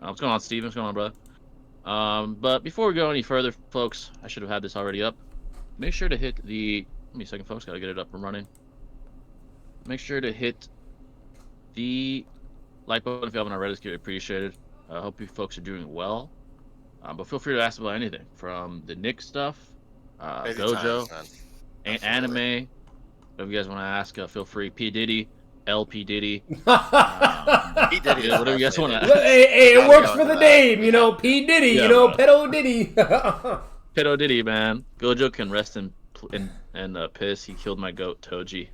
What's going on, Steven? What's going on, brother? But before we go any further, folks, I should have had this already up. Make sure to hit the. Give me a second, folks. Gotta get it up and running. Make sure to hit the like button if you haven't already. It's greatly appreciated. I hope you folks are doing well. But feel free to ask about anything from the Nick stuff, Crazy Gojo, times, man. anime. If you guys want to ask, feel free. P Diddy, LP Diddy. P. Diddy is Whatever you guys want to. fascinating. ask. Gotta It works go for into the that. name, you know, P. Diddy, Yeah, you know, bro. pedo Diddy. Pedo Diddy, man. Gojo can rest in piss. He killed my goat Toji.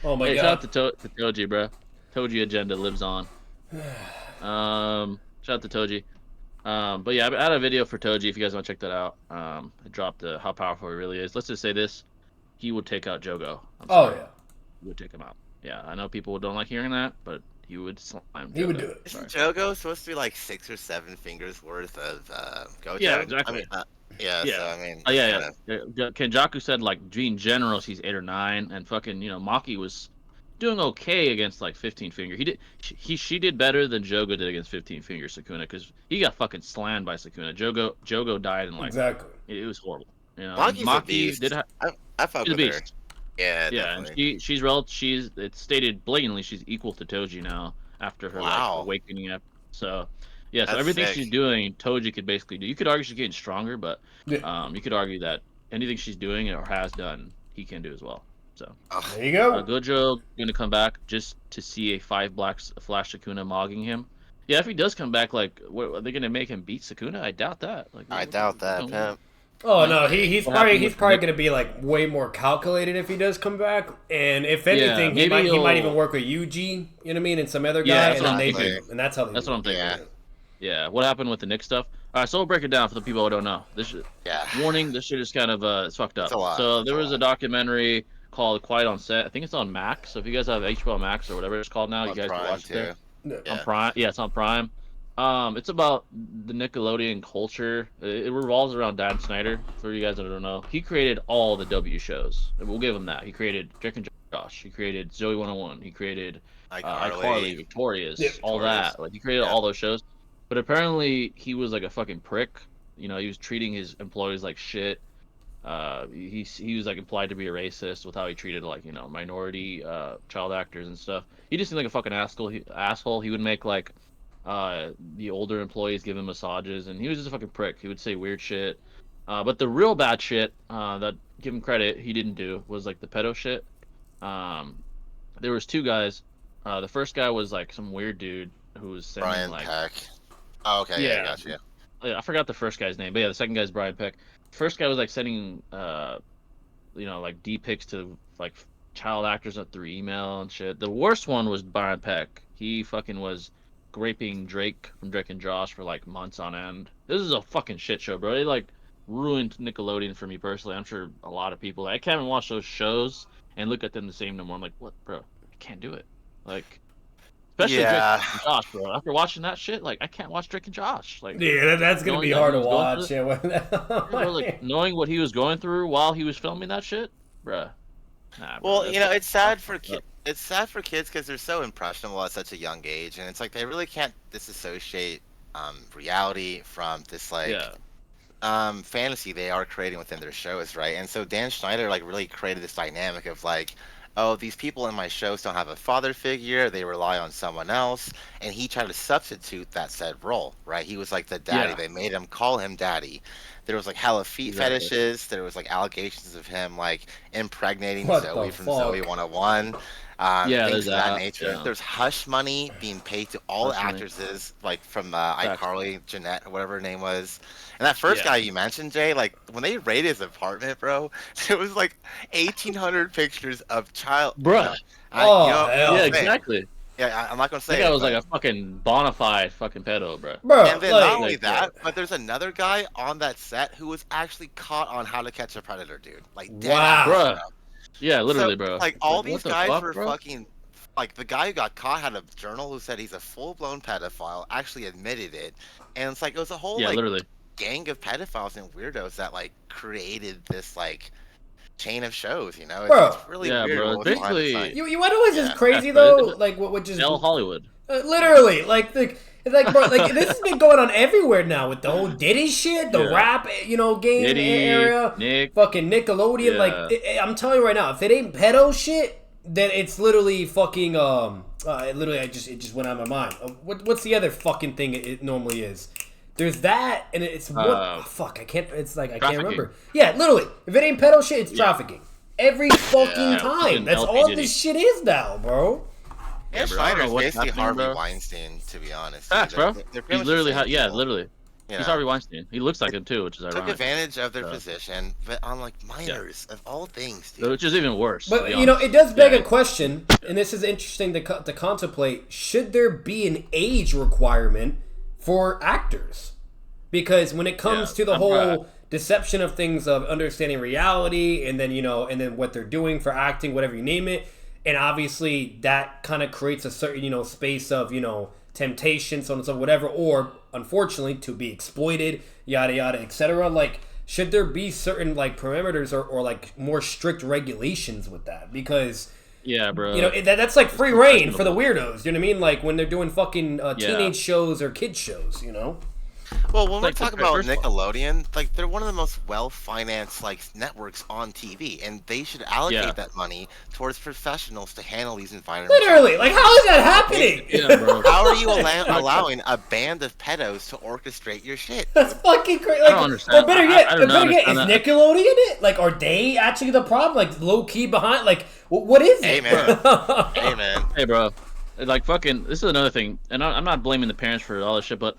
Oh my Hey, god. shout out to Toji, bro. Toji agenda lives on. Shout out to Toji. But yeah, I had a video for Toji if you guys want to check that out. I dropped how powerful he really is. Let's just say this: he would take out Jogo. Oh yeah. He would take him out. Yeah, I know people don't like hearing that, but he would slime. He would Jogo. do it. Isn't Jogo supposed to be like 6 or 7 fingers worth of Gojo? Yeah, exactly. I mean, yeah. Yeah. So I mean, Yeah. Kenjaku said like in general she's 8 or 9, and fucking Maki was doing okay against like 15 finger. She did better than Jogo did against 15 finger Sukuna because he got fucking slammed by Sukuna. Jogo died in like Exactly. it was horrible. Maki's a Maki beast. did I fuck she's a with her. beast. Yeah, Yeah, and definitely. she's it's stated blatantly she's equal to Toji now after her like awakening up. So yeah, so That's everything sick. she's doing, Toji could basically do. You could argue she's getting stronger, but Yeah. you could argue that anything she's doing or has done, he can do as well. So Oh, There you go. Gojo gonna come back just to see a 5 black Flash Sukuna mogging him. Yeah, if he does come back, like, what are they gonna make him beat Sukuna? I doubt that. Like, I doubt that, pimp. Oh no, he's What probably happened with probably Nick? gonna be like way more calculated if he does come back. And if anything, he maybe might he'll- even work with Yuji, you know what I mean, and some other guy, Yeah, and that's then what they I'm do, thinking. and that's how they That's do what I'm it. thinking. Yeah. Yeah, what happened with the Nick stuff? All right, so we'll break it down for the people who don't know. This shit, Yeah. warning, this shit is kind of it's fucked up. It's a lot. So It's there a was a lot. documentary called Quiet on Set. I think it's on Max. So if you guys have HBO Max or whatever it's called now, you On guys can Prime, watch it there. too. Yeah. On Prime. Yeah, it's on Prime. It's about the Nickelodeon culture. It revolves around Dan Snyder. For you guys that don't know, he created all the W shows. We'll give him that. He created Drake and Josh. He created Zoe 101. He created iCarly, Victorious, Yeah. all Victorious. that. Like he created Yeah. all those shows. But apparently he was like a fucking prick. He was treating his employees like shit. He was like implied to be a racist with how he treated like minority child actors and stuff. He just seemed like a fucking asshole. He would make like the older employees give him massages, and he was just a fucking prick. He would say weird shit. But the real bad shit that give him credit he didn't do was like the pedo shit. There was 2 guys. The first guy was like some weird dude who was sending Brian like Peck. Oh, okay. Yeah, Yeah. gotcha. I forgot the first guy's name, but yeah, the second guy's Brian Peck. First guy was like sending like D-pics to like child actors up through email and shit. The worst one was Brian Peck. He fucking was raping Drake from Drake and Josh for like months on end. This is a fucking shit show, bro. It like ruined Nickelodeon for me personally. I'm sure a lot of people. I can't even watch those shows and look at them the same no more. I'm like, what, bro? I can't do it. Like, especially Yeah. Drake and Josh, bro. After watching that shit, like I can't watch Drake and Josh. Like, Yeah, that's gonna knowing be that hard he to was going watch. through Yeah, bro, like knowing what he was going through while he was filming that shit, bruh. Nah, bro, Well, that's- it's sad for fucked kids. up. It's sad for kids because they're so impressionable at such a young age, and it's like they really can't disassociate reality from this like Yeah, fantasy they are creating within their shows, right? And so Dan Schneider like really created this dynamic of like, oh, these people in my shows don't have a father figure; they rely on someone else, and he tried to substitute that said role, right? He was like the daddy. Yeah. They made him call him daddy. There was like hella feet Exactly. fetishes. There was like allegations of him like impregnating What Zoe the from fuck? Zoe 101. Yeah, Things there's of that that, nature. yeah. There's hush money being paid to all the Hush money. actresses, like from Facts. iCarly, Jeanette, or whatever her name was. And that first Yeah. guy you mentioned, Jay, like when they raided his apartment, bro, it was like 1,800 pictures of child. Oh, Bruh. hell. Yeah, I'm saying. exactly. Yeah, I'm not gonna say That guy it, was like but- a fucking bona fide fucking pedo, bro. Bro, And then like, not only like, that, but there's another guy on that set who was actually caught on How to Catch a Predator, dude. Like, dead Wow. ass, Bruh. bro. Yeah, literally, So, bro. Like all What these the guys fuck, were bro? fucking. Like the guy who got caught had a journal who said he's a full-blown pedophile. Actually admitted it, and it's like it was a whole Yeah, like literally. gang of pedophiles and weirdos that like created this like chain of shows. You know, Bro. it's really Yeah, weird. bro. What was behind the Basically, scenes. You know what's just Yeah. crazy Yeah, though? bro. Like what just L Hollywood. literally it's like bro, like this has been going on everywhere now with the whole Diddy shit, the Yeah. rap, game Diddy, area, Nick. fucking Nickelodeon. Yeah. Like I'm telling you right now, if it ain't pedo shit, then it's literally fucking literally it just went out of my mind. What's the other fucking thing it normally is? There's that, and it's what fuck. I can't. It's like I can't remember. Yeah, literally. If it ain't pedo shit, it's trafficking. Every fucking time. That's all this shit is now, bro. Yeah, Schneider is basically Harvey Weinstein, to be honest. Facts, bro. He's literally, literally. You He's know? Harvey Weinstein. He looks like him too, which is ironic. Took advantage of their position, but on like minors of all things, dude. Which is even worse. But it does beg a question, and this is interesting to contemplate. Should there be an age requirement for actors? Because when it comes to the whole deception of things, of understanding reality, and then and then what they're doing for acting, whatever you name it, and obviously that kind of creates a certain space of temptation, so on and so whatever, or unfortunately to be exploited, yada yada, etc. Like, should there be certain like parameters or like more strict regulations with that? Because yeah, bro, that's like free reign for the weirdos. You know what I mean? Like when they're doing fucking teenage shows or kid shows. Well, when we talk about Nickelodeon, like they're one of the most well-financed networks on TV, and they should allocate that money towards professionals to handle these environments. Literally, like how is that happening? Yeah, bro. How are you allowing a band of pedos to orchestrate your shit? That's fucking crazy. I don't understand. Or better yet, is that. Nickelodeon it? Like, are they actually the problem? Like, low key behind? Like, what is it? Hey man, hey man, hey bro, like fucking. This is another thing, and I'm not blaming the parents for all this shit, but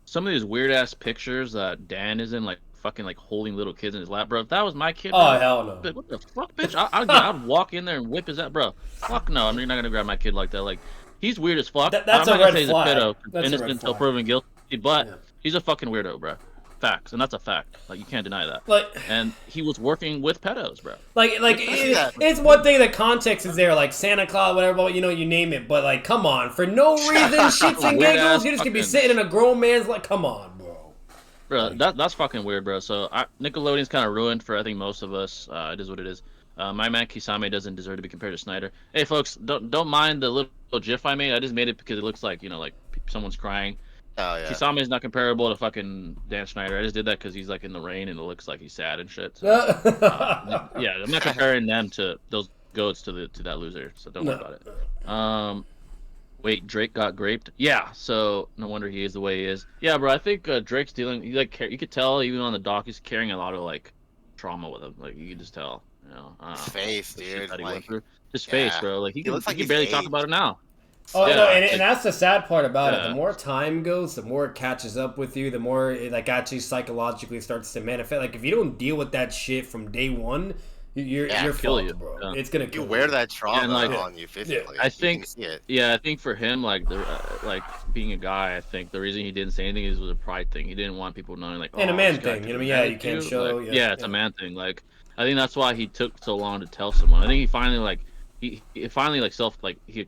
some of these weird ass pictures that Dan is in, like fucking like holding little kids in his lap, bro. If that was my kid, oh hell no. But what the fuck, bitch? I'd walk in there and whip his ass, bro. Fuck no, I'm not gonna grab my kid like that. Like he's weird as fuck. That's I'm not a gonna red say he's flag. a pedo, That's innocent until proven guilty, but he's a fucking weirdo, bro. Facts, and that's a fact. Like you can't deny that. Like, and he was working with pedos, bro. It's one thing that context is there, like Santa Claus, whatever, you name it. But like, come on, for no reason, shits and giggles, you just could be sitting in a grown man's like, come on, bro. Bro, that's fucking weird, bro. So Nickelodeon's kind of ruined for I think most of us. It is what it is. My man Kisame doesn't deserve to be compared to Snyder. Hey, folks, don't mind the little GIF I made. I just made it because it looks like like someone's crying. Oh yeah. Kisame is not comparable to fucking Dan Schneider. I just did that because he's like in the rain and it looks like he's sad and shit. So, yeah, I'm not comparing them to those goats to that loser. So don't worry about it. Wait, Drake got graped? Yeah, so no wonder he is the way he is. Yeah, bro, I think Drake's dealing. You could tell even on the doc, he's carrying a lot of like trauma with him. Like you could just tell. His face, dude. His face, bro. Like he can barely talk about it now. Oh no, and that's the sad part about it. The more time goes, the more it catches up with you. The more it actually psychologically starts to manifest. Like if you don't deal with that shit from day one, you're fucked, bro. Yeah. It's gonna kill you. Wear that trauma on you physically. I think. I think for him, like being a guy, I think the reason he didn't say anything was a pride thing. He didn't want people knowing like. And a man thing, you can't show. Like, it's a man thing. Like I think that's why he took so long to tell someone. I think he finally he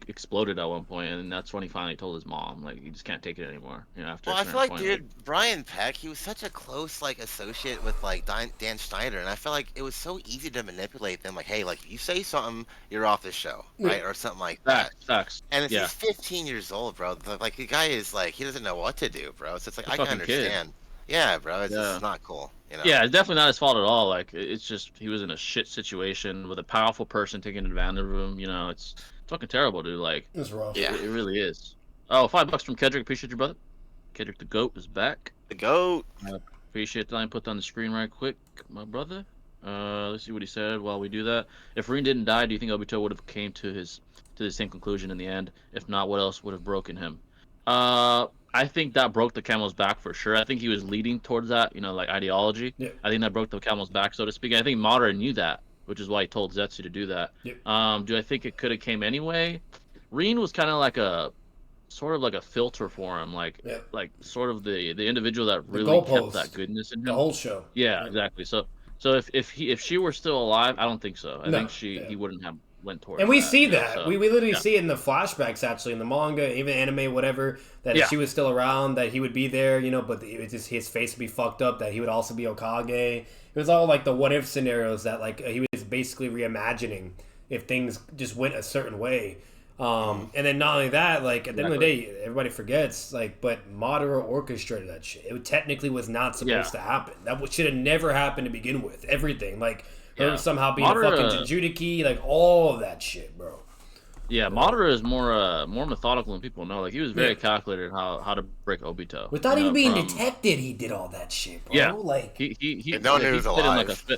exploded at one point, and that's when he finally told his mom like he just can't take it anymore. After I feel like, dude, Brian Peck, he was such a close associate with Dan Schneider, and I feel like it was so easy to manipulate them. Like, hey, like you say something, you're off the show, right, or something like that. Facts. And if he's 15 years old, bro, like the guy is he doesn't know what to do, bro. So it's like I can understand. Kid. Yeah, bro, it's not cool. Yeah, it's definitely not his fault at all. Like, it's just he was in a shit situation with a powerful person taking advantage of him. It's fucking terrible, dude. Like, it's rough. Yeah, it really is. Oh, $5 from Kedrick. Appreciate your brother. Kedrick the GOAT is back. The GOAT. Appreciate that. I put that on the screen right quick, my brother. Let's see what he said while we do that. If Reen didn't die, do you think Obito would have came to the same conclusion in the end? If not, what else would have broken him? I think that broke the camel's back for sure. I think he was leading towards that, ideology. Yeah. I think that broke the camel's back, so to speak. I think Madara knew that, which is why he told Zetsu to do that. Yeah. Do I think it could have came anyway? Reen was kind of like a filter for him, sort of the individual that really kept that goodness in him. The whole show. Yeah, exactly. So if she were still alive, I don't think so. I think he wouldn't have went towards. And we see that. So, we literally see it in the flashbacks, actually, in the manga, even anime, whatever, that if she was still around, that he would be there, but it was just his face would be fucked up, that he would also be Hokage. It was all the what if scenarios that he was basically reimagining if things just went a certain way. And then not only that, like at the end of the day, everybody forgets, like, but Madara orchestrated that shit. It technically was not supposed to happen. That should have never happened to begin with. Everything, like her somehow being Madara, a fucking Jinchuriki, like all of that shit, bro. Yeah, Madara is more methodical than people know. Like he was very calculated how to break Obito. Without even being detected, he did all that shit, bro. Yeah, like he no one knew he was alive.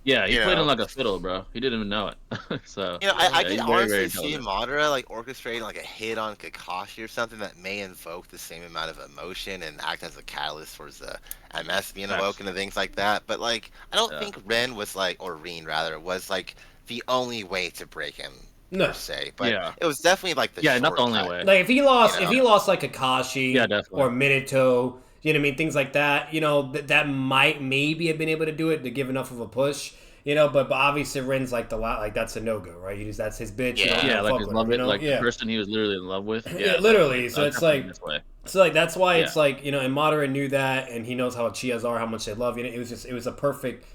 Yeah, he played him like a fiddle, bro. He didn't even know it. So I can honestly see Madara like orchestrating like a hit on Kakashi or something that may invoke the same amount of emotion and act as a catalyst towards the MS being awoken and things like that. But like, I don't think Ren was like, or Rin rather, was like the only way to break him. No. Per se, but it was definitely like the not the only way. Like if he lost like Kakashi or Minato. You know what I mean? Things like that. You know, that might maybe have been able to do it to give enough of a push. You know, but obviously Ren's like that's a no-go, right? That's his bitch. Yeah, like his love, like the person he was literally in love with. Yeah, literally. So it's like, that's why it's like, you know, and Madara knew that, and he knows how Uchihas are, how much they love you. It was a perfect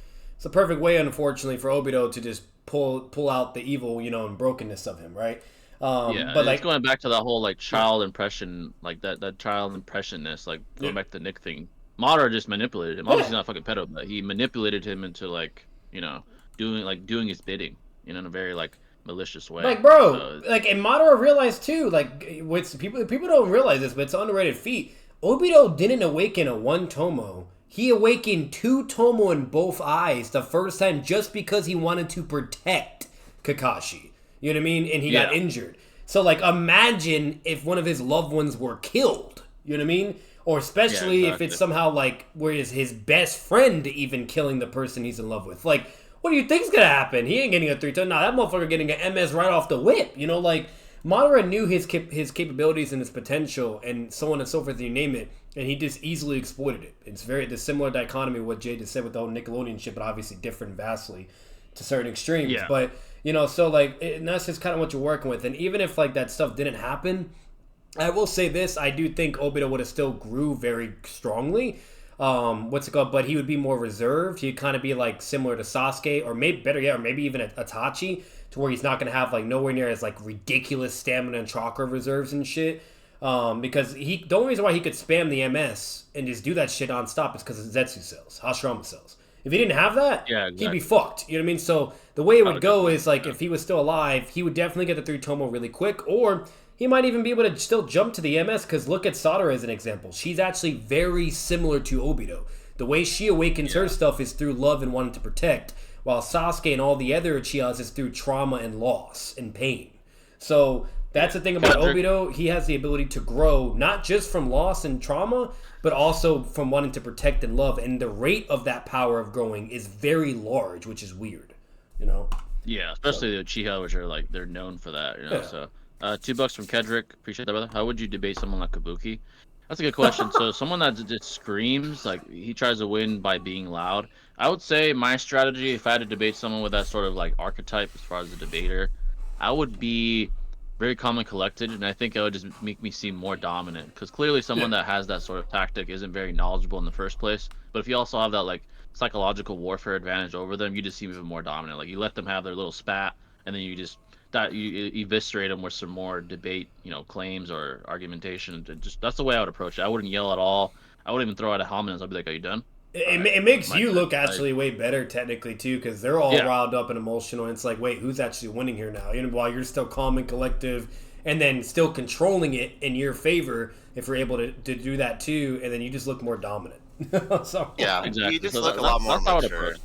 way, unfortunately, for Obito to just pull out the evil, you know, and brokenness of him, right? But like going back to that whole like child impression, like that child impressionness, like going back to the Nick thing. Madara just manipulated him. Obviously, not a fucking pedo, but he manipulated him into like, you know, doing his bidding, you know, in a very like malicious way. Like, bro, like, and Madara realized too, like, what's people don't realize this, but it's an underrated feat. Obito didn't awaken a one Tomo. He awakened two Tomo in both eyes the first time just because he wanted to protect Kakashi. You know what I mean? And he got injured. So, like, imagine if one of his loved ones were killed. You know what I mean? Or especially if it's somehow, like, where is his best friend even killing the person he's in love with. Like, what do you think's gonna happen? He ain't getting a 3-ton. Nah, that motherfucker getting an MS right off the whip. You know, like, Madara knew his capabilities and his potential and so on and so forth, you name it. And he just easily exploited it. It's the similar dichotomy of what Jay just said with the whole Nickelodeon shit, but obviously different vastly to certain extremes. Yeah. But, you know, so, like, and that's just kind of what you're working with. And even if, like, that stuff didn't happen, I will say this, I do think Obito would have still grew very strongly. But he would be more reserved. He'd kind of be, like, similar to Sasuke, or maybe better yet, or maybe even Itachi, to where he's not going to have, like, nowhere near as, like, ridiculous stamina and chakra reserves and shit. Because the only reason why he could spam the MS and just do that shit nonstop is because of Zetsu cells, Hashirama cells. If he didn't have that, he'd be fucked. You know what I mean? So the way it would go is, like, if he was still alive, he would definitely get the 3 Tomo really quick, or he might even be able to still jump to the MS, because look at Sadara as an example. She's actually very similar to Obito. The way she awakens her stuff is through love and wanting to protect, while Sasuke and all the other Uchihas is through trauma and loss and pain. So that's the thing about Obito. He has the ability to grow, not just from loss and trauma, but also from wanting to protect and love. And the rate of that power of growing is very large, which is weird, you know? Yeah, especially the Uchiha, which are, like, they're known for that, you know? So, $2 from Kedrick. Appreciate that, brother. How would you debate someone like Kabuki? That's a good question. So someone that just screams, like, he tries to win by being loud. I would say my strategy, if I had to debate someone with that sort of, like, archetype as far as a debater, I would be very calm and collected, and I think it would just make me seem more dominant. Because clearly someone that has that sort of tactic isn't very knowledgeable in the first place. But if you also have that, like, psychological warfare advantage over them, you just seem even more dominant. Like, you let them have their little spat, and then you eviscerate them with some more debate, you know, claims or argumentation. Just that's the way I would approach it. I wouldn't yell at all. I wouldn't even throw out a homonyms. I'd be like, "Are you done?" It makes you look actually way better technically too, because they're all riled up and emotional. And it's like, wait, who's actually winning here now? You know, while you're still calm and collective, and then still controlling it in your favor, if you're able to do that too, and then you just look more dominant. So, exactly. You just look a lot more mature.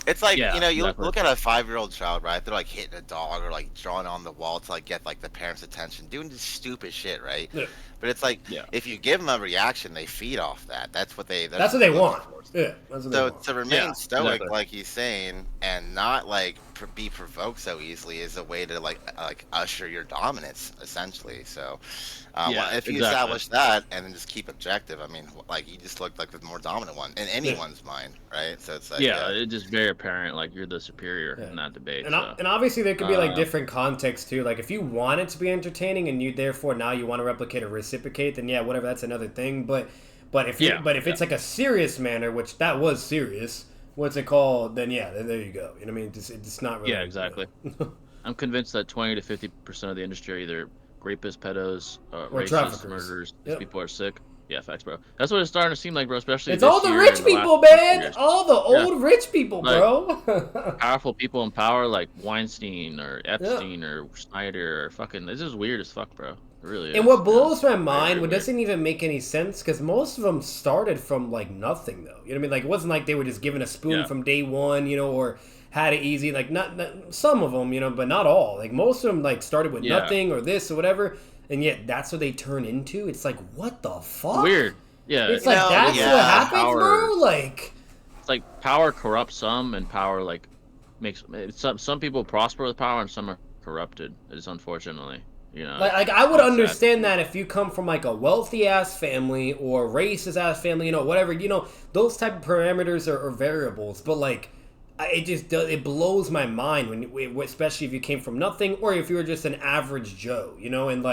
It's like, you know, you look at a 5-year-old child, right? They're like hitting a dog or like drawing on the wall to like get like the parents' attention, doing this stupid shit, right? Yeah. But it's like, if you give them a reaction, they feed off that. That's what they want. Yeah. So to remain stoic, like he's saying, and not like be provoked so easily is a way to like usher your dominance, essentially. So if you establish that and then just keep objective, I mean, like you just look like the more dominant one in anyone's mind, right? So it's like it's just very apparent, like you're the superior in that debate. And obviously there could be like different contexts too. Like if you want it to be entertaining and you therefore now you want to replicate or reciprocate, then whatever, that's another thing. But if it's like a serious manner, which that was serious, what's it called, then yeah, there you go. You know what I mean? It's not really. Yeah, exactly. I'm convinced that 20 to 50% of the industry are either rapists, pedos, Or racists, traffickers. murderers. These Yep. people are sick. Yeah, facts, bro. That's what it's starting to seem like, bro. Especially It's this all the year rich and the last people, couple man. years. All the old rich people, Like, bro. Powerful people in power like Weinstein or Epstein or Snyder or fucking. This is weird as fuck, bro. It really is. And what man. blows my Very, mind, very what weird. doesn't even make any sense, because most of them started from like nothing, though. You know what I mean? Like it wasn't like they were just given a spoon Yeah. from day one, you know, or had it easy. Like not some of them, you know, but not all. Like most of them, like started with Yeah. nothing or this or whatever, and yet that's what they turn into. It's like, what the fuck? Weird. Yeah. It's like No, that's yeah. what happens, Power- bro. Like. It's like power corrupts some, and power like makes some people prosper with power, and some are corrupted. It's unfortunately, you know. Like I would it's sad. understand that if you come from like a wealthy ass family or racist ass family, you know, whatever, you know, those type of parameters are variables. But like, it just does, it blows my mind especially if you came from nothing or if you were just an average Joe, you know, and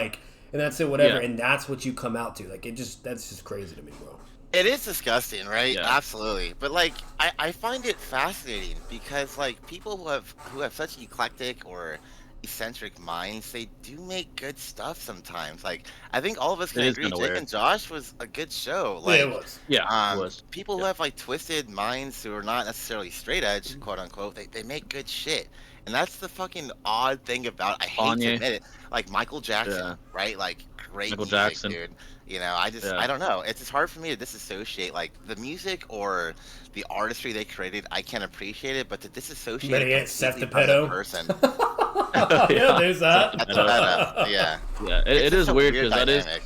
that's it, whatever, Yeah. and that's what you come out to. Like that's just crazy to me, bro. It is disgusting, right? Yeah. Absolutely. But like I find it fascinating because like people who have such eclectic or eccentric minds, they do make good stuff sometimes. Like I think all of us can It is agree kinda Jake weird. and Josh was a good show. Like Yeah, it was. Yeah, it was. people who have like twisted minds who are not necessarily straight edge, quote unquote, they make good shit. And that's the fucking odd thing about it. I hate to Kanye. admit it. Like Michael Jackson, Yeah. right? Like great Michael music, Jackson. dude. You know, I Yeah. don't know. It's just hard for me to disassociate like the music or the artistry they created. I can appreciate it, but to disassociate Better it yet, Seth the completely from the pedo. person. Yeah, there's that. That's better. Yeah. Yeah, it It's is just a weird because that is dynamic.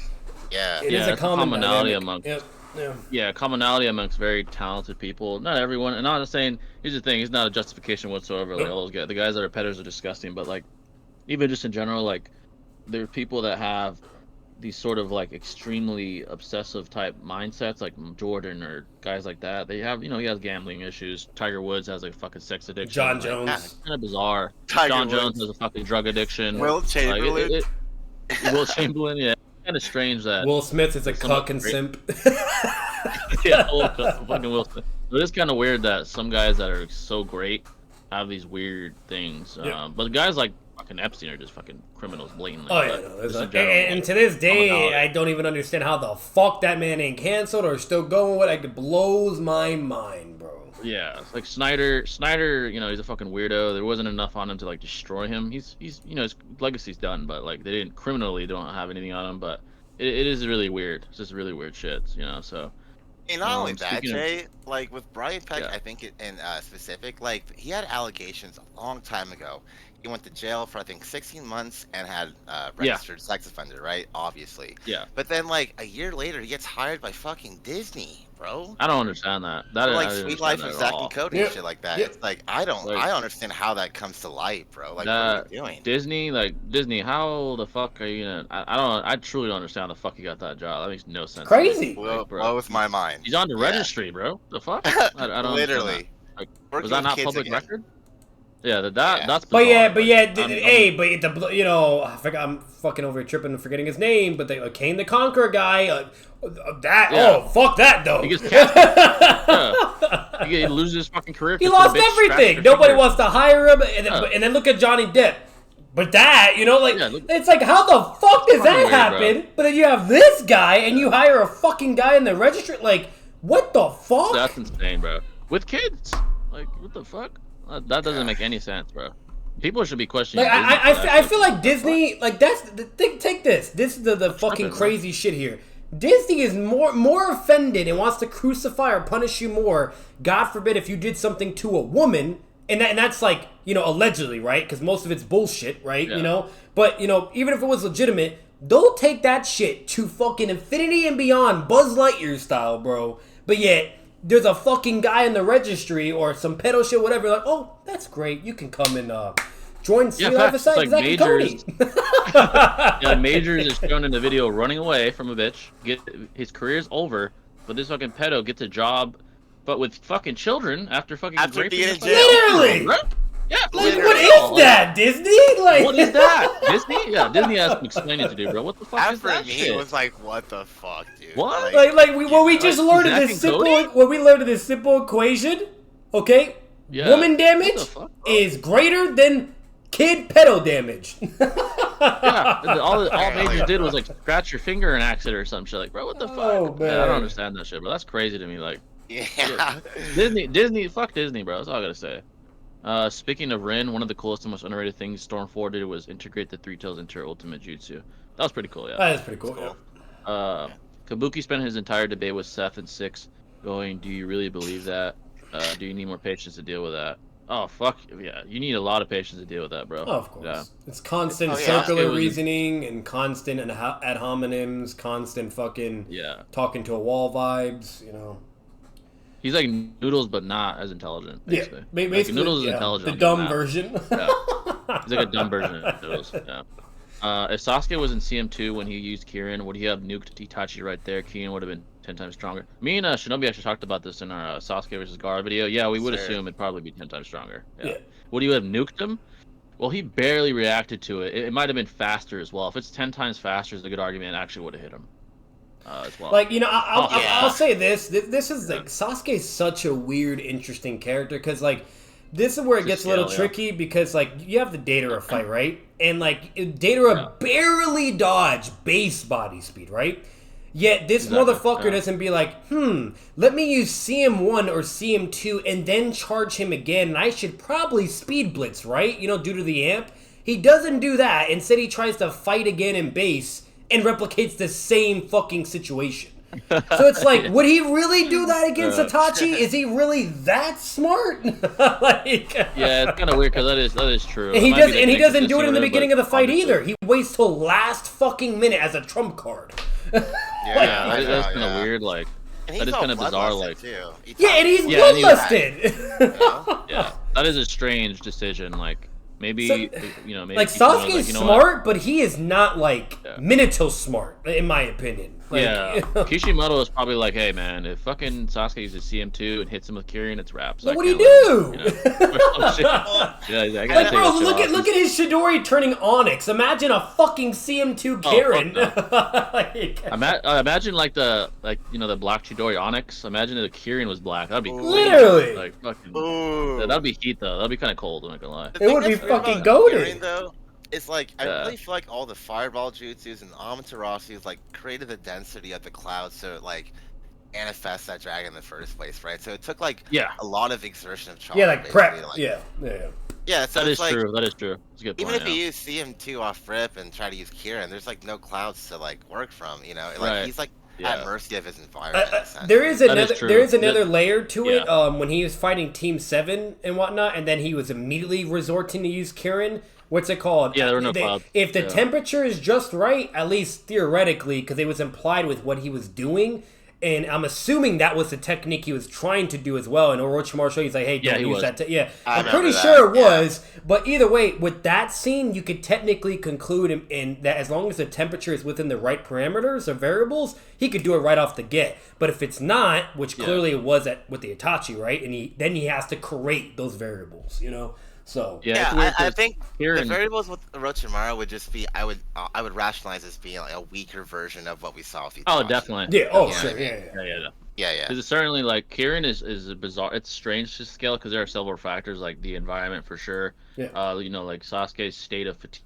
Yeah. It Yeah, is a it's a common commonality dynamic. amongst- Yep. Yeah. yeah, commonality amongst very talented people. Not everyone, and I'm not saying. Here's the thing: it's not a justification whatsoever. Like all those guys, the guys that are pedos are disgusting. But like, even just in general, like, there are people that have these sort of like extremely obsessive type mindsets, like Jordan or guys like that. They have, you know, he has gambling issues. Tiger Woods has like fucking sex addiction. John like, Jones. It's kind of bizarre. Tiger John Woods. Jones has a fucking drug addiction. Wilt Like, Chamberlain. Will Chamberlain, yeah. Kind of strange that. Will Smith is a Some cuck and great- simp. Yeah, fucking Will Smith. It is kind of weird that some guys that are so great have these weird things. Yeah. But guys like fucking Epstein are just fucking criminals blatantly. Oh yeah, But no, there's just in a, general, and to this day, commonality. I don't even understand how the fuck that man ain't canceled or still going with. Like, it blows my mind, bro. Yeah, it's like Snyder, you know, he's a fucking weirdo. There wasn't enough on him to like destroy him. He's you know, his legacy's done, but like they don't have anything on him. But it is really weird. It's just really weird shit, you know. So And not only that, speaking of- Jay, like with Brian Peck, Yeah. I think in specific, like he had allegations a long time ago. He went to jail for I think 16 months and had registered sex offender, right? Obviously. yeah, But then like a year later, he gets hired by fucking Disney, bro. I don't understand that. For, like I didn't Sweet Life understand of that at Zack all. and Cody Yep. and shit like that. Yep. It's like I don't Like- understand how that comes to light, bro. Like what That are you doing? Disney, how the fuck are you gonna? I truly don't understand how the fuck you got that job. That makes no sense. Crazy. Blows my mind. He's on the Yeah. registry, bro. The fuck? I don't understand Literally. that. Like, Working was that with not kids public again. record? Yeah, Yeah. that's. But bizarre. hey, but you know, I'm fucking over tripping and forgetting his name. But Kane the Conqueror guy, that Yeah. fuck that though. He gets yeah. He loses his fucking career. He 'cause lost some bitch scratched everything. her Nobody finger. wants to hire him, and then, Yeah. and then look at Johnny Depp. But that, you know, like Yeah, look- it's like how the fuck does Fucking that weird, happen? But then you have this guy, and you hire a fucking guy in the registry. Like, what the fuck? That's insane, bro. With kids, like, what the fuck? That doesn't make any sense, bro. People should be questioning. Like Disney for that I shit. feel like Disney, like that's take this. This is the fucking tripping, bro. crazy shit here. Disney is more offended and wants to crucify or punish you more. God forbid if you did something to a woman, and that's like, you know, allegedly, right? Because most of it's bullshit, right? Yeah. You know, but you know, even if it was legitimate, they'll take that shit to fucking infinity and beyond, Buzz Lightyear style, bro. But yet there's a fucking guy in the registry or some pedo shit, whatever. Like, oh, that's great. You can come and join Sweet Life of facts. Zack It's like and Cody. Yeah, Majors is shown in the video running away from a bitch. His career's over, but this fucking pedo gets a job, but with fucking children after fucking After raping being a in fucking- jail. Literally! Right? Yeah, Like, literally. what is that, Disney? Like, What is that? Disney? Yeah, Disney has some explaining to do, bro. What the fuck is After that me, shit? it was like, what the fuck, dude? What? when we just learned of Zack this and simple, Cody? when we learned of this simple equation Okay? Yeah. Woman damage is greater than kid pedo damage. Yeah, all Major did was like scratch your finger and accident or some shit. Like, bro, what the fuck? Man. I don't understand that shit, bro. That's crazy to me. Like, Yeah. Disney, fuck Disney, bro. That's all I gotta say. Speaking of Rin, one of the coolest and most underrated things Storm 4 did was integrate the Three Tails into her ultimate jutsu. That was pretty cool, yeah. That is pretty cool. Yeah. Kabuki spent his entire debate with Seth and Six going, do you really believe that? Do you need more patience to deal with that? Oh, fuck, yeah. You need a lot of patience to deal with that, bro. Oh, of course. Yeah. It's constant circular reasoning and constant ad hominems, constant fucking talking to a wall vibes, you know. He's like Noodles, but not as intelligent, basically. Yeah, basically, like, Noodles is intelligent. The dumb version. Yeah. He's like a dumb version of Noodles, yeah. If Sasuke was in CM2 when he used Kirin, would he have nuked Itachi right there? Kirin would have been 10 times stronger. Me and Shinobi actually talked about this in our Sasuke versus Gaara video. Yeah, we would assume it'd probably be 10 times stronger. Yeah. Would he have nuked him? Well, he barely reacted to it. It might have been faster as well. If it's 10 times faster, is a good argument. It actually would have hit him as well. Like, you know, I'll say this. This is like, Sasuke is such a weird, interesting character because, like, this is where it gets a little tricky because, like, you have the Datara fight, right? And, like, Datara barely dodged base body speed, right? Yet this motherfucker doesn't be like, let me use CM1 or CM2 and then charge him again, and I should probably speed blitz, right? You know, due to the amp. He doesn't do that. Instead, he tries to fight again in base and replicates the same fucking situation. So it's like, would he really do that against Itachi? Is he really that smart? Like, yeah, it's kind of weird because that is true. And he doesn't do it in the beginning of the fight either. He waits till last fucking minute as a trump card. That's kind of weird. Like, that is kind of bizarre. Like, and he's bloodlusted. Yeah, that is a strange decision. Like, maybe maybe like Sasuke's smart, but he is not like Minato smart, in my opinion. Like, Kishimoto is probably like, hey man, if fucking Sasuke uses CM2 and hits him with Kirin, it's wraps. So what do you do? Like, bro, look at his Chidori turning Onyx. Imagine a fucking CM2 Kirin. Imagine like the black Chidori Onyx. Imagine if the Kirin was black. That'd be literally like fucking. That'd be heat though. That'd be kind of cold. I'm not gonna lie. It would be fucking goated. It's like, I really feel like all the fireball jutsus and Amaterasu like created the density of the cloud so it like manifests that dragon in the first place, right? So it took like a lot of exertion of charge. Yeah, like prep. Like, yeah. So that is like, true. That is true. It's a good point. Even if you use CM2 off rip and try to use Kirin, there's like no clouds to like work from. You know, like he's like at mercy of his environment. There is another layer to it. When he was fighting Team 7 and whatnot, and then he was immediately resorting to use Kirin. What's it called? Yeah, there were no clouds. If the temperature is just right, at least theoretically, because it was implied with what he was doing, and I'm assuming that was the technique he was trying to do as well. And Orochimaru, he's like, hey, don't use that. I'm pretty sure it was. But either way, with that scene, you could technically conclude in that as long as the temperature is within the right parameters or variables, he could do it right off the get. But if it's not, which clearly it was with the Itachi, right? And then he has to create those variables, you know? So I think the variables with Orochimaru would just be I would rationalize as being like a weaker version of what we saw with Itachi. Oh, definitely. Yeah. Oh, sure. Yeah. Because it's certainly like Kirin is a bizarre. It's strange to scale because there are several factors like the environment for sure. Yeah. Like Sasuke's state of fatigue,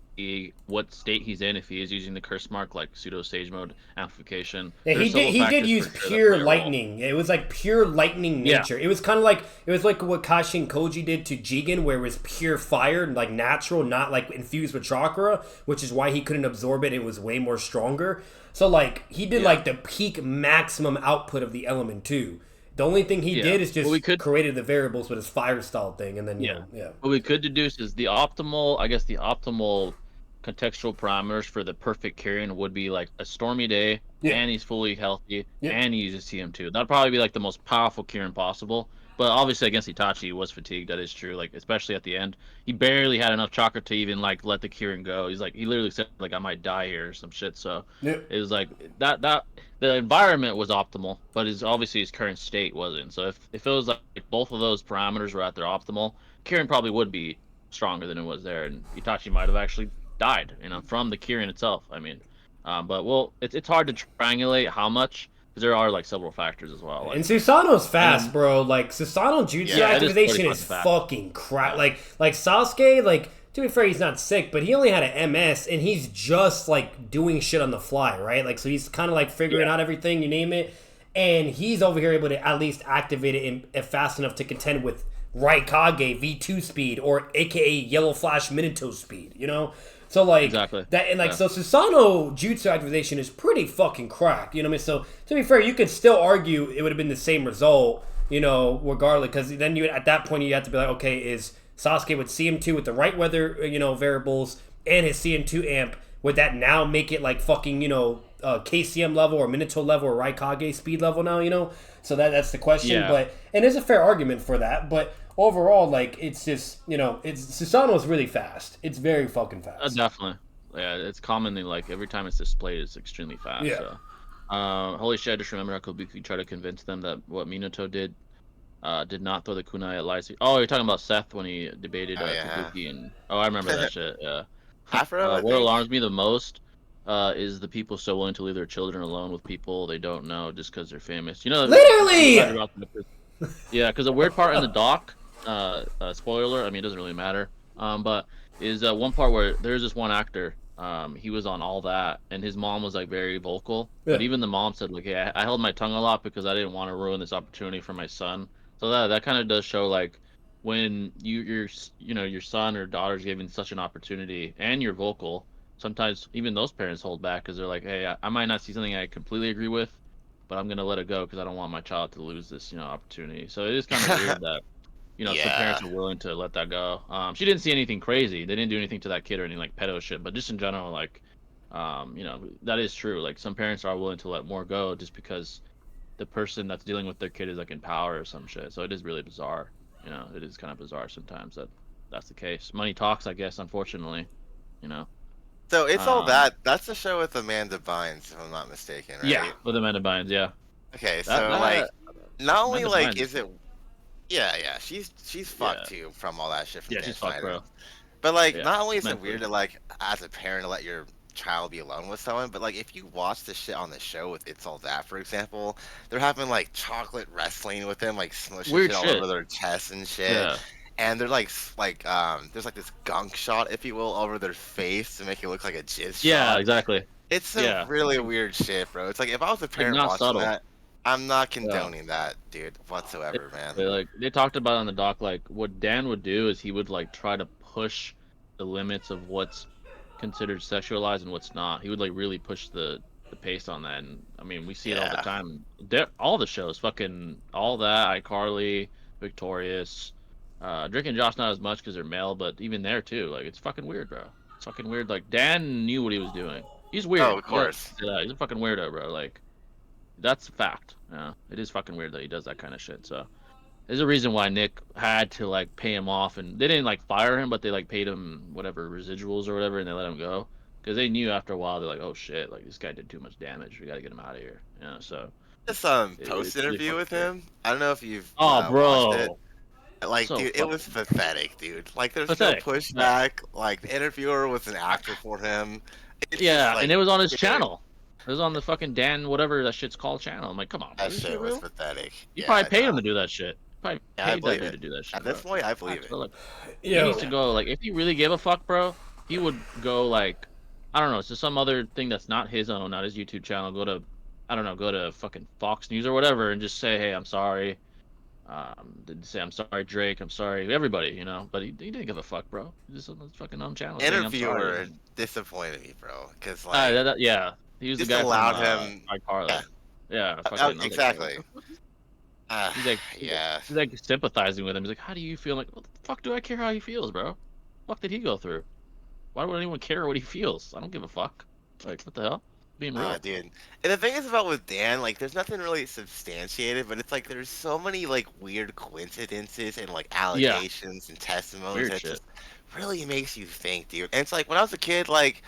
what state he's in if he is using the curse mark like pseudo sage mode amplification. Yeah, he did use pure lightning. It was like pure lightning nature. It was kind of like what Kashin Koji did to Jigen, where it was pure fire, like natural, not like infused with chakra, which is why he couldn't absorb it. It was way more stronger. So like he did like the peak maximum output of the element too. The only thing he did is just created the variables with his fire style thing, and then What we could deduce is the optimal contextual parameters for the perfect Kirin would be like a stormy day, and he's fully healthy, and he uses CM2. That'd probably be like the most powerful Kirin possible. But obviously against Itachi, he was fatigued. That is true. Like especially at the end, he barely had enough chakra to even like let the Kirin go. He literally said like I might die here or some shit. So it was like that the environment was optimal, but obviously his current state wasn't. So if it was like both of those parameters were at their optimal, Kirin probably would be stronger than it was there, and Itachi might have actually died, from the Kirin itself. I mean, but it's hard to triangulate how much. because there are like several factors as well. Like, and Susanoo's fast, bro. Like Susanoo jutsu activation is fucking crap. Like Sasuke, like to be fair, he's not sick, but he only had an MS, and he's just like doing shit on the fly, right? Like so he's kind of like figuring out everything, you name it, and he's over here able to at least activate it fast enough to contend with Raikage V2 speed or AKA Yellow Flash Minato speed, you know. So like that, and like so Susanoo jutsu activation is pretty fucking cracked, you know what I mean? So to be fair, you could still argue it would have been the same result, you know, regardless, because then you at that point you have to be like, okay, is Sasuke with CM2 with the right weather, you know, variables and his CM2 amp, would that now make it like fucking, you know, KCM level or Minato level or Raikage speed level now, you know? So that's the question, but and there's a fair argument for that, but overall, like, it's just, you know, Susanoo is really fast. It's very fucking fast. Definitely. Yeah, it's commonly, like, every time it's displayed, it's extremely fast. Yeah. So. Holy shit, I just remember how Kobuki tried to convince them that what Minato did not throw the kunai at Light. Oh, you're talking about Seth when he debated Kobuki and... Oh, I remember that shit, yeah. What alarms me the most is the people so willing to leave their children alone with people they don't know just because they're famous. You know, literally! Yeah, because the weird part in the doc... spoiler alert, I mean, it doesn't really matter, but is one part where there's this one actor, he was on All That, and his mom was like very vocal, but even the mom said like, yeah, I held my tongue a lot because I didn't want to ruin this opportunity for my son. So that kind of does show like when your son or daughter's given such an opportunity and you're vocal, sometimes even those parents hold back because they're like, hey, I might not see something I completely agree with, but I'm gonna let it go because I don't want my child to lose this opportunity. So it is kind of weird that some parents are willing to let that go. She didn't see anything crazy. They didn't do anything to that kid or any like pedo shit. But just in general, like, that is true. Like some parents are willing to let more go just because the person that's dealing with their kid is like in power or some shit. So it is really bizarre. You know, it is kind of bizarre sometimes that's the case. Money talks, I guess. Unfortunately, you know. So it's All That. That's the show with Amanda Bynes, if I'm not mistaken, right? Yeah, with Amanda Bynes. Yeah. Okay, so like, not only like is it. Yeah, she's fucked too from all that shit from Dan she's Schneider. Fucked, bro. But like, not only is it weird to like, as a parent, to let your child be alone with someone, but like, if you watch the shit on the show with It's All That, for example, they're having like chocolate wrestling with them, like smushing shit all over their chest and shit. Yeah. And they're like there's like this gunk shot, if you will, over their face to make it look like a jizz shot. Yeah, exactly. It's some really weird shit, bro. It's like if I was a parent watching that. I'm not condoning that, dude, whatsoever, man. Like they talked about on the doc, like what Dan would do is he would like try to push the limits of what's considered sexualized and what's not. He would like really push the pace on that, and I mean we see it all the time. All the shows, fucking All That, iCarly, Victorious, Drake and Josh not as much because they're male, but even there too, like it's fucking weird, bro. It's fucking weird. Like Dan knew what he was doing. He's weird. Oh, of course. Yeah, he's a fucking weirdo, bro. Like. That's a fact. Yeah, it is fucking weird that he does that kind of shit. So there's a reason why Nick had to like pay him off, and they didn't like fire him, but they like paid him whatever residuals or whatever, and they let him go because they knew after a while they're like, oh shit, like this guy did too much damage. We got to get him out of here. You know, so this post interview with him. I don't know if you've bro. Watched it. Like, so dude, it was pathetic, dude. Like, there's no pushback. Like, the interviewer was an actor for him. It's like, and it was on his channel. It was on the fucking Dan, whatever that shit's called channel. I'm like, come on, that shit was pathetic. You probably paid him to do that shit. Probably paid that dude to do that shit. At this point, I believe it. Like, he needs to go, like, if he really gave a fuck, bro, he would go, like, I don't know, it's just some other thing that's not his own, not his YouTube channel. Go to fucking Fox News or whatever and just say, hey, I'm sorry. Say, I'm sorry, Drake, I'm sorry, everybody, you know. But he didn't give a fuck, bro. He just on his fucking own channel. Interviewer disappointed me, bro. Because, like, he was just the guy allowed from, him. iCarly. Yeah, exactly. He's like sympathizing with him. He's like, how do you feel? I'm like, what the fuck do I care how he feels, bro? What the fuck did he go through? Why would anyone care what he feels? I don't give a fuck. Like, what the hell? Being real. Dude. And the thing is about with Dan, like, there's nothing really substantiated, but it's like there's so many like weird coincidences and like allegations and testimonies that just really makes you think, dude. And it's like when I was a kid, like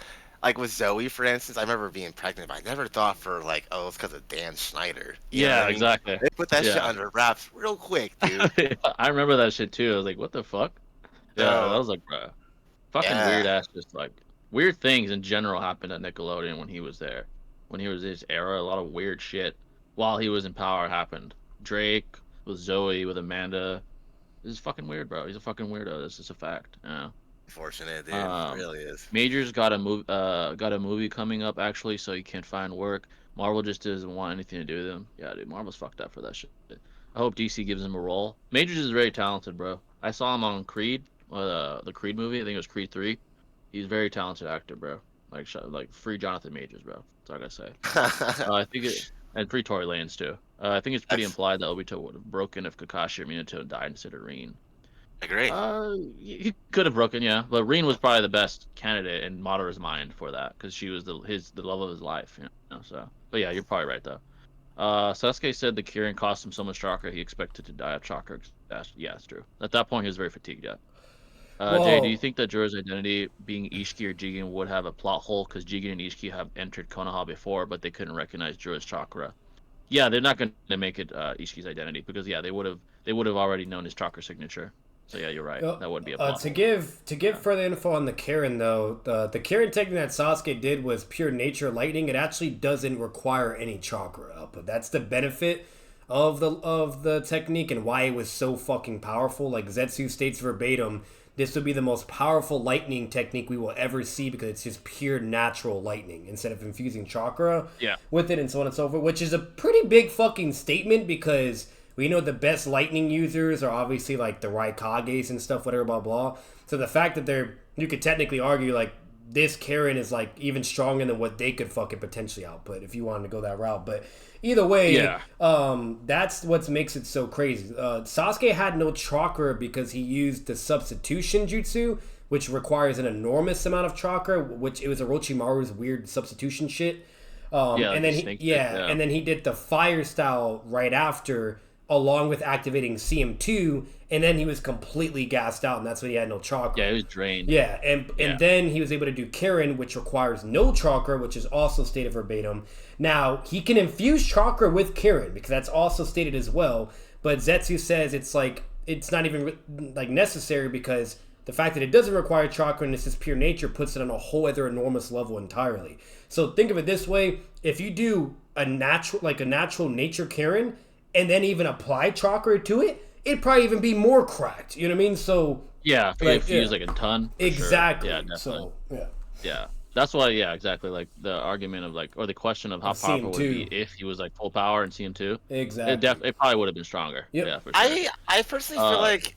with Zoe, for instance, I remember being pregnant, but I never thought for like, oh, it's because of Dan Schneider. You know what I mean? Exactly. They put that shit under wraps real quick, dude. I remember that shit too. I was like, what the fuck? Yeah, I was like, bro, fucking weird ass, just like weird things in general happened at Nickelodeon when he was there, when he was his era. A lot of weird shit. while he was in power happened. Drake with Zoe, with Amanda. This is fucking weird, bro. He's a fucking weirdo. This is a fact. Yeah. Unfortunate, dude. It really is. Major's got a movie coming up actually, so he can't find work. Marvel just doesn't want anything to do with him. Yeah, dude, Marvel's fucked up for that shit. I hope DC gives him a role. Majors is very talented, bro. I saw him on Creed, the Creed movie. I think it was Creed 3. He's a very talented actor, bro. Like free Jonathan Majors, bro. That's all I gotta say. I think it and free Tory Lanez too. I think it's pretty implied that Obito would have broken if Kakashi or Minato died instead of Rin. Great. He could have broken, yeah, but Rin was probably the best candidate in Madara's mind for that because she was the love of his life, you know. So, but yeah, you're probably right though. Sasuke said the Kirin cost him so much chakra he expected to die of chakra. Yeah, it's true. At that point, he was very fatigued. Yeah. Jay, do you think that Jora's identity being Ishiki or Jigen would have a plot hole because Jigen and Ishiki have entered Konoha before, but they couldn't recognize Jora's chakra? Yeah, they're not going to make it Ishiki's identity because yeah, they would have already known his chakra signature. So yeah, you're right. That would be a plot. To give further info on the Kirin though, the Kirin technique that Sasuke did was pure nature lightning. It actually doesn't require any chakra output. That's the benefit of the technique and why it was so fucking powerful. Like Zetsu states verbatim, this would be the most powerful lightning technique we will ever see because it's just pure natural lightning instead of infusing chakra with it and so on and so forth, which is a pretty big fucking statement because we know the best lightning users are obviously like the Raikages and stuff, whatever, blah, blah. So the fact that you could technically argue like this Kirin is like even stronger than what they could fucking potentially output if you wanted to go that route. But either way, that's what makes it so crazy. Sasuke had no chakra because he used the substitution jutsu, which requires an enormous amount of chakra, which it was Orochimaru's weird substitution shit. And then and then he did the fire style right after, along with activating CM2, and then he was completely gassed out, and that's when he had no chakra. Yeah, he was drained. Yeah, and then he was able to do Kirin, which requires no chakra, which is also stated verbatim. Now, he can infuse chakra with Kirin, because that's also stated as well, but Zetsu says it's not even like necessary because the fact that it doesn't require chakra and it's just pure nature puts it on a whole other enormous level entirely. So think of it this way, if you do a natural nature Kirin, and then even apply chakra to it, it'd probably even be more cracked. You know what I mean? So yeah, if you use like a ton. Exactly. Sure. Yeah, definitely. So yeah, that's why. Yeah, exactly. Like the argument of or the question of how powerful would it be if he was like full power in CM2. Exactly. It probably would have been stronger. Yep. Yeah, for sure. I personally feel like.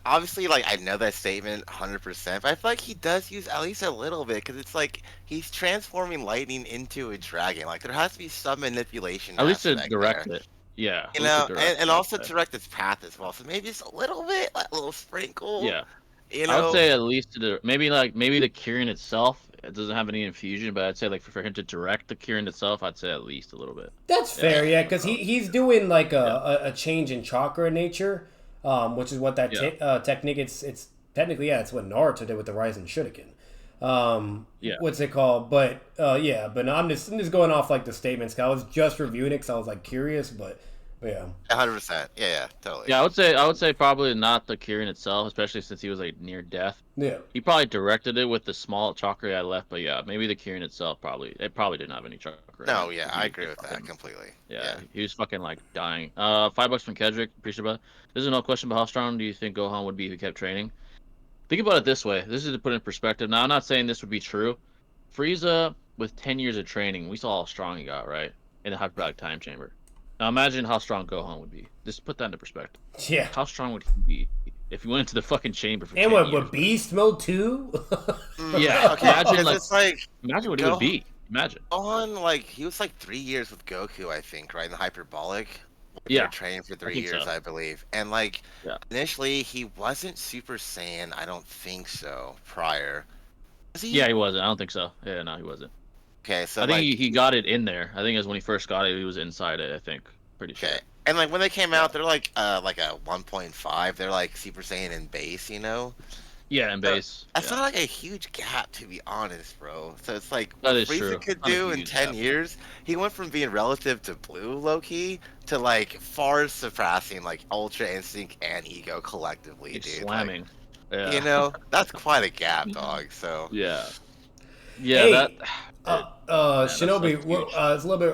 Obviously, like, I know that statement 100%, but I feel like he does use at least a little bit, because it's like he's transforming lightning into a dragon. Like, there has to be some manipulation. At least to direct it. Yeah. You know, and also direct its path as well. So maybe just a little bit, like a little sprinkle. Yeah. You know? I would say at least maybe the Kirin itself, it doesn't have any infusion, but I'd say like for him to direct the Kirin itself, I'd say at least a little bit. That's fair, yeah, because he's doing like a change in chakra nature. Which is what that technique. It's technically it's what Naruto did with the Rising Shuriken. What's it called? But but no, I'm just going off like the statements. I was just reviewing it because I was like curious, but yeah. 100%. Yeah, totally. Yeah, I would say probably not the Kirin itself, especially since he was like near death. Yeah. He probably directed it with the small chakra I left, but yeah, maybe the Kirin itself probably didn't have any chakra. No, yeah, I agree with that completely. Yeah, he was fucking like dying. $5 from Kedrick, appreciate it. There's no question about how strong do you think Gohan would be if he kept training? Think about it this way. This is to put in perspective. Now, I'm not saying this would be true. Frieza, with 10 years of training, we saw how strong he got, right? In the hyperbolic time chamber. Now imagine how strong Gohan would be. Just put that into perspective. Yeah. How strong would he be if he went into the fucking chamber for 10 years? And what, Beast Mode 2? Yeah, okay. Imagine imagine what he would be. Imagine. Gohan, he was 3 years with Goku, I think, right? In the hyperbolic. Yeah. Training for 3 years, so. I believe. And initially he wasn't Super Saiyan, I don't think so, prior. Was he? Yeah, he wasn't. I don't think so. Yeah, no, he wasn't. Okay, so I think he got it in there. I think it was when he first got it, he was inside it, I think. Pretty sure. Okay. And when they came out, they're a 1.5. They're Super Saiyan in base, you know? Yeah, in base. That's not a huge gap, to be honest, bro. So it's what Frieza could do in 10 years. He went from being relative to Blue, low-key, to far surpassing Ultra Instinct and Ego collectively, dude. Slamming. You know, that's quite a gap, dog. So yeah. Yeah, Hey, that. Shinobi, that's huge. it's a little bit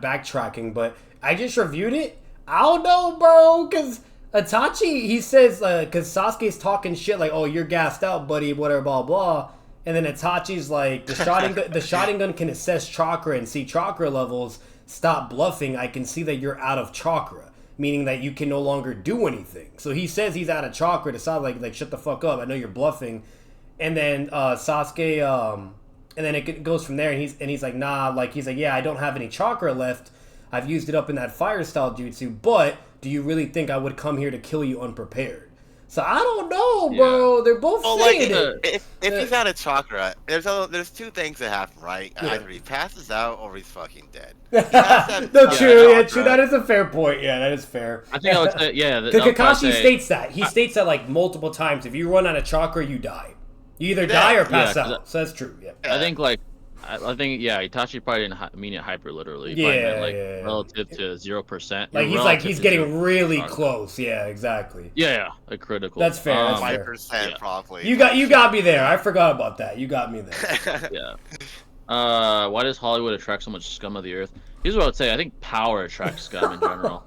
backtracking, but I just reviewed it. I don't know, bro, because Itachi, he says, because Sasuke's talking shit like, oh, you're gassed out, buddy, whatever, blah, blah. And then Itachi's like, the Sharingan can assess chakra and see chakra levels. Stop bluffing. I can see that you're out of chakra, meaning that you can no longer do anything. So he says he's out of chakra to Sasuke, like shut the fuck up. I know you're bluffing. And then Sasuke, and then it goes from there, and he's like, nah, like he's like, yeah, I don't have any chakra left. I've used it up in that fire style jutsu, but do you really think I would come here to kill you unprepared? So I don't know, bro. They're both saying it. If he's out of chakra, there's two things that happen, right? Yeah. Either he passes out or he's fucking dead. No, true. That is a fair point. Yeah, that is fair. I think I would say, yeah. Because Kakashi states that. He states that like multiple times. If you run out of chakra, you die. You either die or pass out. So that's true. Yeah. I think Itachi probably didn't mean it hyper literally. Relative to 0%. Like he's getting really close. Yeah, exactly. Yeah, like critical. That's fair. That's 5% probably. You got me there. I forgot about that. You got me there. Yeah. Why does Hollywood attract so much scum of the earth? Here's what I would say. I think power attracts scum in general.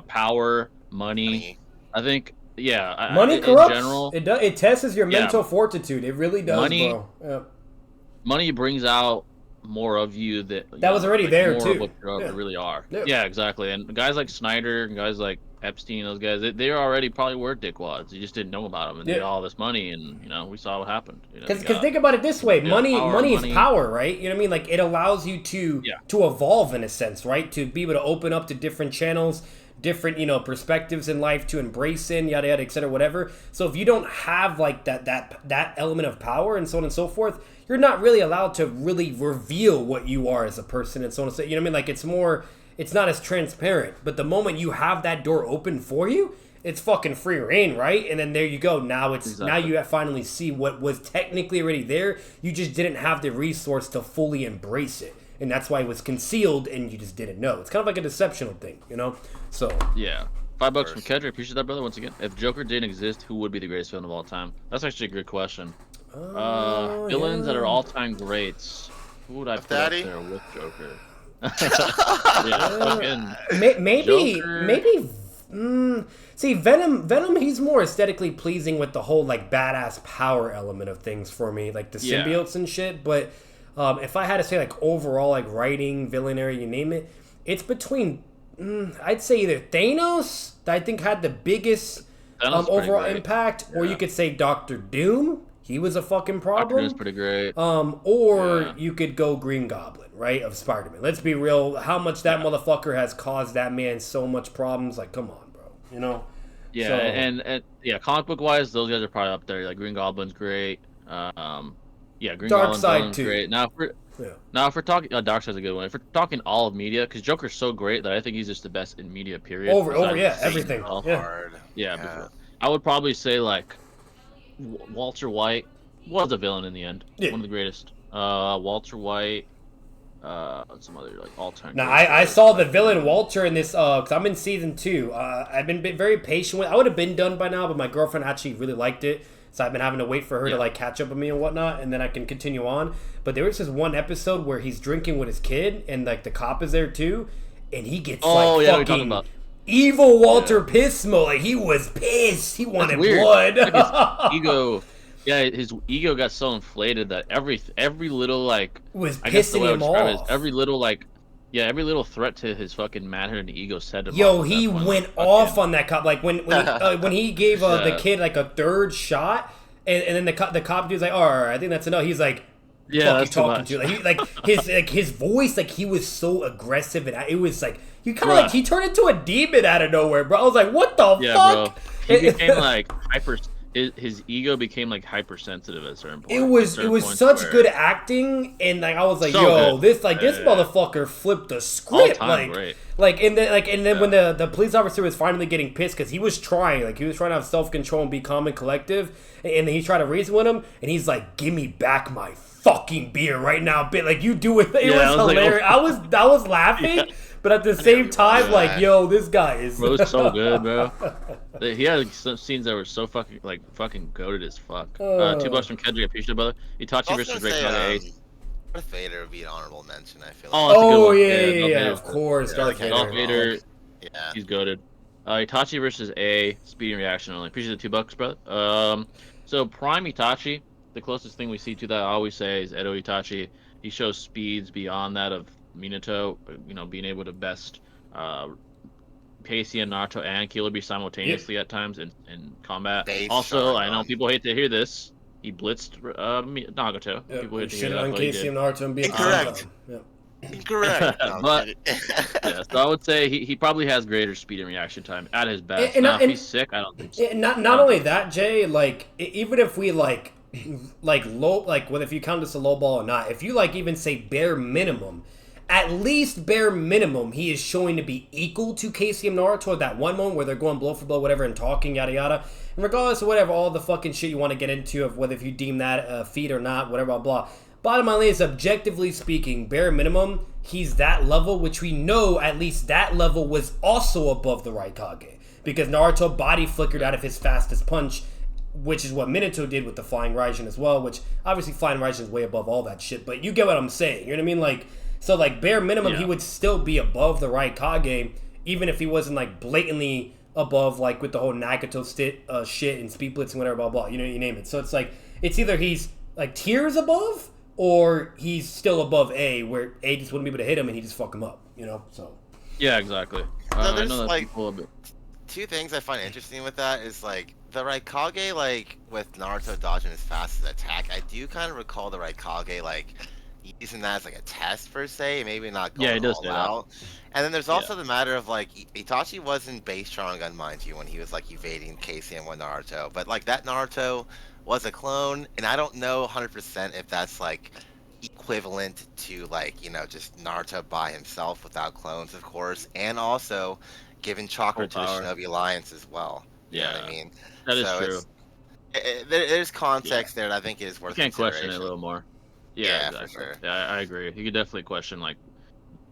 Power, money. I think. Yeah, money corrupts. In general, it tests your mental fortitude. It really does, bro. Yeah. Money brings out more of you that was already there more too. Of what you really are. Yeah, exactly. And guys like Snyder and guys like Epstein, those guys, they already probably were dickwads. You just didn't know about them, and they got all this money, and we saw what happened. Because think about it this way: money is power, right? You know what I mean? Like it allows you to evolve in a sense, right? To be able to open up to different channels, different perspectives in life to embrace in, yada yada, etc., whatever. So if you don't have like that element of power and so on and so forth, you're not really allowed to really reveal what you are as a person and so on and so. You know what I mean? Like it's not as transparent. But the moment you have that door open for you, it's fucking free reign, right? And then there you go. Now now you finally see what was technically already there. You just didn't have the resource to fully embrace it. And that's why it was concealed and you just didn't know. It's kind of like a deceptional thing, So yeah. $5 from Kedrick. Appreciate that, brother. Once again, if Joker didn't exist, who would be the greatest villain of all time? That's actually a good question. Villains that are all-time greats. Who would I put up there with Joker? Maybe. See, Venom. He's more aesthetically pleasing with the whole like badass power element of things for me, like the symbiotes and shit. But if I had to say like overall like writing, villainary, you name it, it's between. I'd say either Thanos, that I think had the biggest overall impact, or you could say Doctor Doom. He was a fucking problem. Doctor Doom's pretty great. Or you could go Green Goblin, right, of Spider-Man. Let's be real. How much that motherfucker has caused that man so much problems. Like, come on, bro. Yeah, so, and comic book wise, those guys are probably up there. Like Green Goblin's great. Green Goblin's great. Now, if we're talking, Darkseid's a good one. If we're talking all of media, because Joker's so great that I think he's just the best in media. Period. Everything. Yeah. I would probably say like Walter White was a villain in the end. One of the greatest. Walter White. Some other like all-time. Now I saw the villain Walter in this because I'm in season 2. I've been very patient with. I would have been done by now, but my girlfriend actually really liked it, so I've been having to wait for her to like catch up with me and whatnot, and then I can continue on. But there was this one episode where he's drinking with his kid, and like the cop is there too, and he gets fucking evil Walter piss mode. Like he was pissed. He wanted blood. Like his ego. Yeah, his ego got so inflated that every little like was pissing him off. Every little threat to his fucking manhood and ego set him. Yo, he went off on that cop. Like when he gave the kid like a third shot, and then the cop dude's like, "All right, I think that's enough." He's like, "Yeah, that's too much." His voice, like he was so aggressive, and it was like he kind of like he turned into a demon out of nowhere, bro. I was like, "What the fuck?" Bro. He became like hyper. His ego became like hypersensitive at certain points. It was such good acting, and like I was like, this motherfucker flipped the script, and then when the police officer was finally getting pissed because he was trying to have self-control and be calm and collective, and then he tried to reason with him, and he's like, "Give me back my fucking beer right now, bitch!" Like you do it. It was hilarious. Like, I was laughing. Yeah. But at the same time, like, yo, this guy is. Bro, it's so good, bro. He had some scenes that were so fucking goated as fuck. $2 from Kendrick. I appreciate it, brother. Itachi versus Great Kage Ace. Darth Vader would be an honorable mention. I feel Oh, like. that's a good Oh one. yeah, Darth of course, Darth like, Darth Vader. Vader, Yeah. he's goated. Itachi versus A, speed and reaction only. Appreciate the $2, brother. So Prime Itachi, the closest thing we see to that, I always say, is Edo Itachi. He shows speeds beyond that of Minato. You know, being able to best Casey and Naruto and Killer Bee simultaneously at times in combat. Base Also, I know Sharingan. people hate to hear this. He blitzed Nagato. Yeah, People hate to hear shit that, on but he Casey did. and Naruto and be Incorrect. Yeah. Incorrect. No, I'm But- kidding. Yeah, so I would say he probably has greater speed and reaction time at his best. And- Now, if and- he's sick, I don't think so. Not only that, Jay, like even if we like low, like whether if you count this a low ball or not, if you like even say bare minimum, at least bare minimum, he is showing to be equal to Casey and Naruto at that one moment where they're going blow for blow, whatever, and talking yada yada. And regardless of whatever, all the fucking shit you want to get into of whether if you deem that a feat or not, whatever, blah blah. Bottom line is, objectively speaking, bare minimum, he's that level, which we know at least that level was also above the Raikage. Because Naruto body flickered out of his fastest punch, which is what Minato did with the Flying Raijin as well, which obviously Flying Raijin is way above all that shit, but you get what I'm saying, you know what I mean? Like, so like bare minimum, he would still be above the Raikage, even if he wasn't like blatantly above, like with the whole Nagato shit and Speed Blitz and whatever, blah, blah, you know, you name it. So it's like, it's either he's like tiers above, or he's still above A, where A just wouldn't be able to hit him and he just fuck him up, you know? So Yeah, exactly. No, I there's know that like people a bit. two things I find interesting with that is like the Raikage, like with Naruto dodging his fastest attack. I do kind of recall the Raikage like using that as like a test per se, maybe not going Yeah, he does all say that. out. And then there's also the matter of like Itachi wasn't base Sharingan, mind you, when he was like evading Casey and one Naruto, but like that Naruto was a clone, and I don't know 100% if that's like equivalent to like, you know, just Naruto by himself without clones, of course, and also giving chakra to the Full power. Shinobi Alliance as well. You know what I Yeah, mean? That is So true. it's- there's context there that I think is worth You can't question it a consideration. little more. Yeah, for exactly. sure. Yeah, I agree. You could definitely question like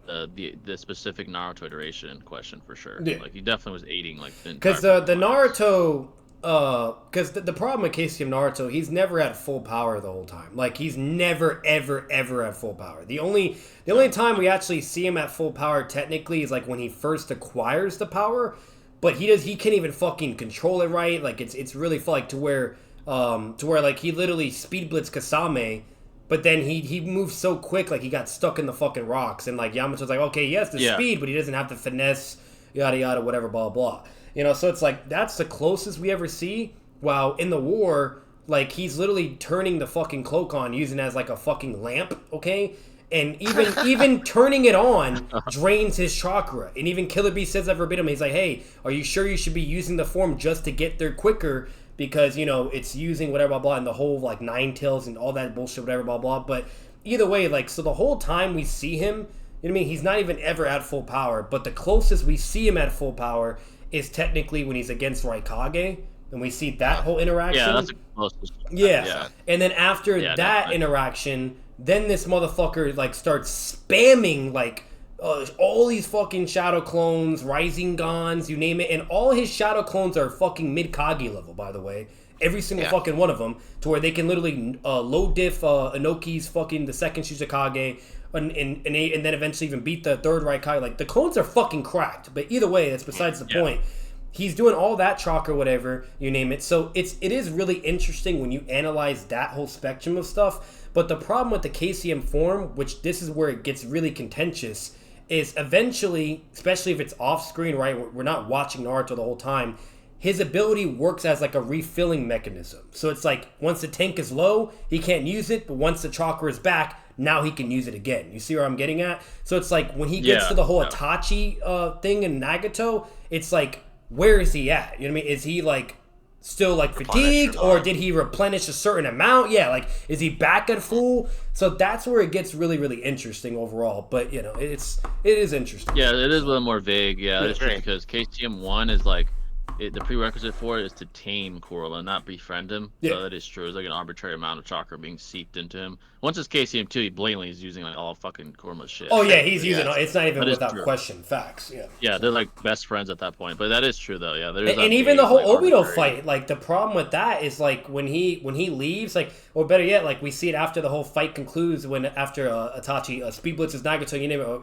the specific Naruto iteration question for sure. Yeah. Like he definitely was aiding like because the Naruto, because the problem with Casey and Naruto, he's never at full power the whole time. Like he's never ever at full power. The only time we actually see him at full power technically is like when he first acquires the power, but he can't even fucking control it right. Like it's really like to where like he literally speed blitz Kasame. But then he moves so quick, like he got stuck in the fucking rocks, and like Yamato's like, okay, he has the speed, but he doesn't have the finesse, yada yada, whatever, blah blah. You know, so it's like that's the closest we ever see. While in the war, like he's literally turning the fucking cloak on, using it as like a fucking lamp, okay? And even turning it on drains his chakra. And even Killer Bee says that verbatim. He's like, hey, are you sure you should be using the form just to get there quicker? Because, you know, it's using whatever, blah, blah, and the whole, like, Nine Tails and all that bullshit, whatever, blah, blah. But either way, like, so the whole time we see him, you know what I mean? He's not even ever at full power. But the closest we see him at full power is technically when he's against Raikage. And we see that whole interaction. Yeah, that's the closest. Yeah. And then after that interaction, then this motherfucker, like, starts spamming, like, all these fucking shadow clones, rising gons, you name it, and all his shadow clones are fucking mid-Kage level, by the way. Every single fucking one of them, to where they can literally low diff Inoki's fucking the second Shizukage, and then eventually even beat the third Raikage. Like, the clones are fucking cracked, but either way, that's besides the point. He's doing all that chalk or whatever, you name it. So it is really interesting when you analyze that whole spectrum of stuff. But the problem with the KCM form, which this is where it gets really contentious, is eventually, especially if it's off screen, right? We're not watching Naruto the whole time. His ability works as like a refilling mechanism. So it's like once the tank is low, he can't use it, but once the chakra is back, now he can use it again. You see where I'm getting at? So it's like when he gets to the whole Itachi thing in Nagato, it's like, where is he at? You know what I mean? Is he like still like fatigued, or did he replenish a certain amount? Yeah, like is he back at full? So that's where it gets really, really interesting overall. But you know, it is interesting. Yeah, it is a little more vague. Yeah, that's true, because KCM 1 is like the prerequisite for it is to tame Corolla, not befriend him. Yeah. So that is true. It's like an arbitrary amount of chakra being seeped into him. Once it's KCM2, he blatantly is using like all fucking Corolla's shit. Oh yeah, he's using. It's not even That is without true. question. Facts. Yeah. Yeah, they're like best friends at that point. But that is true though. Yeah, there's And even the whole Obito fight, like the problem with that is like when he leaves, like, or better yet, like we see it after the whole fight concludes when after Itachi speed blitzes Nagato, you name it.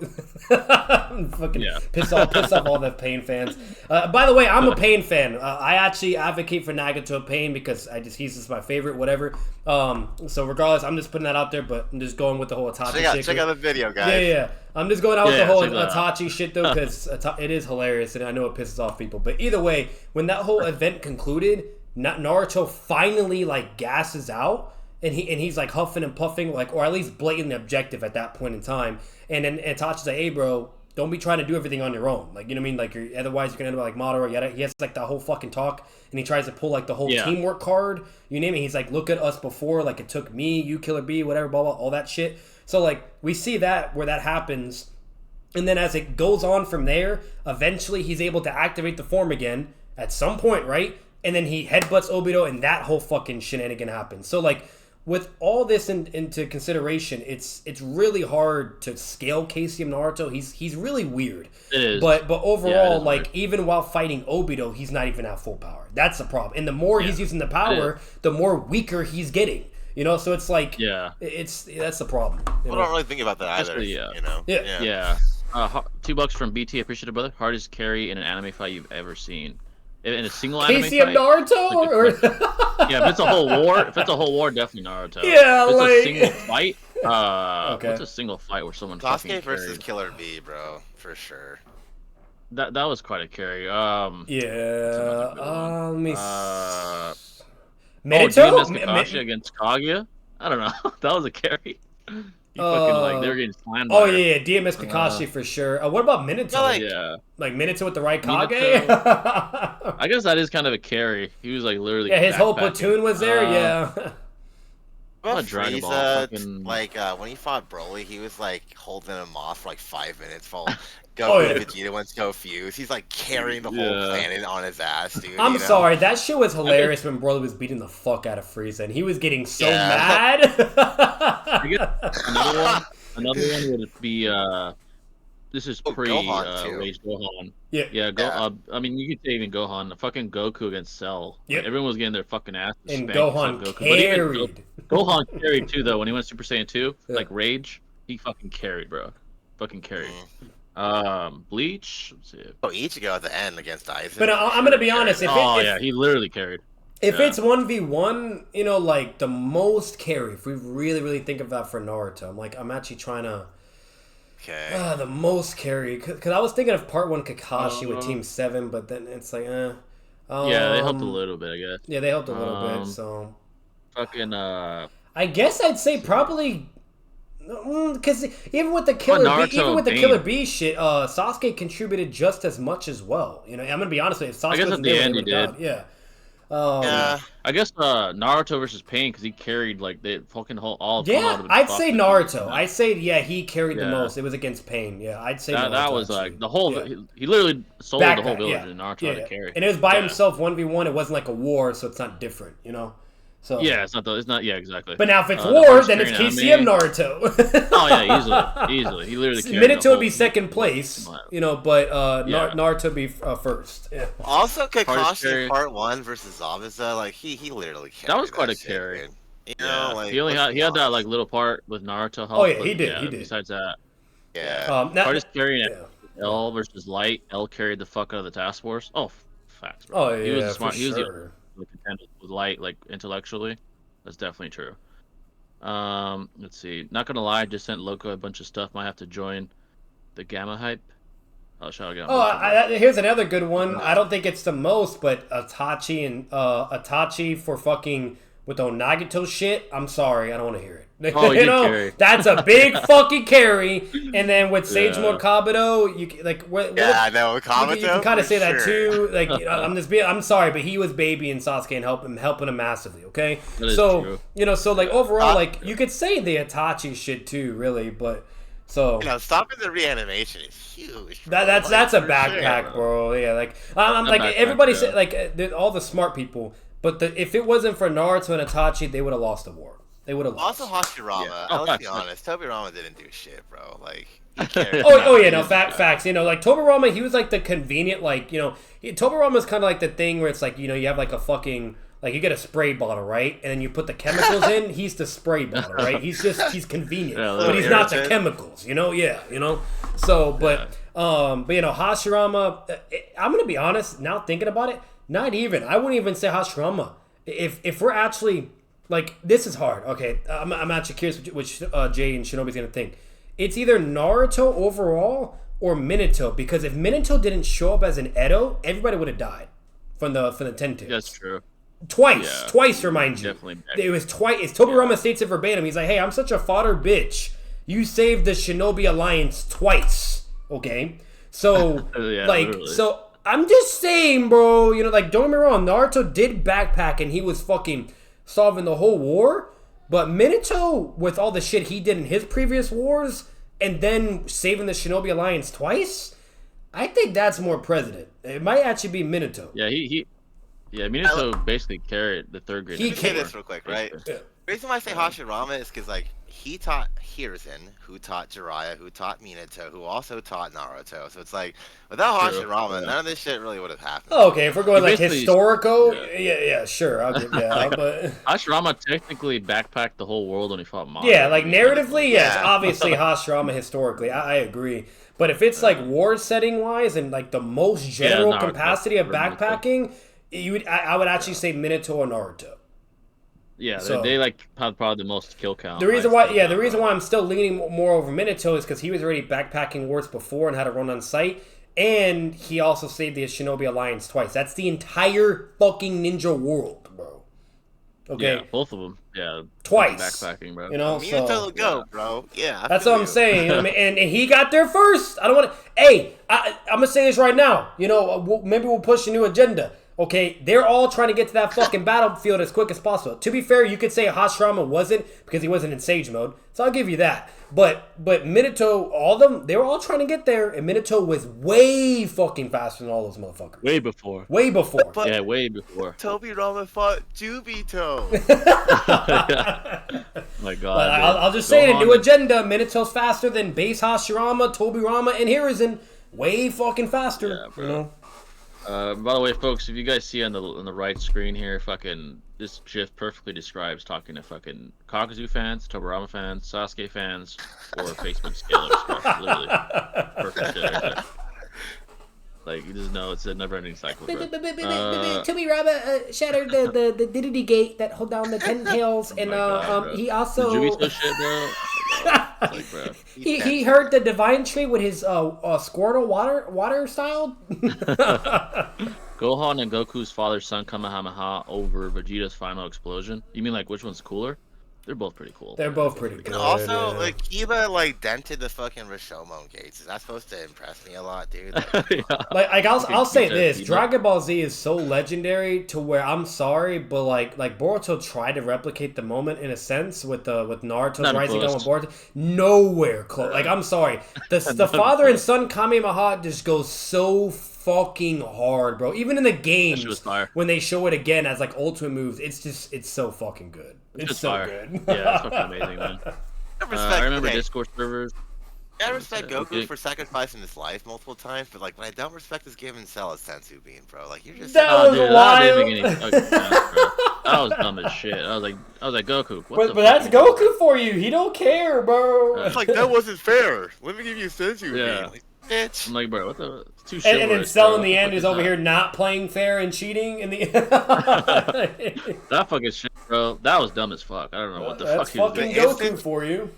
Fucking piss off all the Pain fans. By the way, I'm a Pain fan. I actually advocate for Nagato Pain because he's just my favorite. Whatever. So regardless, I'm just putting that out there, but I'm just going with the whole Itachi shit. Check out the video, guys. Yeah. I'm just going out with the whole Itachi shit though, because it is hilarious, and I know it pisses off people. But either way, when that whole event concluded, Naruto finally like gasses out, and he's like huffing and puffing, like, or at least blatantly objective at that point in time. And then Itachi's like, "Hey, bro, don't be trying to do everything on your own. Like, you know what I mean? Like, otherwise you're gonna end up like Madara." He has like the whole fucking talk, and he tries to pull like the whole teamwork card. You name it. He's like, "Look at us before. Like, it took me, you, Killer B, whatever, blah blah, all that shit." So like we see that where that happens, and then as it goes on from there, eventually he's able to activate the form again at some point, right? And then he headbutts Obito, and that whole fucking shenanigan happens. So like with all this into consideration, it's really hard to scale KCM Naruto. He's really weird. It is. But overall, like, even while fighting Obito, he's not even at full power. That's the problem. And the more he's using the power, the more weaker he's getting. You know, so it's like, that's the problem. I don't really think about that either. You know? Yeah. $2 from BT, appreciate it, brother. Hardest carry in an anime fight you've ever seen. In a single anime fight? KCM Naruto? Yeah, if it's a whole war, definitely Naruto. Yeah, if it's like... a single fight, what's a single fight where someone Sasuke versus Killer B, bro, for sure. That was quite a carry. Let me Minato? Kakashi against Kaguya? I don't know. That was a carry. They were getting slammed. Oh yeah, DMS Kakashi for sure. What about Minato? Like Minato with the right Kage? I guess that is kind of a carry. He was like literally. Yeah, his whole platoon was there. What Dragon Ball? When he fought Broly, he was like holding him off for like 5 minutes while Goku and Vegeta went so fused. He's like carrying the whole planet on his ass, dude. I'm sorry, that shit was hilarious when Broly was beating the fuck out of Frieza, and he was getting so mad. I guess another one would be this is pre Rage Gohan. I mean, you could say even Gohan. The fucking Goku against Cell. Yep. Like, everyone was getting their fucking ass and spanked. Gohan Goku. carried. Gohan carried too, though. When he went Super Saiyan 2, like Rage, he fucking carried, bro. Fucking carried. Bleach. Let's see. Ichigo at the end against Aizen. But I'm gonna be honest. He literally carried. If it's 1v1, you know, like the most carry. If we really think of that for Naruto, I'm actually trying to. Okay. The most carry, because I was thinking of part 1 Kakashi with Team 7, but then it's like, yeah, they helped a little bit, I guess. Yeah, they helped a little bit. So. Fucking. I guess I'd say probably. Because even with the Killer B shit, Sasuke contributed just as much as well. You know, I'm gonna be honest with you. If Sasuke I guess at the end he did. Yeah. I guess Naruto versus Pain, because he carried like the fucking whole I'd say Naruto. I'd say he carried the most. It was against Pain. Yeah, I'd say Naruto, that was actually. like the whole. He literally sold the whole village, and Naruto had to carry. And it was by himself 1v1. It wasn't like a war, so it's not different. You know. So it's not. Yeah, exactly. But now if it's war, then it's KCM Naruto. Oh yeah, easily. He literally. Minato would be second place, you know, but Naruto would be first. Yeah. Also, Kakashi part 1 versus Zabuza, like he literally carried. That was quite a shit, carry. Dude. You know, like he had that like little part with Naruto help. Oh yeah, he did. Besides that, hardest carrying L versus Light. L carried the fuck out of the task force. Oh, facts, bro. Oh yeah, he was smart. He was the contender with Light, like intellectually. That's definitely true. Let's see. Not gonna lie, just sent Loco a bunch of stuff. Might have to join the Gamma hype. Oh, shall I get here's another good one. I don't think it's the most, but Itachi for fucking with the Nagato shit. I'm sorry, I don't want to hear it. Oh, you know, carry. That's a big fucking carry. And then with Sage Mode Kabuto, you like I know Kabuto. You can kind of say that too. Like I'm sorry, but he was babying Sasuke and helping him massively. Okay, so you know, so like overall, like you could say the Itachi shit too, really, but So stopping the reanimation is huge. Bro. that's a for backpack, sure. bro. Yeah, like I'm A like backpack, everybody yeah. said, like all the smart people. But if it wasn't for Naruto and Itachi, they would have lost the war. They would have lost. Also, Hashirama. Yeah. Oh, Let's be facts. honest. Tobirama didn't do shit, bro. Like he cared. Oh yeah, no, Yeah. facts. You know, like Tobirama, he was like the convenient, like, you know, Tobirama's kind of like the thing where it's like, you know, you have like a fucking, like you get a spray bottle, right? And then you put the chemicals in, he's the spray bottle, right? He's convenient, Yeah, but he's not the irritant. chemicals, you know? Yeah, you know? So, but you know, Hashirama, I'm going to be honest, now thinking about it, not even, I wouldn't even say Hashirama. If we're actually, like, this is hard. Okay, I'm actually curious which Jay and Shinobi's going to think. It's either Naruto overall or Minato, because if Minato didn't show up as an Edo, everybody would have died from the Tentates. That's true. Twice, remind you. Definitely. It was twice. It's Tobirama states it verbatim. He's like, "Hey, I'm such a fodder bitch. You saved the Shinobi Alliance twice." Okay, so Yeah, like, literally. so I'm just saying, bro. You know, like, don't get me wrong. Naruto did backpack and he was fucking solving the whole war. But Minato, with all the shit he did in his previous wars, and then saving the Shinobi Alliance twice, I think that's more president. It might actually be Minato. Yeah, Minato basically carried the third grade. He Let me say can't- this real quick, right? Basically. Yeah. The reason why I say Hashirama is because like he taught Hiruzen, who taught Jiraiya, who taught Minato, who also taught Naruto. So it's like without True, Hashirama, yeah. none of this shit really would have happened. Oh, okay, if we're going He like basically- historical, yeah. yeah, sure, I'll give, yeah, but Hashirama technically backpacked the whole world when he fought Madara. yeah, like narratively, yes, Yeah. obviously Hashirama historically, I agree. But if it's like war setting wise and like the most general Naruto, capacity of Naruto. backpacking, I would actually say Minato or Naruto. Yeah, So- they like had probably the most kill count. The reason highest why, kill the count, reason bro. why I'm still leaning more over Minato is because he was already backpacking wars before and had to run on site, and he also saved the Shinobi Alliance twice. That's the entire fucking ninja world, bro. Okay, Yeah, both of them. Yeah, Twice. backpacking, bro. you know, Minato so will go, bro. Yeah, I that's feel what I'm you. saying. You know what I mean? And he got there first. I don't want to. Hey, I'm gonna say this right now. You know, maybe we'll push a new agenda. Okay, they're all trying to get to that fucking battlefield as quick as possible. To be fair, you could say Hashirama wasn't because he wasn't in Sage mode, so I'll give you that. But Minato, all of them, they were all trying to get there, and Minato was way fucking faster than all those motherfuckers. Way before. Way before. But Yeah, way before. Tobirama fought Jubito. My God. But dude. I'll just say it, a Gohan new and- agenda. Minato's faster than base Hashirama, Tobirama, and Hiruzen. Way fucking faster. Yeah, bro. You know? By the way, folks, if you guys see on the right screen here, fucking this GIF perfectly describes talking to fucking Kakuzu fans, Tobirama fans, Sasuke fans, or Facebook scalers. Bro. Literally, perfect shit right there. Like you just know it's a never-ending cycle, bro. Tobirama shattered the Diddy Gate that hold down the 10 tails, and God, bro. he The also Jubito shit, bro. Like, bro. he hurt the Divine Tree with his Squirtle water style. Gohan and Goku's father-son Kamehameha over Vegeta's final explosion. You mean like which one's cooler? They're both pretty cool. They're both pretty good. And also, yeah. like Kiba, like dented the fucking Rashomon gates. Is that supposed to impress me a lot, dude? Yeah. Like I'll say Keep that this: feedback. Dragon Ball Z is so legendary to where I'm sorry, but like Boruto tried to replicate the moment in a sense with Naruto's Not rising close. up with Boruto. Nowhere close. Like I'm sorry, the father and son Kamehameha just goes so fucking hard, bro. Even in the games was fire. when they show it again as like ultimate moves, it's so fucking good. It's Just so fire. good. Yeah, it's fucking amazing, man. I remember Discord servers. I respect Goku Okay. for sacrificing his life multiple times, but like what I don't respect is giving Cell a sensu bean, bro. Like you're just That Oh, was dude, wild. that didn't make any fucking sense, bro. That was dumb as shit. I was like Goku. What the But that's fuck are you doing? Goku for you. He don't care, bro. it's like that wasn't fair. Let me give you a sensu Yeah. bean. Like, bitch. I'm like, bro, what the? It's too And then chivalrous, Cell bro. in the What end fuck is over that? here not playing fair and cheating in the That fucking shit, bro. That was dumb as fuck. I don't know what the That's fuck he was fucking doing. Goku for you.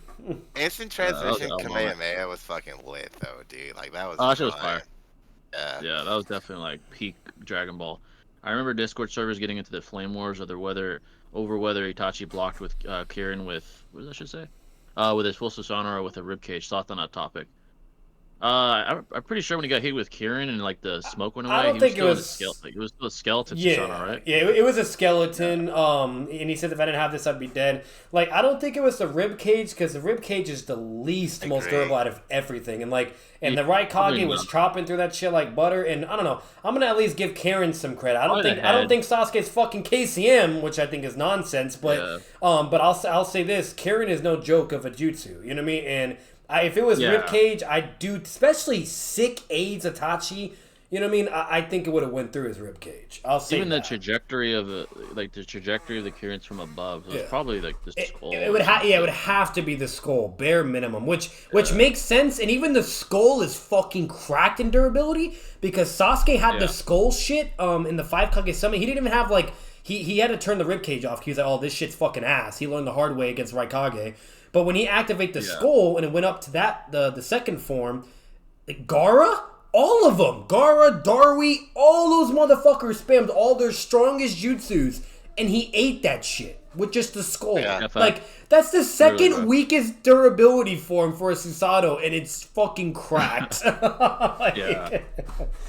Instant that was transition a dumb Kamehameha was fucking lit though, dude. Like that was. Oh, that shit was fine. fire. Yeah. Yeah, that was definitely like peak Dragon Ball. I remember Discord servers getting into the flame wars over whether Itachi blocked with Kirin with what does that shit say? With his full Susanoo or with a ribcage. Thoughts on that topic? I'm pretty sure when he got hit with Kieran and like the smoke went I away, don't he was think it still in a was. skeleton. Like, it was still a skeleton Susanoo, Yeah, right? yeah, it was a skeleton. And he said if I didn't have this, I'd be dead. Like, I don't think it was the rib cage because the rib cage is the least most Agree. durable out of everything. And like, and Yeah, the probably Raikage was not. chopping through that shit like butter. And I don't know. I'm gonna at least give Karen some credit. Probably the I don't head. think Sasuke's fucking KCM, which I think is nonsense. But Yeah. but I'll say this: Karen is no joke of a jutsu. You know what I mean? And if it was Yeah. rib cage, I do, especially sick AIDS Itachi. You know what I mean? I think it would have went through his rib cage. I'll say Even that. the trajectory of the trajectory of the Kirin's from above was Yeah. probably like the skull. It would have, yeah, it would have to be the skull, bare minimum, which makes sense. And even the skull is fucking cracked in durability because Sasuke had the skull shit in the 5 Kage Summit. He didn't even have like he had to turn the rib cage off. He was like, oh, this shit's fucking ass. He learned the hard way against Raikage. But when he activated the skull and it went up to that the second form, like Gaara. All of them, Gaara, Darui, all those motherfuckers spammed all their strongest jutsus, and he ate that shit with just the skull. Yeah. Like, that's the second Really, weakest durability form for a Susanoo, and it's fucking cracked. Like, Yeah.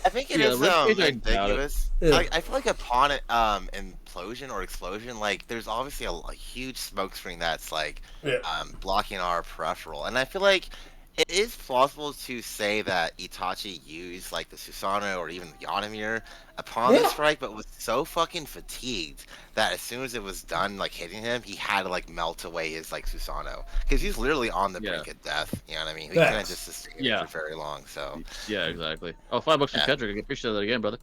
I think it Yeah, is rib cage, I doubt it. ambiguous. Yeah. I feel like upon it implosion or explosion, like there's obviously a huge smoke screen that's like Yeah. blocking our peripheral, and I feel like it is plausible to say that Itachi used like the Susanoo or even the Yanamir upon the Yeah. strike, but was so fucking fatigued that as soon as it was done, like hitting him, he had to like melt away his like Susanoo because he's literally on the brink of death. You know what I mean? He couldn't just sustain it for very long. So Yeah, exactly. Oh, $5 from Yeah. Kendrick. I appreciate that again, brother.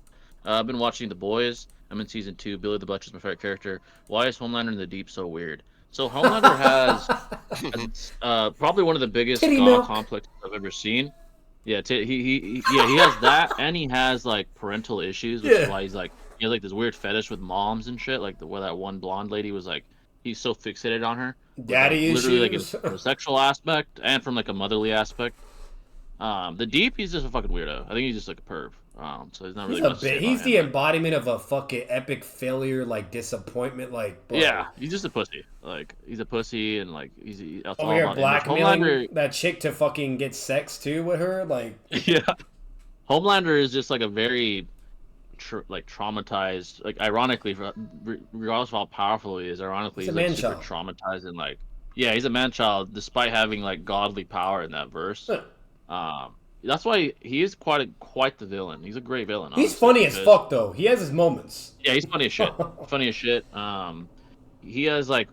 I've been watching The Boys. I'm in season 2. Billy the Butcher's my favorite character. Why is Homelander in the Deep so weird? So Homelander has probably one of the biggest Titty god milk. complexes I've ever seen. Yeah, he has that, and he has like parental issues, which is why he has like this weird fetish with moms and shit. Like where that one blonde lady was like, he's so fixated on her. Daddy Literally like issues. from a sexual aspect and from like a motherly aspect. The Deep, he's just a fucking weirdo. I think he's just like a perv. So he's not really. He's much to say about he's him, the but- embodiment of a fucking epic failure, like disappointment, like bro. Yeah, he's just a pussy. Like he's a pussy, and like that's all Over here about blackmailing Homelander. that chick to fucking get sex too with her, like Yeah, Homelander is just like a very traumatized. Like ironically, regardless of how powerful he is, ironically He's he's a like man-child. super traumatized and like he's a man child despite having like godly power in that verse. That's why he is quite the villain. He's a great villain. he's honestly, funny as because- fuck though. He has his moments. Yeah, he's funny as shit. Funny as shit. He has like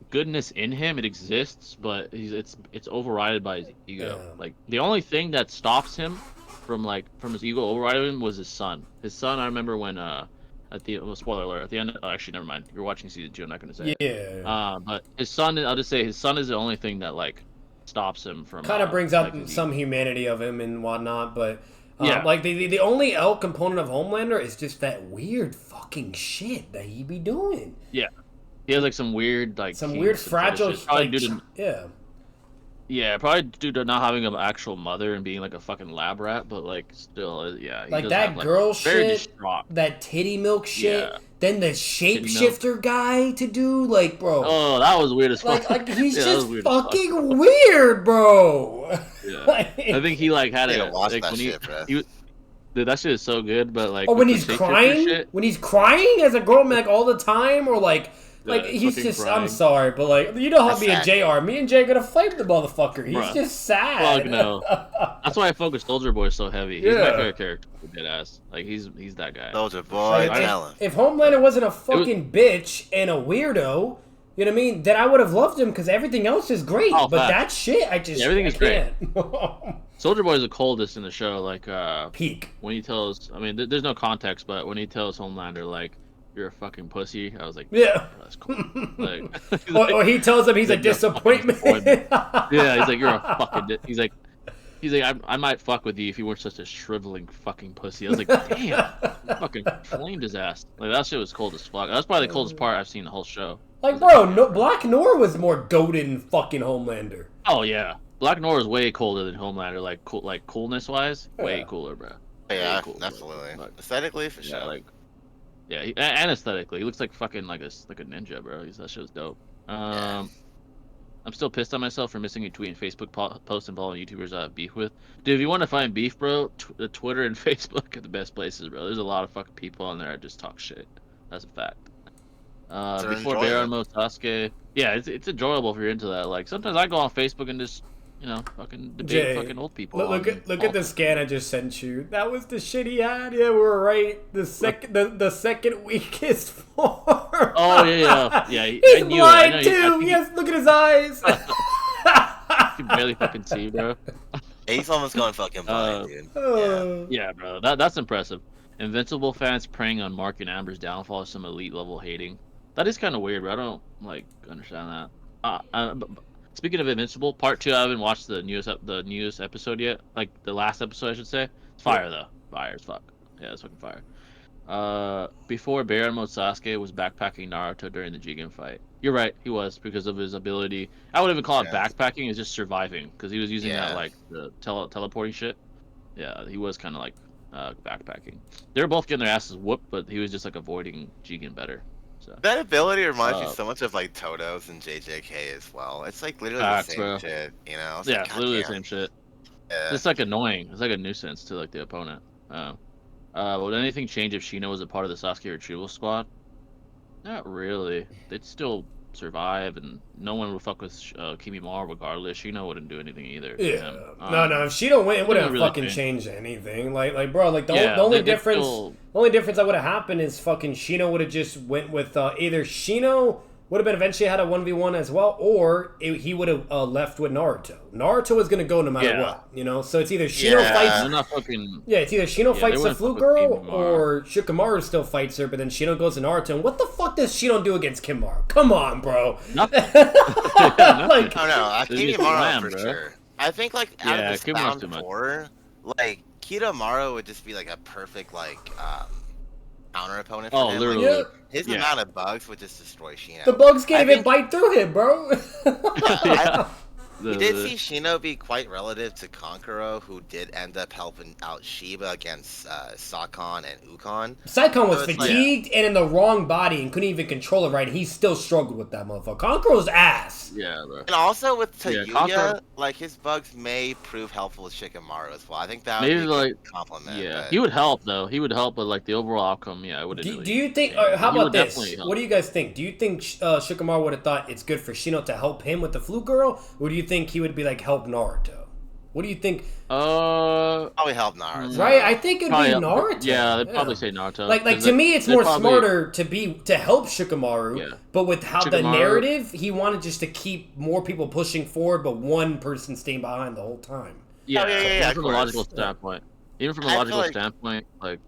goodness in him. It exists, but it's overridden by his ego. Yeah. Like the only thing that stops him from his ego overriding him was his son. His son, I remember when at the spoiler alert at the end. Oh, actually, never mind. You're watching season 2. I'm not gonna say it. Yeah. But his son, I'll just say his son is the only thing that like stops him from Kind of brings out his some humanity of him and whatnot, but Yeah. like the only L component of Homelander is just that weird fucking shit that he be doing. Yeah, he has like some weird like Some kinks weird and fragile fetishes. Probably like, due to yeah. Yeah, probably due to not having an actual mother and being like a fucking lab rat, but like still, yeah. He Like does that have, girl very shit, distraught. that titty milk shit, Yeah. then the Titty milk. shapeshifter guy to do, like, bro. Oh, that was weird as fuck. Like he's Yeah, that was just weird as fuck. fucking weird, bro. Yeah. Like- I think he like had I it. gotta watch Like, that when shit, bro. Dude, that shit is so good, but like. Or when with he's the shapeshifter crying, shit, when he's crying as a girl, like all the time, or like Yeah, he's fucking just. crying. I'm sorry, but like you know how That's me and sad. Jay are. Me and Jay gonna flame the motherfucker. He's Bruh. just sad. Fuck no. That's why I focus Soldier Boy so heavy. He's my Yeah. favorite character. Dead ass. Like he's that guy. Soldier Boy, Like, tell him. if Homelander wasn't a fucking bitch and a weirdo, you know what I mean? Then I would have loved him because everything else is great. Oh, but facts. that shit, I just Yeah, everything is great. can't. Soldier Boy is the coldest in the show. Like Peak. when he tells, I mean, there's no context, but when he tells Homelander like, "You're a fucking pussy," I was like, Yeah. "Oh, that's cool." Like, he's Or he tells him he's a like, "You're a fucking disappointment. yeah, he's like, "You're a fucking." He's like, I might fuck with you if you weren't such a shriveling fucking pussy. I was like, damn, you fucking flamed his ass. Like that shit was cold as fuck. That's probably the coldest part I've seen the whole show. Like, bro, no, Black Noir was more goated than fucking Homelander. Oh yeah, Black Noir is way colder than Homelander. Like coolness wise, way Yeah. cooler, bro. Yeah, Way cooler. absolutely. Like, Aesthetically, for yeah, sure. like, yeah, and aesthetically, he looks like fucking like a ninja, bro. That shit was dope. I'm still pissed at myself for missing a tweet and Facebook post and following YouTubers I have beef with. Dude, if you want to find beef, bro, Twitter and Facebook are the best places, bro. There's a lot of fucking people on there that just talk shit. That's a fact. Before Baron Mo Sasuke, yeah, it's enjoyable if you're into that. Like sometimes I go on Facebook and just fucking debate fucking old people. Look at the scan I just sent you. That was the shit he had. Yeah, we were right. The second weakest form. Oh yeah. He's blind too. Yes, look at his eyes. You can barely fucking see, bro. He's almost going fucking blind, dude. Yeah, bro. That's impressive. Invincible fans preying on Mark and Amber's downfall is some elite level hating. That is kind of weird, bro. I don't understand that. Speaking of Invincible, part 2, I haven't watched the newest episode yet. Like the last episode, I should say. It's fire though. Fire as fuck. Yeah, it's fucking fire. Before Baron Mode Sasuke was backpacking Naruto during the Jigen fight. You're right, he was because of his ability. I wouldn't even call it backpacking. It's just surviving because he was using that like the teleporting shit. Yeah, he was kind of like backpacking. They were both getting their asses whooped, but he was just like avoiding Jigen better. So. That ability reminds me so much of like Toto's and JJK as well. It's like literally the same shit, you know? It's like, literally the same shit. Yeah. It's like annoying. It's like a nuisance to like the opponent. Would anything change if Shino was a part of the Sasuke retrieval squad? Not really. They'd still survive, and no one would fuck with Kimimaro regardless. Shino wouldn't do anything either. Yeah. No. If Shino went, it wouldn't really fucking change anything. Like, bro, like the only difference that would have happened is fucking Shino would have just went with either Shino would have been eventually had a 1v1 as well, or he would have left with Naruto. Naruto was gonna go no matter what, you know. So it's either Shino fights. It's either Shino fights the Flu Girl or Shikamaru still fights her, but then Shino goes to Naruto. And what the fuck does Shino do against Kimimaro? Come on, bro. Nothing. Like, oh no, Kimimaro for sure. I think like out of this round 4, like Kitamaro would just be like a perfect like counter opponent for him. Literally. Like, his amount of bugs would just destroy Shino. The bugs can't even bite through him, bro. We did see Shino be quite relative to Kankuro, who did end up helping out Shiba against Sakon and Ukon. Sakon was fatigued and in the wrong body and couldn't even control it right. He still struggled with that motherfucker. Kankuro's ass. Yeah, bro. And also with Tayuya, like his bugs may prove helpful with Shikamaru as well. I think that would be like a compliment. Yeah, he would help though. He would help, but like the overall outcome, I wouldn't. Do you think? How about this? What do you guys think? Do you think Shikamaru would have thought it's good for Shino to help him with the Flu Girl, or do you think he would be like help Naruto? What do you think? Probably help Naruto. Right? I think it'd be Naruto. Yeah, they'd probably say Naruto. Like to me, it's more smarter to help Shikamaru, but with how the narrative, he wanted just to keep more people pushing forward, but one person staying behind the whole time. Yeah. From a logical standpoint, even from a logical standpoint, like.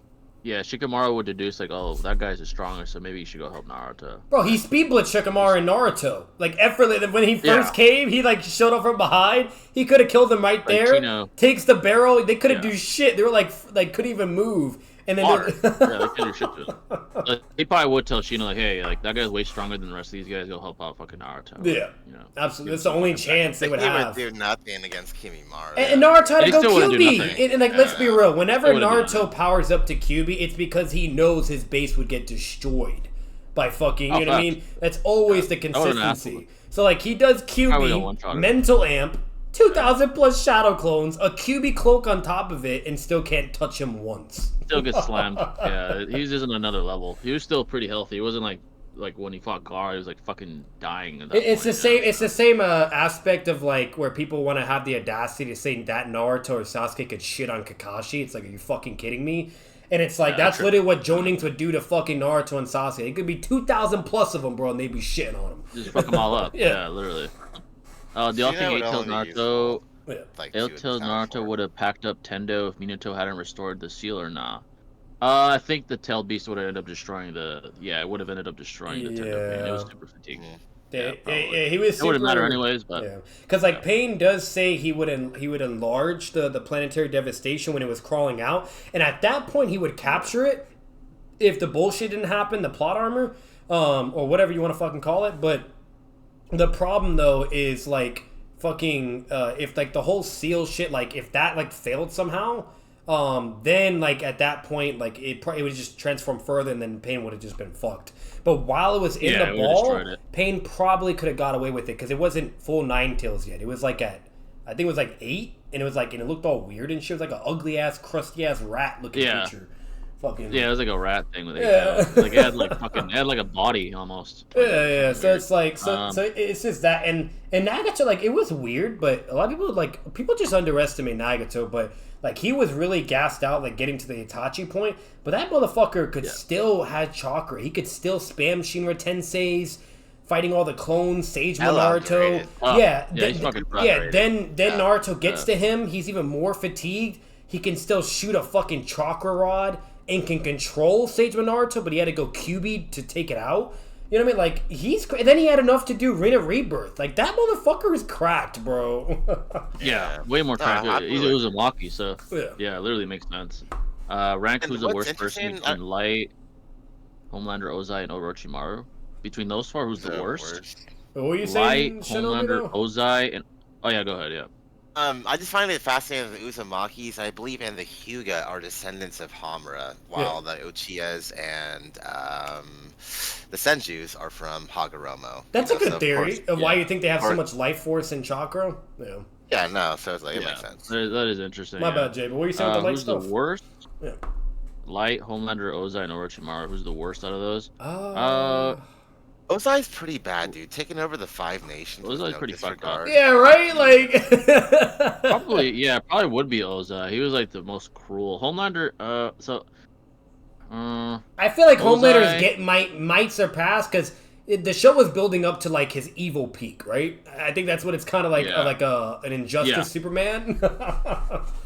Yeah, Shikamaru would deduce like, oh, that guy's is stronger, so maybe you should go help Naruto. Bro, he speed blitzed Shikamaru in Naruto. Like effortlessly, when he first came, he like showed up from behind. He could have killed him right there. Chino. Takes the barrel. They couldn't do shit. They were like couldn't even move. And then they couldn't do shit to him. Like, he probably would tell Shino like, hey, like that guy's way stronger than the rest of these guys. Go help out fucking Naruto. Yeah, absolutely. That's the only chance they would have. He would do nothing against Kimimaro. And Naruto had to go QB. And like, let's be real. Whenever Naruto powers up to QB, it's because he knows his base would get destroyed by fucking. You know what I mean? That's always the consistency. So like, he does QB, mental amp. 2,000 plus shadow clones, a QB cloak on top of it, and still can't touch him once. Still gets slammed. Yeah, he's just on another level. He was still pretty healthy. It wasn't like when he fought Gar, he was like fucking dying. It's the same. It's the same aspect of like where people want to have the audacity to say that Naruto or Sasuke could shit on Kakashi. It's like, are you fucking kidding me? And it's like that's literally what Jonings would do to fucking Naruto and Sasuke. It could be 2,000 plus of them, bro, and they'd be shitting on him. Just fuck them all up. Yeah, literally. Do y'all think Naruto would have packed up Tendo if Minato hadn't restored the seal or not? I think the Tailed Beast would have ended up destroying it would have ended up destroying the Tendo Pain. It was super fatigued. He was. It wouldn't matter anyways, but because Pain does say he would enlarge the planetary devastation when it was crawling out, and at that point he would capture it if the bullshit didn't happen, the plot armor, or whatever you want to fucking call it, but. The problem though is like fucking if like the whole seal shit, like if that like failed somehow, then like at that point, like it would just transform further, and then Pain would have just been fucked. But while it was in the ball, Pain probably could have got away with it because it wasn't full 9 tails yet. It was like I think it was like 8, and it was like, and it looked all weird and shit. It was like an ugly ass, crusty ass rat looking creature. Fucking it was like a rat thing with it. Like it had like a body almost. Yeah. So it's like so it's just that, and Nagato, like, it was weird, but a lot of people just underestimate Nagato, but like he was really gassed out, like getting to the Itachi point, but that motherfucker could still have chakra. He could still spam Shinra Tenseis, fighting all the clones, Sage Naruto. Then Naruto gets to him. He's even more fatigued. He can still shoot a fucking chakra rod and can control Sage Naruto, but he had to go QB to take it out. You know what I mean? Like, then he had enough to do Ring of Rebirth. Like, that motherfucker is cracked, bro. Way more cracked. He's Uzumaki, so it literally makes sense. Rank who's the worst person between Light, Homelander, Ozai, and Orochimaru. Between those 4, who's the worst? What were you saying? Light, Homelander, Ozai, and go ahead, I just find it fascinating that the Uzumakis, I believe, and the Hyuga are descendants of Hamura, while the Uchiyas and the Senjus are from Hagoromo. That's a good theory of why you think they have so much life force and chakra. Yeah. Yeah, no, so it's like, it makes sense. That is interesting. My bad, Jay, but what are you saying with the light stuff? Who's the worst? Yeah. Light, Homelander, Ozai, and Orochimaru. Who's the worst out of those? Ozai's pretty bad, dude. Taking over the 5 nations. Ozai's pretty fucked up. Yeah, right? Like probably would be Ozai. He was like the most cruel. Homelander, I feel like Homelander's might surpass, because the show was building up to like his evil peak, right? I think that's what it's kind of like, an Injustice Superman.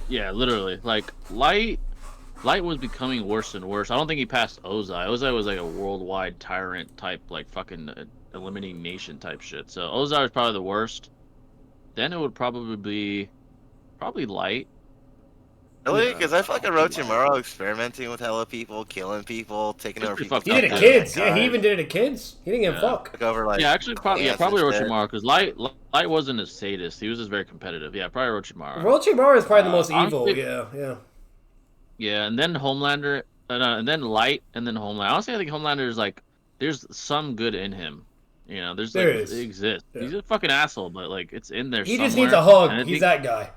Yeah, literally. Like Light was becoming worse and worse. I don't think he passed Ozai. Ozai was like a worldwide tyrant type, like fucking eliminating nation type shit. So Ozai was probably the worst. Then it would probably be Light. Really? Because I feel like Orochimaru experimenting with hella people, killing people, taking over people. He did it to kids. Yeah, he even did it to kids. He didn't give a fuck. Probably Orochimaru, because Light wasn't a sadist. He was just very competitive. Yeah, probably Orochimaru. Orochimaru is probably the most evil. Yeah. Yeah, and then Homelander, and then Light, and then Homelander. Honestly, I think Homelander is like, there's some good in him. You know, there is. It exists. Yeah. He's a fucking asshole, but like it's in there. He just needs a hug. He's that guy.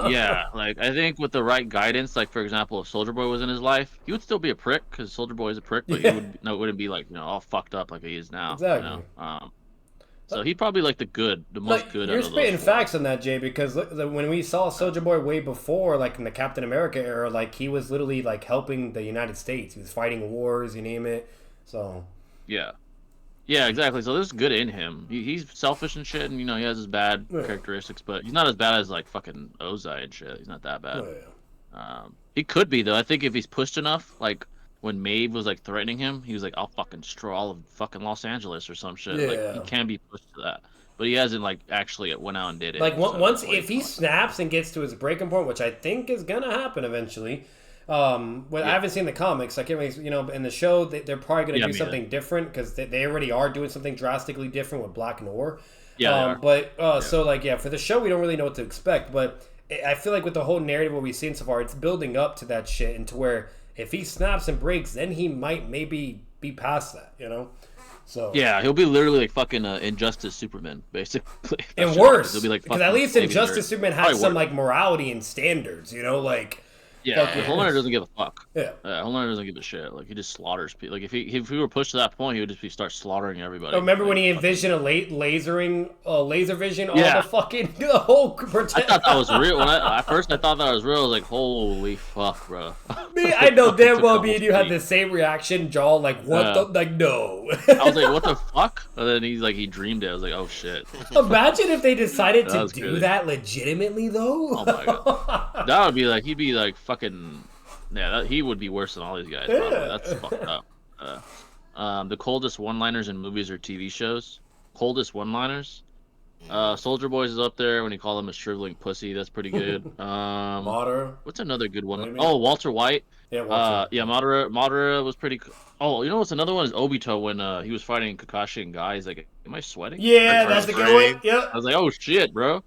Yeah, like I think with the right guidance, like for example, if Soldier Boy was in his life, he would still be a prick because Soldier Boy is a prick, but he wouldn't be like all fucked up like he is now. Exactly. You know? So he'd probably like the most good. You're spitting facts on that, Jay, because when we saw Soldier Boy way before, like in the Captain America era, like he was literally like helping the United States. He was fighting wars, you name it. So yeah, exactly. So there's good in him. He's selfish and shit, and he has his bad characteristics, but he's not as bad as like fucking Ozai and shit. He's not that bad. He could be though. I think if he's pushed enough, like when Maeve was like threatening him, he was like, "I'll fucking destroy all of fucking Los Angeles" or some shit. Like he can be pushed to that, but he hasn't like actually went out and did it. Like if he snaps and gets to his breaking point, which I think is gonna happen eventually. I haven't seen the comics. I can't really, in the show they're probably gonna do something different because they already are doing something drastically different with Black Noir. So like for the show we don't really know what to expect, but I feel like with the whole narrative what we've seen so far, it's building up to that shit, and to where if he snaps and breaks, then he might maybe be past that, So yeah, he'll be literally like fucking Injustice Superman, basically. And worse, he'll be like, because at least Injustice Superman has some like morality and standards, like. Yeah, Homelander doesn't give a fuck. Yeah, Homelander doesn't give a shit. Like he just slaughters people. Like if he were pushed to that point, he would just start slaughtering everybody. Remember when he envisioned a laser vision all the whole I thought that was real. At first I thought that was real. I was like, holy fuck, bro. I know damn well me and you had the same reaction, jaw like what the like no. I was like, what the fuck? And then he dreamed it. I was like, oh shit. Imagine if they decided to do that legitimately though. Oh my god, that would be like he'd be like fucking he would be worse than all these guys. Probably. That's fucked up. The coldest one-liners in movies or TV shows. Coldest one-liners. Soldier Boys is up there when he called him a shriveling pussy. That's pretty good. Madara. What's another good one? Maybe? Oh, Walter White. Yeah, Walter. Madara was pretty. Oh, you know what's another one is Obito when he was fighting Kakashi and Guy. He's like, "Am I sweating?" Yeah, that's a good one. Yeah. I was like, "Oh shit, bro."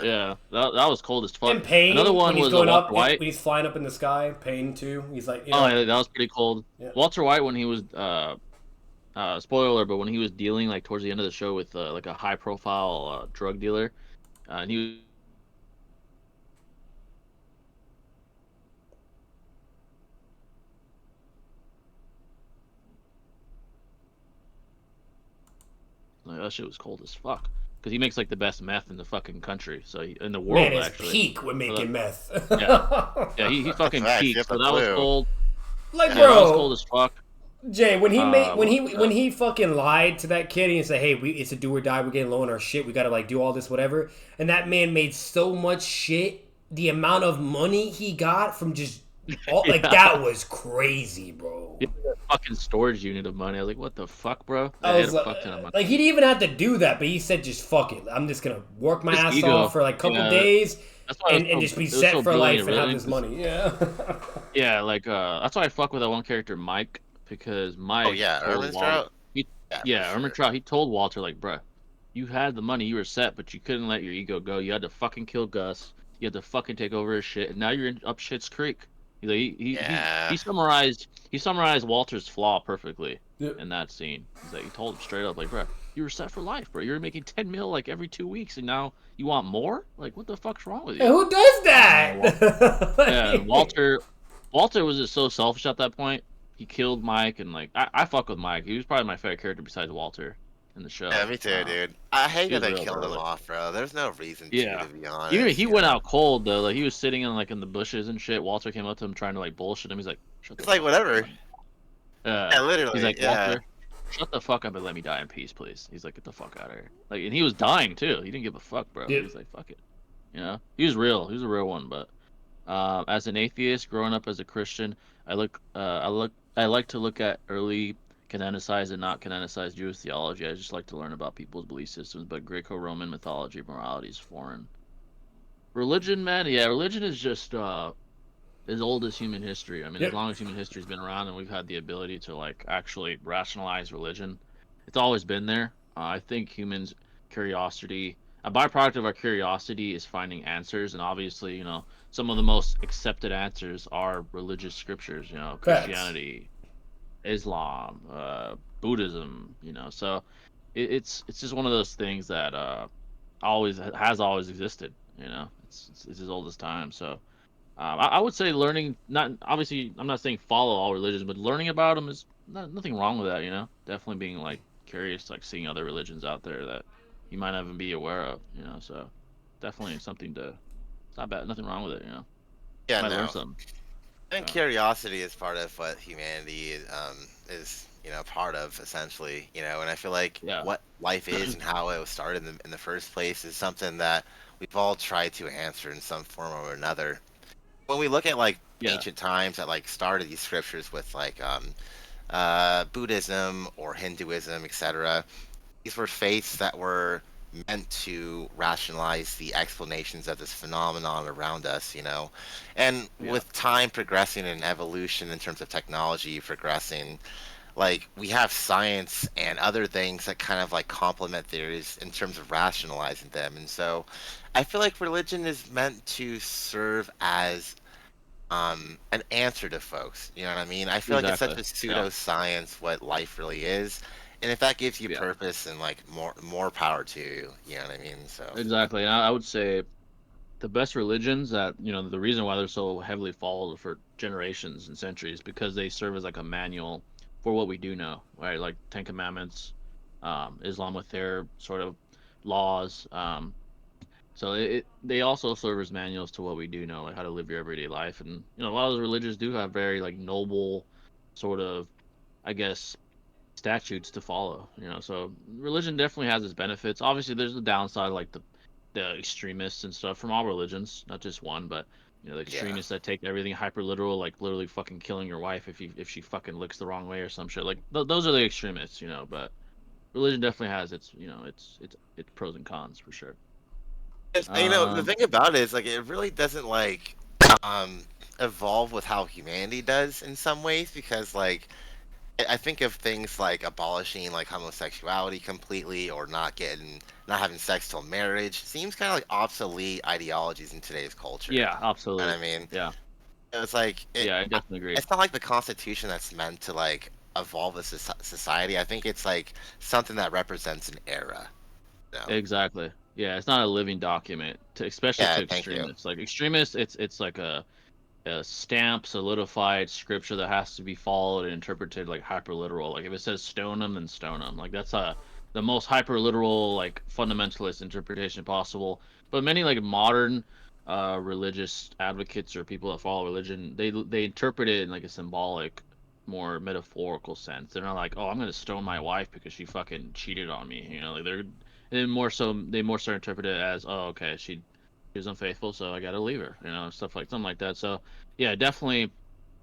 Yeah, that was cold as fuck. And Pain, Another when one he's was going Walter up, White. when he's flying up in the sky, Pain too. He's like, you know. Oh, yeah, that was pretty cold. Yeah. Walter White, when he was spoiler, but when he was dealing like towards the end of the show with like a high profile drug dealer, and he like, that shit was cold as fuck. Because he makes like the best meth in the fucking country, so in the world Man, it's actually. peak when making meth. Yeah, he fucking Facts, peaked. get So the that was clue. cold. Like, Yeah, that was bro, cold as fuck. Jay, when he made What was when that? he fucking lied to that kid and he said, "Hey, it's a do or die. We're getting low on our shit. We gotta like do all this, whatever." And that man made so much shit. The amount of money he got from just like Yeah. that was crazy, bro. He had a fucking storage unit of money. I was like, what the fuck, bro? I He had was a fuck ton of money. like, he didn't even have to do that, but he said, "Just fuck it. I'm just gonna work my His ass ego. off for like a couple Yeah. days That's why and just be it was set so for life brilliant, and have really, this 'cause- money." Yeah. Yeah, like that's why I fuck with that one character, Mike, because Mike Oh yeah, told Urban Walter. Strout. Yeah, for Herman sure. Trout. He told Walter like, bruh, you had the money, you were set, but you couldn't let your ego go. You had to fucking kill Gus. You had to fucking take over his shit, and now you're up shit's creek. He's like, Yeah. he summarized Walter's flaw perfectly Yep. in that scene. He's like, he told him straight up, like, bruh, you were set for life, bro. You were making 10 mil like every 2 weeks, and now you want more? Like, what the fuck's wrong with And you? who does that? Yeah, Walter was just so selfish at that point. He killed Mike, and like I fuck with Mike. He was probably my favorite character besides Walter in the show. Yeah, me too, dude. I hate he that was they real, killed bro. him Like, off, bro. There's no reason yeah, to be even honest. he You went know? out cold though. Like he was sitting in the bushes and shit. Walter came up to him trying to like bullshit him. He's like, "Shut the It's like fuck up." whatever. Yeah, He's literally. like, Yeah. "Walter, shut the fuck up and let me die in peace, please." He's like, "Get the fuck out of here." Like, and he was dying too. He didn't give a fuck, bro. Yep. He was like, "Fuck it," you know. He was real. He was a real one. But as an atheist, growing up as a Christian, I like to look at early canonicized and not canonicized Jewish theology. I just like to learn about people's belief systems, but Greco-Roman mythology, morality is foreign. Religion, man, yeah, religion is just as old as human history. I mean, as Yep. long as human history's been around and we've had the ability to like actually rationalize religion, it's always been there. I think humans' curiosity, a byproduct of our curiosity, is finding answers, and obviously, some of the most accepted answers are religious scriptures. Facts. Christianity, Islam, Buddhism. So it's just one of those things that always has always existed. It's as old as time. So I would say learning, not obviously, I'm not saying follow all religions, but learning about them is nothing wrong with that. Definitely being like curious, like seeing other religions out there that you might not even be aware of. So definitely something to. It's not bad, nothing wrong with it. Yeah, Might learn no. something. I think curiosity is part of what humanity is, part of essentially, and I feel like Yeah. what life is and how it was started in the first place is something that we've all tried to answer in some form or another. When we look at like Yeah. ancient times that like started these scriptures with like Buddhism or Hinduism, etc., these were faiths that were meant to rationalize the explanations of this phenomenon around us, and Yeah. with time progressing and evolution in terms of technology progressing, like we have science and other things that kind of like complement theories in terms of rationalizing them. And so I feel like religion is meant to serve as an answer to folks. You know what I mean? I feel like it's such Exactly. a pseudoscience what life really is. And if that gives you Yeah. purpose and like more power to you, you know what I mean? So Exactly. And I would say the best religions that the reason why they're so heavily followed for generations and centuries because they serve as like a manual for what we do know, right? Like Ten Commandments, Islam with their sort of laws. So they also serve as manuals to what we do know, like how to live your everyday life. And a lot of those religions do have very like noble sort of, I guess, statutes to follow. So religion definitely has its benefits. Obviously, there's the downside, like the extremists and stuff from all religions, not just one, but the yeah. extremists that take everything hyper literal, like literally fucking killing your wife if she fucking looks the wrong way or some shit. Like those are the extremists, But religion definitely has its pros and cons for sure. The thing about it is like it really doesn't like um evolve with how humanity does in some ways because like I think of things like abolishing like homosexuality completely, or not having sex till marriage. Seems kind of like obsolete ideologies in today's culture. Yeah, And I absolutely. mean, Yeah, it's like yeah, I definitely agree. it's not like the Constitution that's meant to like evolve a society. I think it's like something that represents an era. You know? Exactly. Yeah, it's not a living document, especially Yeah, to thank you. extremists. Like extremists, it's like a stamp, solidified scripture that has to be followed and interpreted like hyper literal. Like if it says stone them, then stone them. Like that's the most hyper literal like fundamentalist interpretation possible. But many like modern religious advocates or people that follow religion, they interpret it in like a symbolic, more metaphorical sense. They're not like, oh, I'm gonna stone my wife because she fucking cheated on me. You know, like they more so interpret it as, oh, okay, she was unfaithful, so I gotta leave her, you know, stuff like something like that. So yeah, definitely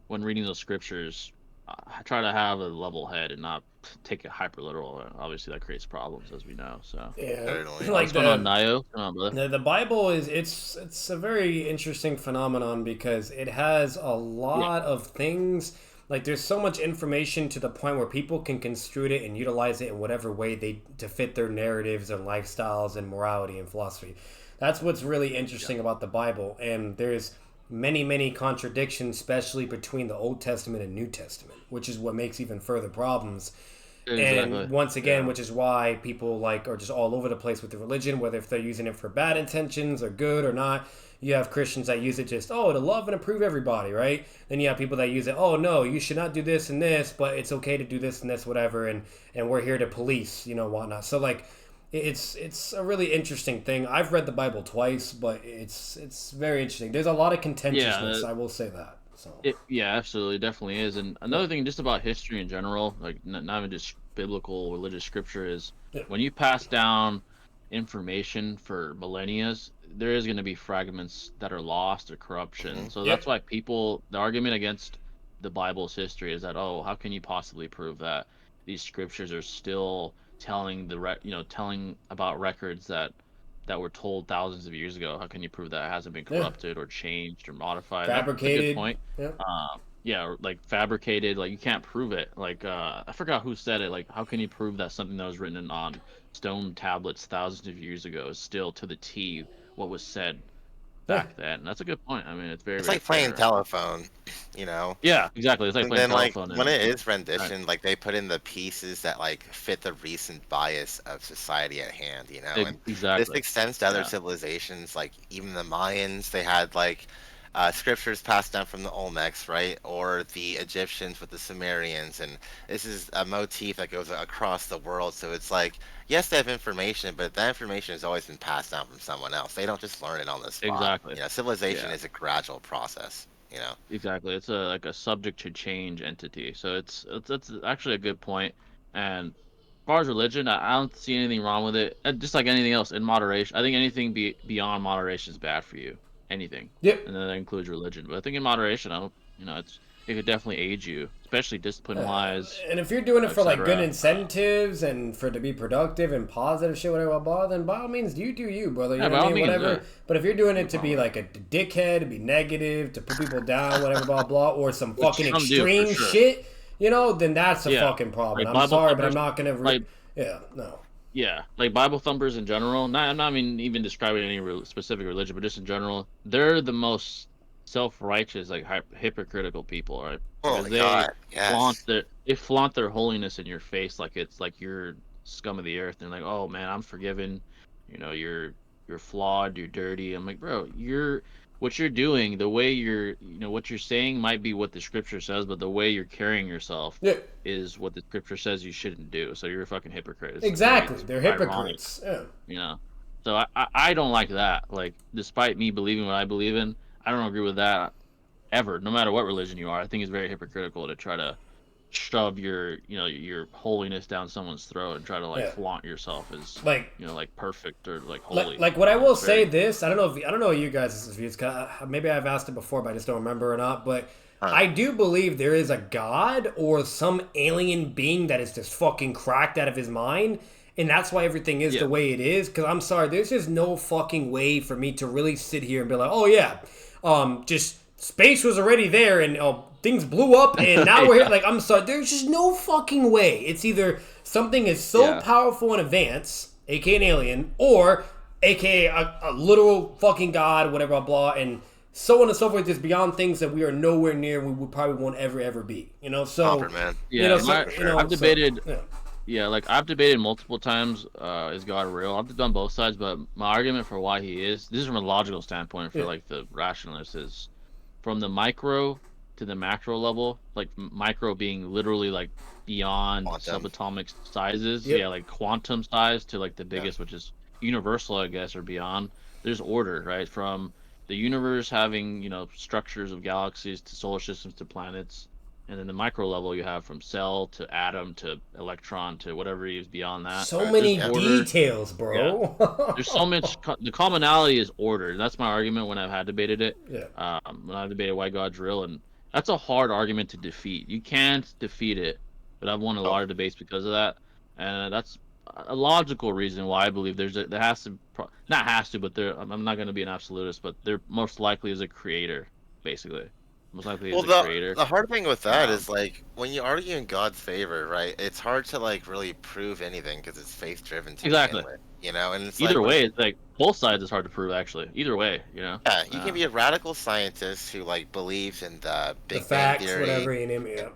when reading those scriptures, I try to have a level head and not take it hyper literal. Obviously, that creates problems, as we know. So Yeah, Certainly. like what's going on, Nayo? Come on, brother. the Bible is it's a very interesting phenomenon because it has a Yeah, lot of things. Like there's so much information to the point where people can construe it and utilize it in whatever way they to fit their narratives and lifestyles and morality and philosophy. That's what's really interesting about the Bible. And there's many contradictions, especially between the Old Testament and New Testament, which is what makes even further problems. And exactly. once again, Yeah, which is why people like are just all over the place with the religion, whether if they're using it for bad intentions or good or not. You have Christians that use it just, to love and approve everybody, right? Then you have people that use it, oh no, you should not do this and this, but it's okay to do this and this, whatever, and we're here to police, whatnot. So like it's a really interesting thing. I've read the Bible twice, but it's very interesting. There's a lot of contentiousness, yeah. I will say that. So Yeah, absolutely, definitely is. And yeah, another thing, just about history in general, like not even just biblical religious scripture, is yeah, when you pass down information for millennia, there is going to be fragments that are lost or corruption. Hmm. So yeah, that's why the argument against the Bible's history is that, oh, how can you possibly prove that these scriptures are still telling telling about records that were told thousands of years ago? How can you prove that it hasn't been yeah. corrupted or changed or modified? That's a good Fabricated. point. Yeah. Yeah, or, like fabricated, like you can't prove it. Like I forgot who said it. Like, how can you prove that something that was written on stone tablets thousands of years ago is still to the T what was said Yeah. back then? That's a good point. I mean, it's very, It's very like playing fair. telephone, you know. Yeah, exactly. It's like And playing then like telephone when and it is uh, rendition, like they put in the pieces that like fit the recent bias of society at hand, you know. And this exactly. extends to other Yeah, civilizations, like even the Mayans. They had like scriptures passed down from the Olmecs, right? Or the Egyptians with the Sumerians, and this is a motif that goes across the world. So it's like, yes, they have information, but that information has always been passed down from someone else. They don't just learn it on the spot. exactly. You know, civilization Yeah. is a gradual process. You know. Exactly. It's a like a subject to change entity. So it's actually a good point. And as far as religion, I don't see anything wrong with it. Just like anything else, in moderation. I think anything beyond moderation is bad for you. Anything, Yep. and then that includes religion. But I think in moderation, it could definitely aid you, especially discipline wise, And if you're doing it for like good etc. incentives and for to be productive and positive shit, whatever, blah, blah, then by all means, you do you, brother. You Yeah, know by what I all mean? means, yeah, Whatever. But if you're doing no it to be problem with like a dickhead, to be negative, to put people down, whatever, blah, blah, or some it. Which fucking some do for extreme sure. shit, then that's a Yeah, fucking problem. like I'm Bible sorry, but I'm thumpers, not gonna. like Yeah, no. yeah, like Bible thumpers in general. I'm not even describing any specific religion, but just in general, they're the most self-righteous, like hypocritical people, right? Oh Because my God, yes. they flaunt their holiness in your face, like it's like you're scum of the earth. And like, oh man, I'm forgiven. You're flawed. You're dirty. I'm like, bro, what you're doing, the way what you're saying might be what the scripture says, but the way you're carrying yourself Yeah, is what the scripture says you shouldn't do. So you're a fucking hypocrite. exactly. It's They're ironic, hypocrites. Yeah. you know. So I don't like that. Like, despite me believing what I believe in, I don't agree with that ever. No matter what religion you are, I think it's very hypocritical to try to shove your holiness down someone's throat and try to like Yeah. flaunt yourself as Like, like perfect or like Like, holy. like what I will It's say very this, I don't know you guys' views. Maybe I've asked it before, but I just don't remember or not. But Huh. I do believe there is a god or some alien being that is just fucking cracked out of his mind, and that's why everything is yeah. the way it is. Because I'm sorry, there's just no fucking way for me to really sit here and be like, oh yeah, just space was already there, and things blew up and now we're here. Like, I'm sorry, there's just no fucking way. It's either something is so powerful in advance, aka an alien, or aka a literal fucking god, whatever, blah, and so on and so forth, just beyond things that we are nowhere near, we probably won't ever be. You know, so Comfort, man. Yeah, you know, so, you know, I've debated. So, Yeah, like I've debated multiple times, is God real? I've done both sides, but my argument for why he is, this is from a logical standpoint for like the rationalist, is from the micro to the macro level, like micro being literally like beyond subatomic sizes, like quantum size to like the biggest, which is universal, I guess, or beyond. There's order, right? From the universe having, you know, structures of galaxies to solar systems to planets. And then the micro level you have from cell to atom to electron to whatever is beyond that. So many details, bro. Yeah. There's so much. The commonality is order. That's my argument when I've had debated it. Yeah. When I debated why God's real, and that's a hard argument to defeat. You can't defeat it, but I've won a lot of debates because of that, and that's a logical reason why I believe there has to, not has to, but I'm not going to be an absolutist, but there most likely is a creator, basically. Most likely is a creator. The hard thing with that is, like, when you argue in God's favor, right, it's hard to, like, really prove anything because it's faith-driven to begin with, you know? And it's either way, it's like, both sides is hard to prove, actually. Either way, you know? Yeah, you can be a radical scientist who, like, believes in the Big Bang Theory. Whatever you name it,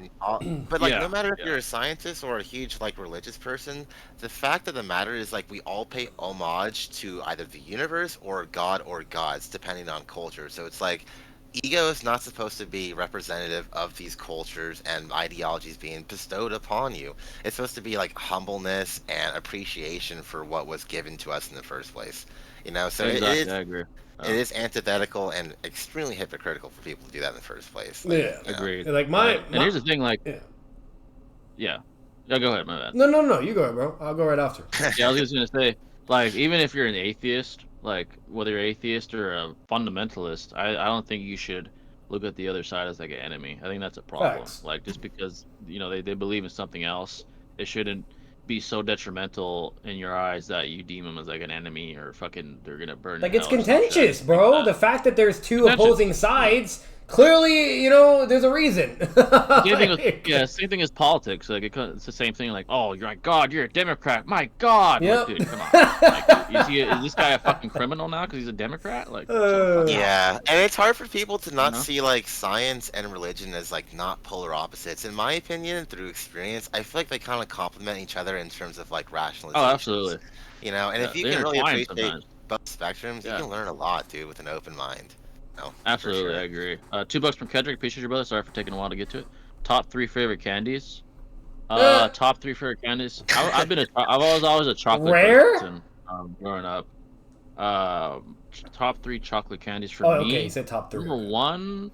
but, like, no matter if you're a scientist or a huge, like, religious person, the fact of the matter is, like, we all pay homage to either the universe or God or gods, depending on culture. So it's like, ego is not supposed to be representative of these cultures and ideologies being bestowed upon you. It's supposed to be like humbleness and appreciation for what was given to us in the first place. You know, so exactly, I agree. It is antithetical and extremely hypocritical for people to do that in the first place. Like, agreed. Like and here's the thing, like, yeah, go ahead, my bad. No, you go ahead, bro. I'll go right after. Yeah, I was just gonna say, like, even if you're an atheist, like whether you're atheist or a fundamentalist, I don't think you should look at the other side as like an enemy. I think that's a problem. Facts. Like, just because, you know, they believe in something else, it shouldn't be so detrimental in your eyes that you deem them as like an enemy or fucking they're gonna burn. Like, it's contentious, bro. The fact that there's two opposing sides. Clearly, you know, there's a reason. Same thing as politics. Like, it's the same thing. Like, oh, you're like, God, you're a Democrat. My God. Yep. Like, dude, come on. Like, is this guy a fucking criminal now because he's a Democrat? Like, yeah, and it's hard for people to not see like science and religion as like not polar opposites. In my opinion, through experience, I feel like they kind of complement each other in terms of like rationalization. Oh, absolutely. You know, and if you can really appreciate both spectrums, you can learn a lot, dude, with an open mind. No, absolutely, I agree. $2 from Kendrick. Appreciate your brother. Sorry for taking a while to get to it. Top 3 favorite candies. Top 3 favorite candies. I've always a chocolate person growing up. Top 3 chocolate candies for me. Oh, okay, you said top 3. Number 1.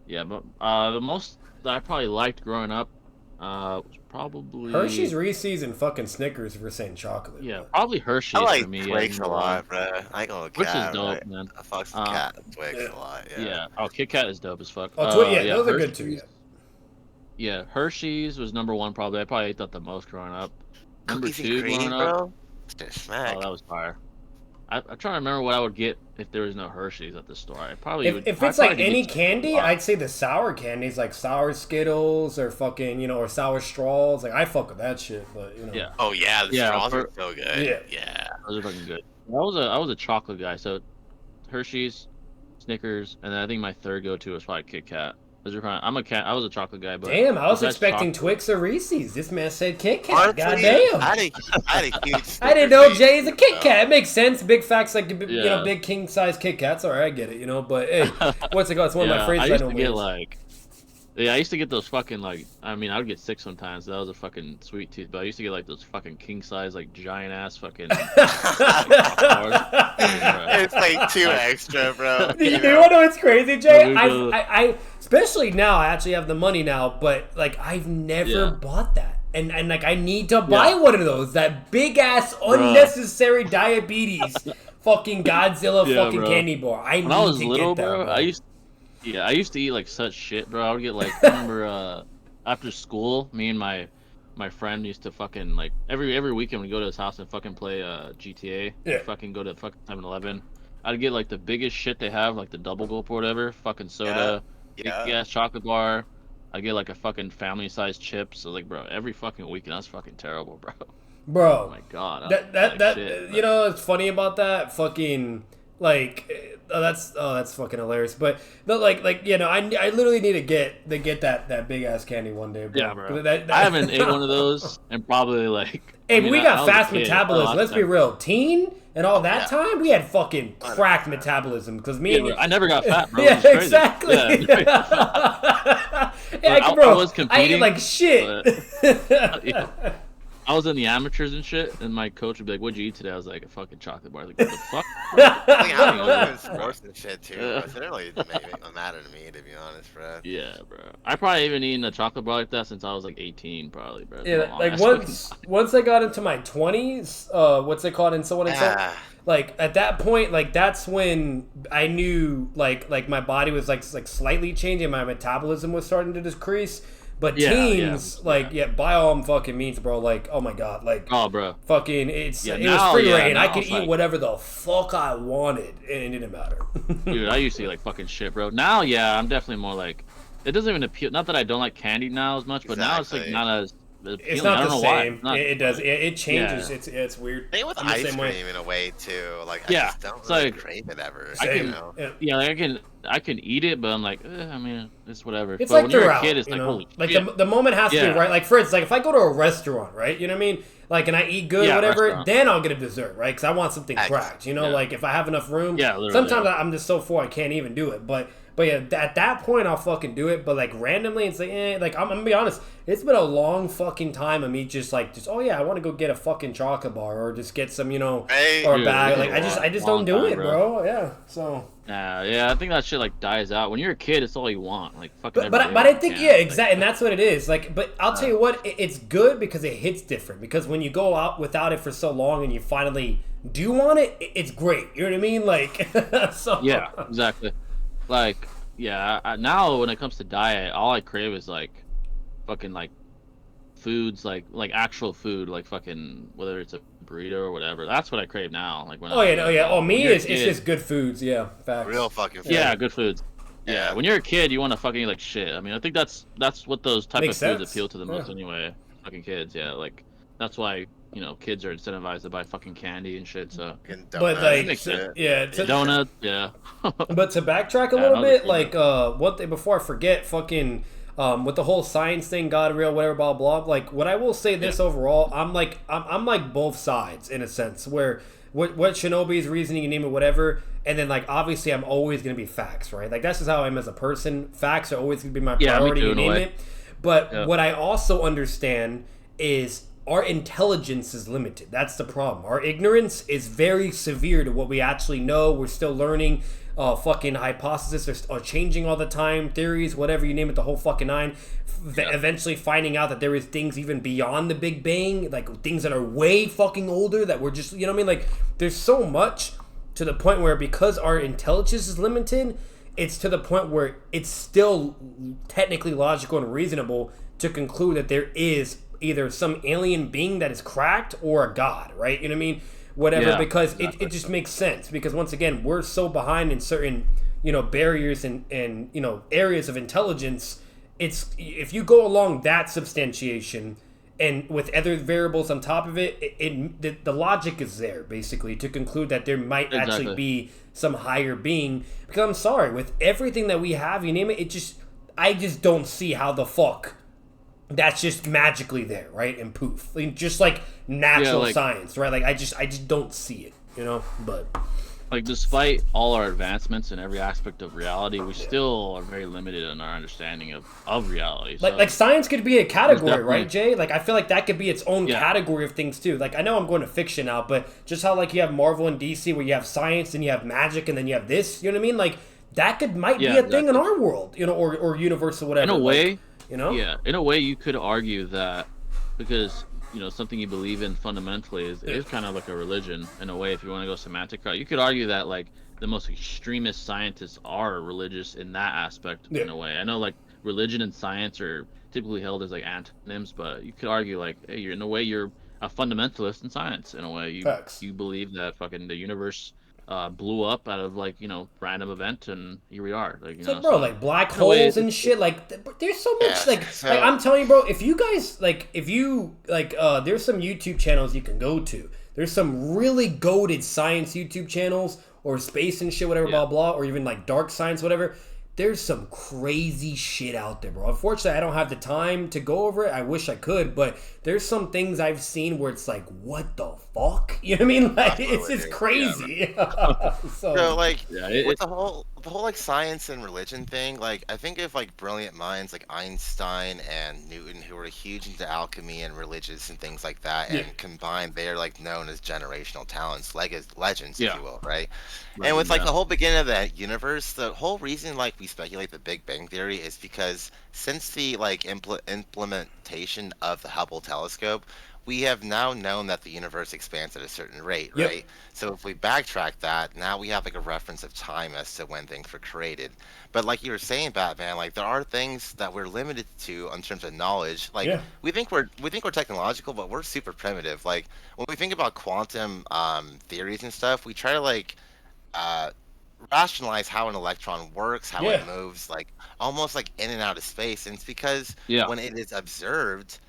Yeah, but the most that I probably liked growing up was probably Hershey's, Reese's, and fucking Snickers if we're saying chocolate. Yeah, probably Hershey's I like for me. Twix a lot, bro. I go with Twix cat, is dope, right? man. I fucks with cat and Twix a lot. Yeah. Oh, Kit Kat is dope as fuck. Oh, those are good too. Yeah, Hershey's was number 1 probably. I probably ate that the most growing up. Number Cookies 2 and cream, growing up. bro. Smack. Oh, that was fire. I'm trying to remember what I would get if there was no Hershey's at the store. I probably if it's like any candy, I'd say the sour candies, like sour Skittles or fucking, you know, or sour straws. Like, I fuck with that shit, but you know. Yeah. Oh yeah, the straws are so good. Yeah. Those are fucking good. I was a chocolate guy, so Hershey's, Snickers, and then I think my third go-to was probably Kit Kat. I was a chocolate guy, but damn, I was expecting Twix or Reese's. This man said Kit Kat. Honestly, goddamn. I had a huge. I didn't know Jay's a Kit Kat. It makes sense. Big facts, like, you know, big king size Kit Kats. All right, I get it. You know, but hey, what's it called? It's one of my phrases. I used to get those fucking, like, I mean, I would get sick sometimes. That was a fucking sweet tooth, but I used to get like those fucking king size, like, giant ass fucking. It's like 2 extra, bro. You want to know what's crazy, Jay? I especially now, I actually have the money now, but like, I've never bought that. And like, I need to buy one of those. That big ass unnecessary diabetes fucking Godzilla fucking candy bar. I was little, get that, bro. I used to eat like such shit, bro. I would get like, I remember after school, me and my friend used to fucking, like, every weekend we'd go to his house and fucking play GTA. Yeah. Fucking go to fucking 7-Eleven. I'd get like the biggest shit they have, like the double gulp or whatever, fucking soda, big ass chocolate bar, I get like a fucking family-sized chips. So like, bro, every fucking weekend that's fucking terrible, bro. Bro, Oh my god. I that was that like, that shit, you know what's funny about that? Fucking like that's fucking hilarious. But like you know, I literally need to get that big ass candy one day, bro. yeah, bro. That- I haven't ate one of those and probably like. Hey, I but mean, we I got was a fast kid. metabolism. Let's be real. Teen and all that Yeah. time, we had fucking cracked 100%. metabolism because me Yeah, and bro, you. I never got fat, bro. Yeah, It was crazy. exactly. Yeah, Yeah, I bro, was I ate competing, like shit. yeah. I was in the amateurs and shit, and my coach would be like, "What'd you eat today?" I was like, "A fucking chocolate bar." I was like, what the fuck? Like, I don't know Yeah. doing sports and shit too, bro. So it didn't really matter to me, to be honest, bro. Yeah, bro. I probably even eaten a chocolate bar like that since I was like 18, probably, bro. It's been a Yeah, long like ass fucking once I got into my 20s, what's it called, and so on and so. Ah, Like at that point, like that's when I knew like my body was like slightly changing, my metabolism was starting to decrease. But Yeah, teens, yeah, like by all fucking means, bro. Like, oh my god, like Oh, bro. fucking, it was free reign. I could it's eat like- whatever the fuck I wanted, and it didn't matter. Dude, I used to eat like fucking shit, bro. Now, yeah, I'm definitely more like. It doesn't even appeal. Not that I don't like candy now as much, but now it's like Exactly. not as. It's appealing. not I don't the know why. same. It's not- It does. It changes. Yeah. It's weird. same with I'm the ice same cream way. in a way too. Like, Yeah, I just don't it's really like- crave it ever. I Same. can- You know? Yeah. Yeah, like I can eat it, but I'm like, I mean, it's whatever. It's but like when you're a throughout, kid, it's you like, know? holy like shit. the moment has to be Yeah. right. Like for instance, like if I go to a restaurant, right? You know what I mean? Like, and I eat good, Yeah, whatever. restaurant. Then I'll get a dessert, right? Because I want something Ex- cracked. You know, yeah. like if I have enough room. Yeah, literally, Sometimes yeah. I'm just so full I can't even do it. But yeah, at that point I'll fucking do it. But like randomly, it's like, like I'm gonna be honest. It's been a long fucking time of me just oh yeah, I want to go get a fucking chocolate bar or just get some, Right? or a Dude, bag. it's Like a I just long don't do time, it, bro. Yeah. So. Nah, yeah, I think that shit like dies out. When you're a kid, it's all you want. Like fucking. But every I day, think you yeah, can. exactly, and that's what it is. Like, but I'll tell you what, it's good because it hits different. Because when you go out without it for so long and you finally do want it, it's great. You know what I mean? Like, so Yeah, exactly. Like, yeah, now when it comes to diet, all I crave is like, fucking like, foods like actual food, like fucking whether it's a burrito or whatever. That's what I crave now. Like when. Oh yeah, no, yeah. Oh, me when you're a it's kid- just good foods. Yeah, facts. Real fucking. Yeah, good foods. Yeah, Yeah. when you're a kid, you want to fucking eat like shit. I mean, I think that's what those type Makes of foods sense. appeal to the most Yeah. anyway. Fucking kids, yeah. Like that's why kids are incentivized to buy fucking candy and shit. So Fucking But donuts like, and makes shit. sense. yeah, donuts, yeah. But to backtrack a Yeah, little I'll bit, just- like one thing before I forget, fucking with the whole science thing, God real, whatever, blah blah. Like, what I will say this overall, I'm like both sides in a sense, where what Shinobi's reasoning, you name it, whatever, and then like obviously I'm always gonna be facts, right? Like that's just how I am as a person. Facts are always gonna be my Yeah, me priority, too, you in a name way. it. But Yeah. what I also understand is our intelligence is limited. That's the problem. Our ignorance is very severe to what we actually know. We're still learning. Fucking hypotheses are changing all the time. Theories, whatever you name it, the whole fucking nine. Eventually finding out that there is things even beyond the Big Bang, like things that are way fucking older that we're just, you know what I mean? Like, there's so much to the point where because our intelligence is limited, it's to the point where it's still technically logical and reasonable to conclude that there is either some alien being that is cracked or a god, right? You know what I mean? Whatever, Yeah, because exactly. it just makes sense. Because once again, we're so behind in certain, barriers and areas of intelligence. It's if you go along that substantiation and with other variables on top of it, the logic is there basically to conclude that there might actually Exactly. be some higher being. Because I'm sorry, with everything that we have, you name it, I just don't see how the fuck that's just magically there, right? And poof, like, just like natural like- science, right? Like I just don't see it, But Like despite all our advancements in every aspect of reality, we still are very limited in our understanding of reality. So, like science could be a category, definitely- right, Jay? Like I feel like that could be its own Yeah. category of things too. Like I know I'm going to fiction now, but just how like you have Marvel and DC where you have science and you have magic and then you have this, you know what I mean? Like that might be Yeah, a thing in exactly. our world, or universe or whatever. in a way, like, you know? yeah, in a way, you could argue that because something you believe in fundamentally is kind of like a religion in a way. If you want to go semantic route, you could argue that like the most extremist scientists are religious in that aspect in Yeah. a way. I know like religion and science are typically held as like antonyms, but you could argue like, hey, you're a fundamentalist in science in a way. Facts. You believe that fucking the universe blew up out of like random event, and here we are. Like It's like, bro, so like black in a way, holes and shit. Like, there's so much. Yeah. Like So I'm telling you, bro. If you guys there's some YouTube channels you can go to. There's some really goated science YouTube channels or space and shit, whatever, Yeah. blah blah, or even like dark science, whatever. There's some crazy shit out there, bro. Unfortunately, I don't have the time to go over it. I wish I could, but there's some things I've seen where it's like, what the fuck? You know what I mean? Like, it's just crazy. So like Yeah, with the whole like science and religion thing, like I think of like brilliant minds like Einstein and Newton who were huge into alchemy and religious and things like that, Yeah. and combined they're like known as generational talents, legends, Yeah. if you will, right? And Legend, with like yeah. the whole beginning of that universe, the whole reason like we speculate the Big Bang Theory is because since the like implementation of the Hubble telescope, we have now known that the universe expands at a certain rate, Yep. right? So if we backtrack that, now we have like a reference of time as to when things were created. But like you were saying, Batman, like there are things that we're limited to in terms of knowledge. Like Yeah. we think we're technological, but we're super primitive. Like when we think about quantum theories and stuff, we try to like uh rationalize how an electron works, how Yeah. it moves, like almost like in and out of space. And it's because Yeah. when it is observed,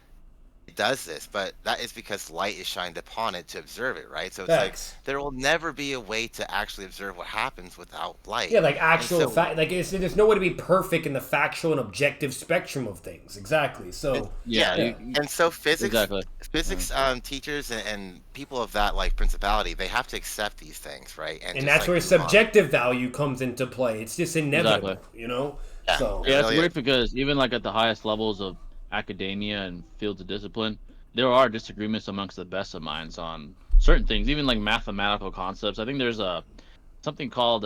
it does this, but that is because light is shined upon it to observe it, right? So it's like Facts. there will never be a way to actually observe what happens without light. Yeah, like And actual so fact. Like there's no way to be perfect in the factual and objective spectrum of things. Exactly. So yeah, Yeah. and so Exactly. physics teachers and people of that like principality, they have to accept these things, right? and just that's like where move on. subjective value comes into play. It's just inevitable, Exactly. you know. Yeah, So it Yeah, it's really weird is. because even like at the highest levels of academia and fields of discipline, there are disagreements amongst the best of minds on certain things, even like mathematical concepts. I think there's a something called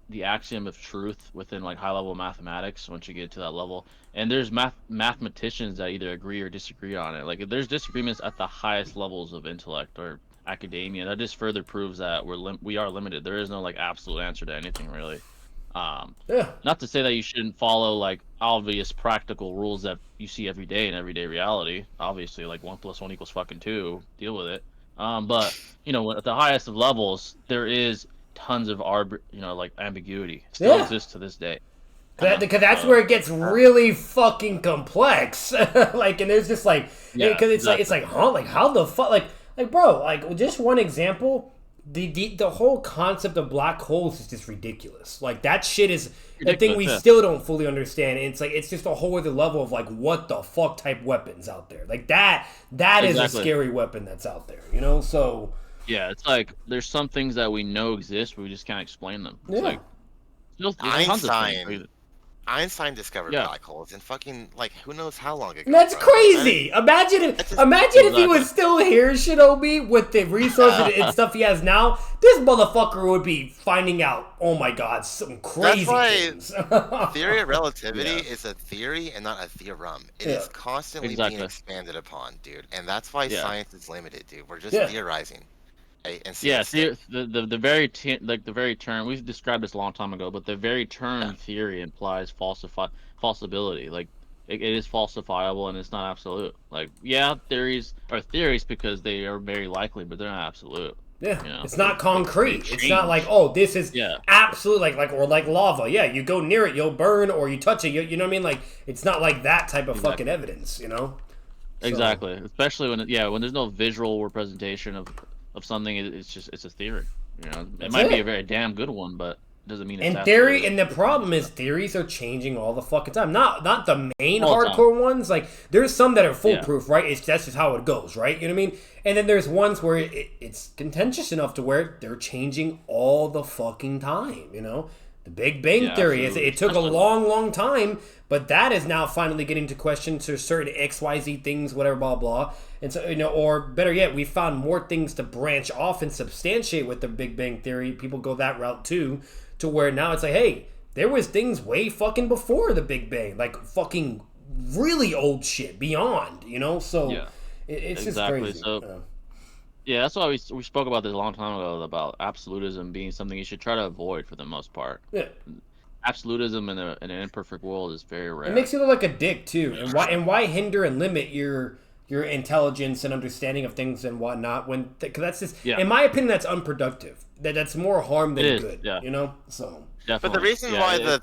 the axiom of truth within like high level mathematics once you get to that level. And there's mathematicians that either agree or disagree on it. Like if there's disagreements at the highest levels of intellect or academia, that just further proves that we are limited. There is no like absolute answer to anything really. Um, yeah, Not to say that you shouldn't follow like obvious practical rules that you see every day in everyday reality. Obviously, like 1 + 1 = fucking 2. Deal with it. But at the highest of levels, there is tons of like ambiguity still Yeah. exists to this day. because that's So where it gets really fucking complex. Like, and there's just like, yeah, because it's exactly. like huh, like how the fuck, like bro, like just one example. The whole concept of black holes is just ridiculous. Like that shit is a thing we Ridiculous, yeah. still don't fully understand. And it's like it's just a whole other level of like what the fuck type weapons out there. Like that is a Exactly. scary weapon that's out there. You know, so Yeah, it's like there's some things that we know exist, but we just can't explain them. It's yeah. like there's tons of things. Einstein discovered Yeah. black holes in fucking like who knows how long ago. And that's bro. crazy. Imagine if That's just- if he was Exactly. still here, Shinobi, with the resources and stuff he has now. This motherfucker would be finding out. Oh my god, some crazy why things. Theory of relativity Yeah. is a theory and not a theorem. It Yeah. is constantly Exactly. being expanded upon, dude. And that's why Yeah. science is limited, dude. We're just Yeah. theorizing. Right? And Yeah, see, the very the very term we've described this a long time ago, but the very term Yeah. theory implies falsibility. Like it is falsifiable and it's not absolute. Like yeah, theories are theories because they are very likely, but they're not absolute. Yeah, it's not They concrete. It's not like, change. oh, this is Yeah. absolute, or like lava. Yeah, you go near it, you'll burn, or you touch it, you know what I mean? Like, it's not like that type of fucking evidence, you know? So- Exactly. Especially when when there's no visual representation of something, it's a theory. It That's might be it. a very damn good one, but it doesn't mean it's And absolute. and the problem is theories are changing all the fucking time. Not the main All the time. hardcore ones. Like there's some that are foolproof, right? That's just how it goes, right? You know what I mean? And then there's ones where it's contentious enough to where they're changing all the fucking time. You know, the Big Bang Yeah, Theory. absolutely. It took a Especially- long time, but that is now finally getting to question to certain XYZ things, whatever, blah blah. And so or better yet, we found more things to branch off and substantiate with the Big Bang Theory. People go that route too. To where now it's like, hey, there was things way fucking before the Big Bang, like fucking really old shit beyond, So Yeah, it's exactly. just crazy. So yeah, that's why we spoke about this a long time ago about absolutism being something you should try to avoid for the most part. Yeah, Absolutism in an imperfect world is very rare. it makes you look like a dick too. And why hinder and limit your your intelligence and understanding of things and whatnot. Because that's just, Yeah. in my opinion, that's unproductive. That's more harm than good. Yeah. You know, so. Definitely. But the reason why the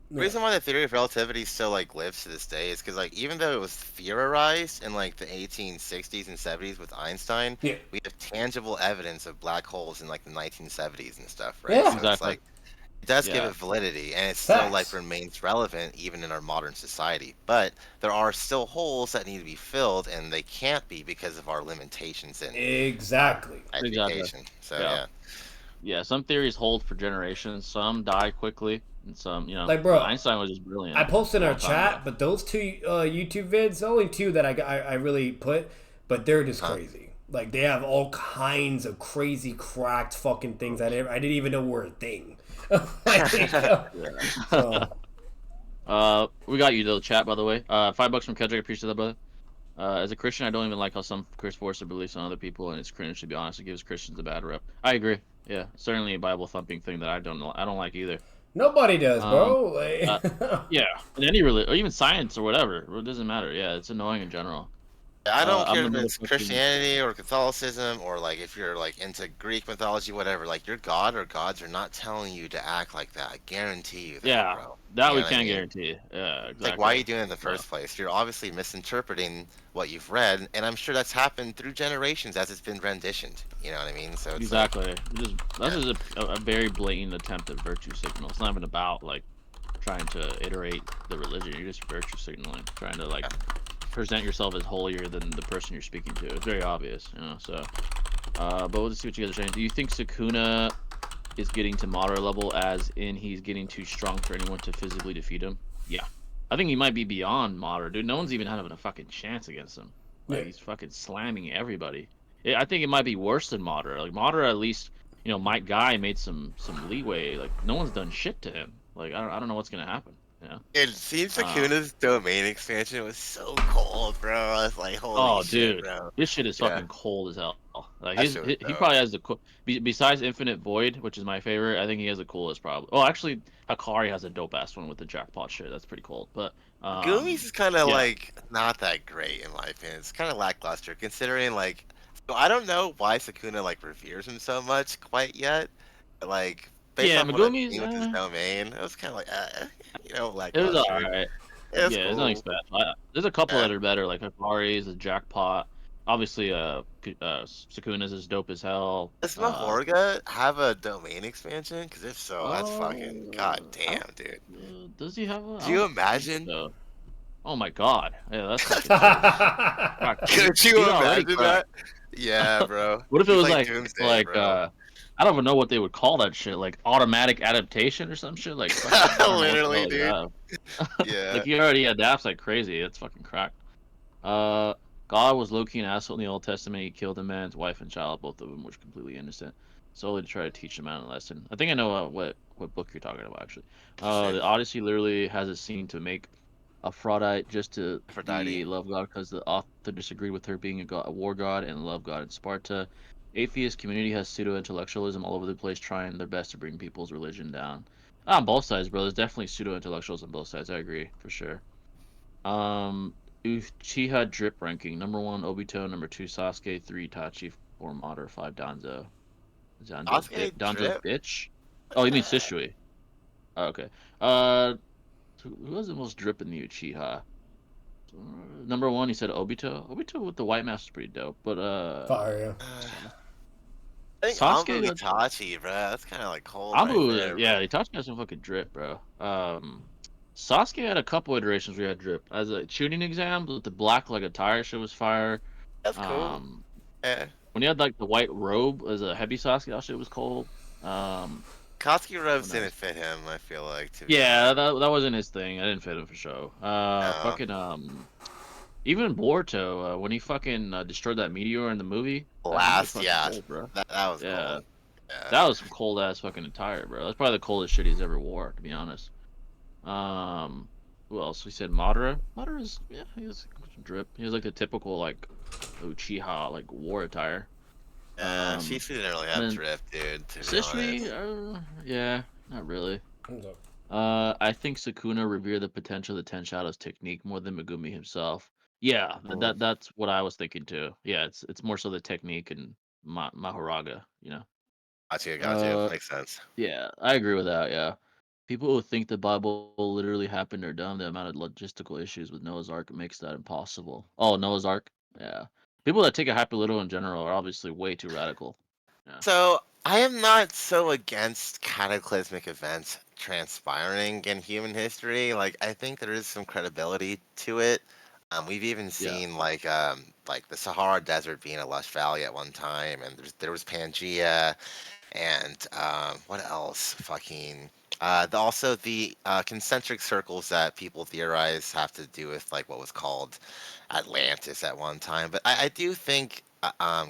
Yeah. reason why the theory of relativity still like lives to this day is because like even though it was theorized in like the 1860s and 70s with Einstein, Yeah. we have tangible evidence of black holes in like the 1970s and stuff, right? Yeah. So it's Exactly. like it does give Yeah. it validity, and it still like Facts. remains relevant even in our modern society. But there are still holes that need to be filled, and they can't be because of our limitations in Exactly. education. So Yeah. yeah. Yeah, some theories hold for generations, some die quickly, and some, Like, bro, Einstein was just brilliant. I posted a in our long time chat, ago. but those two YouTube vids, the only two that I really put, but they're just Huh. crazy. Like, they have all kinds of crazy cracked fucking things I didn't even know were a thing. So, We got you though, chat, by the way. $5 from Kedrick, appreciate that, brother. As a Christian, I don't even like how some Christians force their beliefs on other people, and it's cringe, to be honest. It gives Christians a bad rep. I agree. Yeah, certainly a Bible thumping thing that I don't like either. nobody does, Um, bro. Like, yeah, in any religion, or even science or whatever, it doesn't matter. Yeah, it's annoying in general. I don't I'm care the if it's motherfucking Christianity or Catholicism or like if you're like into Greek mythology, whatever. Like your god or gods are not telling you to act like that. I guarantee you that, yeah. bro. That You we know what I can't mean? guarantee. Yeah, It's like, why are exactly. you doing it in the So, first place? You're obviously misinterpreting what you've read, and I'm sure that's happened through generations as it's been renditioned. You know what I mean? So it's like, exactly. That's yeah, just a very blatant attempt at virtue signal. It's not even about like trying to iterate the religion. You're just virtue signaling, trying to like yeah. present yourself as holier than the person you're speaking to. It's very obvious, So, but we'll just see what you guys are saying. Do you think Sukuna is getting to moderate level, as in he's getting too strong for anyone to physically defeat him? Yeah, I think he might be beyond moderate, dude. No one's even having a fucking chance against him. yeah. Like he's fucking slamming everybody. I think it might be worse than moderate. Like moderate, at least Mike Guy made some leeway. Like no one's done shit to him. Like I don't know what's gonna happen. It seems Uh, Sakuna's domain expansion was so cold, bro. I was like, holy oh, shit, dude, bro. this shit is Yeah, fucking cold as hell. Like that shit was he dope. probably has besides Infinite Void, which is my favorite. I think he has the coolest probably. Oh, actually, Hakari has a dope ass one with the jackpot shit. That's pretty cool. But Goomies is kind of yeah, like not that great in my opinion. It's kind of lackluster considering like, so I don't know why Sakuna like reveres him so much quite yet. But, like based yeah, off what I've Megumi's. seen with his domain, it was kind of like, It was lackluster. alright. It's Yeah, it's nothing cool. special. There's a couple Yeah. that are better, like Hakari's, a jackpot. Obviously, Sukuna's is dope as hell. Does Mahorga have a domain expansion? Because if so, that's fucking I don't, goddamn, dude. does he have one? Do I you don't think imagine? so. Oh my god. Yeah, that's fucking sick. Fuck, Could he's you already imagine that? cracked. Yeah, bro. What if it He's was like like Doomsday, bro. I don't even know what they would call that shit, like automatic adaptation or some shit. Like fucking, I don't know what the Literally, hell you dude. have. Yeah. Like he already adapts like crazy. It's fucking cracked. Uh, God was low-key an asshole in the Old Testament. He killed a man's wife and child, both of them were completely innocent, solely to try to teach them out a lesson. I think I know what book you're talking about, actually. Interesting. The Odyssey literally has a scene to make Aphrodite just to Aphrodite. be love god because the author disagreed with her being a war god and love god in Sparta. Atheist community has pseudo-intellectualism all over the place, trying their best to bring people's religion down. On both sides, bro. There's definitely pseudo-intellectuals on both sides. I agree for sure. Um, Uchiha drip ranking: number 1 Obito, number 2 Sasuke, 3 Itachi, 4 Madara, 5 Danzo. Sasuke Danzo's drip? bitch. What Oh, you the mean heck? Shisui? Oh, okay. Uh, who was the most drip in the Uchiha? Number 1, he said Obito. Obito with the white mask is pretty dope, but Fire. I think Anbu Sasuke. Itachi, bro. That's kind of like cold right Amu, there, yeah, bro. Itachi has some fucking drip, bro. Sasuke had a couple iterations where he had drip. As a shooting exam with the black like attire, shit was fire. That's cool. Um, Yeah. when he had like the white robe as a heavy Sasuke, that shit was cold. Koski robes What didn't else? fit him, I feel like, to be Yeah, honest. that wasn't his thing. I didn't fit him for sure. No. Fucking even Boruto, when he fucking destroyed that meteor in the movie, that shit was Blast, fucking yeah. cold, bro. That was Yeah, cold. Yeah. that was some cold ass fucking attire, bro. That's probably the coldest shit he's ever wore, to be honest. Um, who else? We said Madara. Madara's, yeah, he has some drip. He has like the typical like Uchiha like war attire. She didn't really And have then drip, dude, to be Sishri, honest. yeah, not really. I think Sukuna revered the potential of the Ten Shadows technique more than Megumi himself. Yeah, that's what I was thinking too. Yeah, it's more so the technique and Mahoraga, you know. Got you. Uh, Makes sense. yeah, I agree with that. Yeah, people who think the Bible literally happened are dumb. The amount of logistical issues with Noah's Ark makes that impossible. Oh, Noah's Ark. Yeah, people that take it hyper literal in general are obviously way too radical. Yeah, So I am not so against cataclysmic events transpiring in human history. Like I think there is some credibility to it. We've even yeah, seen like the Sahara Desert being a lush valley at one time, and there was Pangea, and what else? Fucking also the concentric circles that people theorize have to do with like what was called Atlantis at one time. But I do think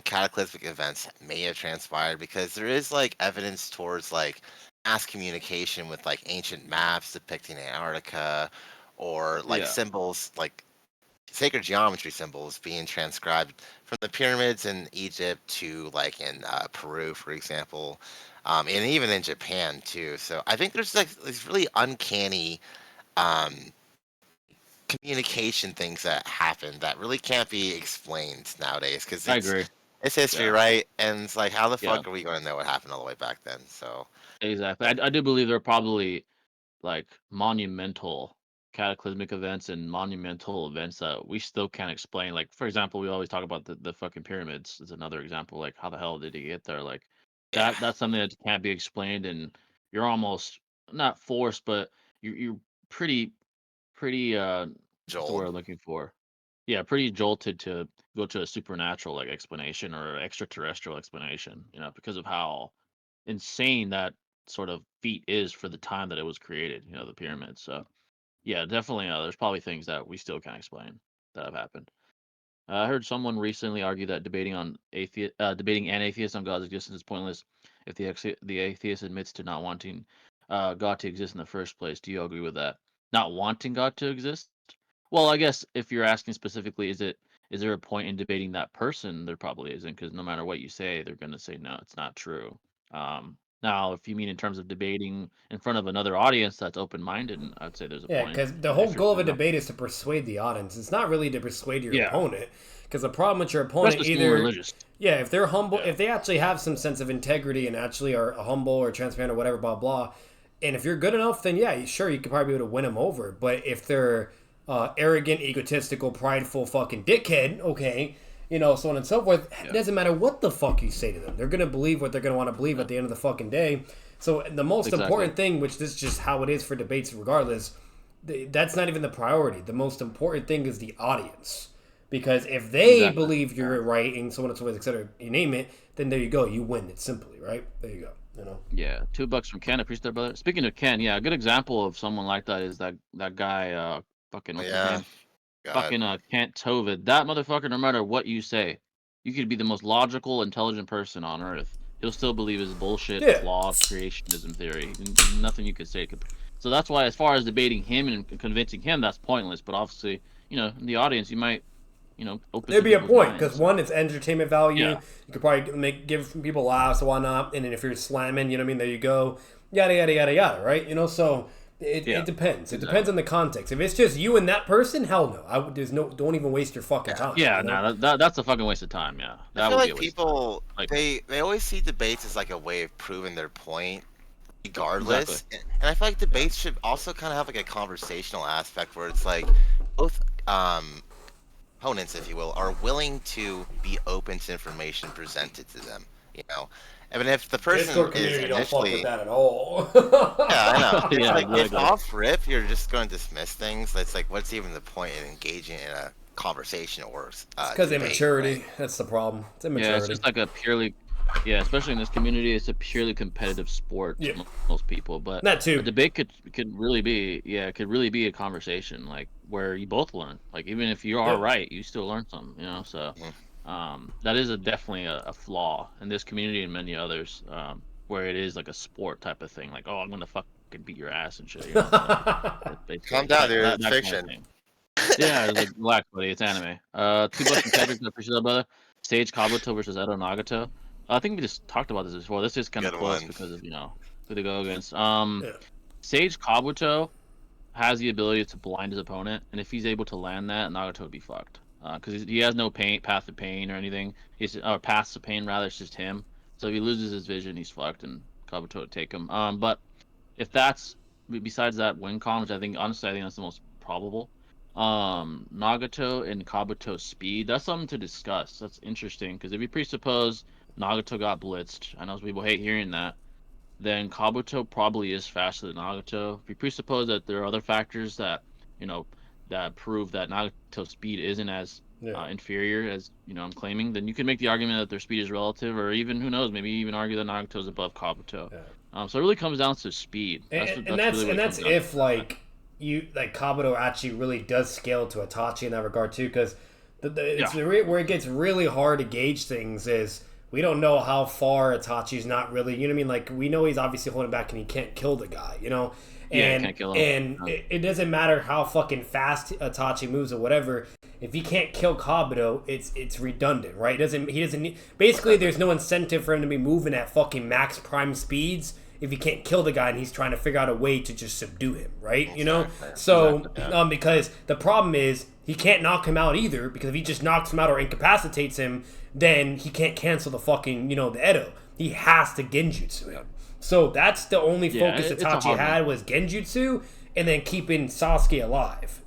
cataclysmic events may have transpired because there is like evidence towards like mass communication with like ancient maps depicting Antarctica or like yeah. symbols like sacred geometry symbols being transcribed from the pyramids in Egypt to like in Peru, for example, and even in Japan too. So I think there's like these really uncanny um, communication things that happen that really can't be explained nowadays because I agree. it's history, Yeah, right? And it's like, how the yeah, fuck are we going to know what happened all the way back then? So exactly. I do believe there are probably like monumental cataclysmic events and monumental events that we still can't explain. Like, for example, we always talk about the fucking pyramids is another example. Like, how the hell did he get there? Like, yeah, that's something that can't be explained, and you're almost not forced, but you're pretty what's the word Joel. I'm looking for? Yeah, pretty jolted to go to a supernatural like explanation or extraterrestrial explanation, you know, because of how insane that sort of feat is for the time that it was created, you know, the pyramids. So yeah, definitely there's probably things that we still can't explain that have happened. I heard someone recently argue that debating an atheist on God's existence is pointless if the atheist admits to not wanting God to exist in the first place. Do you agree with that? Not wanting God to exist? Well, I guess if you're asking specifically, is there a point in debating that person? There probably isn't, because no matter what you say, they're going to say no, it's not true. Now, if you mean in terms of debating in front of another audience that's open-minded, I'd say there's a Yeah, point. because the whole If you're, goal of for a example, debate is to persuade the audience. It's not really to persuade your yeah, opponent. Because the problem with your opponent, especially someone either, religious. yeah, if they're humble, Yeah, if they actually have some sense of integrity and actually are humble or transparent or whatever, blah, blah, and if you're good enough, then yeah, sure, you could probably be able to win them over. But if they're arrogant, egotistical, prideful fucking dickhead, okay, so on and so forth, it yeah, doesn't matter what the fuck you say to them. They're going to believe what they're going to want to believe yeah, at the end of the fucking day. So the most exactly. important thing, which this is just how it is for debates regardless, that's not even the priority. The most important thing is the audience. Because if they Exactly. believe Yeah. you're right and so on and so forth, etc., you name it, then there you go. You win it simply, right? There you go. Yeah. $2 from Ken. Appreciate that, brother. Speaking of Ken, yeah, a good example of someone like that is that guy, fucking what's his Yeah, name? God. Fucking Kent Tovid. That motherfucker, no matter what you say, you could be the most logical, intelligent person on earth. He'll still believe his bullshit, Yeah. flawed creationism theory. Nothing you could say could. So that's why, as far as debating him and convincing him, that's pointless. But obviously, in the audience, you might, open There'd some be a people's point because minds. one, it's entertainment value. Yeah. You could probably give people laughs and whatnot. And then if you're slamming, you know what I mean. There you go. Yada yada yada yada. Right. So it Yeah. depends. It depends Exactly. on the context. If it's just you and that person, hell no. There's no. Don't even waste your fucking Yeah. time. Yeah. No, that's a fucking waste of time. Yeah. I That feel would be like a waste of time. people Like, they always see debates as like a way of proving their point exactly. regardless. And I feel like Yeah. debates should also kind of have like a conversational aspect where it's like both opponents, if you will, are willing to be open to information presented to them. You know, I mean, if the person Discord is community don't fuck with initially, that at all. yeah, I know. It's Yeah. like if Exactly. off rip you're just going to dismiss things. It's like, what's even the point in engaging in a conversation or It's because debate, right? immaturity. That's the problem. It's Yeah. It's immaturity. just like a purely, yeah, especially in this community, it's a purely competitive sport Yeah. to most people. But That a too. debate could really be, yeah, it could really be a conversation like where you both learn. Like even if you are Yeah. right, you still learn something. So Mhm. that is definitely a flaw in this community and many others, where it is like a sport type of thing. Like, oh, I'm gonna fucking beat your ass and shit. So Calm basically down, that dude. that It's that kind of fiction. thing. Yeah, it's like black buddy. It's anime. $2 from Kendrick. I appreciate that, brother. Sage Kabuto versus Edo Nagato. I think we just talked about this before. This is kind of Good close one. because of who to go against. Yeah. Sage Kabuto has the ability to blind his opponent, and if he's able to land that, Nagato would be fucked. Because he has no path of pain or anything. He's or paths of pain rather. It's just him. So if he loses his vision, he's fucked, and Kabuto would take him. But if that's besides that win con, which I think honestly I think that's the most probable. Nagato and Kabuto's speed, that's something to discuss. That's interesting because if you presuppose Nagato got blitzed, I know people hate hearing that, then Kabuto probably is faster than Nagato. If you presuppose that there are other factors that, that prove that Nagato's speed isn't as inferior as, I'm claiming, then you can make the argument that their speed is relative, or even, who knows, maybe even argue that Nagato's above Kabuto. Yeah. So it really comes down to speed. That's if, like, Kabuto actually really does scale to Itachi in that regard, too, because where it gets really hard to gauge things is we don't know how far Itachi's not really, you know what I mean? Like, we know he's obviously holding back and he can't kill the guy, And, can't kill him. And it doesn't matter how fucking fast Itachi moves or whatever. If he can't kill Kabuto, it's redundant, right? He doesn't need, basically there's no incentive for him to be moving at fucking max prime speeds if he can't kill the guy and he's trying to figure out a way to just subdue him, right? So because the problem is he can't knock him out either, because if he just knocks him out or incapacitates him, then he can't cancel the fucking, the Edo. He has to Genjutsu him. So that's the only focus Itachi had was Genjutsu, and then keeping Sasuke alive,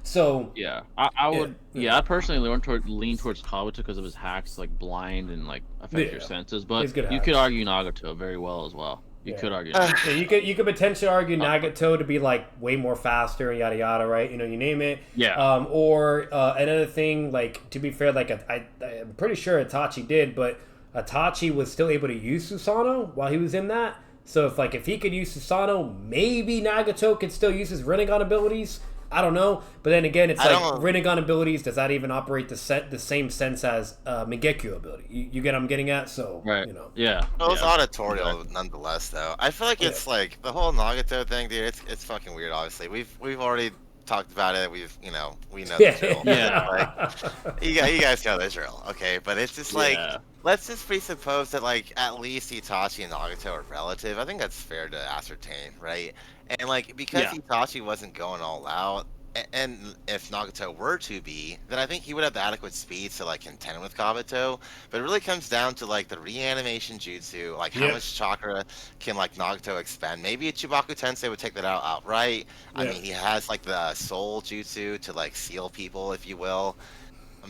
So yeah, I would. I personally lean towards Kabuto because of his hacks, like blind and like affect your senses. But you could argue Nagato very well as well. You could argue. You could potentially argue Nagato to be like way more faster and yada yada, right? You name it. Yeah. Or another thing, like, to be fair, like I'm pretty sure Itachi did, but Itachi was still able to use Susanoo while he was in that. So if he could use Susanoo, maybe Nagato could still use his Rinnegan abilities. I don't know. But then again, it's like Rinnegan abilities, does that even operate the same sense as Mangekyo ability? You get what I'm getting at? So, right. Yeah. It was auditorial nonetheless, though. I feel like it's like the whole Nagato thing, dude, it's fucking weird, obviously. We've already talked about it. We know the drill. Yeah. Like, you guys know the drill, okay? But it's just like, let's just presuppose that, like, at least Itachi and Nagato are relative. I think that's fair to ascertain, right? And, like, because Itachi wasn't going all out, and if Nagato were to be, then I think he would have the adequate speed to, like, contend with Kabuto. But it really comes down to, like, the reanimation jutsu, like, how much chakra can, like, Nagato expend. Maybe a Chibaku Tensei would take that out outright. I mean, he has, like, the soul jutsu to, like, seal people, if you will.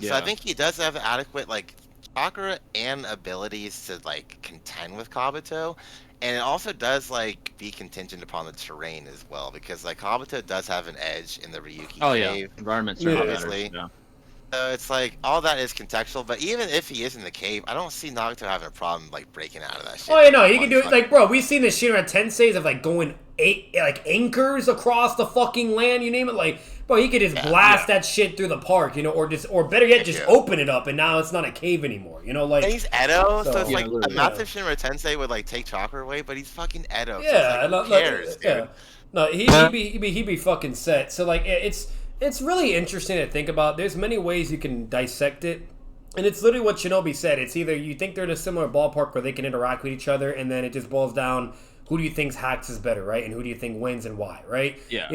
So I think he does have adequate, like, chakra and abilities to, like, contend with Kabuto. And it also does, like, be contingent upon the terrain as well, because, like, Kabuto does have an edge in the Ryuki cave. Environment obviously. So it's like, all that is contextual, but even if he is in the cave, I don't see Nagato having a problem, like, breaking out of that shit. Oh, yeah, no, he can do it. Like, bro, we've seen the Shinra Tenseis of, like, going anchors across the fucking land, you name it. Like, bro, he could just blast that shit through the park, or better yet, just open it up, and now it's not a cave anymore, like. And he's Edo, so it's like a massive Shinra Tensei would, like, take chakra away, but he's fucking Edo. Yeah, so who cares, dude? No, he'd be fucking set. So, like, it's really interesting to think about. There's many ways you can dissect it. And it's literally what Shinobi said. It's either you think they're in a similar ballpark where they can interact with each other, and then it just boils down, who do you think's hacks is better, right? And who do you think wins and why, right? Yeah. Or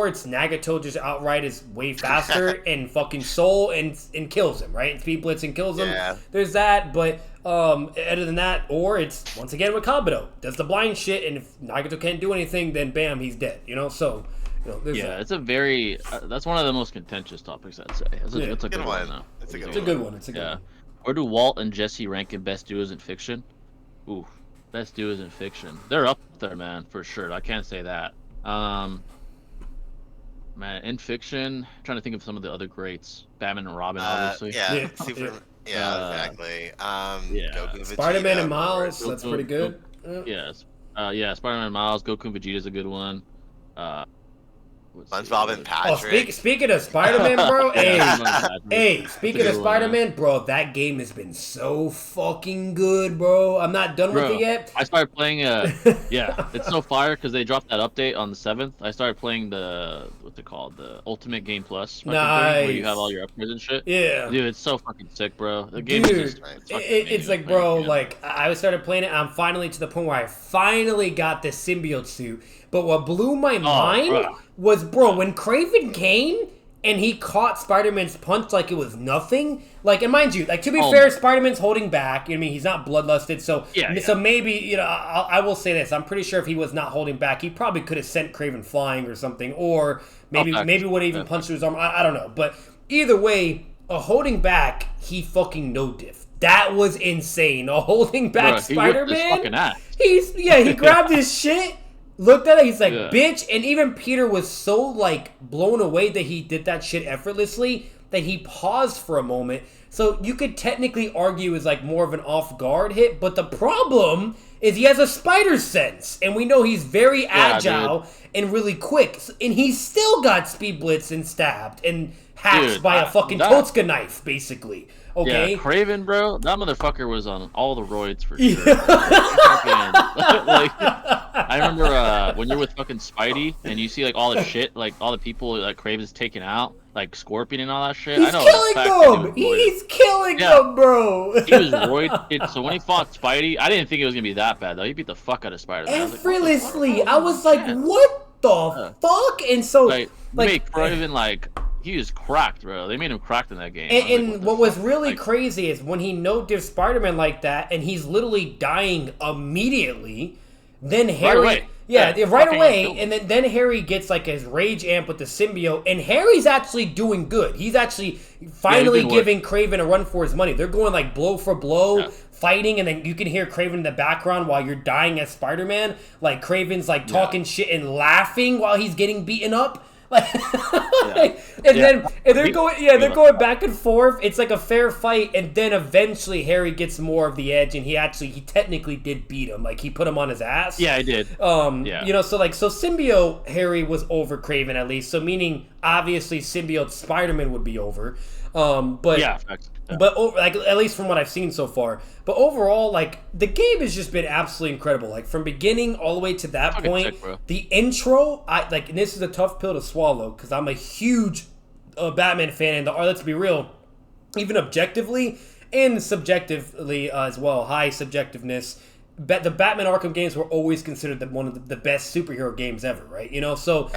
it's Nagato just outright is way faster and fucking soul and kills him, right? And speed blitz and kills him. Yeah. There's that, but other than that, or it's once again with Kabuto, does the blind shit, and if Nagato can't do anything, then bam, he's dead. So. It's a very that's one of the most contentious topics, I'd say. It's a good one though. It's a good one. It's a good one. Where do Walt and Jesse rank in best duos in fiction? Ooh, best duos in fiction. They're up there, man, for sure. I can't say that. Man, in fiction, I'm trying to think of some of the other greats. Batman and Robin, obviously. Exactly. Goku, Spider-Man and Miles. That's pretty good. Spider-Man and Miles. Goku and Vegeta's a good one. SpongeBob and Patrick. Speaking of Spider-Man, bro, Yeah, speaking of Spider-Man, bro, that game has been so fucking good, bro. I'm not done with it yet. I started playing, it's so fire because they dropped that update on the 7th. I started playing what's it called? The Ultimate Game Plus fucking thing, where you have all your upgrades and shit. Yeah. Dude, it's so fucking sick, bro. The game is just... It's like, bro, like, I started playing it, I'm finally to the point where I finally got the symbiote suit. But what blew my mind was, bro, when Kraven came and he caught Spider-Man's punch like it was nothing. Like, and mind you, like, to be fair, Spider-Man's holding back. You know what I mean? He's not bloodlusted. So maybe, you know, I will say this. I'm pretty sure if he was not holding back, he probably could have sent Kraven flying or something. Or maybe would have even punched his arm. I don't know. But either way, holding back, he fucking no-diff. That was insane. A holding back Spider-Man. He grabbed his shit. Looked at it, he's like, bitch. And even Peter was so, like, blown away that he did that shit effortlessly that he paused for a moment. So you could technically argue it's, like, more of an off-guard hit. But the problem is he has a spider sense. And we know he's very agile and really quick. And he still got speed blitzed and stabbed and hacked by a fucking Totska knife, basically. Okay. Yeah, Kraven, bro, that motherfucker was on all the roids for sure. Like, I remember when you're with fucking Spidey and you see like all the shit, like all the people like Kraven's taking out, like Scorpion and all that shit. He's killing them. He's killing them, bro. He was roided. So when he fought Spidey, I didn't think it was gonna be that bad though. He beat the fuck out of Spider-Man. Effortlessly. I was like, what the fuck? And so, like made Kraven like. He was cracked, bro. They made him cracked in that game. And what was really crazy is when he no-diff Spider-Man like that, and he's literally dying immediately, then Harry... Right away. And then Harry gets like his rage amp with the symbiote, and Harry's actually doing good. He's actually finally giving Kraven a run for his money. They're going like blow for blow, fighting, and then you can hear Kraven in the background while you're dying as Spider-Man. Like Kraven's like talking shit and laughing while he's getting beaten up. Like, they're going back and forth. It's like a fair fight, and then eventually Harry gets more of the edge, and he technically did beat him. Like he put him on his ass. Yeah, I did. You know, so symbiote Harry was over Kraven at least. So meaning obviously symbiote Spider-Man would be over. But like at least from what I've seen so far. But overall, like the game has just been absolutely incredible. Like from beginning all the way to that point, the intro, and this is a tough pill to swallow because I'm a huge Batman fan, and let's be real, even objectively and subjectively as well, high subjectiveness. The Batman Arkham games were always considered one of the best superhero games ever, right? You know, so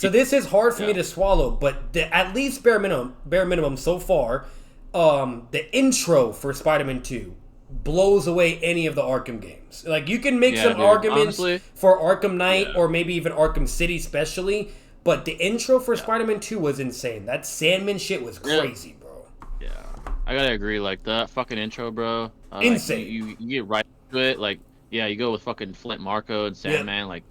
this is hard for me to swallow, but at least bare minimum so far, the intro for Spider-Man 2 blows away any of the Arkham games. Like you can make some arguments for Arkham Knight or maybe even Arkham City especially, but the intro for Spider-Man 2 was insane. That Sandman shit was crazy, bro. Yeah, I gotta agree. Like that fucking intro, bro. Insane. You get right to it. Like you go with fucking Flint Marko and Sandman, like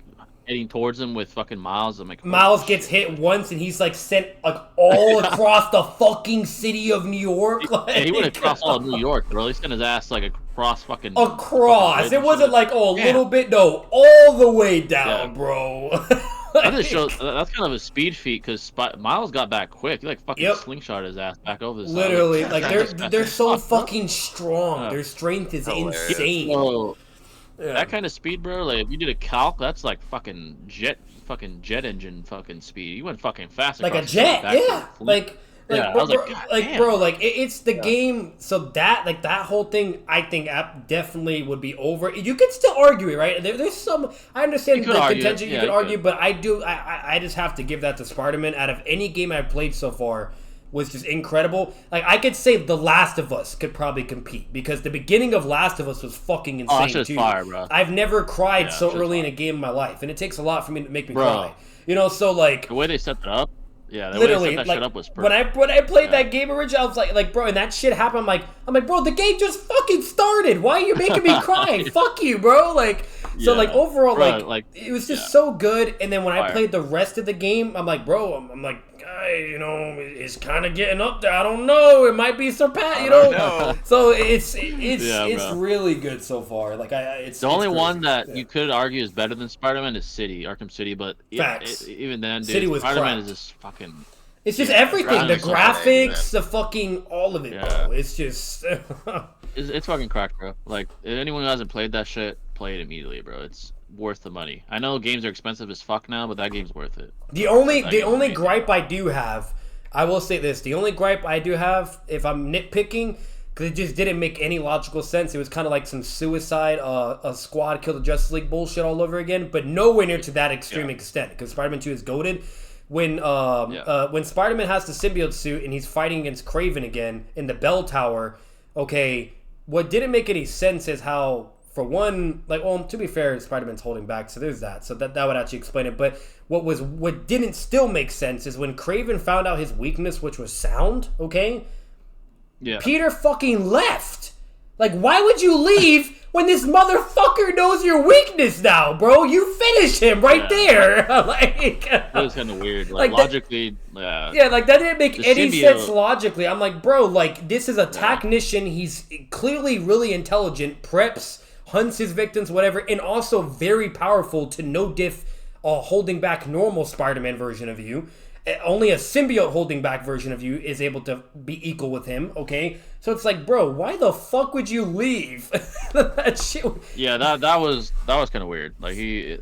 heading towards him with fucking Miles. I'm like, Miles gets hit once and he's like sent like all across the fucking city of New York. Like, he went across all of New York, bro. He sent his ass like across fucking. Across. It wasn't like a little bit. No, all the way down, bro. That just shows that's kind of a speed feat because Miles got back quick. He like fucking slingshot his ass back over the side. Literally, like they're so fucking strong. Their strength is insane. So, that kind of speed, bro. Like if you did a calc, that's like fucking jet engine fucking speed. You went fucking fast. Like a jet, it's the game. So that whole thing, I think, definitely would be over. You could still argue it, right? There's some. I understand the contention. You could argue, but I just have to give that to Spider-Man. Out of any game I've played so far, was just incredible. Like I could say The Last of Us could probably compete because the beginning of Last of Us was fucking insane too. Fire, bro. I've never cried so early in a game in my life, and it takes a lot for me to make me cry. You know, so like the way they set that up. Yeah, literally, way they set that shit up was perfect. When I played that game originally, I was like, bro, and that shit happened. I'm like, bro, the game just fucking started. Why are you making me cry? Fuck you, bro. Like, So like overall, bro, like it was just so good. And then when I played the rest of the game, I'm like, bro, I'm like, you know, it's kind of getting up there. I don't know. It might be surpassed, you know. So it's really good so far. Like it's the only crazy. one that you could argue is better than Spider-Man is Arkham City, but even then, dude, City was Spider-Man is just fucking. It's just everything. The graphics, the fucking all of it, bro. It's just. It's fucking cracked, bro. Like anyone who hasn't played that shit, play it immediately, bro. It's worth the money. I know games are expensive as fuck now, but that game's worth it. The only gripe I do have, I will say this: the only gripe I do have, if I'm nitpicking, because it just didn't make any logical sense. It was kind of like some Suicide, a squad kill the Justice League bullshit all over again, but nowhere near to that extreme extent. Because Spider-Man 2 is goated. When Spider-Man has the symbiote suit and he's fighting against Kraven again in the bell tower, okay, what didn't make any sense is how, for one, like, well, to be fair, Spider-Man's holding back, so there's that. So that would actually explain it. But what didn't still make sense is when Kraven found out his weakness, which was sound, okay? Yeah. Peter fucking left. Like, why would you leave when this motherfucker knows your weakness now, bro? You finish him right there. Like, that was kind of weird. Like logically, yeah, like that didn't make any sense logically. I'm like, bro, like this is a technician. He's clearly really intelligent, preps, hunts his victims, whatever, and also very powerful to no diff holding back normal Spider-Man version of you. Only a symbiote holding back version of you is able to be equal with him, okay? So it's like, bro, why the fuck would you leave? That shit. Yeah, that was kind of weird. Like he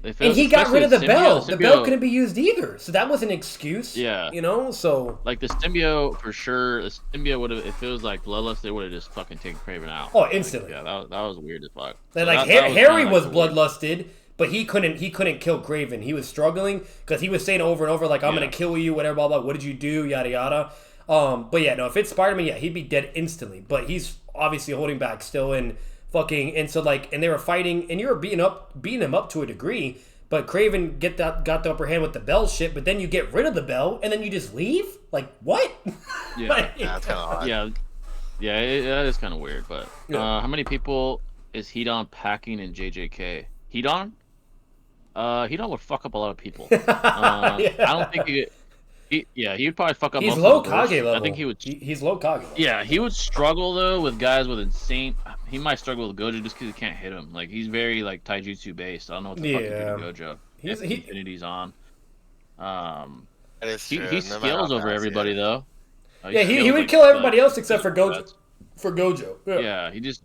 got rid of the bell. The bell couldn't be used either, so that was an excuse. Yeah, you know. So like the symbiote for sure. The symbiote would have, if it was like bloodlust, they would have just fucking taken Kraven out. Oh, instantly. Like, yeah, that was weird as fuck. And like Harry was bloodlusted. But he couldn't kill Kraven. He was struggling because he was saying over and over, like, I'm going to kill you, whatever, blah, blah. What did you do? Yada, yada. But yeah, no, if it's Spider-Man, yeah, he'd be dead instantly. But he's obviously holding back still and fucking, and so like, and they were fighting, and you were beating him up to a degree, but Kraven got the upper hand with the bell shit, but then you get rid of the bell, and then you just leave? Like, what? Yeah, like, that's kind of odd. Yeah, that is kind of weird, but how many people is Hedon packing in JJK? Hedon? Hedon would fuck up a lot of people. I don't think he'd probably fuck up. He's most low of the Kage level. I think he would. He's low Kage level. Yeah, he would struggle though with guys with insane. He might struggle with Gojo just because he can't hit him. Like he's very like taijutsu based. I don't know what the fuck to do to Gojo. Infinity's on. That is true. He scales over everybody though. He would kill everybody else except for Gojo. For Gojo. Yeah, he just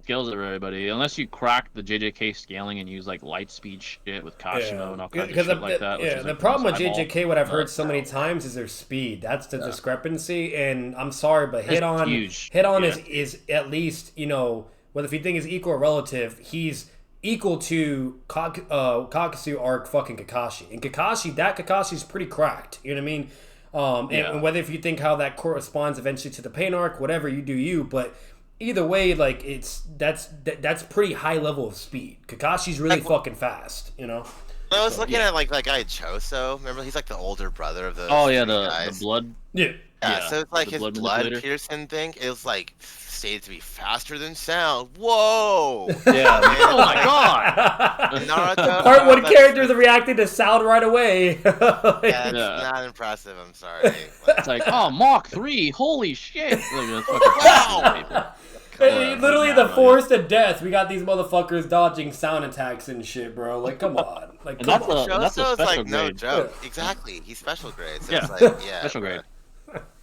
scales over everybody unless you crack the JJK scaling and use like light speed shit with Kashimo and all kinds of shit like that. Yeah, the problem with JJK, what I've heard so many times, is their speed. That's the discrepancy, and I'm sorry, but Hit On is at least, you know, whether if you think is equal or relative, he's equal to Kakasu arc fucking Kakashi. And Kakashi's pretty cracked. You know what I mean? And whether if you think how that corresponds eventually to the Pain arc, whatever, you do you, but either way, like that's pretty high level of speed. Kakashi's really fucking fast, you know. I was looking at like that guy Choso. Remember, he's like the older brother of the. Oh yeah, the blood. Yeah. So it's like his blood piercing thing. It was like stated to be faster than sound. Whoa! Yeah. Oh my god! Naruto. Part one characters reacted to sound right away. It's not impressive. I'm sorry. It's like, oh, Mach 3. Holy shit! Like, wow. Literally the force to death. We got these motherfuckers dodging sound attacks and shit, bro. Like, come on. Like, that's a special like grade. No joke. Exactly. He's special grade. So yeah. It's like, special grade.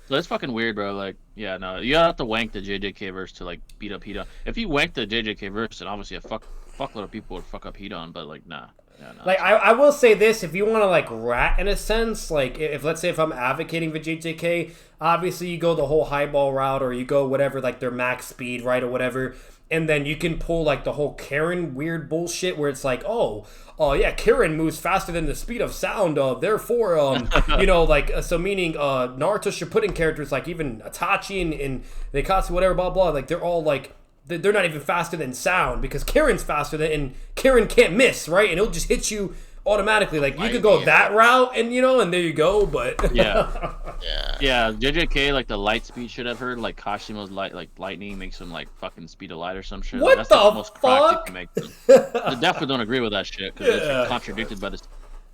So that's fucking weird, bro. Like, yeah, no, you have to wank the JJK verse to like beat up Hedon. If you wank the JJK verse, then obviously a fuckload of people would fuck up Hedon, but like, nah. Yeah, no. Like, I will say this: if you want to like rat in a sense, like if let's say if I'm advocating for JJK, obviously you go the whole highball route or you go whatever, like their max speed, right, or whatever. And then you can pull like the whole Karen weird bullshit where it's like, yeah, Karen moves faster than the speed of sound. Therefore, you know, like so meaning Naruto Shippuden characters like even Itachi and Neikatsu, whatever, blah blah. Like they're all like they're not even faster than sound because Karen's faster than and Karen can't miss, right? And it'll just hit you automatically, like, you could go that route, and and there you go. But yeah, Yeah. JJK, like the light speed shit I've heard, like Kashima's lightning makes him like fucking speed of light or some shit. What That's the the most fuck? practical make them. I definitely don't agree with that shit because it's contradicted by this.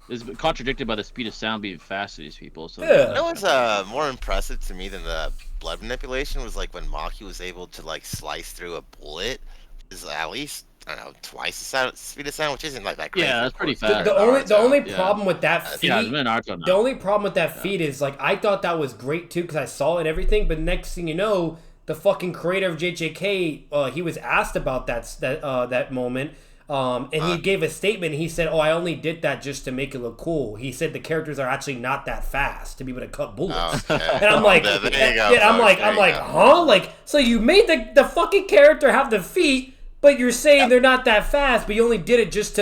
It's contradicted by the speed of sound being fast to these people. So Yeah. You know what's more impressive to me than the blood manipulation was like when Maki was able to like slice through a bullet, which is at least I don't know twice the speed of sound, which isn't like that crazy. Yeah, that's pretty fast. The only problem with that feat, Naruto now. the only problem with that feat is like I thought that was great too because I saw it and everything, but next thing you know, the fucking creator of JJK, he was asked about that moment. And he gave a statement. He said, "Oh, I only did that just to make it look cool." He said the characters are actually not that fast to be able to cut bullets. Okay. And I'm like, there you go, yeah, I'm folks. like, huh? Like, so you made the fucking character have the feet, but you're saying they're not that fast, but you only did it just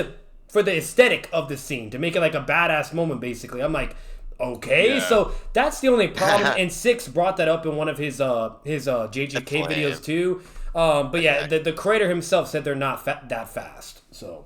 for the aesthetic of the scene to make it like a badass moment, basically. I'm like, okay, so that's the only problem. And Six brought that up in one of his JJK videos too. But yeah, the creator himself said they're not that fast. So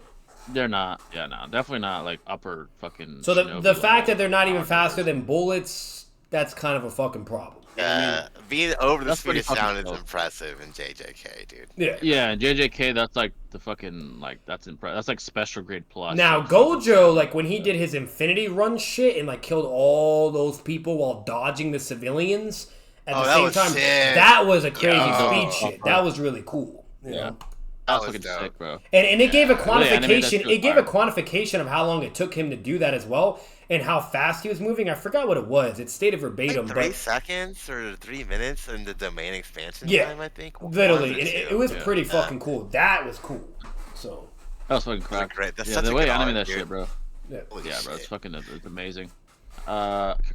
they're not. Yeah, no, definitely not like upper fucking. So the fact that they're not even faster than bullets, that's kind of a fucking problem. Yeah, being over the speed of sound is impressive in JJK, dude. Yeah, in JJK, that's like the fucking that's impressive. That's like special grade plus. Now Gojo, like when he did his Infinity Run shit and like killed all those people while dodging the civilians at the same time, that was a crazy speed shit. That was really cool. You know? That was fucking sick, bro. And it gave a quantification. It gave a quantification of how long it took him to do that as well, and how fast he was moving. I forgot what it was. It stated verbatim. Like 3 seconds or 3 minutes in the domain expansion time, I think. Literally, it was pretty fucking cool. That was cool. So that was fucking crack. Great. That's the way anime that dude. shit, bro. Yeah, bro, it's fucking it's amazing.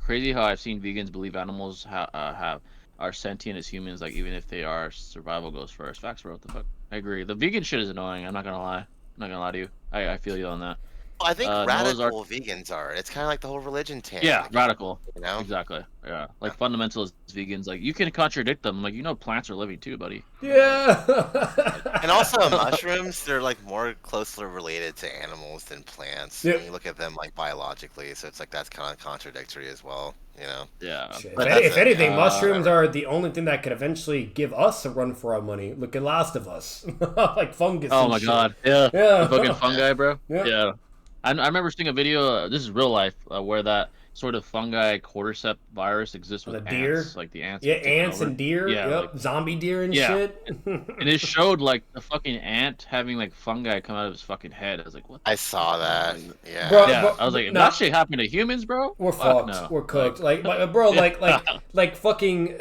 Crazy how I've seen vegans believe animals are sentient as humans, like even if they are, survival goes first. Facts, bro. What the fuck? I agree. The vegan shit is annoying. I'm not gonna lie. I'm not gonna lie to you. I feel you on that. Well, I think radical vegans are. It's kind of like the whole religion thing. Yeah, radical. You know? Exactly. Yeah, like fundamentalist vegans. Like you can contradict them. Like plants are living too, buddy. Yeah. And also mushrooms, they're like more closely related to animals than plants when you look at them like biologically. So it's like that's kind of contradictory as well. You know? Yeah. If anything, mushrooms are the only thing that could eventually give us a run for our money. Look at Last of Us, like fungus. Oh my god. Yeah. Yeah. The fucking fungi, bro. Yeah. I remember seeing a video. This is real life, where that sort of fungi cordyceps virus exists with deer, ants, like the ants. Yeah, ants and deer. Yeah, like, zombie deer and shit. And it showed like the fucking ant having like fungi come out of his fucking head. I was like, what? I saw that. Yeah. Bro, I was like, if that shit happened to humans, bro, we're fucked. No. We're cooked. Like bro, like fucking.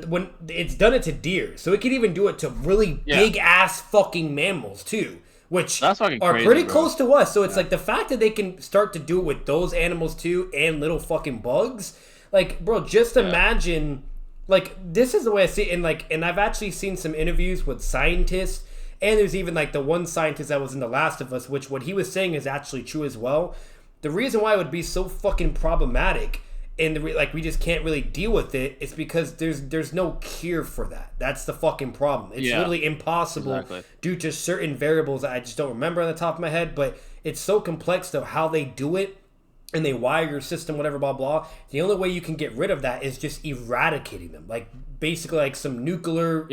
When it's done it to deer, so it can even do it to really big ass fucking mammals too, which are crazy, pretty close to us. So it's like the fact that they can start to do it with those animals too and little fucking bugs. Like, bro, just imagine. Like, this is the way I see it. And I've actually seen some interviews with scientists, and there's even like the one scientist that was in The Last of Us, which what he was saying is actually true as well. The reason why it would be so fucking problematic and we just can't really deal with it, it's because there's no cure for that. That's the fucking problem. It's literally impossible due to certain variables that I just don't remember on the top of my head, but it's so complex though how they do it and they wire your system, whatever, blah blah. The only way you can get rid of that is just eradicating them, like basically like some nuclear,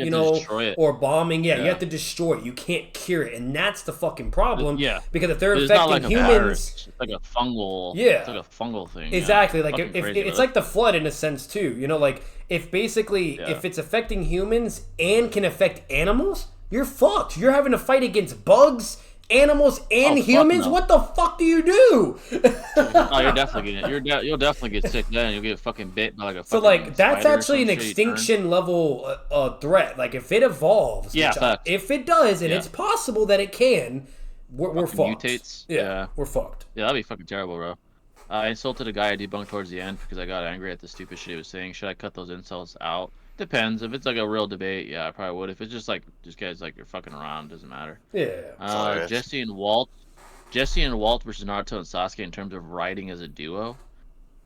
or bombing. You have to destroy it. You can't cure it, and that's the fucking problem. Because if they're affecting humans, it's like a fungal. It's like a fungal thing. Exactly. Like if it's like the flood in a sense too. Like if basically if it's affecting humans and can affect animals, you're fucked. You're having to fight against bugs, animals, and humans. What the fuck do you do? You're definitely you'll definitely get sick then. You'll get fucking bit by like a. So like that's actually an extinction level threat. Like if it evolves, if it does, and it's possible that it can, we're fucked. Mutates. We're fucked. Yeah, that'd be fucking terrible, bro. I insulted a guy I debunked towards the end because I got angry at the stupid shit he was saying. Should I cut those insults out? Depends. If it's like a real debate, I probably would. If it's just like guys like you're fucking around, doesn't matter. Jesse and Walt versus Naruto and Sasuke in terms of writing as a duo,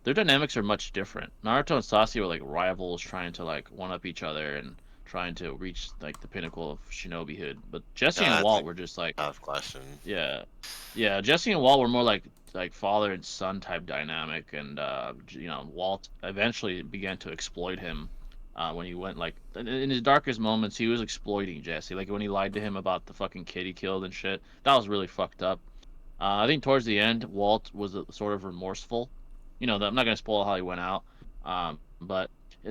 their dynamics are much different. Naruto and Sasuke were like rivals trying to like one up each other, and trying to reach like the pinnacle of shinobihood. But Jesse No, and that's Walt a were just like, tough question. yeah, yeah. Jesse and Walt were more like father and son type dynamic, and Walt eventually began to exploit him. When he went like in his darkest moments, he was exploiting Jesse. Like when he lied to him about the fucking kid he killed and shit. That was really fucked up. I think towards the end, Walt was sort of remorseful. I'm not gonna spoil how he went out, but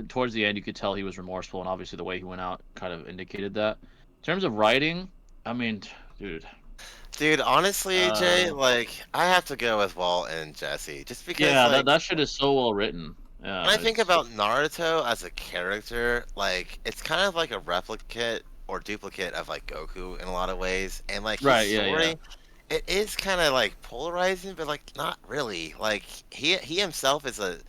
towards the end, you could tell he was remorseful, and obviously the way he went out kind of indicated that. In terms of writing, I mean, dude, Dude, honestly, Jay, uh, like I have to go with Walt and Jesse, just because yeah, that like that shit is so well written. when Yeah, I think it's about Naruto as a character, like it's kind of like a replicate or duplicate of like Goku in a lot of ways, and like his right. Yeah, yeah, story, it is kind of like polarizing, but like not really. Like he himself is a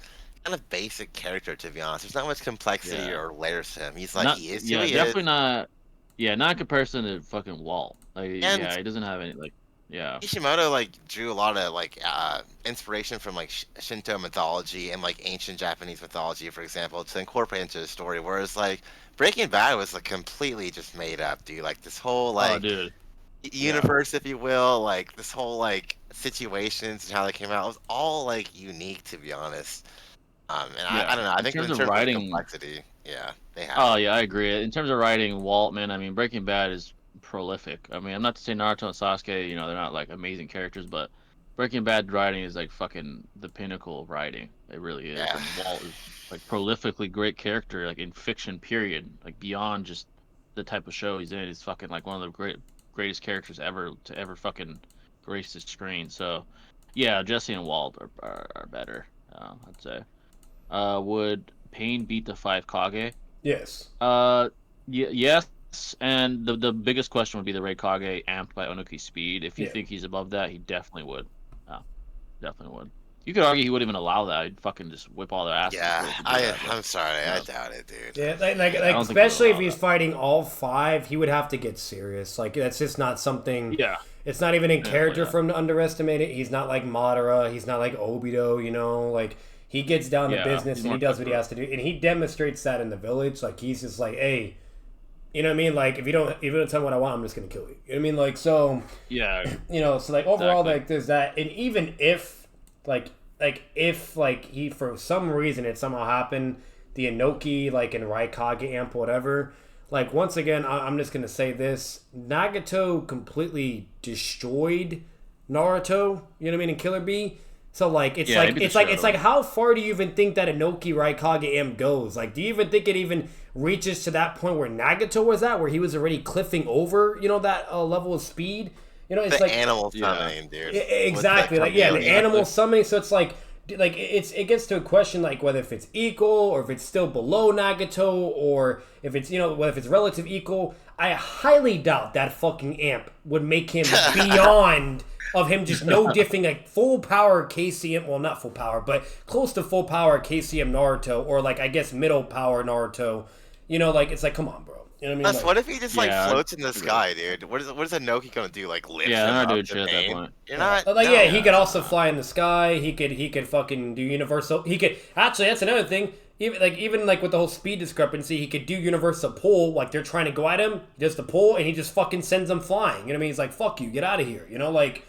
kind of basic character, to be honest. There's not much complexity yeah. or layers to him. He's like Not he is who yeah, he is. definitely not. Yeah, not in comparison to fucking Walt. Like, And yeah, he doesn't have any like, yeah, Kishimoto like drew a lot of like inspiration from like Shinto mythology and like ancient Japanese mythology, for example, to incorporate into the story. Whereas like Breaking Bad was like completely just made up, dude. Like this whole oh, like dude, yeah, universe, if you will, like this whole like situations and how they came out was all like unique, to be honest. And I yeah. don't know. I In think terms in of terms of writing, complexity, yeah, they have oh it. yeah, I agree. In terms of writing, Walt, man, I mean, Breaking Bad is prolific. I mean, I'm not to say Naruto and Sasuke, they're not like amazing characters, but Breaking Bad writing is like fucking the pinnacle of writing. It really is. Yeah. And Walt is like prolifically great character, like in fiction, period. Like beyond just the type of show he's in. He's fucking like one of the greatest characters ever to ever fucking grace the screen. So, yeah, Jesse and Walt are better. I'd say. Would Pain beat the five Kage? Yes. Uh, yes, and the biggest question would be the Ray Kage amped by Onuki's speed. If you Yeah. think he's above that, he definitely would. Yeah, definitely would. You could argue he wouldn't even allow that. He'd fucking just whip all their asses Yeah, before he could do that. But I'm sorry, I yeah, doubt it, dude. Yeah, yeah, I don't think he would especially if allow he's that. fighting all five, he would have to get serious. Like that's just not something. Yeah, It's not even in definitely character not. for him to underestimate it. He's not like Madara. He's not like Obito. Like he gets down to Yeah, business he's and he more does what he cutthroat. has to do, and he demonstrates that in the village. Like he's just like, hey, you know what I mean? Like if you don't tell me what I want, I'm just gonna kill you. You know what I mean? Like so, Yeah, so like overall, exactly. like there's that, and even if if he for some reason it somehow happened, the Inoki like in Raikage amp whatever. Like once again, I'm just gonna say this: Nagato completely destroyed Naruto. You know what I mean? In Killer Bee. So like Yeah, he beat the shit out it's of like him. how far do you even think that Inoki Raikage amp goes? Like, do you even think it even reaches to that point where Nagato was at, where he was already cliffing over that level of speed? It's The like animal Yeah. summoning, dude. exactly, With like the yeah, the chameleon. animal summoning. So it's like it gets to a question like whether if it's equal or if it's still below Nagato or if it's whether if it's relative equal. I highly doubt that fucking amp would make him beyond of him just no diffing like full power KCM. Well, not full power, but close to full power KCM Naruto, or like I guess middle power Naruto. Like it's like come on, bro. You know what I mean? Plus, Like, what if he just like Yeah, floats in the agree. sky, dude? What is Inoki gonna do? Like lift Yeah, him they're not up doing to shit at that pain? point. You're not. like No. yeah, he could Yeah, also fly in the sky. He could fucking do universal. He could actually. That's another thing. Even with the whole speed discrepancy, he could do universal pull. Like they're trying to go at him, he does the pull, and he just fucking sends them flying. You know what I mean? He's like, "Fuck you, get out of here." Like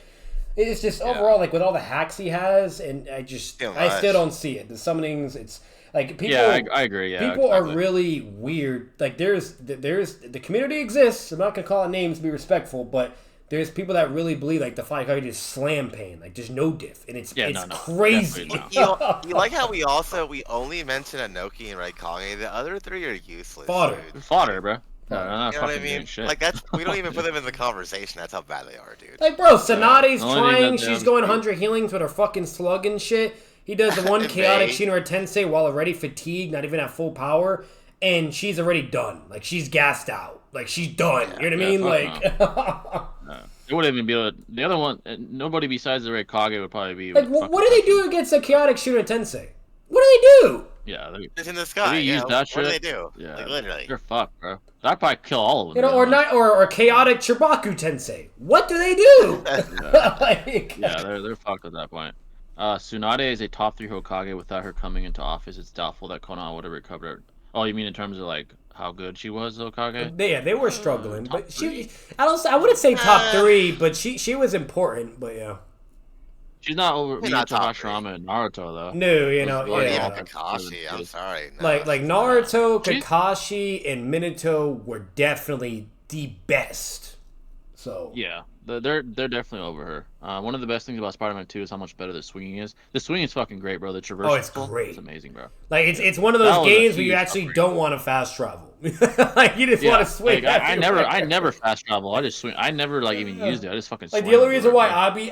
it's just overall like with all the hacks he has, and I still much. don't see it. The summonings, it's like people. Yeah, I agree. Yeah, People are exactly. really weird. Like there's the community exists. I'm not gonna call it names to be respectful, but there's people that really believe like the fight card just slam pain, like just no diff, and it's Yeah, it's no, crazy. definitely not. You like how we only mention Inoki and Raikage. The other three are useless, Fodder. dude. Fodder, bro. No, they're not You know what I fucking doing mean? shit. Like that's we don't even put them in the conversation. That's how bad they are, dude. Like, bro, Tsunade's The only thing trying. that they She's have going is- 100 healings with her fucking slug and shit. He does the one And chaotic they- Shinra Tensei while already fatigued, not even at full power, and she's already done. Like, she's gassed out. Like, she's done. You know what I mean? fuck Like, No. They wouldn't even be able to. The other one, nobody besides the Ray Kage would probably be. like fucking what do they do touching. against a chaotic Shinra Tensei? What do they do? Yeah, It's in the sky. they Yeah, use that what do they shit. do? Yeah, Like literally. they're fucked, bro. I'd probably kill all of them. You know, to or be honest. not, or chaotic Chibaku Tensei. What do they do? Like, Yeah, they're fucked at that point. Tsunade is a top 3 Hokage. Without her coming into office, it's doubtful that Konoha would have recovered. Oh, you mean in terms of like how good she was, though, Kage. Yeah, they were struggling, but three? I wouldn't say top 3, but she was important. But yeah, She's not over She's not Minato top Hashirama and Naruto, though. No, you know, Or yeah. even Kakashi. I'm sorry. No, Like she's Naruto, She- Kakashi, and Minato were definitely the best. So Yeah, they're definitely over her. One of the best things about Spider-Man 2 is how much better the swinging is. The swinging is fucking great, bro. The traversal. Oh, it's great. It's amazing, bro. like it's one of That those was a games where you huge actually upgrade. don't want to fast travel. Like you just want to swing. Like, I everywhere. never fast travel. I just swing. I never like even used it. I just fucking. Like swing the only reason everywhere, why bro.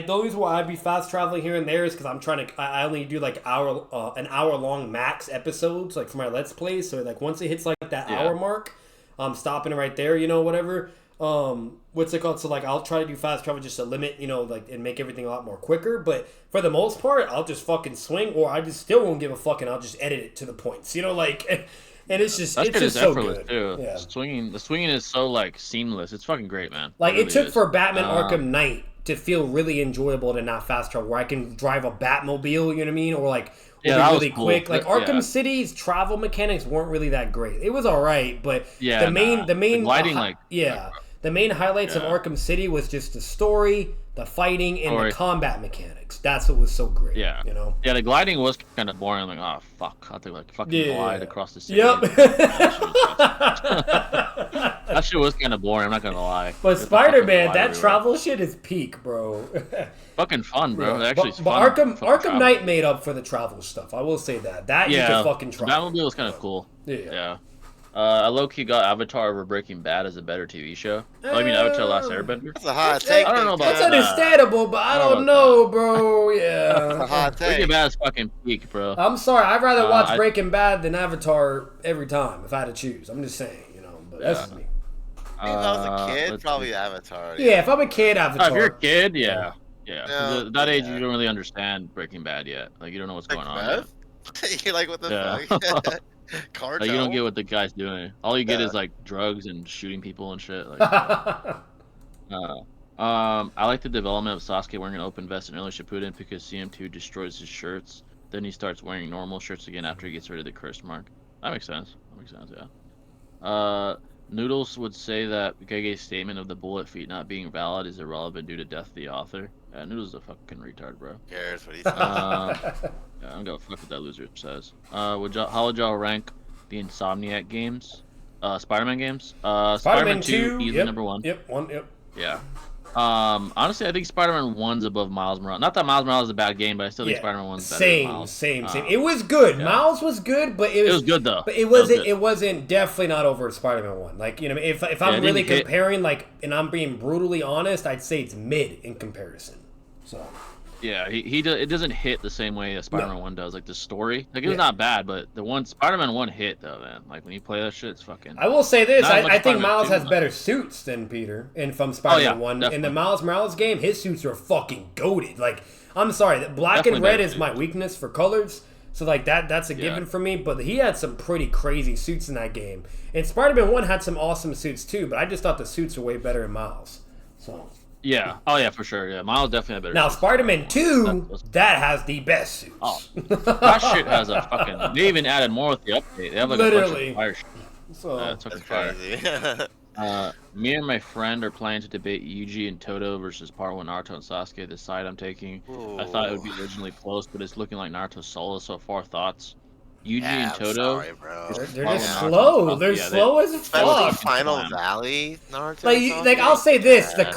the only reason why I'd be fast traveling here and there is because I'm trying to. I only do like an hour long max episodes like for my Let's Plays. So like once it hits like that hour mark, I'm stopping it right there. You know, whatever. What's it called? So like I'll try to do fast travel just to limit, you know, like and make everything a lot more quicker. But for the most part, I'll just fucking swing, or I just still won't give a fuck, and I'll just edit it to the points. You know, like. And it's just That it's shit is just so effortless good. too. Yeah. The swinging is so like seamless. It's fucking great, man. Like really it took is. for Batman Arkham Knight to feel really enjoyable to not fast travel, where I can drive a Batmobile, you know what I mean, or like Yeah, be that was really cool. quick. Like Yeah. Arkham City's travel mechanics weren't really that great. It was all right, but Yeah, the main The gliding, the main highlights of Yeah. Arkham City was just the story, the fighting, and Story. the combat mechanics. That's what was so great. Yeah. You know. Yeah, the gliding was kind of boring. I'm like, oh fuck, I have to like fucking glide across the city. Yep. That shit was kind of boring. I'm not gonna lie. But Just to fucking Spider-Man, glide that everywhere. travel shit is peak, bro. Fucking fun, bro. Yeah. Actually, it's but fun. Arkham fucking travel. Knight made up for the travel stuff. I will say that. That you Yeah, could fucking the try. Batmobile was kind of cool. Yeah. Yeah. I low-key got Avatar over Breaking Bad as a better TV show. Oh, I mean, Avatar: Last Airbender. That's a hot take. I don't know about That's that. understandable, but I I don't don't know know, bro. That's a Yeah. hot Breaking take. Bad is fucking peak, bro. I'm sorry. I'd rather watch I- Breaking Bad than Avatar every time if I had to choose. I'm just saying, you know. But that's just me. If I was a kid, let's probably see. Avatar. Yeah, if I'm a kid, Oh, Avatar. if you're a kid, yeah. 'Cause No, at that age, yeah. you don't really understand Breaking Bad yet. Like, you don't know what's going on. Yet. Bev? You're like, what the Yeah. fuck? Cartel. Like, you don't get what the guy's doing. All you get Yeah. is like drugs and shooting people and shit. Like, I like the development of Sasuke wearing an open vest in early Shippuden because CM2 destroys his shirts. Then he starts wearing normal shirts again after he gets rid of the curse mark. That makes sense. Yeah. Noodles would say that Gege's statement of the bullet feet not being valid is irrelevant due to death of the author. Yeah, Noodles is a fucking retard, bro. Who cares what he says? Yeah, I don't give a fuck what that loser says. How would y'all rank the Insomniac games? Spider-Man games? Spider-Man 2, easily yep, number 1. Yep. Yeah. Honestly, I think Spider-Man 1's above Miles Morales. Not that Miles Morales is a bad game, but I still think Spider-Man 1's better than Miles. Same. It was good. Yeah. Miles was good, but It was good though. But it wasn't definitely not over Spider-Man 1. Like, you know, if I'm it really didn't hit. comparing, like, and I'm being brutally honest, I'd say it's mid in comparison. So Yeah, it doesn't hit the same way as Spider-Man 1 does. Like the story, like it was not bad, but the one Spider-Man 1 hit though, man. Like when you play that shit, it's fucking. I will say this: Not as much I think Spider-Man Miles 2, has though. better suits than Peter, and from Spider-Man 1. In definitely. the Miles Morales game, his suits are fucking goated. Like, I'm sorry, black Definitely and red better is my suits. weakness for colors. So like that's a given for me, but he had some pretty crazy suits in that game. And Spider-Man 1 had some awesome suits too, but I just thought the suits were way better in Miles. So Yeah. Oh yeah, for sure. Yeah, Miles definitely had better. now suits. Spider-Man 2, that has the best suits. Oh, that shit has a fucking. They even added more with the update. They have like a Literally. bunch of fire shit. So It's fucking That's fire. crazy. Me and my friend are planning to debate Yuji and Toto versus part 1 Naruto and Sasuke. The side I'm taking. I thought it would be originally close, but it's looking like Naruto solo so far. Thoughts? Yuji Yeah, and I'm Toto. sorry, bro. they're Part just 1 Naruto slow. and They're Sasuke. Yeah, slow as Especially fuck. Final Slam. Valley Naruto. Like I'll say this: the Yeah.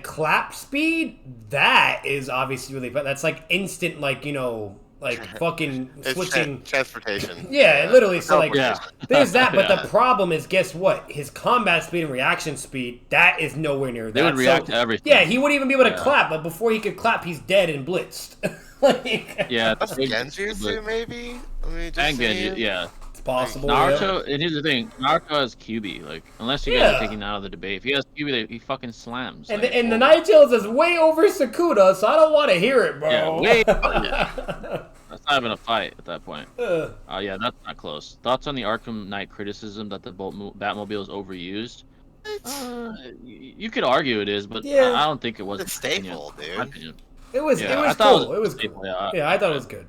clap speed, that is obviously really fast. That's like instant, like, you know, like fucking It's switching. transportation. Yeah, literally. So like, Yeah. there's that. But Yeah. the problem is, guess what? His combat speed and reaction speed, that is nowhere near that. They would react So, to everything. yeah, he wouldn't even be able to Yeah. clap. But before he could clap, he's dead and blitzed. Like, Yeah, That's Genjutsu, maybe? I mean, just And Genji, saying. yeah. it's possible. yeah. Naruto, and here's the thing: Naruto has QB. Like, unless you guys Yeah. are taking that out of the debate, if he has QB, he fucking slams. And like, the Night Tales is way over Sakuda, so I don't want to hear it, bro. Yeah, way. That's not even a fight at that point. Yeah, that's not close. Thoughts on the Arkham Knight criticism that the Batmobile is overused? You could argue it is, but Yeah. I don't think it was. It's a staple, in my dude. opinion. It was Yeah, I it was thought cool. It was cool. yeah, Yeah, I thought it was good.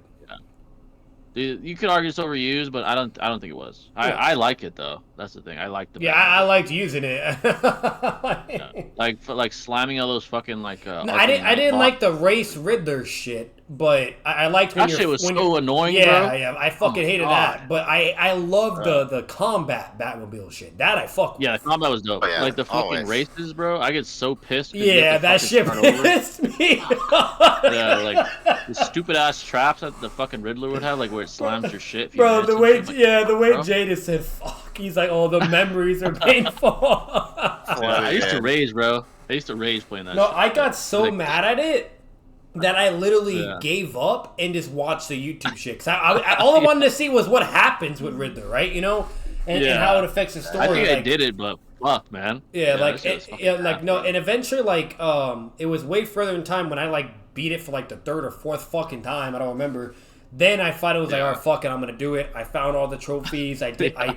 You could argue it's overused, but I don't think it was. Yeah. I like it though. That's the thing. I like the. Yeah, I liked using it. Yeah. Like slamming all those fucking like. I didn't like the race Riddler shit, but I liked when that shit was so annoying. Yeah, bro. yeah, I fucking hated that. But I love the combat Batmobile shit. That I fuck with. Yeah, the combat was dope. Oh, yeah, like the fucking always. races, bro. I get so pissed. 'cause Yeah, that shit pissed me. Yeah, like the stupid ass traps that the fucking Riddler would have, like where it slams your shit. If you Bro, miss the and way shit, like, the way bro. Jada said fuck, he's like, oh, the memories are painful. Yeah, I used to rage, bro. I used to rage playing that. No, shit. I got so Like, mad at it that I literally Yeah. gave up and just watched the YouTube shit. Cause all I wanted to see was what happens with Riddler, right? You know, and how it affects the story. I think I like, did it, but fuck, man. Yeah, that like shit was fucking like bad, no, bro. and eventually like it was way further in time when I like beat it for like the third or fourth fucking time. I don't remember. Then I finally was like, all right, fuck it, I'm gonna do it. I found all the trophies. I did. I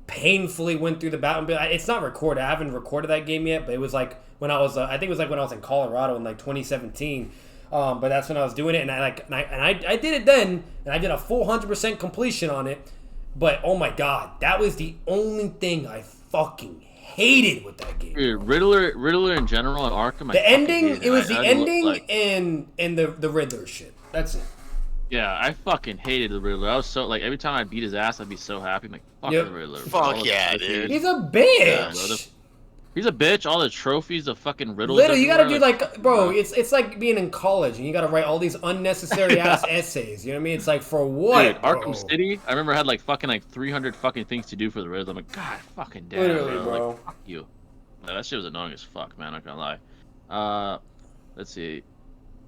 painfully went through the Batmobile. It's not recorded. I haven't recorded that game yet, but it was like when I was. I think it was like when I was in Colorado in like 2017. But that's when I was doing it, and I did it then, and I did a full 100% completion on it. But oh my god, that was the only thing I fucking hated with that game. Dude, Riddler in general and Arkham. The ending, hated it was the I ending like, and the Riddler shit. That's it. yeah, I fucking hated the Riddler. I was so like every time I beat his ass, I'd be so happy. I'm like, fuck Yep. the Riddler. bro. Fuck All the yeah, trophies. dude. He's a bitch. Yeah, bro, he's a bitch. All the trophies, the fucking riddles. Literally, you gotta do everywhere, like, bro, it's like being in college and you gotta write all these unnecessary ass essays. You know what I mean? It's like for what? Dude, Arkham bro? City. I remember I had like fucking like 300 fucking things to do for the Riddler. I'm like, God, fucking damn, Literally, bro. bro. Like, fuck you. No, that shit was annoying as fuck, man. Not gonna lie. Let's see,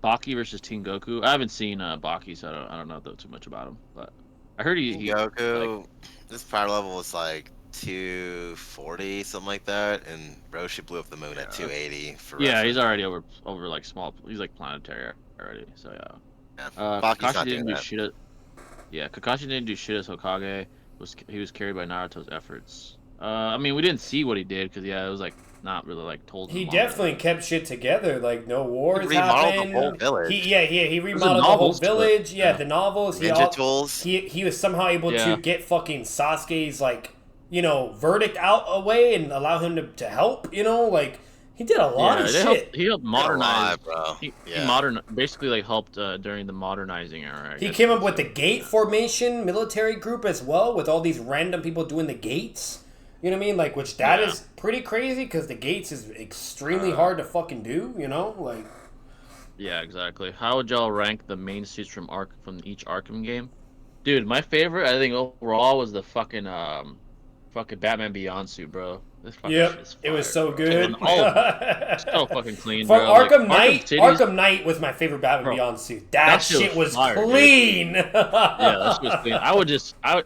Baki versus Teen Goku. I haven't seen Baki, so I don't know too much about him. But I heard he Goku, like, this power level was like 240, something like that, and Roshi blew up the moon at 280. For yeah, reference. he's already over like small. He's like planetary already. So yeah. Yeah, Baki's Kakashi not didn't doing do that. shit. Yeah, Kakashi didn't do shit as Hokage. He was carried by Naruto's efforts. I mean, we didn't see what he did because it was like not really like told. in He the manga. definitely kept shit together. Like no wars He remodeled happened. the whole village. He remodeled the whole novels to it. village. Yeah, Yeah. the novels. Ninja tools. He was somehow able Yeah. to get fucking Sasuke's like verdict out away and allow him to help. Like he did a lot of shit. He helped modernize, bro. He Yeah. basically like helped during the modernizing era. I He guess came you up could with the say. gate formation military group as well, with all these random people doing the gates. You know what I mean? Like, which that Yeah. is pretty crazy because the gates is extremely hard to fucking do. Like. Yeah, exactly. How would y'all rank the main suits from each Arkham game? Dude, my favorite I think overall was the fucking Batman Beyond suit, bro. This fucking Yep, shit's it was fire, so bro. good. So fucking clean, For bro. Like, Arkham Knight, City's- Arkham Knight was my favorite Batman Bro, Beyond suit. That shit was fire, dude. clean. Yeah, that shit was clean.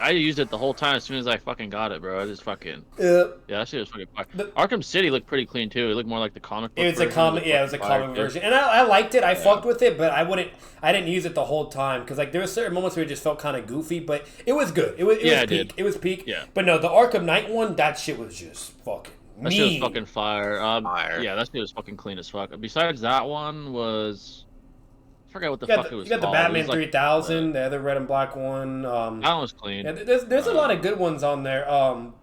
I used it the whole time as soon as I fucking got it, bro. I just fucking yeah, that shit was fucking fire. Arkham City looked pretty clean too. It looked more like the comic book. It was a version. comic, It yeah, it was a looked fire, comic dude. version, and I liked it. I fucked with it, but I didn't use it the whole time because like there were certain moments where it just felt kind of goofy, but it was good. It was Yeah, it peak. did. It was peak. Yeah. But no, the Arkham Knight one, that shit was just fucking That shit was mean. fucking fire. Fire. Yeah, that shit was fucking clean as fuck. Besides that one was, I forgot what the You got fuck the, it was you got the called. It Batman was, like, 3000, the other red and black one. That one was clean. Yeah, there's a lot of good ones on there.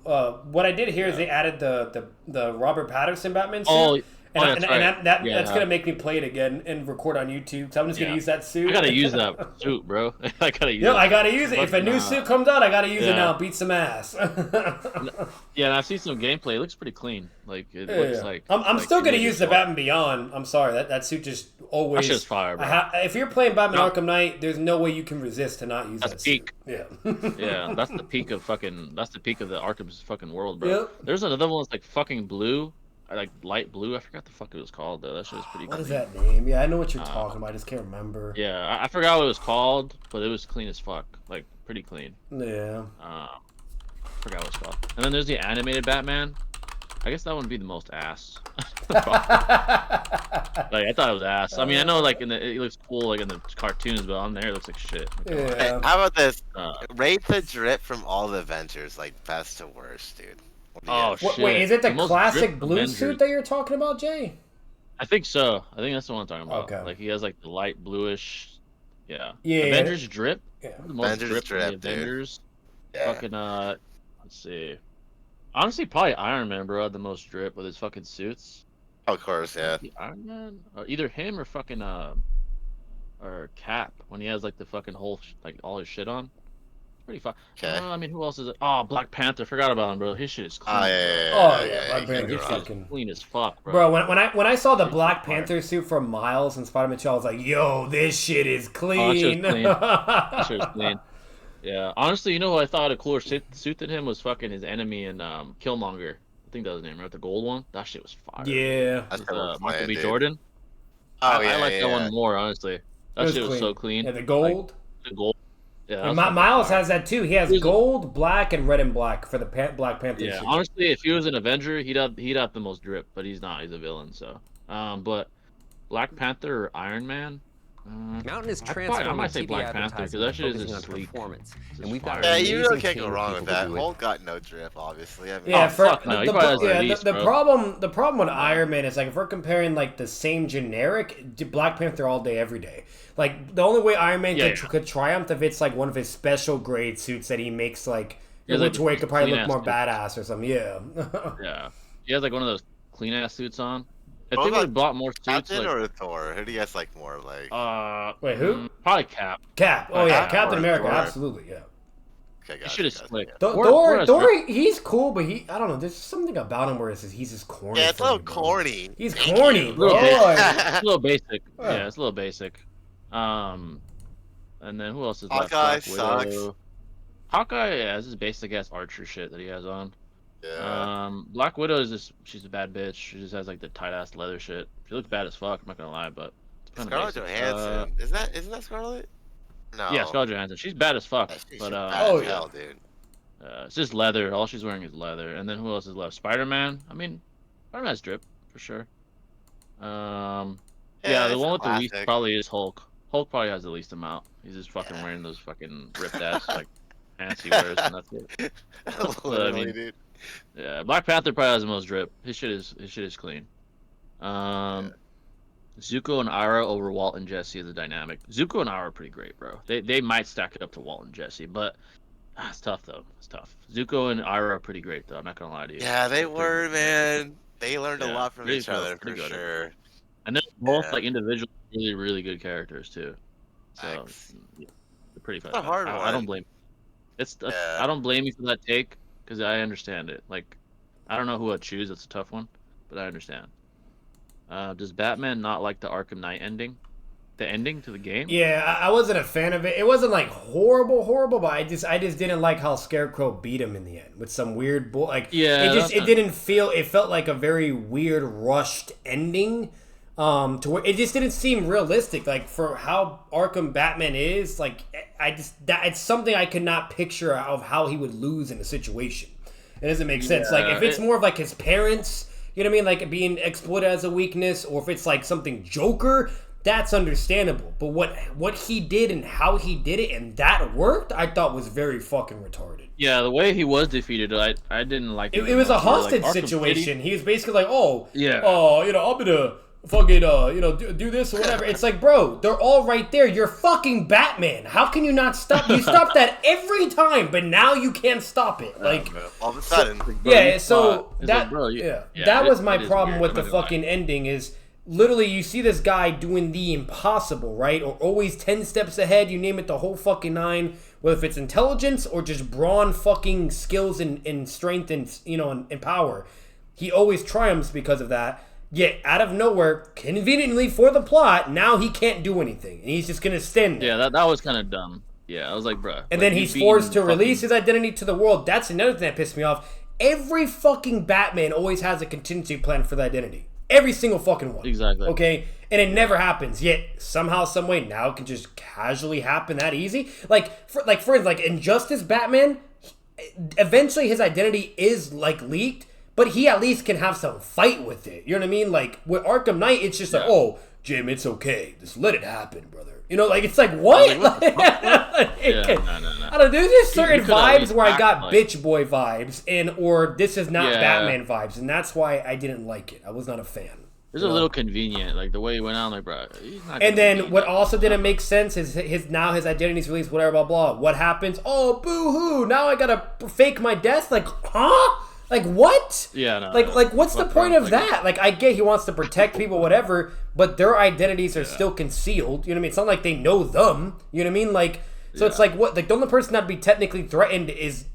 What I did here is they added the Robert Pattinson Batman suit. That's right. That's Yeah. gonna make me play it again and record on YouTube. So I'm just gonna Yeah. use that suit. I gotta use that suit, bro. I gotta use Yo, it. I gotta use it. If a new Fucking, suit comes out, I gotta use it yeah. now. Beat some ass. Yeah, and I've seen some gameplay. It looks pretty clean. Like it Yeah, looks yeah. like. I'm like still it gonna made use it the fun. Batman Beyond. I'm sorry, that suit just always. That shit's fire, bro. If you're playing Batman No. Arkham Knight, there's no way you can resist to not use That's that peak. suit. Yeah. Yeah, that's the peak of fucking. That's the peak of the Arkham's fucking world, bro. Yep. There's another one that's like fucking blue, like light blue. I forgot the fuck it was called though. That shit was pretty. What is clean. that name? Yeah, I know what you're talking about. I just can't remember. Yeah, I forgot what it was called, but it was clean as fuck. Like pretty clean. Yeah. Forgot what it's called. And then there's the animated Batman. I guess that would be the most ass. Like I thought it was ass. I mean, I know like it looks cool like in the cartoons, but on there it looks like shit. Hey, Yeah. how about this? Uh, Rate the drip from all the Avengers, like best to worst, dude. What do you Oh, have? shit. Wait, is it the most classic dripped blue Avengers. suit that you're talking about, Jay? I think so. I think that's the one I'm talking about. Okay. Like he has like the light bluish. Yeah. Yeah. Avengers drip. The most Avengers drip in the drip, dude. Avengers. Yeah. Fucking let's see. Honestly, probably Iron Man, bro, had the most drip with his fucking suits. Of course, yeah. The Iron Man, or either him or fucking or Cap when he has like the fucking whole like all his shit on. Pretty fun. Okay. I mean, who else is it? Oh, Black Panther. Forgot about him, bro. His shit is clean. Oh yeah, Black Panther, you're he's right. fucking Clean as fuck, bro. Bro, when I saw the Black Panther suit from Miles and Spider-Man 2, I was like, yo, this shit is clean. That shit was clean. Yeah, honestly, you know who I thought a cooler suit than him was fucking his enemy in Killmonger. I think that was his name, right? The gold one. That shit was fire. Yeah. That's Michael B. Jordan. Oh I like that one more, honestly. That shit was so clean. Yeah, the gold. Like, the gold. Yeah. Miles has that too. He has gold, black, and red and black for the Black Panther Yeah, suit. honestly, if he was an Avenger, he'd have the most drip, but he's not. He's a villain, so. But Black Panther or Iron Man. Mountain is I transforming might say TV Black Panther because that shit is focusing just on sleek. performance. It's And we've got fire. Yeah, an you amazing really can't team go of wrong people with to that. do it. Hulk got no drip, obviously. I mean, Yeah, fuck no, he probably has at least, the bro. problem with Iron Man is like if we're comparing like the same generic Black Panther all day every day. Like the only way Iron Man could triumph if it's like one of his special grade suits that he makes like which way could probably look more badass or something. Yeah. Yeah, he has like one of those clean ass suits on. If What they would about have bought more suits, Captain like, or Thor? Who do you guys like more? Like, Wait, who? Probably Cap. Cap. Oh yeah, Cap Captain or America. Thor? Absolutely, yeah. okay, This guys, shit is slick. Thor, he's cool, but I don't know. There's something about him where he's just corny. Yeah, it's a little bro. corny. He's Thank corny, you. bro. It's a little basic. Yeah, it's a little basic. And then who else is left? Hawkeye Black Widow. sucks. Hawkeye has this basic ass archer shit that he has on. Yeah. Black Widow is just she's a bad bitch. She just has like the tight ass leather shit. She looks bad as fuck. I'm not gonna lie, but it's kind of Scarlett basic. Johansson. Isn't that Scarlett? No. Yeah, Scarlett Johansson. She's bad as fuck. Yeah, she's But bad as hell, dude. it's just leather. All she's wearing is leather. And then who else is left? Spider-Man. I mean, Spider-Man's drip for sure. Yeah, the it's one with the least classic. probably is Hulk. Hulk probably has the least amount. He's just fucking wearing those fucking ripped ass like pants he wears, and that's it. Literally, dude. Yeah, Black Panther probably has the most drip. His shit is clean. Zuko and Ira over Walt and Jesse is a dynamic. Zuko and Ira are pretty great, bro. They might stack it up to Walt and Jesse, but it's tough though. It's tough. Zuko and Ira are pretty great though. I'm not gonna lie to you. Yeah, they were, man. They learned a Yeah, lot from pretty each good, other for pretty good. sure. And they're both Yeah. like individual, really, really good characters too. So Thanks. yeah, they're pretty fun. It's a hard I don't one. blame. Yeah. I don't blame you for that take because I understand it. Like, I don't know who I'd choose. It's a tough one, but I understand. Does Batman not like the Arkham Knight ending? The ending to the game? Yeah, I wasn't a fan of it. It wasn't like horrible, but I just didn't like how Scarecrow beat him in the end with some weird it didn't feel. It felt like a very weird, rushed ending. To where it just didn't seem realistic. Like for how Arkham Batman is, like it's something I could not picture of how he would lose in a situation. It doesn't make sense. Like if it's more of like his parents, you know what I mean, like being exploited as a weakness, or if it's like something Joker, that's understandable. But what he did and how he did it and that worked, I thought was very fucking retarded. Yeah, the way he was defeated, I didn't like it. It was a much. hostage Like, Arkham situation. City- He was basically like, oh, Yeah. I'm gonna fucking, do this or whatever. It's like, bro, they're all right there. You're fucking Batman. How can you not stop? You stop that every time, but now you can't stop it. Like, All of a sudden. yeah, so it's that, like, bro, that was my it is problem weird, with the I'm not gonna lie. fucking ending is literally you see this guy doing the impossible, right? Or always 10 steps ahead, you name it the whole fucking nine, whether if it's intelligence or just brawn fucking skills and strength and, and power. He always triumphs because of that. Yet, out of nowhere, conveniently for the plot, now he can't do anything. And he's just going to stand there. Yeah, that was kind of dumb. Yeah, I was like, bruh. And like, then you he's beating forced to fucking- release his identity to the world. That's another thing that pissed me off. Every fucking Batman always has a contingency plan for the identity. Every single fucking one. Exactly. Okay? And it never happens. Yet, somehow, some way, now it can just casually happen that easy. For instance, like Injustice Batman, eventually his identity is, like, leaked. But he at least can have some fight with it. You know what I mean? Like, with Arkham Knight, it's just like, oh, Jim, it's okay. Just let it happen, brother. You know, like, it's like, what? Like, what the fuck? No. No. I don't know. There's just certain You could at vibes least where I act got like- bitch boy vibes, or this is not Yeah. Batman vibes. And that's why I didn't like it. I was not a fan. It's a little convenient, like the way he went out, like, bro. He's not And gonna then be what that also good. didn't make sense is his identity's released, whatever, blah blah. What happens? Oh, boo hoo! Now I gotta fake my death. Like, huh? Like what? Yeah, no, Like what's the point of like, that? Like I get he wants to protect people, whatever, but their identities are still concealed. You know what I mean? It's not like they know them. You know what I mean? Like so it's like what? Like the only person that would be technically threatened is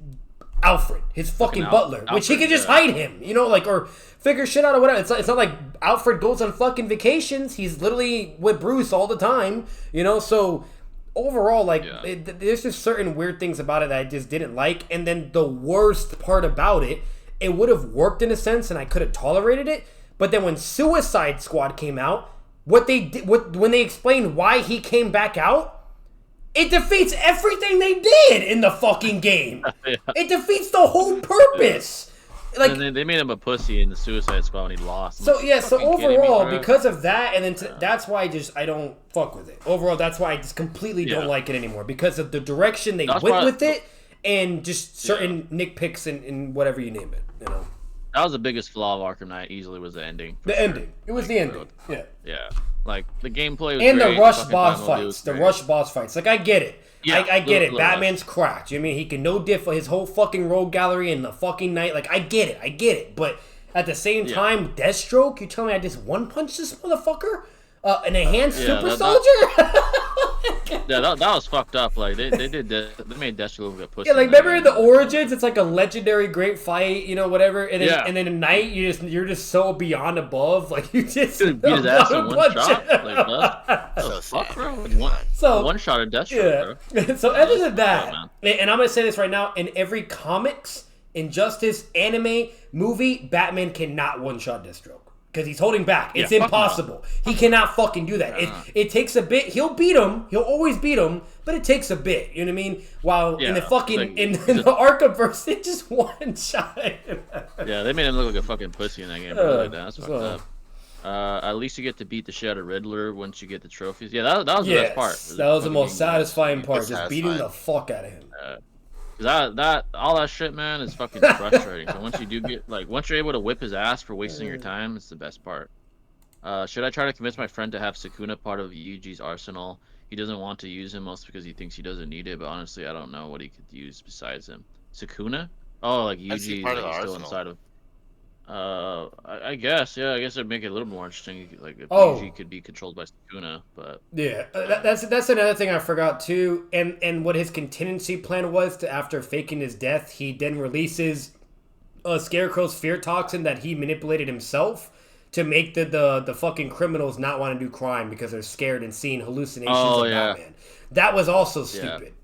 Alfred, his fucking butler, which he could just hide him. You know, like or figure shit out or whatever. It's not like Alfred goes on fucking vacations. He's literally with Bruce all the time. You know, so. Overall, like, there's just certain weird things about it that I just didn't like. And then the worst part about it, it would have worked in a sense and I could have tolerated it. But then when Suicide Squad came out, when they explained why he came back out, it defeats everything they did in the fucking game. It defeats the whole purpose. Like and they made him a pussy in the Suicide Squad when he lost. So overall, because of that, and then that's why I don't fuck with it. Overall, that's why I just completely don't like it anymore because of the direction they went with it, and just certain nitpicks and whatever you name it. You know, that was the biggest flaw of Arkham Knight. Easily was the ending. Ending. It was the ending. Yeah. Like the gameplay was and great, the rush boss fights. The rush boss fights. Like I get it. Yeah, I get it. Batman's cracked. You know what I mean? He can no diff his whole fucking rogue gallery in the fucking night. Like I get it. But at the same time, Deathstroke, you tell me I just one punch this motherfucker? An enhanced super soldier? That was fucked up. Like they made Deathstroke look a pussy. Yeah, like remember in the Origins, it's like a legendary great fight, you know, whatever. And then and then at night you're just so beyond above, like you just beat his ass in one shot. Like so fuck, bro. One shot of Deathstroke, bro. So other than that, and I'm gonna say this right now, in every comics, Injustice, anime, movie, Batman cannot one shot Deathstroke. Because he's holding back. It's impossible. He cannot fucking do that. It takes a bit. He'll beat him. He'll always beat him. But it takes a bit. You know what I mean? While in the fucking in the Arkhamverse, it just one shot. They made him look like a fucking pussy in that game. That's fucked up. At least you get to beat the shit out of Riddler once you get the trophies. Yeah, that was the best part. That was the most satisfying part. Just beating the fuck out of him. All that shit, man, is fucking frustrating. So once you're able to whip his ass for wasting your time, it's the best part. Should I try to convince my friend to have Sukuna part of Yuji's arsenal? He doesn't want to use him, mostly because he thinks he doesn't need it. But honestly, I don't know what he could use besides him. Sukuna? Oh, like Yuji is still inside of. I guess, I guess it'd make it a little more interesting, like if Yuji could be controlled by Sukuna, but that's another thing I forgot too, and what his contingency plan was to after faking his death, he then releases Scarecrow's fear toxin that he manipulated himself to make the fucking criminals not want to do crime because they're scared and seeing hallucinations of Batman. That was also stupid.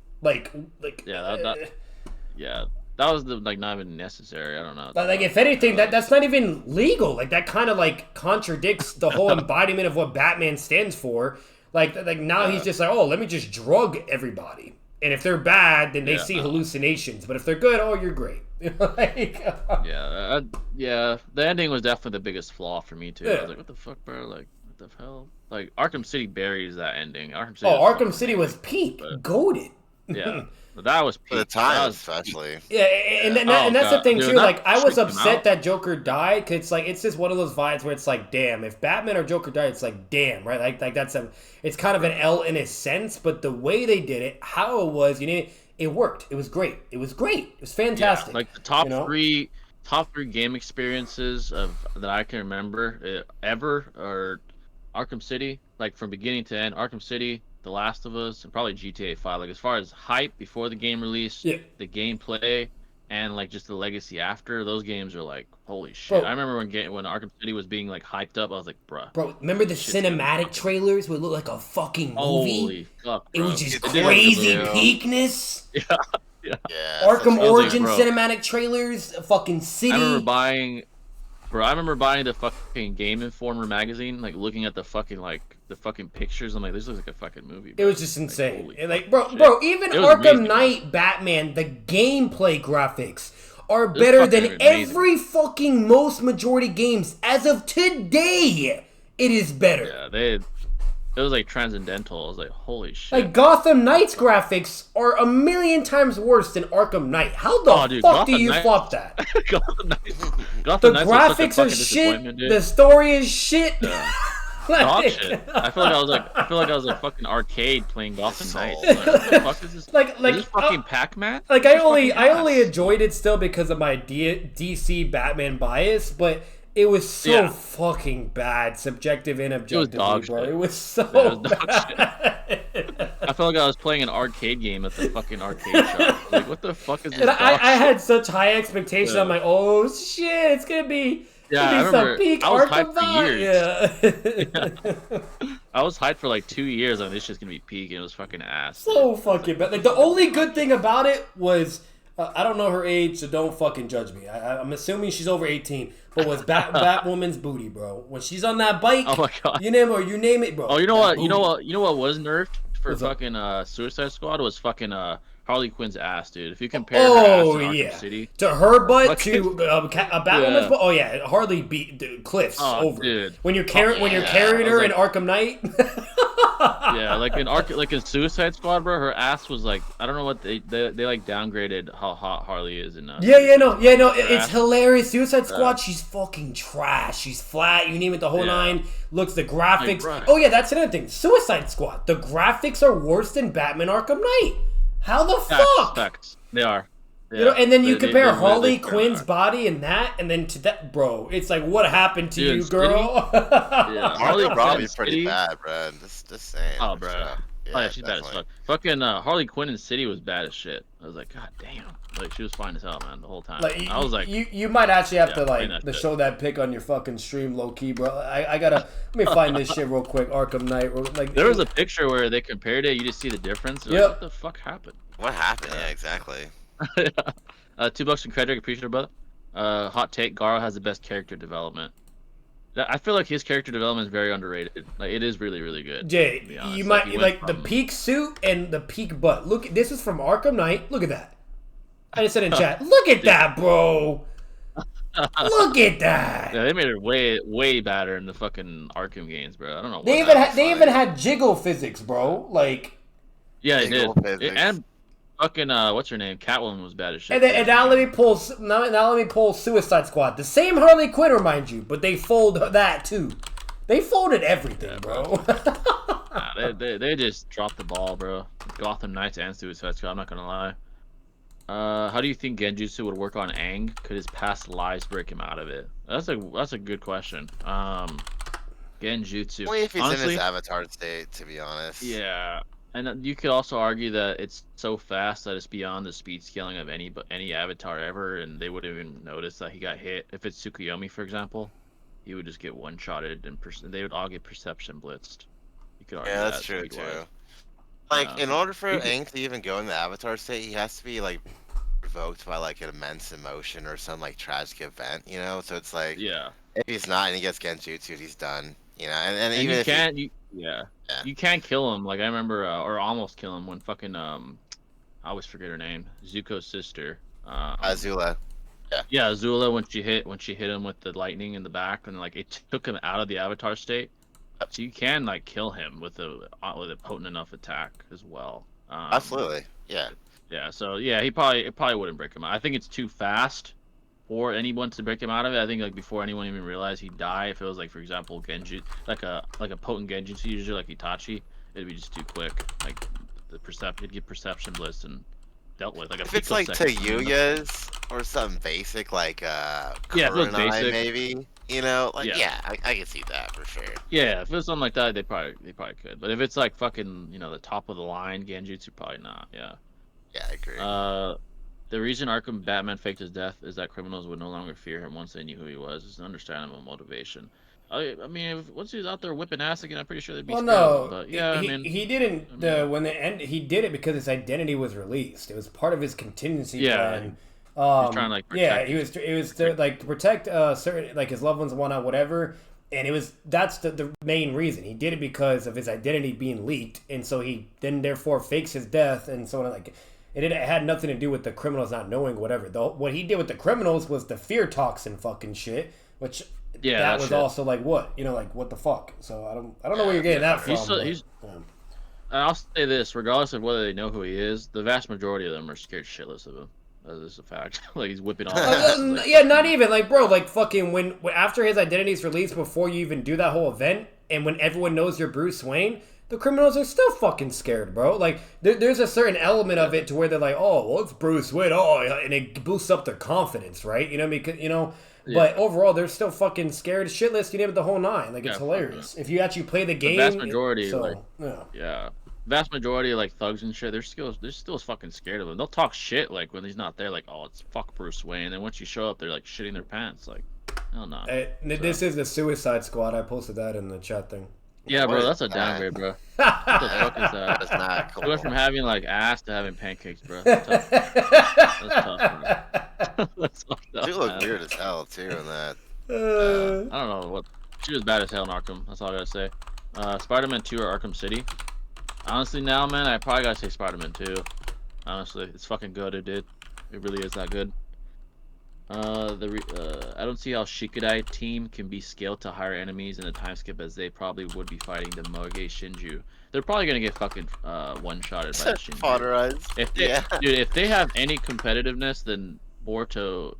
That was not even necessary. I don't know. Like if anything, that's not even legal. Like that kind of like contradicts the whole embodiment of what Batman stands for. Like now he's just like, oh, let me just drug everybody, and if they're bad, then they see hallucinations. But if they're good, oh, you're great. The ending was definitely the biggest flaw for me too. I was like, what the fuck, bro? Like, what the hell? Like Arkham City buries that ending. Arkham City was peak, goated. Yeah. But that was peak. For the time, especially. Yeah, and that's the thing, too. Like, I was upset that Joker died, because it's just one of those vibes where it's like, damn, if Batman or Joker died, it's like, damn, right? Like it's kind of an L in a sense, but the way they did it, how it was, it worked. It was great. It was fantastic. Like, the top three game experiences that I can remember ever are Arkham City, like, from beginning to end. Arkham City, The Last of Us, and probably GTA 5. Like, as far as hype before the game release, the gameplay, and like just the legacy after, those games are like, holy shit. Bro, I remember when Arkham City was being like hyped up, I was like, bruh. Bro, remember the cinematic trailers would look like a fucking movie? Holy fuck, bro. It was just crazy peakness. Yeah. Arkham Origin cinematic trailers, fucking City. I remember buying the fucking Game Informer magazine, like looking at the fucking pictures. I'm like, this looks like a fucking movie, bro. It was just insane. Like, bro, even Arkham Knight Batman, the gameplay graphics are better than every fucking most majority games as of today. It is better. Yeah, it was like transcendental. I was like, holy shit. Like Gotham Knight's graphics are a million times worse than Arkham Knight. How the fuck Gotham do you Knight, flop that? Gotham The Knights graphics are shit. The story is shit. Yeah. Dog shit. I feel like I was like fucking arcade playing Gotham Knights. Like, what the fuck is this? like is this fucking Pac-Man? Like I only enjoyed it still because of my DC Batman bias, but it was so fucking bad, subjective and objectively, bro. It was so bad. I felt like I was playing an arcade game at the fucking arcade shop. Like, what the fuck is this? And I had such high expectations. I'm like, oh shit, it's gonna be. Yeah, I remember. Peak I was Arkham hyped for years. Yeah. I was hyped for like 2 years on this shit's gonna be peak, and it was fucking ass. So fucking bad. Like the only good thing about it was I don't know her age, so don't fucking judge me. I'm assuming she's over 18. But was Batwoman's booty, bro? When she's on that bike, oh my god, you name it, bro. Oh, you know what? You know what was nerfed for fucking Suicide Squad was fucking Harley Quinn's ass, dude. If you compare her ass to Arkham City, to her butt to Batwoman's butt, oh yeah, Harley beat cliffs over. Dude. When you're carrying her in Arkham Knight. Yeah, like in Suicide Squad, bro, her ass was like, I don't know what they like downgraded how hot Harley is in. It's hilarious. Suicide Squad, she's fucking trash. She's flat. You name it, the whole nine. Looks the graphics. Like, oh yeah, that's another thing. Suicide Squad, the graphics are worse than Batman Arkham Knight. How the fuck? Facts. They are. Yeah. And then you compare Harley Quinn's body and that, and then to that, bro. It's like, what happened to you, girl? Yeah, Harley Robbie's pretty bad, bro. Just saying. Oh, bro. Yeah, she's bad as fuck. Fucking Harley Quinn in City was bad as shit. I was like, god damn. Like, she was fine as hell, man, the whole time. Like, I was like, you might actually have to show that pic on your fucking stream, low key, bro. I gotta let me find this shit real quick. Arkham Knight, like there was a picture where they compared it. You just see the difference. Like, what the fuck happened? What happened? Yeah, exactly. $2 from Credrick, appreciate it, brother. Hot take: Garo has the best character development. I feel like his character development is very underrated. Like, it is really, really good. Jay, you might like the peak suit and the peak butt. Look, this is from Arkham Knight. Look at that. I just said in chat. Look at that, bro. Look at that. Yeah, they made it way better in the fucking Arkham games, bro. I don't know. They even had jiggle physics, bro. Like. Yeah, they did. And fucking what's her name? Catwoman was bad as shit. And now let me pull Suicide Squad. The same Harley Quinn, remind you, but they fold that too. They folded everything, bro. They just dropped the ball, bro. Gotham Knights and Suicide Squad. I'm not gonna lie. How do you think Genjutsu would work on Aang? Could his past lives break him out of it? That's a good question. Genjutsu. Only if he's in his avatar state, to be honest. Yeah. And you could also argue that it's so fast that it's beyond the speed scaling of any avatar ever, and they wouldn't even notice that he got hit. If it's Tsukuyomi, for example, he would just get one-shotted, and they would all get perception blitzed. You could argue that's true too. Like, in order for Aang to even go in the avatar state, he has to be like provoked by like an immense emotion or some like tragic event, you know. So it's like, if he's not and he gets Genjutsu, he's done, you know. And even if you can't kill him. Like, I remember, or almost kill him when fucking I always forget her name, Zuko's sister, Azula. Yeah, Azula, when she hit him with the lightning in the back, and like it took him out of the avatar state. So you can like kill him with a potent enough attack as well. Absolutely, yeah. Yeah, so yeah, it probably wouldn't break him out. I think it's too fast for anyone to break him out of it. I think like before anyone even realized he'd die, if it was like, for example, Genji, like a potent Genjutsu user like Itachi, it'd be just too quick. Like it'd get perception bliss and dealt with. Like if it's like Tayuya's or something basic like Kurenai, maybe. You know, like I can see that for sure. Yeah, if it was something like that, they probably could. But if it's like fucking, the top of the line Genjutsu, probably not. Yeah. Yeah, I agree. The reason Arkham Batman faked his death is that criminals would no longer fear him once they knew who he was. It's an understandable motivation. I mean, once he was out there whipping ass again, I'm pretty sure they'd be scared of him. But yeah, he didn't. He did it because his identity was released. It was part of his contingency plan. He was trying to like protect it was to like protect certain like his loved ones, whatnot, whatever. And that's the main reason he did it, because of his identity being leaked, and so he then therefore fakes his death, and so on. Like it had nothing to do with the criminals not knowing whatever. What he did with the criminals was the fear toxin fucking shit, which that was also like what like what the fuck. So I don't know where you're getting that from. I'll say this, regardless of whether they know who he is, the vast majority of them are scared shitless of him. That is a fact. Like he's whipping off. Yeah, not even like bro, like fucking when after his identity is released, before you even do that whole event, and when everyone knows you're Bruce Wayne, the criminals are still fucking scared, bro. Like there's a certain element of it to where they're like, oh, well, it's Bruce Wayne, and it boosts up their confidence, right? You know, because But overall, they're still fucking scared shitless. You name it the whole nine. Like it's hilarious. If you actually play the game, the vast majority, vast majority of like thugs and shit, they're still fucking scared of him. They'll talk shit like when he's not there, like, oh, it's fuck Bruce Wayne. And then once you show up, they're like shitting their pants, like, hell no. This is the Suicide Squad. I posted that in the chat thing. Yeah, bro, that's a downgrade, bro. What the fuck is that? That's not cool. We went from having like ass to having pancakes, bro. That's tough. That's tough, bro. That's fucked up. You look weird as hell too in that. I don't know what. She was bad as hell in Arkham. That's all I gotta say. Spider-Man 2 or Arkham City. Honestly, now, man, I probably gotta say Spider-Man 2. Honestly, it's fucking good, dude. It really is that good. I don't see how Shikadai team can be scaled to higher enemies in a time skip, as they probably would be fighting the Moge Shinju. They're probably gonna get fucking one-shotted by the Shinju. Fodderized. Dude, if they have any competitiveness, then Boruto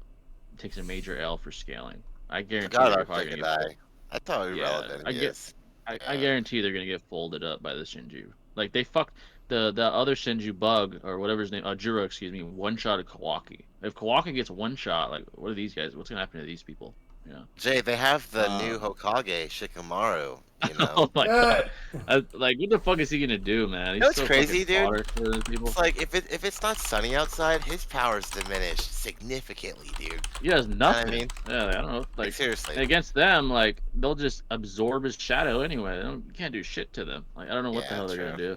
takes a major L for scaling. I guarantee they're probably gonna get. I thought we were relevant. I guarantee they're gonna get folded up by the Shinju. Like they fucked the other Shinju bug or whatever his name, Juro, excuse me, one-shotted Kawaki. If Kawaki gets one shot, like what are these guys? What's gonna happen to these people? Yeah. Jay, they have the new Hokage, Shikamaru. You know. Oh my god! Like, what the fuck is he gonna do, man? He's That's crazy, dude. People. It's like if it's not sunny outside, his powers diminish significantly, dude. He has nothing. You know what I mean? Yeah, I don't know. Like seriously, against them, like they'll just absorb his shadow anyway. You can't do shit to them. Like I don't know what the hell they're gonna do.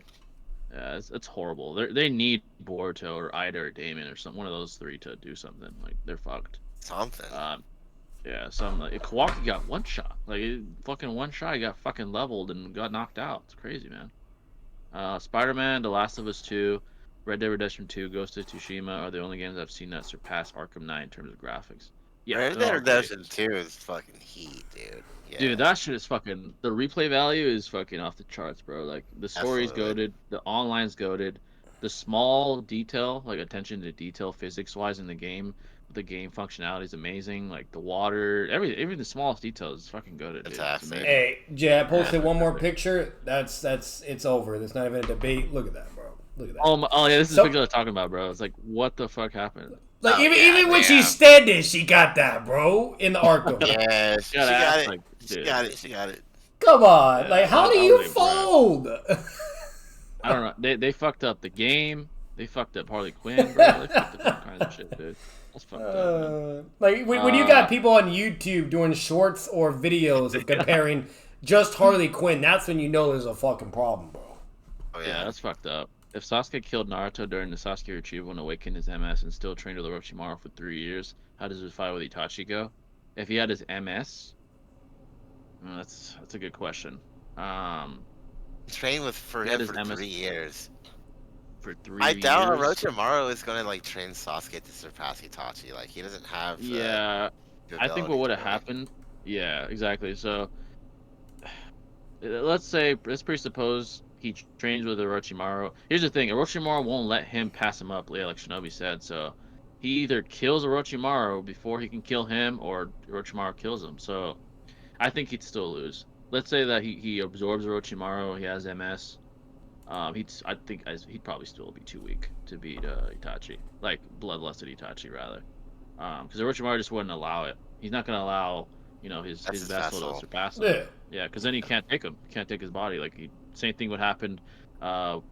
Yeah, it's horrible. They need Boruto or Ida or Damon or one of those three to do something. Like they're fucked. Something. Yeah, like Kawaki got one shot. Like fucking one shot, he got fucking leveled and got knocked out. It's crazy, man. Spider-Man, The Last of Us 2, Red Dead Redemption 2, Ghost of Tsushima are the only games I've seen that surpass Arkham Knight in terms of graphics. Yeah, Red Dead Redemption 2 is fucking heat, dude. Yeah. Dude, that shit is fucking. The replay value is fucking off the charts, bro. Like the story's goated, the online's goated, the small detail, like attention to detail, physics-wise in the game functionality is amazing. Like the water, everything, the smallest detail is fucking goated. Fantastic. Hey, Jay, I posted one more picture. That's it's over. There's not even a debate. Look at that, bro. Look at that. Oh yeah, this is the picture I was talking about, bro. It's like, what the fuck happened? Like even when she's standing, she got that, bro, in the Arkham. Yeah, she got it. Like, she got it. Come on, like how do you fold? I don't know. They fucked up the game. They fucked up Harley Quinn, bro. They fucked up all kinds of shit, dude. That's fucked up, man. Like when you got people on YouTube doing shorts or videos of comparing just Harley Quinn, that's when you know there's a fucking problem, bro. Oh yeah, that's fucked up. If Sasuke killed Naruto during the Sasuke retrieval and awakened his MS and still trained with Orochimaru for 3 years, how does his fight with Itachi go? If he had his MS, that's a good question. Trained for him for 3 years. For 3 I years. doubt Orochimaru is gonna like train Sasuke to surpass Itachi. Like he doesn't have. I think what would have happened. Yeah, exactly. So let's presuppose he trains with Orochimaru. Here's the thing: Orochimaru won't let him pass him up, like Shinobi said. So he either kills Orochimaru before he can kill him, or Orochimaru kills him. So I think he'd still lose. Let's say that he absorbs Orochimaru. He has MS. I think he'd probably still be too weak to beat Itachi, like bloodlusted Itachi rather, because Orochimaru just wouldn't allow it. He's not gonna allow his vessel to surpass him. Yeah, because then he can't take him. He can't take his body. Like same thing would happen. That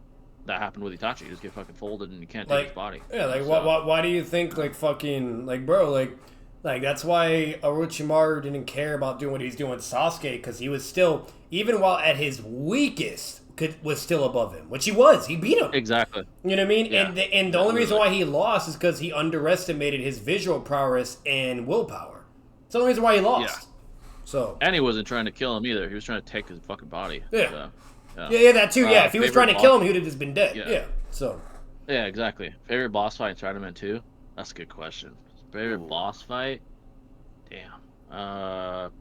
happened with Itachi. He just get fucking folded and he can't take his body. Yeah, like why do you think like fucking like bro like that's why Orochimaru didn't care about doing what he's doing with Sasuke, because he was still, even while at his weakest, was still above him, which he was. He beat him. Exactly. You know what I mean? Yeah. And the only reason why he lost is because he underestimated his visual prowess and willpower. It's the only reason why he lost. Yeah. So. And he wasn't trying to kill him either. He was trying to take his fucking body. Yeah. So, yeah, that too. Yeah, if he was trying to kill him, he would have just been dead. Yeah. So. Yeah, exactly. Favorite boss fight in Spider-Man 2? That's a good question. Favorite boss fight? Damn.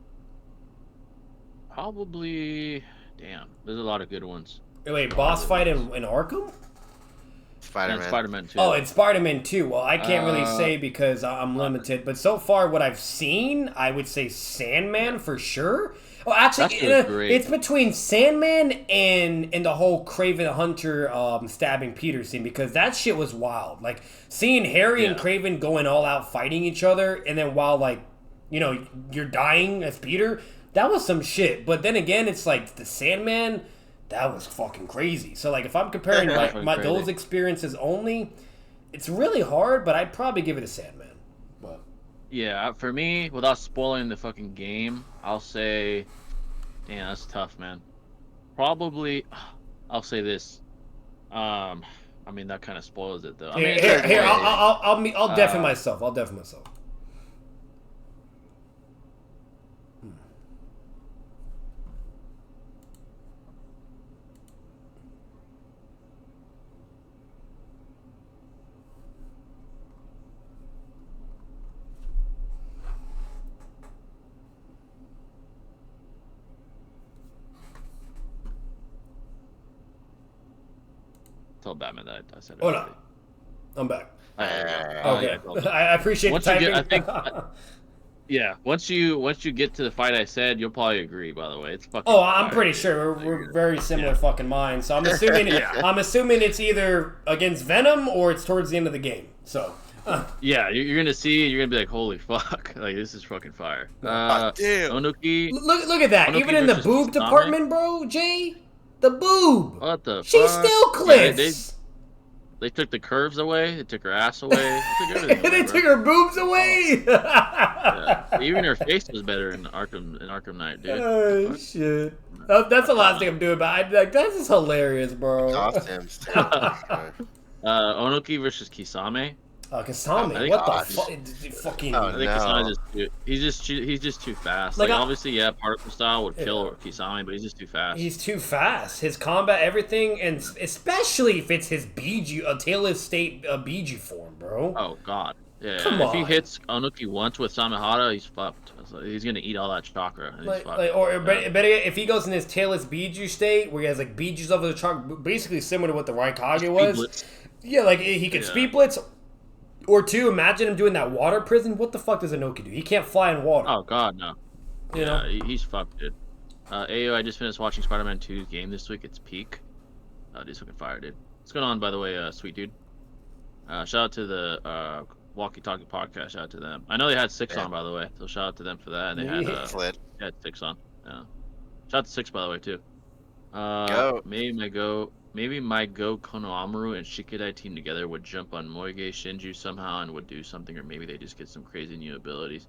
Probably. Damn. There's a lot of good ones. Wait, boss fight in Arkham? And Spider-Man. Spider-Man 2. Oh, it's Spider-Man 2. Well, I can't really Uh, say because I'm limited. But so far, what I've seen, I would say Sandman for sure. Oh, actually, That's great. it's between Sandman and the whole Kraven the Hunter stabbing Peter scene because that shit was wild. Like seeing Harry and Yeah. Kraven going all out fighting each other, and then while like you're dying as Peter, that was some shit. But then again, it's like the Sandman. That was fucking crazy. So like if I'm comparing those experiences only, it's really hard, but I'd probably give it a Sandman. But Yeah, for me, without spoiling the fucking game, I'll say, damn, that's tough, man. Probably, I'll say this. I mean that kind of spoils it though. I mean, here, I'll deafen myself. I'll deafen myself. tell Batman that I said it. Hold already. on, I'm back. Yeah, Okay, cool. I appreciate Once the you typing. get, yeah, once you get to the fight I said, you'll probably agree. By the way, it's fucking. Oh, I'm fire, pretty dude. sure we're very similar fucking minds. So I'm assuming Yeah. I'm assuming it's either against Venom or it's towards the end of the game. So Yeah, you're gonna see. You're gonna be like, holy fuck! Like this is fucking fire. Damn. Onuki. look at that. Onuki Even in the versus boob Kisame? department, bro, Jay, the boob. What the? She fuck? still clips. They took the curves away. They took her ass away. They took everything away, They bro. took her boobs away. Yeah. Even her face was better in Arkham Knight, dude. Oh Fuck. shit. That's the last thing I'm doing, but I'd be like, this is hilarious, bro. Costumes too. for sure. Onuki versus Kisame. Kasami, I think- what the gosh. fucking? Oh, I think no. Kisame's he's just too fast. Like, Like obviously, yeah, particle style would kill Kisame, but he's just too fast. He's too fast. His combat, everything, and especially if it's his Biju, a tailless state Biju form, bro. Oh god. Yeah. Come if he on. hits Onuki once with Samehada, he's fucked. So he's gonna eat all that chakra. And he's fucked. Better yet, if he goes in his tailless Biju state, where he has like Bijus over the chakra, basically similar to what the Raikage was. Blitz. Yeah, like he could speed blitz. Or two, imagine him doing that water prison. What the fuck does Inoki do? He can't fly in water. Oh god, no. You know? He's fucked, dude. Ayo, I just finished watching Spider-Man 2's game this week. It's peak. Dude's fucking fire, dude. What's going on, by the way, sweet dude? Shout out to the Walkie Talkie podcast. Shout out to them. I know they had 6 on, by the way. So shout out to them for that. And they had It's lit. 6 on. Yeah. Shout out to 6, by the way, too. Go. Maybe my Go Konohamaru and Shikidai team together would jump on Moige Shinju somehow and would do something, or maybe they just get some crazy new abilities.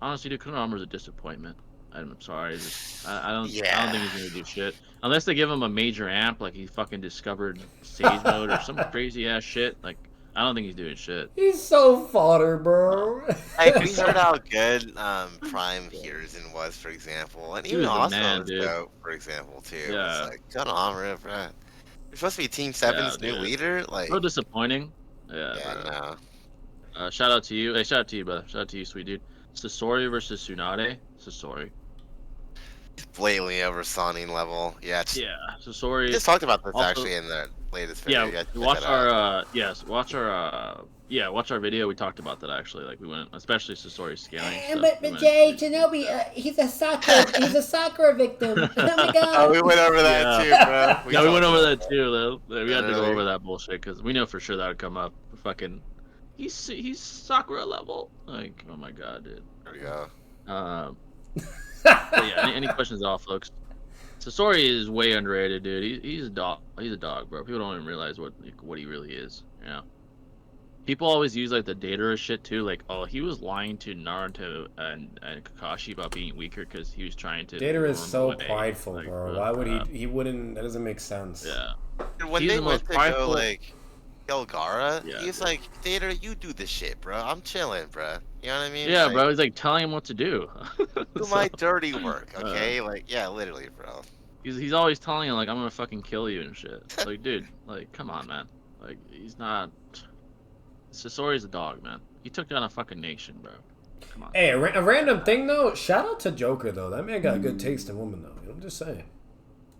Honestly, dude, Konohamaru's a disappointment. I'm sorry. I don't think he's gonna do shit unless they give him a major amp, like he fucking discovered Sage Mode or some crazy ass shit. Like I don't think he's doing shit. He's so fodder, bro. Hey, we heard how good Prime Hiruzen was, for example, and He even was the Osmo man, was dude. dope, for example, too. Yeah. It's like, come on, bro. You're supposed to be Team 7's new dude. leader? Like, So disappointing. Yeah, yeah, bro. Shout out to you. Hey, shout out to you, brother. Shout out to you, sweet dude. Sasori versus Tsunade. Sasori. He's blatantly over Sonin level. Yeah, Yeah, Sasori. we just talked about this Also- actually in the latest video. Yeah, You guys check watch that out. watch our video. We talked about that actually. Like we went, especially Sasori scaling. stuff. But We went- Jay Shinobi, he's a soccer victim. Oh my god. Oh, we went over that too, bro. Yeah, we went talked over about that too, though. We had to go Literally. over that bullshit because we know for sure that would come up. Fucking, he's Sakura level. Like, oh my god, dude. There we go. But yeah, any questions at all, folks? Sasori is way underrated, dude. He's a dog. He's a dog, bro. People don't even realize what he really is. You know. People always use like the Datara shit too, like, oh, he was lying to Naruto and Kakashi about being weaker because he was trying to. Data is lure him so away. prideful, Like, bro. Why would crap. he wouldn't? That doesn't make sense. Yeah. Dude, when He's they the went most to prideful- go like kill Gaara, Yeah, he's dude. like, Data, you do this shit, bro. I'm chilling, bro. You know what I mean? Yeah, Like, bro. He's like telling him what to do. do So, my dirty work, okay? Like, yeah, literally, bro. he's always telling him like I'm gonna fucking kill you and shit. Like, dude, like, come on, man. Like, he's not. Sasori's a dog, man. He took down a fucking nation, bro. Come on. Hey, a random thing though. Shout out to Joker though. That man got a good taste in women though. I'm just saying.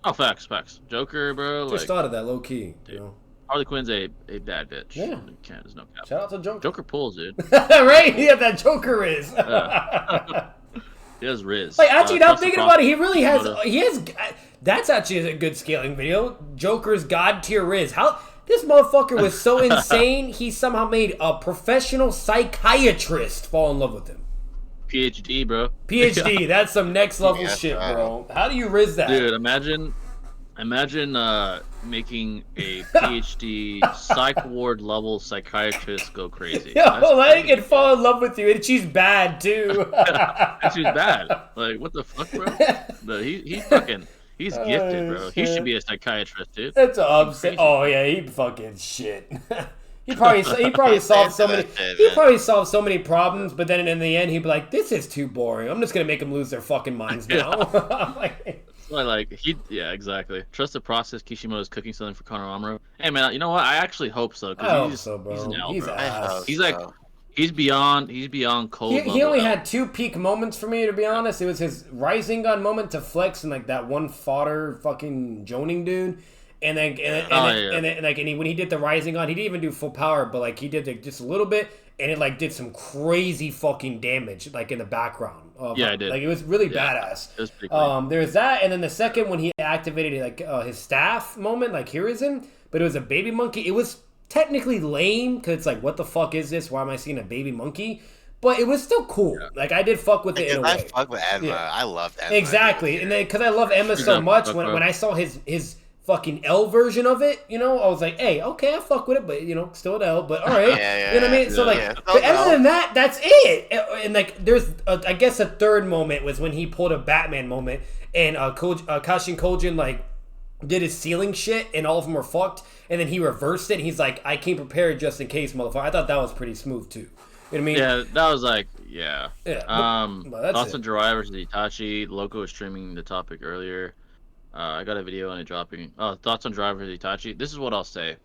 Oh, facts. Joker, bro. Just thought of that low key. Dude. You know. Harley Quinn's a bad bitch. Yeah. There's no cap. Shout out to Joker. Joker pulls, dude. Right? Yeah, that Joker is. He has Riz. Like, actually, now I'm thinking about it, he really has. He has. That's actually a good scaling video. Joker's God tier Riz. How this motherfucker was so insane, he somehow made a professional psychiatrist fall in love with him. PhD, bro. PhD. That's some next level shit, bro. How do you Riz that? Dude, imagine making a PhD psych ward level psychiatrist go crazy. Yo, like and fall in love with you, and she's bad too. And she's bad. Like, what the fuck, bro? He's gifted, bro. Shit. He should be a psychiatrist, dude. That's upset. Oh yeah, he fucking shit. He probably solved so many. He probably solved so many problems, but then in the end, he'd be like, "This is too boring. I'm just gonna make them lose their fucking minds now." Yeah, exactly. Trust the process. Kishimoto's cooking something for Konohamaru. Hey, man, you know what? I actually hope so. He's an L, He's bro. ass. He's beyond cold. He only had 2 peak moments for me, to be honest. It was his Rising Gun moment to flex and like that one fodder fucking joning dude. And then when he did the Rising Gun, he didn't even do full power, but like he did just a little bit, and it like did some crazy fucking damage like in the background. Yeah, it did. Like it was really badass. It was pretty cool. There's that, and then the second when he activated like his staff moment, like heroism, but it was a baby monkey. It was technically lame because it's like, what the fuck is this? Why am I seeing a baby monkey? But it was still cool. Yeah. Like I did fuck with it in a way. I fuck with Emma. Yeah. I loved Emma. Exactly, and then because I love Emma so much, when I saw his fucking L version of it, you know, I was like, hey, okay, I fuck with it, but you know, still an L, but all right, you know what I mean? So like, but other than that, that's it. And like, there's I guess a third moment was when he pulled a Batman moment, and Kashin Kojin like did his ceiling shit, and all of them were fucked, and then he reversed it. And he's like, I came prepared just in case, motherfucker. I thought that was pretty smooth too. You know what I mean? Yeah, that was like, yeah. But Thoughts on Jiraiya versus Itachi. Loco was streaming the topic earlier. I got a video on it dropping. Thoughts on Jiraiya versus Itachi. This is what I'll say.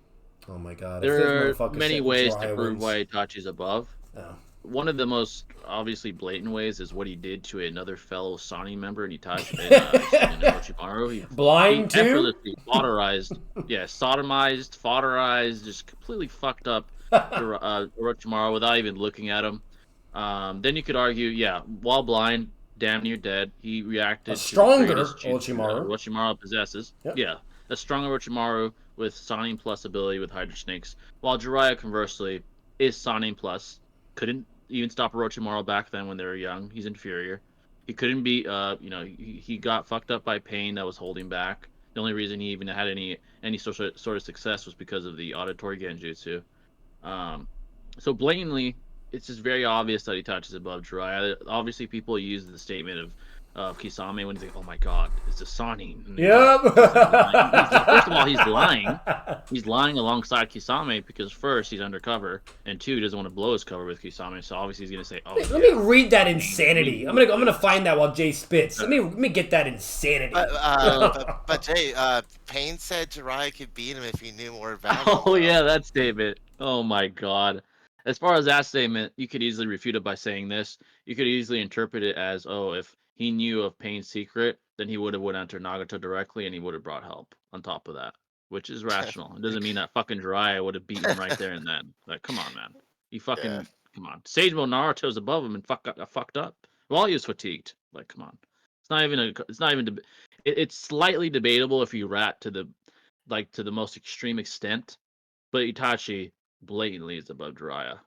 Oh my god. There are many ways to prove why Itachi's above. Oh. One of the most obviously blatant ways is what he did to another fellow Sani member in Itachi and Orochimaru. Blind he too? effortlessly sodomized, fodderized, just completely fucked up Orochimaru without even looking at him. Then you could argue, while blind, damn near dead, he reacted a stronger to Orochimaru. Orochimaru possesses. Yep. Yeah, a stronger Orochimaru with Sanin plus ability with Hydra Snakes, while Jiraiya conversely is Sanin plus. Couldn't even stop Orochimaru back then when they were young. He's inferior. He couldn't be, he got fucked up by pain that was holding back. The only reason he even had any sort of success was because of the auditory genjutsu. So blatantly, it's just very obvious that Itachi's above Jiraiya. Obviously, people use the statement of Kisame when he's like, "Oh my God, it's a Sanin." Yep. First of all, he's lying. He's lying alongside Kisame because first he's undercover, and two, he doesn't want to blow his cover with Kisame. So obviously he's gonna say, "Oh." Let me read that insanity. I'm gonna find that while Jay spits. Let me get that insanity. But Jay, Payne said Jiraiya could beat him if he knew more about him. Oh yeah, that statement. Oh my God. As far as that statement, you could easily refute it by saying this. You could easily interpret it as, oh, if he knew of Pain's secret, then he would have went after Nagato directly and he would have brought help on top of that, which is rational. It doesn't mean that fucking Jiraiya would have beaten him right there and then. Like, come on, man. Come on. Sage Mode Naruto's above him and got fucked up. Well, he was fatigued. Like, come on. It's slightly debatable if you rat to the most extreme extent, but Itachi blatantly is above Jiraiya.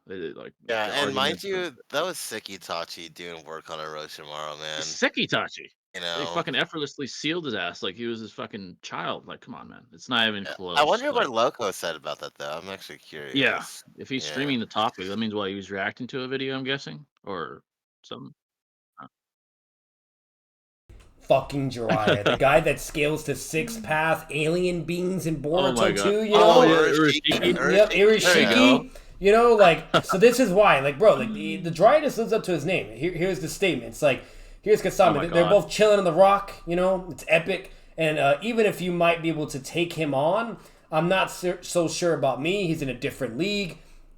And mind you, that was sick Itachi doing work on Orochimaru, man. Sick Itachi. You know, he fucking effortlessly sealed his ass like he was his fucking child. Like, come on, man. It's not even close. I wonder what Loco said about that, though. I'm actually curious. Yeah, if he's streaming the topic, that means he was reacting to a video, I'm guessing, or something. Fucking Jiraiya, the guy that scales to 6th path alien beings in Boruto 2, you know? Yep, Irishiki. You know, like, so this is why, like, bro, like, the Jiraiya just lives up to his name. Here's the statement. It's like, here's Kasame. They're both chilling on the rock, you know? It's epic. And even if you might be able to take him on, I'm not so sure about me. He's in a different league.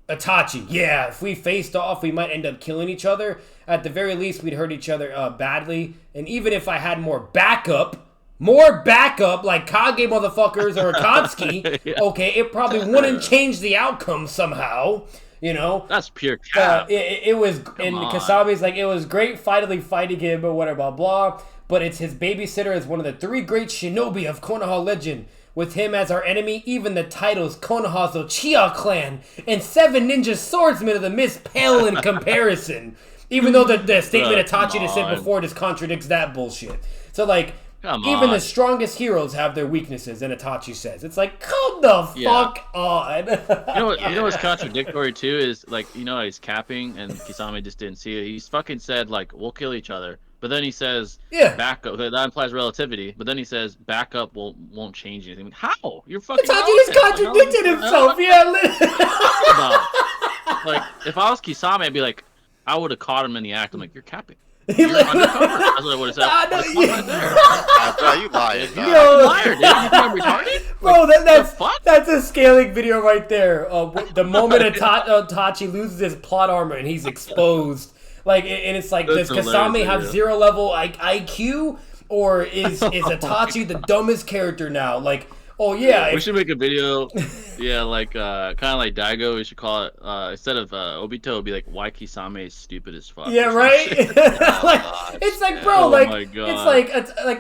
Itachi, yeah, if we faced off, we might end up killing each other. At the very least, we'd hurt each other badly. And even if I had more backup, like Kage motherfuckers or Akatsuki, Yeah. okay, it probably wouldn't change the outcome somehow. You know, That's pure cap. it was, and on. Kasabi's like, it was great finally fighting him, or whatever, blah blah. But it's his babysitter as one of the 3 great shinobi of Konoha legend. With him as our enemy, even the titles Konoha's Uchiha clan and 7 ninja swordsmen of the Mist pale in comparison. Even though the statement Itachi just said before just contradicts that bullshit. So like, even the strongest heroes have their weaknesses, and Itachi says. It's like, come the fuck on. You know what's contradictory too is, like, he's capping and Kisame just didn't see it. He's fucking said, like, we'll kill each other. But then he says, backup. That implies relativity. But then he says, backup won't change anything. How? You're fucking. Itachi just contradicted himself. Like, if I was Kisame, I'd be like, I would have caught him in the act. I'm like, you're capping. You're undercover. That's what I would have said. Right there. You liar. You're a liar, dude. You think I'm retarded? Bro, that's a scaling video right there. The moment Itachi loses his plot armor and he's exposed. Like, and it's like, does Kasame have 0 level IQ, or is Itachi the dumbest character now? Like, oh yeah, we should make a video. Yeah, like kind of like Daigo. We should call it instead of Obito, it'd be like, why Kisame is stupid as fuck. Yeah, right. Like, it's like, bro, my like, God.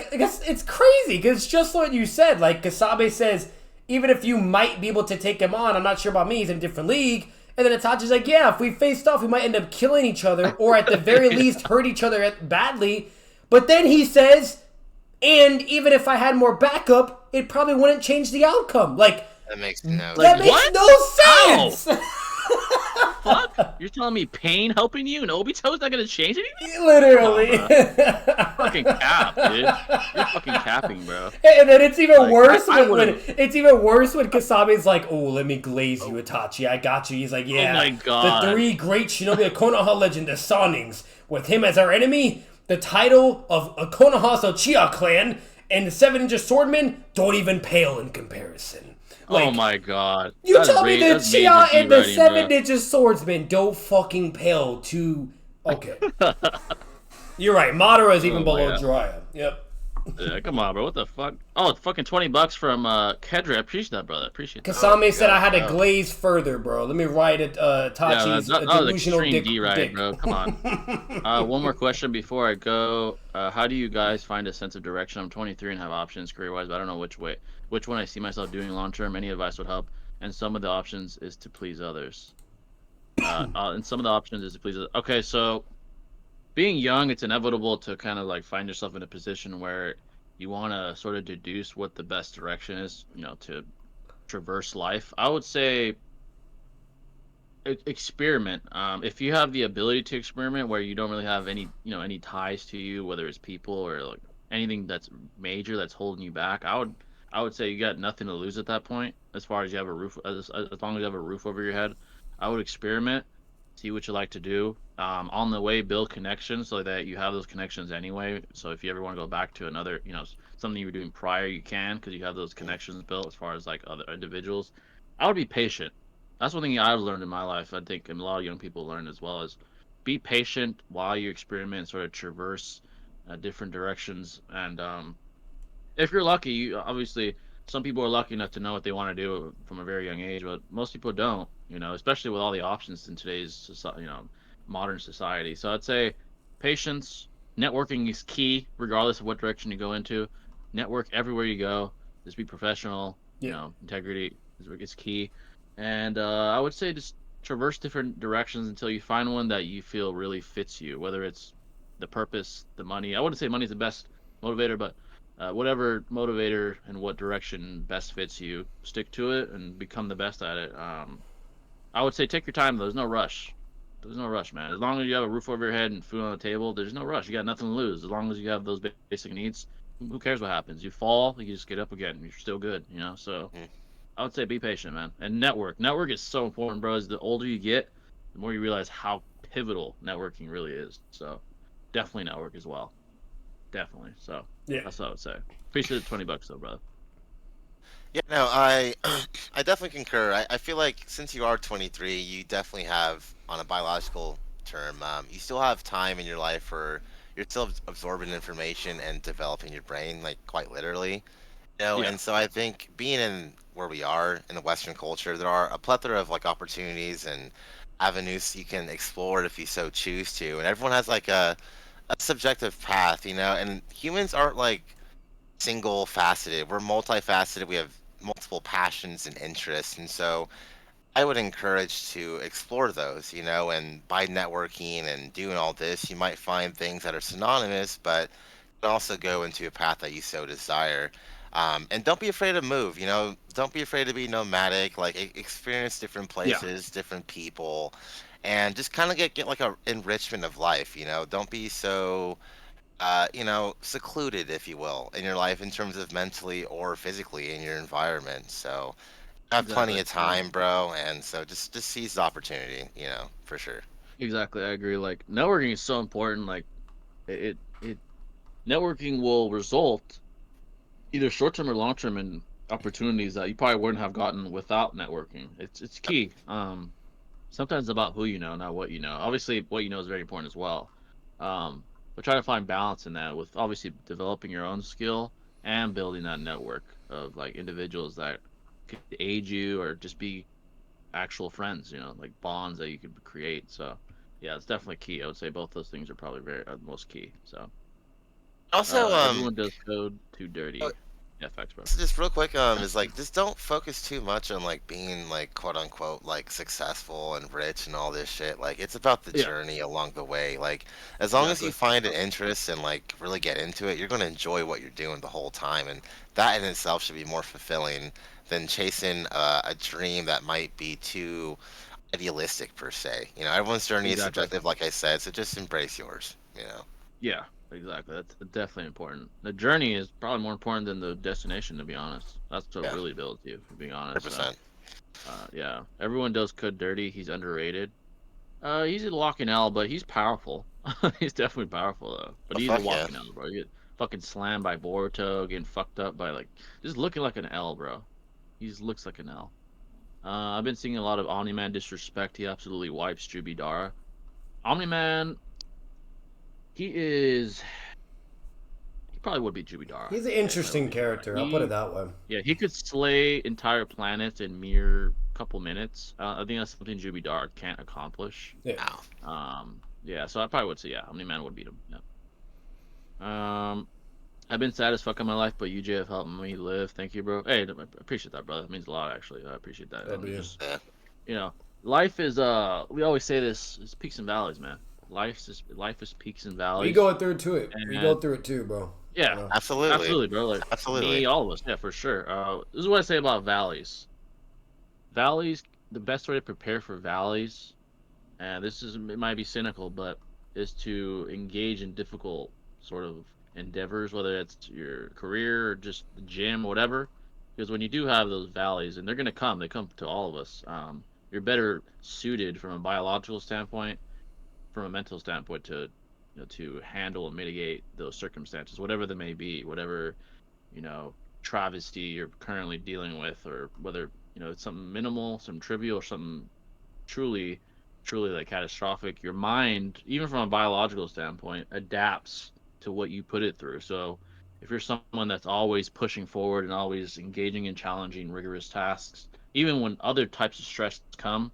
it's crazy because it's just what you said. Like, Kasame says, even if you might be able to take him on, I'm not sure about me. He's in a different league. And then Itachi's like, yeah, if we faced off, we might end up killing each other, or at the very least hurt each other badly. But then he says, and even if I had more backup, it probably wouldn't change the outcome. Like, that makes no sense. Fuck? You're telling me pain helping you and Obito's not gonna change anything? Literally. Fucking cap, dude. You're fucking capping, bro. And then it's even worse when Kasame's like, oh, let me glaze you, Itachi. I got you. He's like, yeah. Oh my God. The 3 great shinobi of Konoha legend, the Sonings. With him as our enemy, the title of Konoha's Uchiha clan, and the 7 ninja swordmen don't even pale in comparison. Like, oh my God. You tell me the Uchiha and the 7 ninja swordsmen don't fucking pale to... Okay. You're right. Madara is even below Jiraiya. Yep. Yeah, come on, bro. What the fuck? Oh, it's fucking $20 from Kedra. I appreciate that, brother. Appreciate that. Kasame said I had to glaze further, bro. Let me write it. Tachi's delusional dick. Right, bro. Come on. One more question before I go. How do you guys find a sense of direction? I'm 23 and have options career-wise, but I don't know which one I see myself doing long-term. Any advice would help. And some of the options is to please others. And some of the options is to please others. Okay, so being young, it's inevitable to kind of like find yourself in a position where you want to sort of deduce what the best direction is, to traverse life. I would say experiment. If you have the ability to experiment where you don't really have any ties to you, whether it's people or like anything that's major that's holding you back, I would say you got nothing to lose at that point. As far as you have a roof, as long as you have a roof over your head, I would experiment, see what you like to do. On the way, build connections so that you have those connections anyway. So if you ever want to go back to another, something you were doing prior, you can, because you have those connections built as far as like other individuals. I would be patient. That's one thing I've learned in my life. I think, and a lot of young people learn as well, is be patient while you experiment and sort of traverse different directions. And if you're lucky, obviously some people are lucky enough to know what they want to do from a very young age, but most people don't. Especially with all the options in today's modern society. So I'd say patience, networking is key, regardless of what direction you go into. Network everywhere you go. Just be professional. Integrity is key. And I would say just traverse different directions until you find one that you feel really fits you, whether it's the purpose, the money. I wouldn't say money's the best motivator, but whatever motivator and what direction best fits you, stick to it and become the best at it. I would say take your time, though. There's no rush. There's no rush, man. As long as you have a roof over your head and food on the table, there's no rush. You got nothing to lose. As long as you have those basic needs, who cares what happens? You fall, you just get up again. You're still good, So I would say be patient, man. And network. Network is so important, bro. As the older you get, the more you realize how pivotal networking really is. So definitely network as well. Definitely. So that's what I would say. Appreciate the $20 though, brother. Yeah, no, I I definitely concur. I feel like since you are 23, you definitely have, on a biological term, you still have time in your life where you're still absorbing information and developing your brain, like quite literally. Yeah, And so I think being in where we are in the Western culture, there are a plethora of like opportunities and avenues you can explore if you so choose to. And everyone has like a subjective path, and humans aren't like single faceted. We're multifaceted. We have multiple passions and interests. And so I would encourage to explore those, and by networking and doing all this, you might find things that are synonymous, but can also go into a path that you so desire. And don't be afraid to move, don't be afraid to be nomadic, like experience different yeah, places, different people, and just kind of get like a enrichment of life, don't be so secluded, if you will, in your life in terms of mentally or physically in your environment. So have plenty exactly. of time, bro, and so just seize the opportunity, for sure. Exactly, I agree. Like networking is so important. Like it networking will result either short term or long term in opportunities that you probably wouldn't have gotten without networking. It's key. Sometimes about who you know, not what you know. Obviously, what you know is very important as well. But try to find balance in that with obviously developing your own skill and building that network of like individuals that could aid you or just be actual friends. Like bonds that you could create. So yeah, it's definitely key. I would say both those things are probably very most key. So Also, everyone does code too dirty. Yeah, facts, bro. so just real quick, is like just don't focus too much on like being like quote unquote like successful and rich and all this shit. Like it's about the Yeah, journey along the way. Like as long as you exactly. find an interest and like really get into it, you're gonna enjoy what you're doing the whole time, and that in itself should be more fulfilling than chasing a dream that might be too idealistic per se. Everyone's journey is Exactly. subjective, like I said, so just embrace yours. Yeah, exactly. That's definitely important. The journey is probably more important than the destination, to be honest. That's what Yeah, really builds you, for being honest. So, 100%. yeah, everyone does Code Dirty. He's underrated. He's a walking L, but he's powerful. He's definitely powerful though. But Oh he's a fuck yeah. walking L, bro. You get fucking slammed by Boruto, getting fucked up by like just looking like an L, bro. He just looks like an L. I've been seeing a lot of Omni Man disrespect. He absolutely wipes Jubidara. Omni Man, he is. He probably would be Jubidara He's an if I would interesting be Jubidara. character. I'll put it that way. Yeah, he could slay entire planets in mere couple minutes. I think that's something Jubidara can't accomplish. Yeah. Wow. Yeah, so I probably would say yeah, Omni Man would beat him. Yeah. Um, I've been sad as fuck in my life, but UJ have helped me live. Thank you, bro. Hey, I appreciate that, brother. That means a lot, actually. I appreciate that. That'd be Just Yeah. you know, life is we always say this: it's peaks and valleys, man. Life is peaks and We valleys, go through it too. We go and through it too, bro. You yeah, know? Absolutely. absolutely, bro. Like Absolutely. me, all of us, yeah, for sure. This is what I say about valleys. Valleys, the best way to prepare for valleys, and it might be cynical, but is to engage in difficult sort of endeavors, whether it's your career or just the gym, whatever. Because when you do have those valleys, and they're gonna come, they come to all of us. You're better suited from a biological standpoint, from a mental standpoint, to handle and mitigate those circumstances, whatever they may be, whatever you know travesty you're currently dealing with, or whether it's something minimal, some trivial, or something truly truly like catastrophic. Your mind, even from a biological standpoint, adapts to what you put it through. So if you're someone that's always pushing forward and always engaging in challenging rigorous tasks, even when other types of stress come,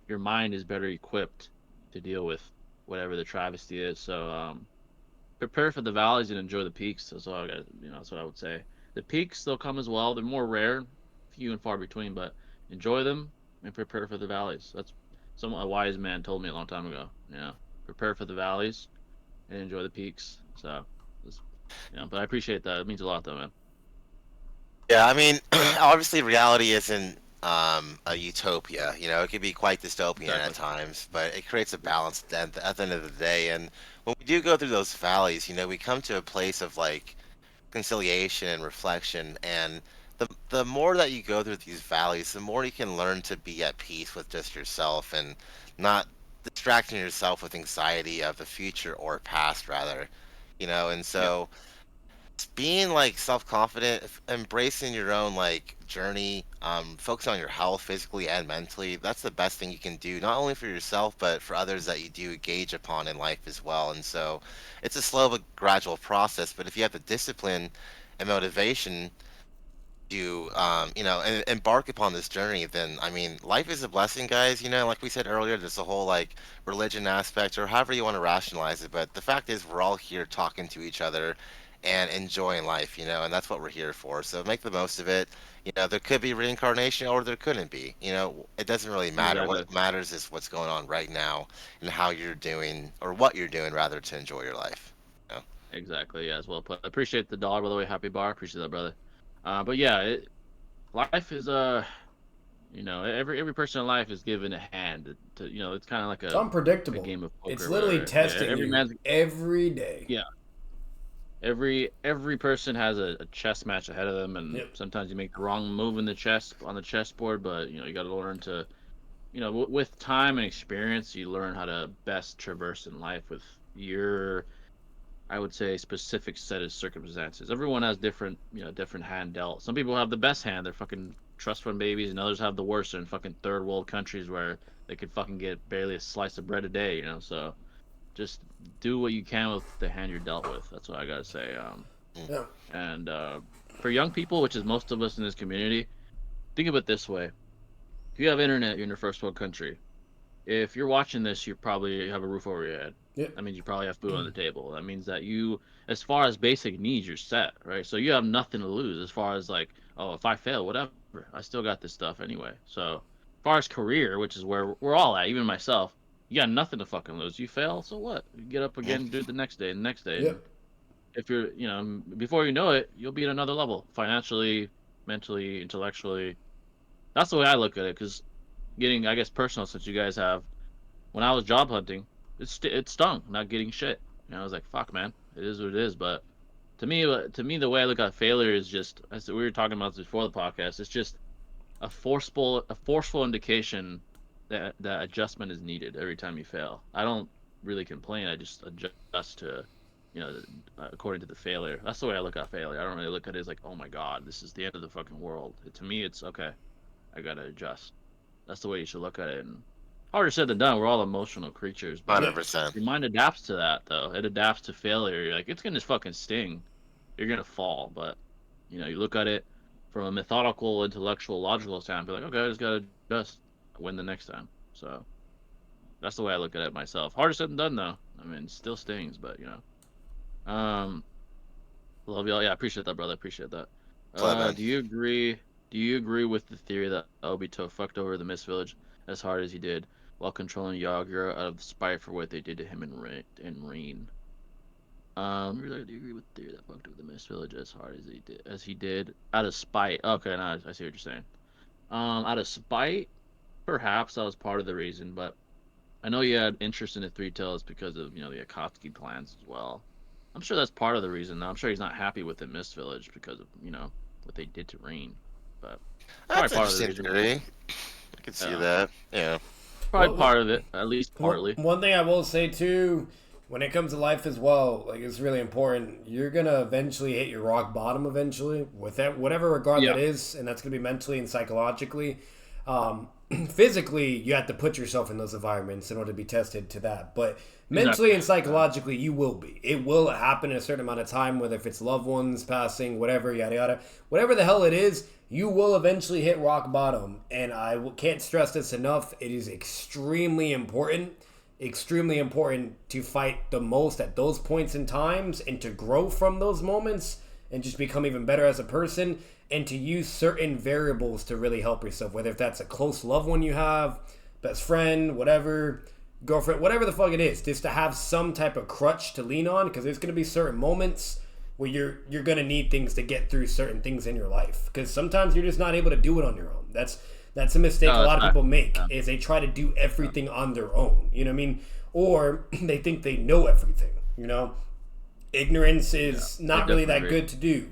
your mind is better equipped to deal with whatever the travesty is. So prepare for the valleys and enjoy the peaks. That's all I got. That's what I would say. The peaks, they'll come as well. They're more rare, few and far between, but enjoy them and prepare for the valleys. That's a wise man told me a long time ago. Prepare for the valleys and enjoy the peaks. So, but I appreciate that. It means a lot, though, man. Yeah, I mean, obviously reality isn't a utopia. It can be quite dystopian at Exactly. times, but it creates a balance at the end of the day. And when we do go through those valleys, we come to a place of like conciliation and reflection. And the more that you go through these valleys, the more you can learn to be at peace with just yourself and not distracting yourself with anxiety of the future or past, rather. And Yeah. so being like self-confident, embracing your own like journey, focus on your health physically and mentally. That's the best thing you can do, not only for yourself but for others that you do gauge upon in life as well. And so it's a slow but gradual process, but if you have the discipline and motivation to embark upon this journey, then I mean life is a blessing, guys. Like we said earlier, there's a whole like religion aspect or however you want to rationalize it, but the fact is we're all here talking to each other and enjoying life, and that's what we're here for. So make the most of it. There could be reincarnation or there couldn't be. It doesn't really matter. Exactly. What matters is what's going on right now and how you're doing, or what you're doing rather, to enjoy your life. Exactly. Yeah, as well put. Appreciate the dollar, by the way. Happy bar. Appreciate that, brother. But yeah, life is every person in life is given a hand to it's kind of like It's a unpredictable. game of poker. It's literally where testing every you man's every day. yeah. Every person has a chess match ahead of them, and Yep. sometimes you make the wrong move in the chessboard, but you got to learn to with time and experience, you learn how to best traverse in life with your, I would say, specific set of circumstances. Everyone has different hand dealt. Some people have the best hand, they're fucking trust fund babies, and others have the worst in fucking third world countries where they could fucking get barely a slice of bread a day, so just do what you can with the hand you're dealt with. That's what I gotta say. Yeah. And for young people, which is most of us in this community, think of it this way: if you have internet, you're in a first world country. If you're watching this, you probably have a roof over your head. Yep. That means you probably have food on the table. That means that you, as far as basic needs, you're set, right? So you have nothing to lose as far as like, oh, if I fail, whatever, I still got this stuff anyway. So as far as career, which is where we're all at, even myself, you got nothing to fucking lose. You fail, so what? You get up again, do it the next day, and the next day. Yep. If you're, before you know it, you'll be at another level, financially, mentally, intellectually. That's the way I look at it. Because getting, I guess, personal, since you guys have, when I was job hunting, it stung not getting shit. I was like, fuck, man, it is what it is. But to me, the way I look at failure is just, as we were talking about this before the podcast, it's just a forceful indication that adjustment is needed every time you fail. I don't really complain. I just adjust to, according to the failure. That's the way I look at failure. I don't really look at it as like, oh my god, this is the end of the fucking world. To me, it's okay. I gotta adjust. That's the way you should look at it. And harder said than done. We're all emotional creatures. But 100%. your mind adapts to that, though. It adapts to failure. You're like, it's gonna fucking sting. You're gonna fall. But you look at it from a methodical, intellectual, logical standpoint. Like, okay, I just gotta adjust. Win the next time. So that's the way I look at it myself. Harder said than done, though. I mean, it still stings, but love y'all. Yeah, I appreciate that, brother. Appreciate that. Do you agree? Do you agree with the theory that Obito fucked over the Mist Village as hard as he did while controlling Yagura out of spite for what they did to him and Rain? Do you agree with the theory that fucked over the Mist Village as hard as he did out of spite? Okay, now I see what you're saying. Out of spite, perhaps that was part of the reason, but I know you had interest in the Three Tails because of the Akatsuki plans as well. I'm sure that's part of the reason, though. I'm sure he's not happy with the Mist Village because of what they did to Rain. But That's interesting theory. I can see that. Yeah. Probably part of it, at least partly. One thing I will say too, when it comes to life as well, like it's really important. You're gonna eventually hit your rock bottom eventually, with that whatever regard that is, and that's gonna be mentally and psychologically. Physically, you have to put yourself in those environments in order to be tested to that. But mentally and psychologically, you will be. It will happen in a certain amount of time, whether if it's loved ones passing, whatever, yada yada, whatever the hell it is. You will eventually hit rock bottom, and I can't stress this enough. It is extremely important to fight the most at those points in times and to grow from those moments and just become even better as a person and to use certain variables to really help yourself, whether if that's a close loved one you have, best friend, whatever, girlfriend, whatever the fuck it is, just to have some type of crutch to lean on, because there's going to be certain moments where you're going to need things to get through certain things in your life, because sometimes you're just not able to do it on your own. That's a mistake a lot of people make, is they try to do everything on their own, you know what I mean? Or they think they know everything, Ignorance is not really that good to do.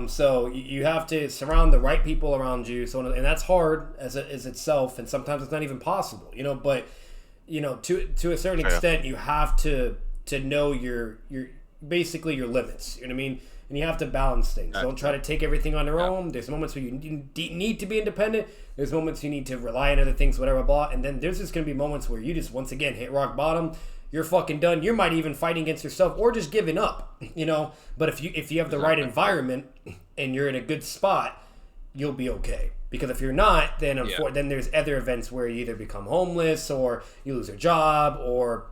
So you have to surround the right people around you. So, and that's hard as itself, and sometimes it's not even possible, but to a certain extent, you have to know your basically your limits. You know what I mean? and you have to balance things. Don't try to take everything on your Yeah. own. There's moments where you need to be independent. There's moments you need to rely on other things, whatever, blah. And then there's just going to be moments where you just, once again, hit rock bottom. You're fucking done. You might even fighting against yourself or just giving up, you know. But if you have the right environment and you're in a good spot, you'll be okay. Because if you're not, then then there's other events where you either become homeless or you lose your job, or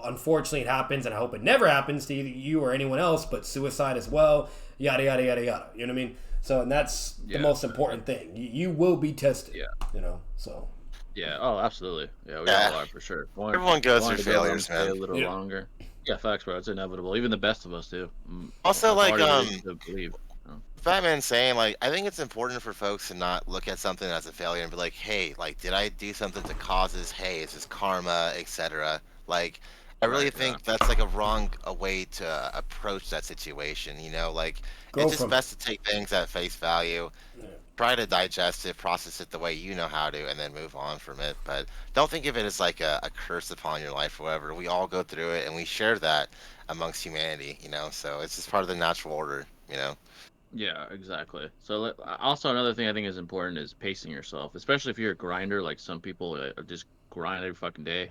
unfortunately it happens, and I hope it never happens to either you or anyone else, but suicide as well, yada yada yada yada. You know what I mean? So, and that's the most important thing. You will be tested. Yeah. You know. So. Yeah. Oh, absolutely. Yeah, we all are for sure. Everyone goes through failures, man. A little longer. Yeah, facts, bro. It's inevitable. Even the best of us do. Also, like, to believe. Batman saying, like, I think it's important for folks to not look at something as a failure and be like, hey, like, did I do something to cause this? Hey, is this karma, etc.? Like, I really think that's like a way to approach that situation. You know, like, it's just best to take things at face value. Try to digest it, process it the way you know how to, and then move on from it. But don't think of it as like a curse upon your life or whatever. We all go through it, and we share that amongst humanity, you know? So it's just part of the natural order, you know? Yeah, exactly. So also another thing I think is important is pacing yourself, especially if you're a grinder. Like some people just grind every fucking day.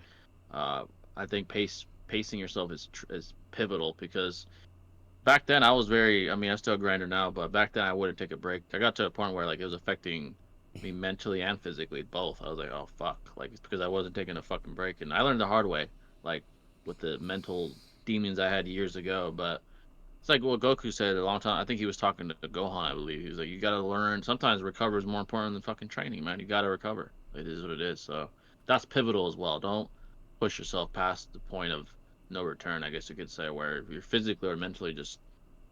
I think pacing yourself is pivotal, because back then I was I'm still a grinder now, but back then I wouldn't take a break. I got to a point where like it was affecting me mentally and physically, both. I was like, oh fuck, like it's because I wasn't taking a fucking break, and I learned the hard way, like with the mental demons I had years ago. But it's like what Goku said a long time. I think he was talking to Gohan, I believe. He was like, you gotta learn. Sometimes recover is more important than fucking training, man. You gotta recover. It is what it is. So that's pivotal as well. Don't push yourself past the point of no return, I guess you could say, where you're physically or mentally just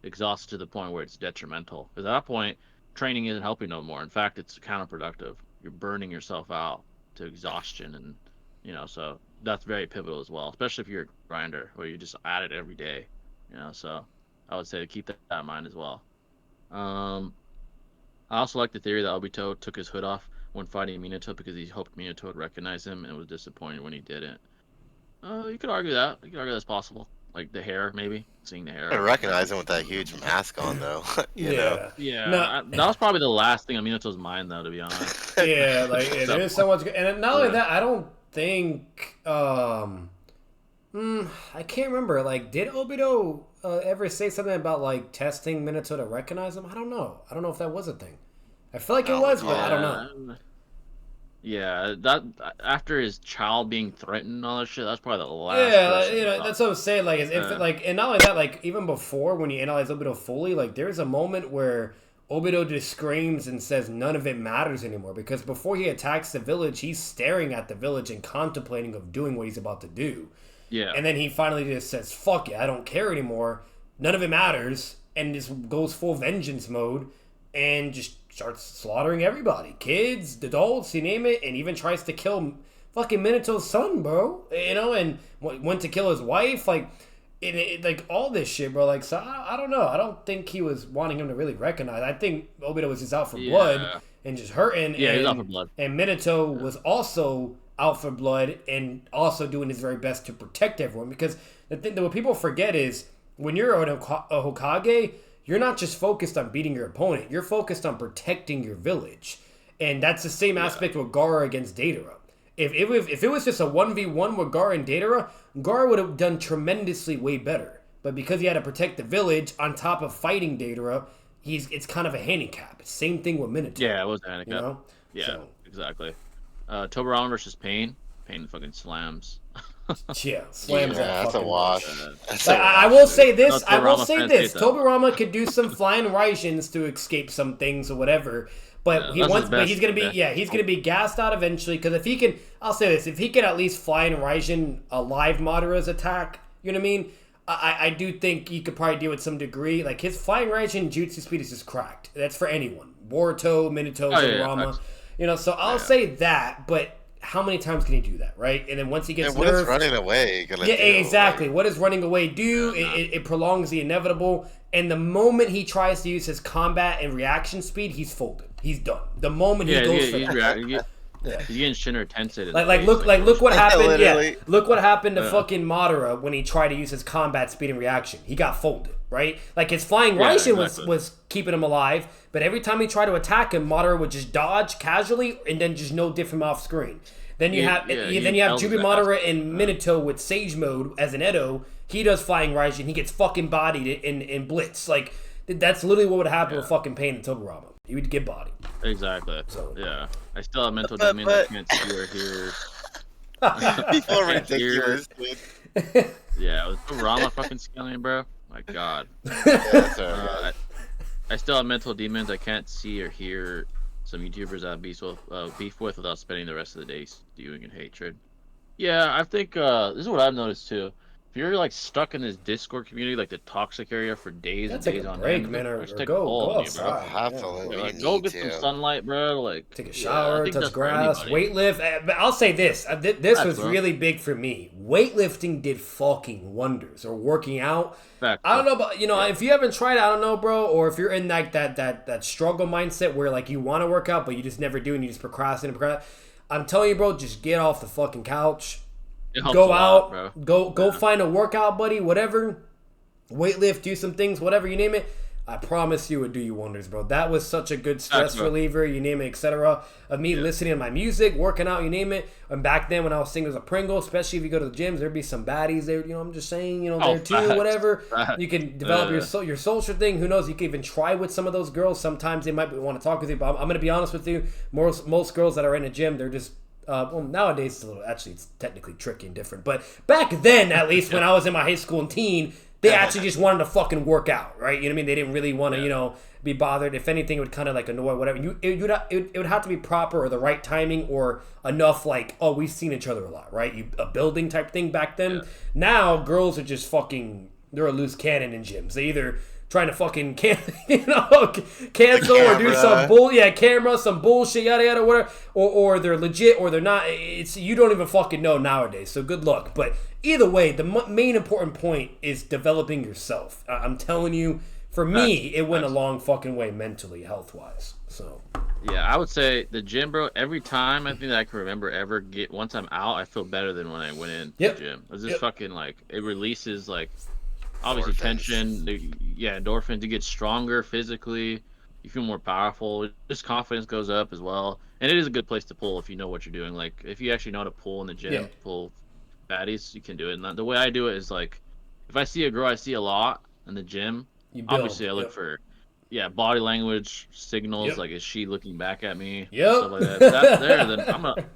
exhausted to the point where it's detrimental. Because at that point, training isn't helping no more. In fact, it's counterproductive. You're burning yourself out to exhaustion, and you know, so that's very pivotal as well, especially if you're a grinder where you just at it every day, you know. So I would say to keep that in mind as well. I also like the theory that Obito took his hood off when fighting Minato because he hoped Minato would recognize him and was disappointed when he didn't. You could argue that. You could argue that's possible. Like the hair, maybe. Seeing the hair. I recognize him with that huge mask on, though. you know? Yeah. No. That was probably the last thing on Minato's mind, though, to be honest. Yeah, like there's so much, and not only that, I don't think. I can't remember. Like, did Obito ever say something about like testing Minato to recognize him? I don't know. I don't know if that was a thing. I feel like it was, but I don't know. Yeah, that after his child being threatened and all that shit, that's probably the last. Yeah, you know, that's what I'm saying. Like, and not only that, like even before when you analyze Obito fully, like there's a moment where Obito just screams and says none of it matters anymore, because before he attacks the village, he's staring at the village and contemplating of doing what he's about to do. Yeah. And then he finally just says, "Fuck it, I don't care anymore. None of it matters," and just goes full vengeance mode and just starts slaughtering everybody, kids, adults, you name it, and even tries to kill fucking Minato's son, bro. You know, and went to kill his wife, like, like all this shit, bro. Like, so I don't know. I don't think he was wanting him to really recognize. I think Obito was just out for blood and just hurting. Yeah, he was out for blood. And Minato was also out for blood and also doing his very best to protect everyone. Because the thing that what people forget is when you're a Hokage, you're not just focused on beating your opponent. You're focused on protecting your village. And that's the same aspect with Gaara against Deidara. If it was just a 1v1 with Gaara and Deidara, Gaara would have done tremendously way better. But because he had to protect the village on top of fighting Deidara, it's kind of a handicap. Same thing with Minato. Yeah, it was a handicap. You know? Yeah, So, exactly. Tobirama versus Pain. Pain fucking slams. yeah, slams that that's a fucking wash. But I will say this. No, Tobirama Tobirama could do some flying Raijins to escape some things or whatever. But he's gonna be gassed out eventually, because if he can, I'll say this: if he can at least fly in Raijin a live Madara's attack, you know what I mean? I do think he could probably do it some degree. Like his flying Raijin jutsu speed is just cracked. That's for anyone. Boruto, Minato, Tobirama. You know, so I'll say that, but how many times can he do that, right? And then once he gets what nerfed, is running away gonna do? Exactly. What does running away do? It prolongs the inevitable. And the moment he tries to use his combat and reaction speed, he's folded. He's done. The moment he goes for that. He's getting Shinra Tensei. Look what happened. Yeah, Literally. look what happened to fucking Madara when he tried to use his combat speed and reaction. He got folded, right? Like his flying Raishin was keeping him alive, but every time he tried to attack him, Madara would just dodge casually and then just no diff him off screen. Then you have Jubi Madara and Minato with Sage Mode as an Edo. He does flying Raishin. He gets fucking bodied in Blitz. Like that's literally what would happen with fucking Pain and Tobirama. He would get bodied. Exactly. So, yeah. I still have mental demons I can't see or hear. People are ridiculous, dude. Yeah, was Rama fucking scaling, bro? My God. Yeah, I still have mental demons I can't see or hear. Some YouTubers I have beef with without spending the rest of the day stewing in hatred. Yeah, I think this is what I've noticed too. If you're like stuck in this Discord community, like the toxic area for days and days on end, man, or take go a outside. Like, go get some sunlight, bro. Like take a shower, touch grass, weightlift. But I'll say this: this was really big for me. Weightlifting did fucking wonders, or working out. I don't know, but if you haven't tried it, I don't know, bro. Or if you're in like that struggle mindset where like you want to work out but you just never do and you just procrastinate. I'm telling you, bro, just get off the fucking couch. Go out, go find a workout buddy, whatever. Weightlift, do some things, whatever you name it. I promise you, it would do you wonders, bro. That was such a good stress reliever, you name it, etc. Of me listening to my music, working out, you name it. And back then, when I was single as a Pringle, especially if you go to the gyms, there'd be some baddies there. I'm just saying, there too, whatever. You can develop your social thing. Who knows? You can even try with some of those girls. Sometimes they might want to talk with you, but I'm gonna be honest with you. Most girls that are in a gym, they're just. Nowadays it's technically tricky and different. But back then, at least when I was in my high school and teen, they actually just wanted to fucking work out, right? You know what I mean? They didn't really want to, be bothered. If anything, it would kind of like annoy whatever. It would have to be proper or the right timing or enough like, oh, we've seen each other a lot, right? A building type thing back then. Yeah. Now, girls are just fucking, they're a loose cannon in gyms. They either trying to fucking cancel or do some camera, some bullshit, yada yada, whatever, or they're legit or they're not. It's you don't even fucking know nowadays. So good luck. But either way, the main important point is developing yourself. I'm telling you, for me, it went a long fucking way mentally, health wise. So yeah, I would say the gym, bro. Every time I think that I can remember once I'm out, I feel better than when I went in the gym. It's just fucking like it releases like. Obviously, tension, endorphins. You get stronger physically. You feel more powerful. Just confidence goes up as well. And it is a good place to pull if you know what you're doing. Like, if you actually know how to pull in the gym, pull baddies, you can do it. And the way I do it is, like, if I see a girl I see a lot in the gym, obviously I look for, body language signals. Like, is she looking back at me? Stuff like that. If that's there, then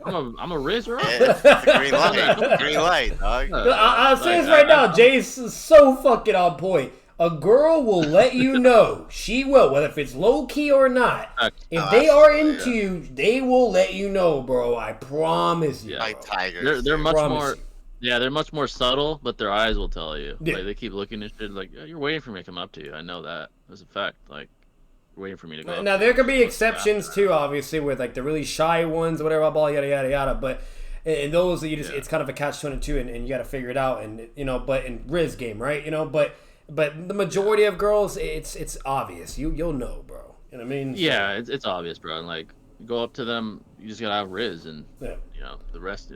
I'm a Riz her up. It's a green light. Green light, dog. I'll say this right now. Jay's so fucking on point. A girl will let you know. She will, whether if it's low key or not. If they are into you, they will let you know, bro. I promise you. Like tigers. They're much more. Yeah, they're much more subtle, but their eyes will tell you. Yeah. Like they keep looking at shit like, you're waiting for me to come up to you. I know that. That's a fact. Like, you're waiting for me to go. Now there could be exceptions too, obviously, with like the really shy ones, whatever, blah, yada yada yada. But in those, you just it's kind of a catch-22, and you got to figure it out. And but in Riz game, right? But the majority of girls, it's obvious. You'll know, bro. You know what I mean? Yeah, it's obvious, bro. And like, you go up to them, you just gotta have Riz, and the rest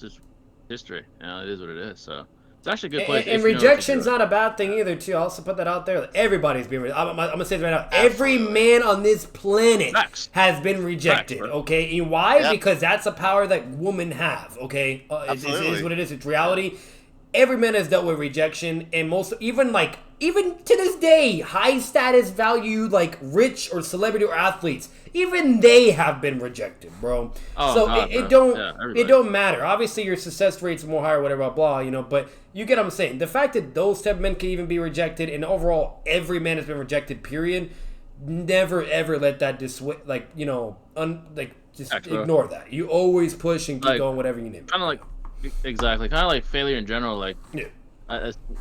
is history. It is what it is. So it's actually a good place. And rejection's not a bad thing either, too. I'll also put that out there. Everybody's being rejected. I'm gonna say this right now. Every man on this planet has been rejected. Okay, and why? Because that's a power that women have. Okay, it is what it is. It's reality. Every man has dealt with rejection, and even to this day, high status value, like rich or celebrity or athletes, even they have been rejected, bro. It don't matter. Obviously, your success rate's more higher, whatever, blah, but you get what I'm saying. The fact that those type of men can even be rejected, and overall, every man has been rejected, period. Never ever let that dissuade, ignore that. You always push and keep going, whatever you name it. Kind of like. Exactly, kind of like failure in general. Like,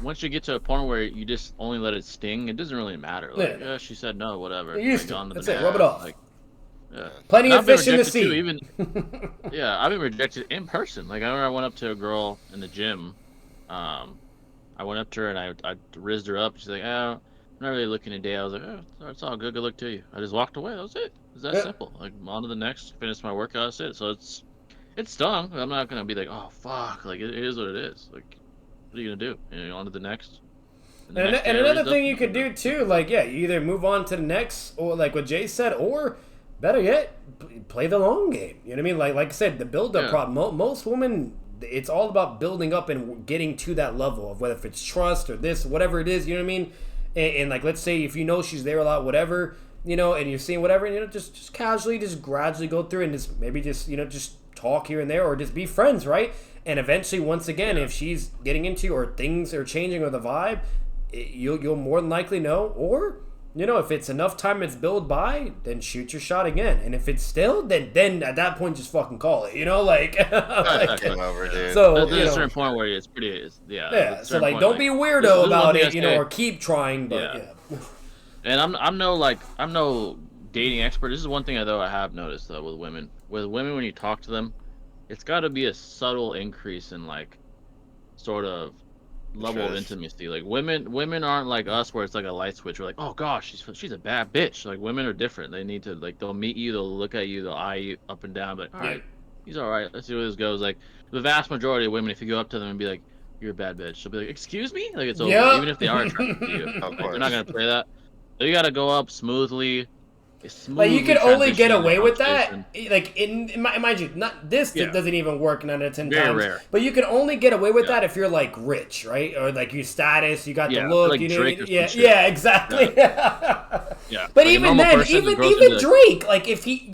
once you get to a point where you just only let it sting, it doesn't really matter. Like, she said no, whatever. That's it. Rub it off. Like, plenty of fish in the sea. Even, I've been rejected in person. Like, I remember I went up to a girl in the gym. I went up to her and I rizzed her up. She's like, I'm not really looking today. I was like, it's all good. Good luck to you. I just walked away. That was it. It's that simple. Like, on to the next, finish my workout, that's it. So it's stung. I'm not gonna be like, oh fuck, like it is what it is. Like, what are you gonna do? On to the next. And another thing you could do too, like, yeah, you either move on to the next, or like what Jay said, or better yet, play the long game. You know what I mean? Like I said, the build-up problem. Most women, it's all about building up and getting to that level of whether if it's trust or this, whatever it is. You know what I mean? And like, let's say if you know she's there a lot, whatever, and you're seeing whatever, and just casually, just gradually go through and just maybe just talk here and there, or just be friends, right? And eventually, once again, if she's getting into you or things are changing or the vibe, you'll more than likely know. Or if it's enough time it's built by, then shoot your shot again. And if it's still, then at that point just fucking call it. Like, Game over, dude. So there's a certain point where it's pretty. Yeah. So like, don't be weirdo about it, or keep trying. But And I'm no dating expert. This is one thing I have noticed though with women. With women, when you talk to them, it's got to be a subtle increase in like sort of level of intimacy. Like women aren't like us where it's like a light switch. We're like, oh gosh, she's a bad bitch. Like, women are different. They need to, like, they'll meet you, they'll look at you, they'll eye you up and down, but all right, he's all right. Let's see where this goes. Like, the vast majority of women, if you go up to them and be like, you're a bad bitch, they'll be like, excuse me? Like, it's over. Even if they are attracted to you. Like, they're not gonna play that. So you gotta go up smoothly. Like, you could only get away with that, like, mind you, not this doesn't even work 9 out of 10 times. Rare. But you can only get away with that if you're like rich, right? Or like your status, you got the look, like Drake exactly. Yeah. But like, even then, even Drake, like, if he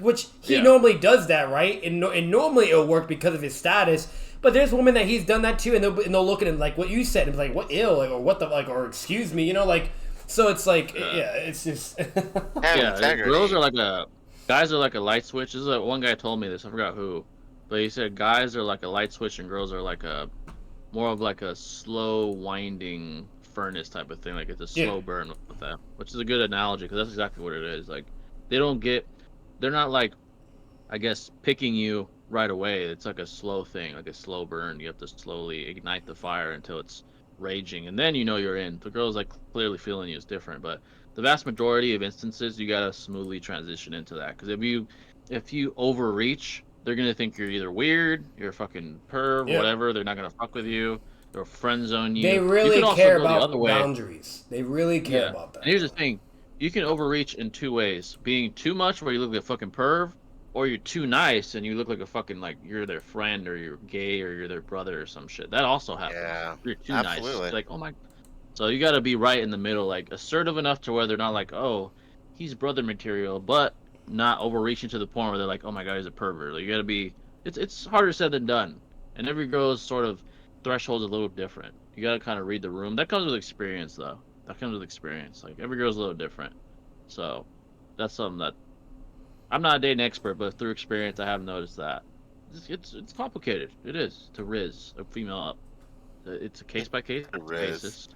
normally does that, right? And normally it'll work because of his status. But there's women that he's done that to, and they'll look at him like what you said, and be like, what ill, like, or what the, like, or excuse me, like. So it's like, it's just. Girls are like guys are like a light switch. This is one guy told me this. I forgot who, but he said guys are like a light switch and girls are like more of like a slow winding furnace type of thing. Like, it's a slow burn with that, which is a good analogy because that's exactly what it is. Like, they're not like, I guess, picking you right away. It's like a slow thing, like a slow burn. You have to slowly ignite the fire until it's raging, and then you're in. The girl's like clearly feeling you is different, but the vast majority of instances you gotta smoothly transition into that, because if you overreach, they're gonna think you're either weird, you're a fucking perv, whatever. They're not gonna fuck with you, they'll friend zone you. They really care about boundaries. They really care about that. And here's the thing, you can overreach in two ways: being too much where you look like a fucking perv, or you're too nice and you look like a fucking, like, you're their friend, or you're gay, or you're their brother or some shit. That also happens. Yeah, you're too nice. It's like, oh my. So you gotta be right in the middle, like assertive enough to where they're not like, oh, he's brother material, but not overreaching to the point where they're like, oh my god, he's a pervert. Like, you gotta be. It's harder said than done, and every girl's sort of threshold's a little different. You gotta kind of read the room. That comes with experience, though. That comes with experience. Like, every girl's a little different. So that's something that. I'm not a dating expert, but through experience, I have noticed that it's complicated. It is to riz a female up. It's a case by case basis.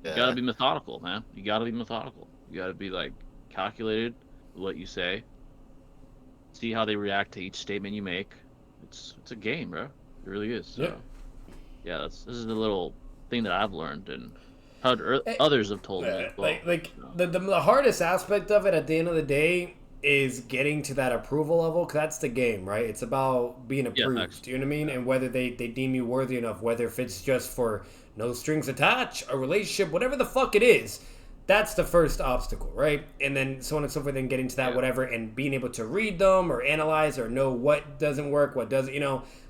You gotta be methodical, man. You gotta be methodical. You gotta be, like, calculated with what you say. See how they react to each statement you make. It's a game, bro. It really is. So, this is the little thing that I've learned and others have told me as well. The hardest aspect of it at the end of the day is getting to that approval level, because that's the game, right? It's about being approved, you know what I mean? And whether they deem you worthy enough, whether if it's just for no strings attached, a relationship, whatever the fuck it is, that's the first obstacle, right? And then so on and so forth, then getting to that whatever, and being able to read them or analyze or know what doesn't work, what doesn't,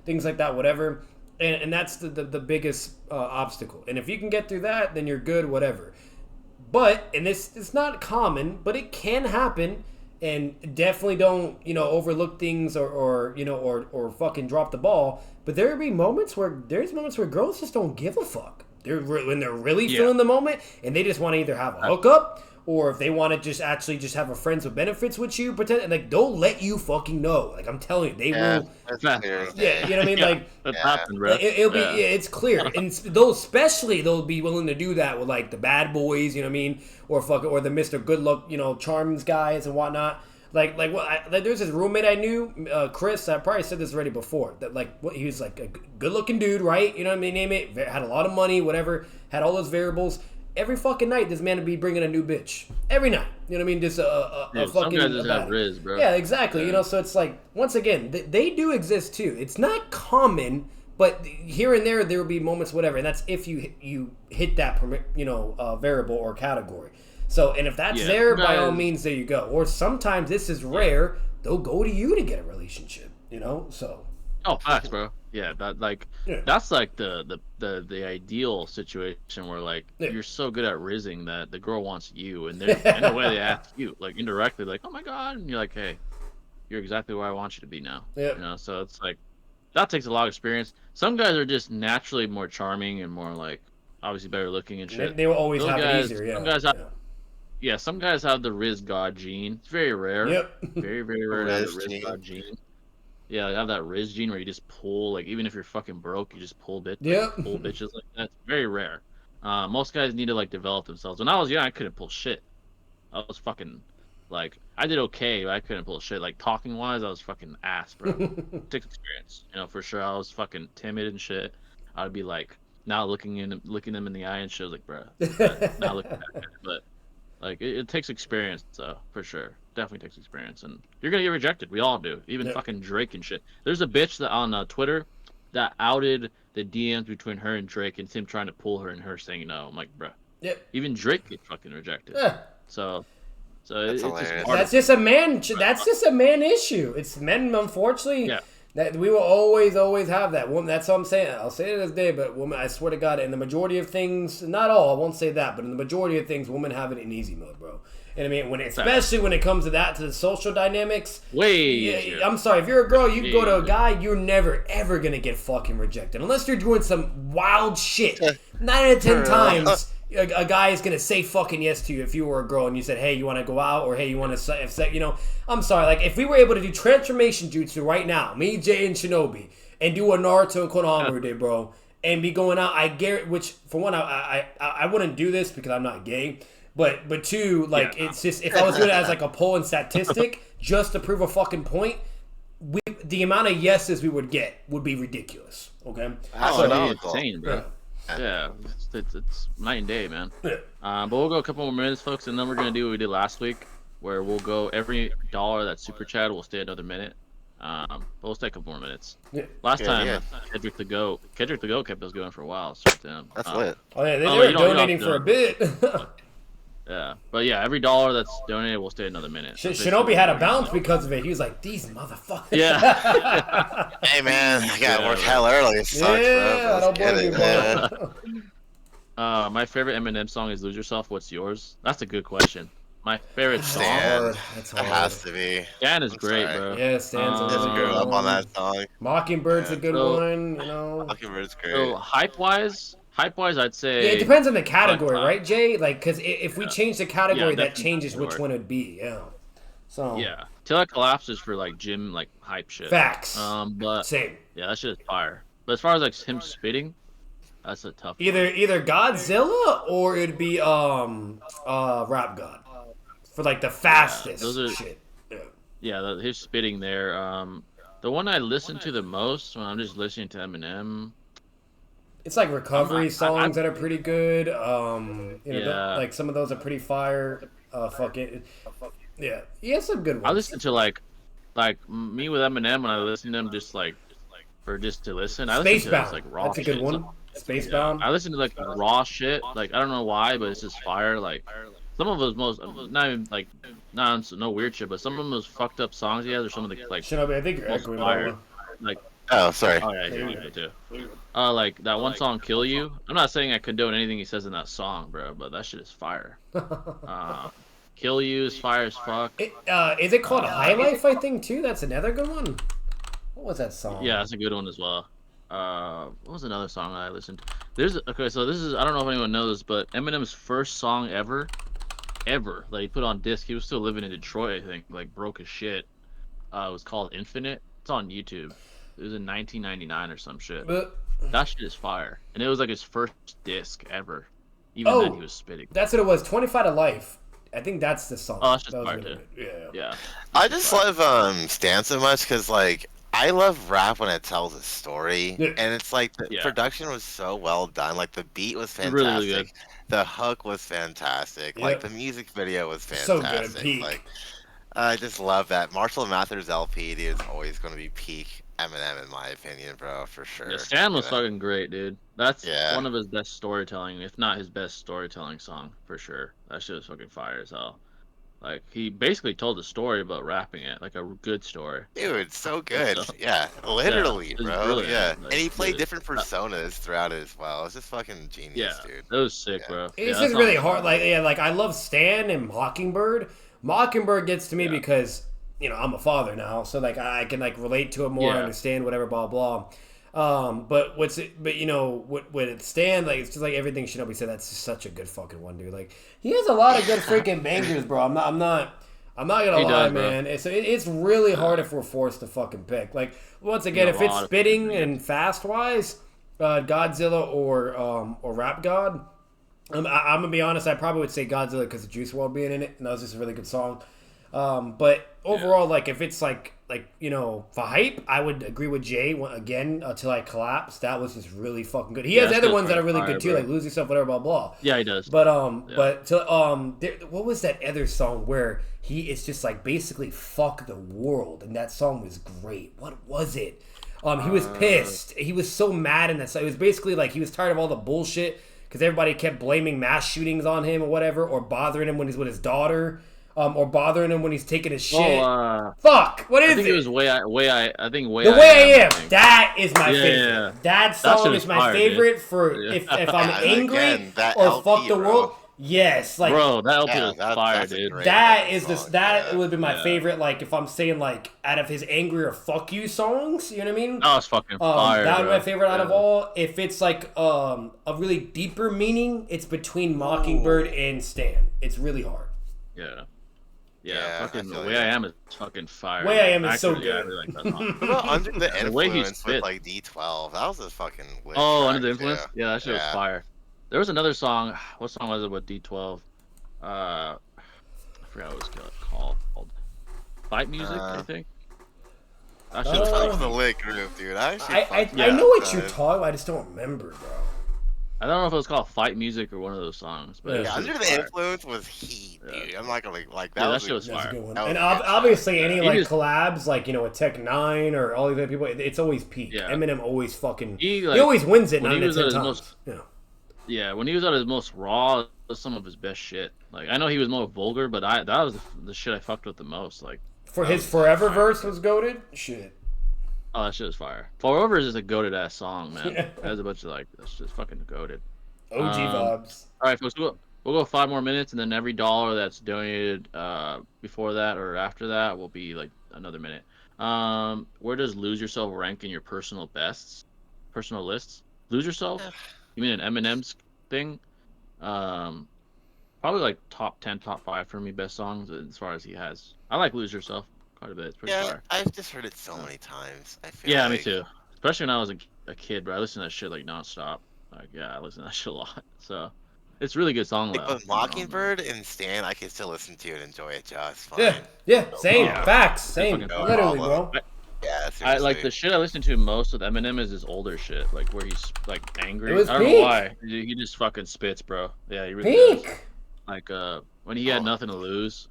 things like that, whatever. And that's the biggest obstacle. And if you can get through that, then you're good, whatever. But, and it's not common, but it can happen. And definitely don't, overlook things or fucking drop the ball. But there's moments where girls just don't give a fuck. When they're really feeling the moment, and they just want to either have a hookup, or if they want to just have a friends with benefits with you, pretend like they'll let you fucking know. Like, I'm telling you, they will. Yeah, you know what I mean? Like, that's happened, bro. It'll be it's clear, and they'll be willing to do that with, like, the bad boys, you know what I mean, or the Mr. Good Luck, charms guys and whatnot. There's this roommate I knew, Chris. I probably said this already before. That, like, he was like a good-looking dude, right? You know what I mean? Name it. Had a lot of money, whatever. Had all those variables. every fucking night this man would be bringing a new bitch. Every night. You know what I mean? Just a Dude, fucking... some guys just a have bag. Riz, bro. Yeah, exactly. You know, so it's like, once again, they do exist too. It's not common, but here and there will be moments, whatever, and that's if you hit that variable or category. So, and if that's there, by all means, there you go. Or sometimes this is rare; they'll go to you to get a relationship. You know, so. Oh, facts, bro. Yeah, that's like the ideal situation where like you're so good at rizzing that the girl wants you, and in a way they ask you like indirectly, like, oh my god, and you're like, hey, you're exactly where I want you to be now. Yeah. You know, so it's like that takes a lot of experience. Some guys are just naturally more charming and more like obviously better looking and shit. They will always Those have guys, it easier. Yeah. Some guys have, some guys have the Riz God gene. It's very rare. Yep. Very, very rare to have the Riz God gene. Yeah, they have that Riz gene where you just pull, like, even if you're fucking broke, you just pull pull bitches like that. It's very rare. Most guys need to, like, develop themselves. When I was young, I couldn't pull shit. I was fucking, like, I did okay, but I couldn't pull shit. Like, talking-wise, I was fucking ass, bro. It takes experience. You know, for sure, I was fucking timid and shit. I'd be, like, now looking them in the eye and shit. I was like, bro, not looking back at it. But, like, it takes experience, so, for sure. Definitely takes experience, and you're gonna get rejected. We all do. Even fucking Drake and shit. There's a bitch that on Twitter that outed the DMs between her and Drake, and him trying to pull her and her saying no. I'm like, bruh. Yep. Even Drake gets fucking rejected. Yeah. So it's just that's just a man. That's just a man issue. It's men, unfortunately. Yeah. That we will always have that woman. That's what I'm saying. I'll say it this day, but woman, I swear to God, in the majority of things, not all, I won't say that, but in the majority of things, women have it in easy mode, bro. And I mean, especially when it comes to the social dynamics. I'm sorry, if you're a girl, you go to a guy, you're never ever gonna get fucking rejected unless you're doing some wild shit. 9 out of 10 times, a guy is gonna say fucking yes to you if you were a girl and you said, hey, you want to go out, or hey, you want to, you know. I'm sorry, like if we were able to do transformation jutsu right now, me, Jay, and Shinobi, and do what Naruto and Konohamaru did, bro, and be going out, I guarantee. Which for one, I wouldn't do this because I'm not gay. But two, like, it's just, if I was doing it as like a poll and statistic just to prove a fucking point, the amount of yeses we would get would be ridiculous. Okay? That's insane, bro. Yeah, it's night and day, man. Yeah. But we'll go a couple more minutes, folks, and then we're gonna do what we did last week, where we'll go every dollar that's super chat will stay another minute. But we'll stay a couple more minutes. Yeah. Last time, Kendrick the Goat kept us going for a while. So that's lit. Oh yeah, they were donating for a bit. Yeah, but yeah, every dollar that's donated will stay another minute. Shinobi had a bounce because of it. He was like, "These motherfuckers." Yeah. Hey man, I gotta work hell early. It sucks, I don't blame you, bro. My favorite Eminem song is "Lose Yourself." What's yours? That's a good question. My favorite song. Stan. That's It has to be. Stan is great, bro. Yeah, Stan's a Just really grew good up one. on that song. Mockingbird's a good one, you know. Mockingbird's great. So hype-wise, I'd say. Yeah, it depends on the category, right, Jay? Like, because if we change the category, that definitely changes which category. one it'd be. Yeah. So. Yeah, Till I Collapse is for like gym like hype shit. Facts. But Same. yeah, that shit is fire. But as far as like him spitting, that's a tough. Either Godzilla or it'd be Rap God for like the fastest those are- shit. Yeah, his spitting there. The one I listen to the most when I'm just listening to Eminem. It's like recovery songs I- that are pretty good. You know, Yeah. like some of those are pretty fire. Yeah, he has some good ones. I listen to like me with Eminem when I listen to him just like to listen. I listen to Spacebound. this, like raw That's a good shit. one. Spacebound. I listen to like raw shit. Like I don't know why, but it's just fire. Like some of his most not even like no weird shit, but some of the most fucked up songs he has are some of the like Shinobi, I think you're most echoing fire. over. Like Oh, sorry. oh yeah, you do too. Like that one song "Kill You." I'm not saying I condone anything he says in that song, bro, but that shit is fire. "Kill You" is fire as fuck. Is it called High Life? I think too. That's another good one. What was that song? Yeah, that's a good one as well. What was another song I listened to? So this is I don't know if anyone knows, but Eminem's first song ever that he put on disc. He was still living in Detroit, I think, like broke as shit. It was called Infinite. It's on YouTube. It was in 1999 or some shit. That shit is fire, and it was like his first disc ever. Even then, he was spitting. That's what it was. 25 to Life. I think that's the song. Oh, that's just That was fire really too. good. Yeah. I just love Stan so much because like I love rap when it tells a story, Yeah. and it's like the Yeah. production was so well done. Like the beat was Really, fantastic. really good. The hook was fantastic. Like Yep. the music video was So good, fantastic. peak. Like I just love that Marshall Mathers LP, dude, is always going to be peak Eminem in my opinion, bro, for sure. Yeah, Stan was you know? fucking great, dude. That's Yeah. one of his best storytelling, if not his best storytelling song, for sure. That shit was fucking fire as hell. Like, he basically told a story about rapping it, like a good story. Dude, so good. So- Yeah, literally, it was bro. brilliant. Yeah. Like, and he played dude, different personas throughout it as well. It's just fucking Yeah, genius, dude. that was sick, Yeah. bro. It's Yeah, just that really song- hard. Like I love Stan and Mockingbird. Mockingbird gets to me Yeah. because I'm a father now, so like I can like relate to it more, Yeah. understand whatever, blah blah. But with Stan, like it's just like everything Shinobi said. That's just such a good fucking one, dude. Like he has a lot of good freaking bangers, bro. I'm not gonna He lie, does, bro. man. It's really hard if we're forced to fucking pick. Like once again, a if it's lot of spitting fucking and fast wise, Godzilla or Rap God. I'm gonna be honest. I probably would say Godzilla because of Juice WRLD being in it, and that was just a really good song. But overall, like if it's like for hype, I would agree with Jay again until I collapse. That was just really fucking good. He has that other shit's ones that are fucking really good fire, too, bro. like Lose Yourself, whatever, blah blah. Yeah, he does. But what was that other song where he is just like basically fuck the world, and that song was great. What was it? He was pissed. He was so mad in that song. It was basically like he was tired of all the bullshit because everybody kept blaming mass shootings on him or whatever, or bothering him when he's with his daughter, or bothering him when he's taking his shit. Fuck, what is I think it? it was Way I Am. The Way I Am. think. That is my Yeah, favorite. yeah. That That song shit is is my fire, favorite dude. for Yeah. if I'm Yeah, angry again, that or LP, fuck the bro. world. Yes, like Bro, that LP Yeah, was fire, that's a dude. great that is song. that Yeah. would be my Yeah. favorite. Like if I'm saying like out of his angry or fuck you songs, you know what I mean? That was fucking fire. That would be bro. my favorite out of Yeah. all. If it's like a really deeper meaning, it's between Mockingbird and Stan. It's really hard. Yeah. Yeah, Yeah, I fucking The feel Way you. I Am is fucking fire. Way I Am is so Actually, yeah, I good. really like that song. What about Under the The way he Influence with spit. like D12? That was a fucking lit Oh, track, Under the Influence? too. Yeah, that shit was Yeah. fire. There was another song. What song was it with D12? I forgot what it was called. Fight Music, I think. That shit was That was fire. a lit group, dude. I I Yeah. know what uh, you're talking about. I just don't remember, bro. I don't know if it was called Fight Music or one of those songs, but Yeah, that Yeah, shit Under was the fire. Influence was heat, dude. Yeah. I'm not gonna like Yeah, that was shit was That's a fire. good one. That was And a good obviously, any He like just- collabs, like with Tech Nine or all these other people, it's always peak. Yeah. Eminem always fucking. He, He like, always wins it when 9 he to was 10 at his times. most- Yeah. Yeah, when he was at his most raw, it was some of his best shit. Like, I know he was more vulgar, but that was the shit I fucked with the most. Like, For that his was Forever fire. verse was goaded. Shit. Oh, that shit was fire. Forever is just a goated ass song, man. Yeah. It has a bunch of like, that's just fucking goated. OG vibes. All right, folks, we'll go 5 more minutes, and then every dollar that's donated before that or after that will be like another minute. Where does Lose Yourself rank in your personal lists? Lose Yourself? You mean an Eminem's thing? Probably like top 10, top 5 for me, best songs as far as he has. I like Lose Yourself quite a bit. It's pretty Yeah, fire. I've just heard it so many times. I feel Yeah, like, me too. Especially when I was a kid, bro. I listened to that shit like nonstop. Like, yeah, I listen to that shit a lot. So, it's a really good song. Like though. with Mockingbird and Stan, I can still listen to it and enjoy it just fine. Yeah. Yeah. Same. Yeah. Facts. Same. fucking no Literally, problem. bro. Yeah, I like seriously. the shit I listen to most with Eminem is his older shit, like where he's like angry. It was I don't peak. know why. He just fucking spits, bro. Yeah, he really does. Peak. Like when he had Oh. nothing to lose.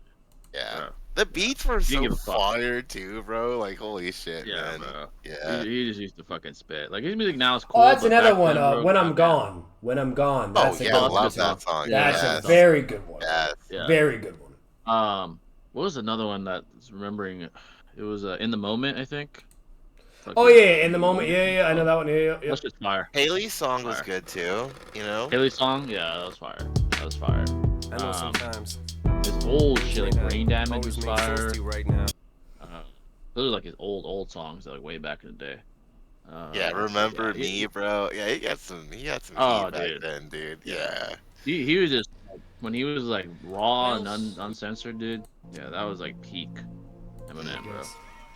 Yeah. Bro. The beats were You so give a fuck. fire too, bro. Like holy shit, Yeah, man. bro. Yeah. He just used to fucking spit. Like his music now is cool. Oh, that's but another back one. then, bro, When I'm goddamn. gone. When I'm gone. Oh That's a yeah, good I that's one. love a good that song. Yeah, That's yes. a very good one. Yes. Yeah. Very good one. What was another one that's remembering? It was In the Moment, I think. Oh yeah, in the moment. Yeah, I know that one. Yeah. That's just fire. Haley's song was Fire. good too. You know. Haley's song, yeah, that was fire. That was fire. I know sometimes His old shit, like Brain Damage always was makes sense fire. to you right now. Those are like his old songs, like way back in the day. Yeah, remember yeah, me, bro? Yeah, he got some Oh, heat back dude. then, dude. Yeah. He was just like, when he was like raw and uncensored, dude. Yeah, that was like peak Eminem, bro.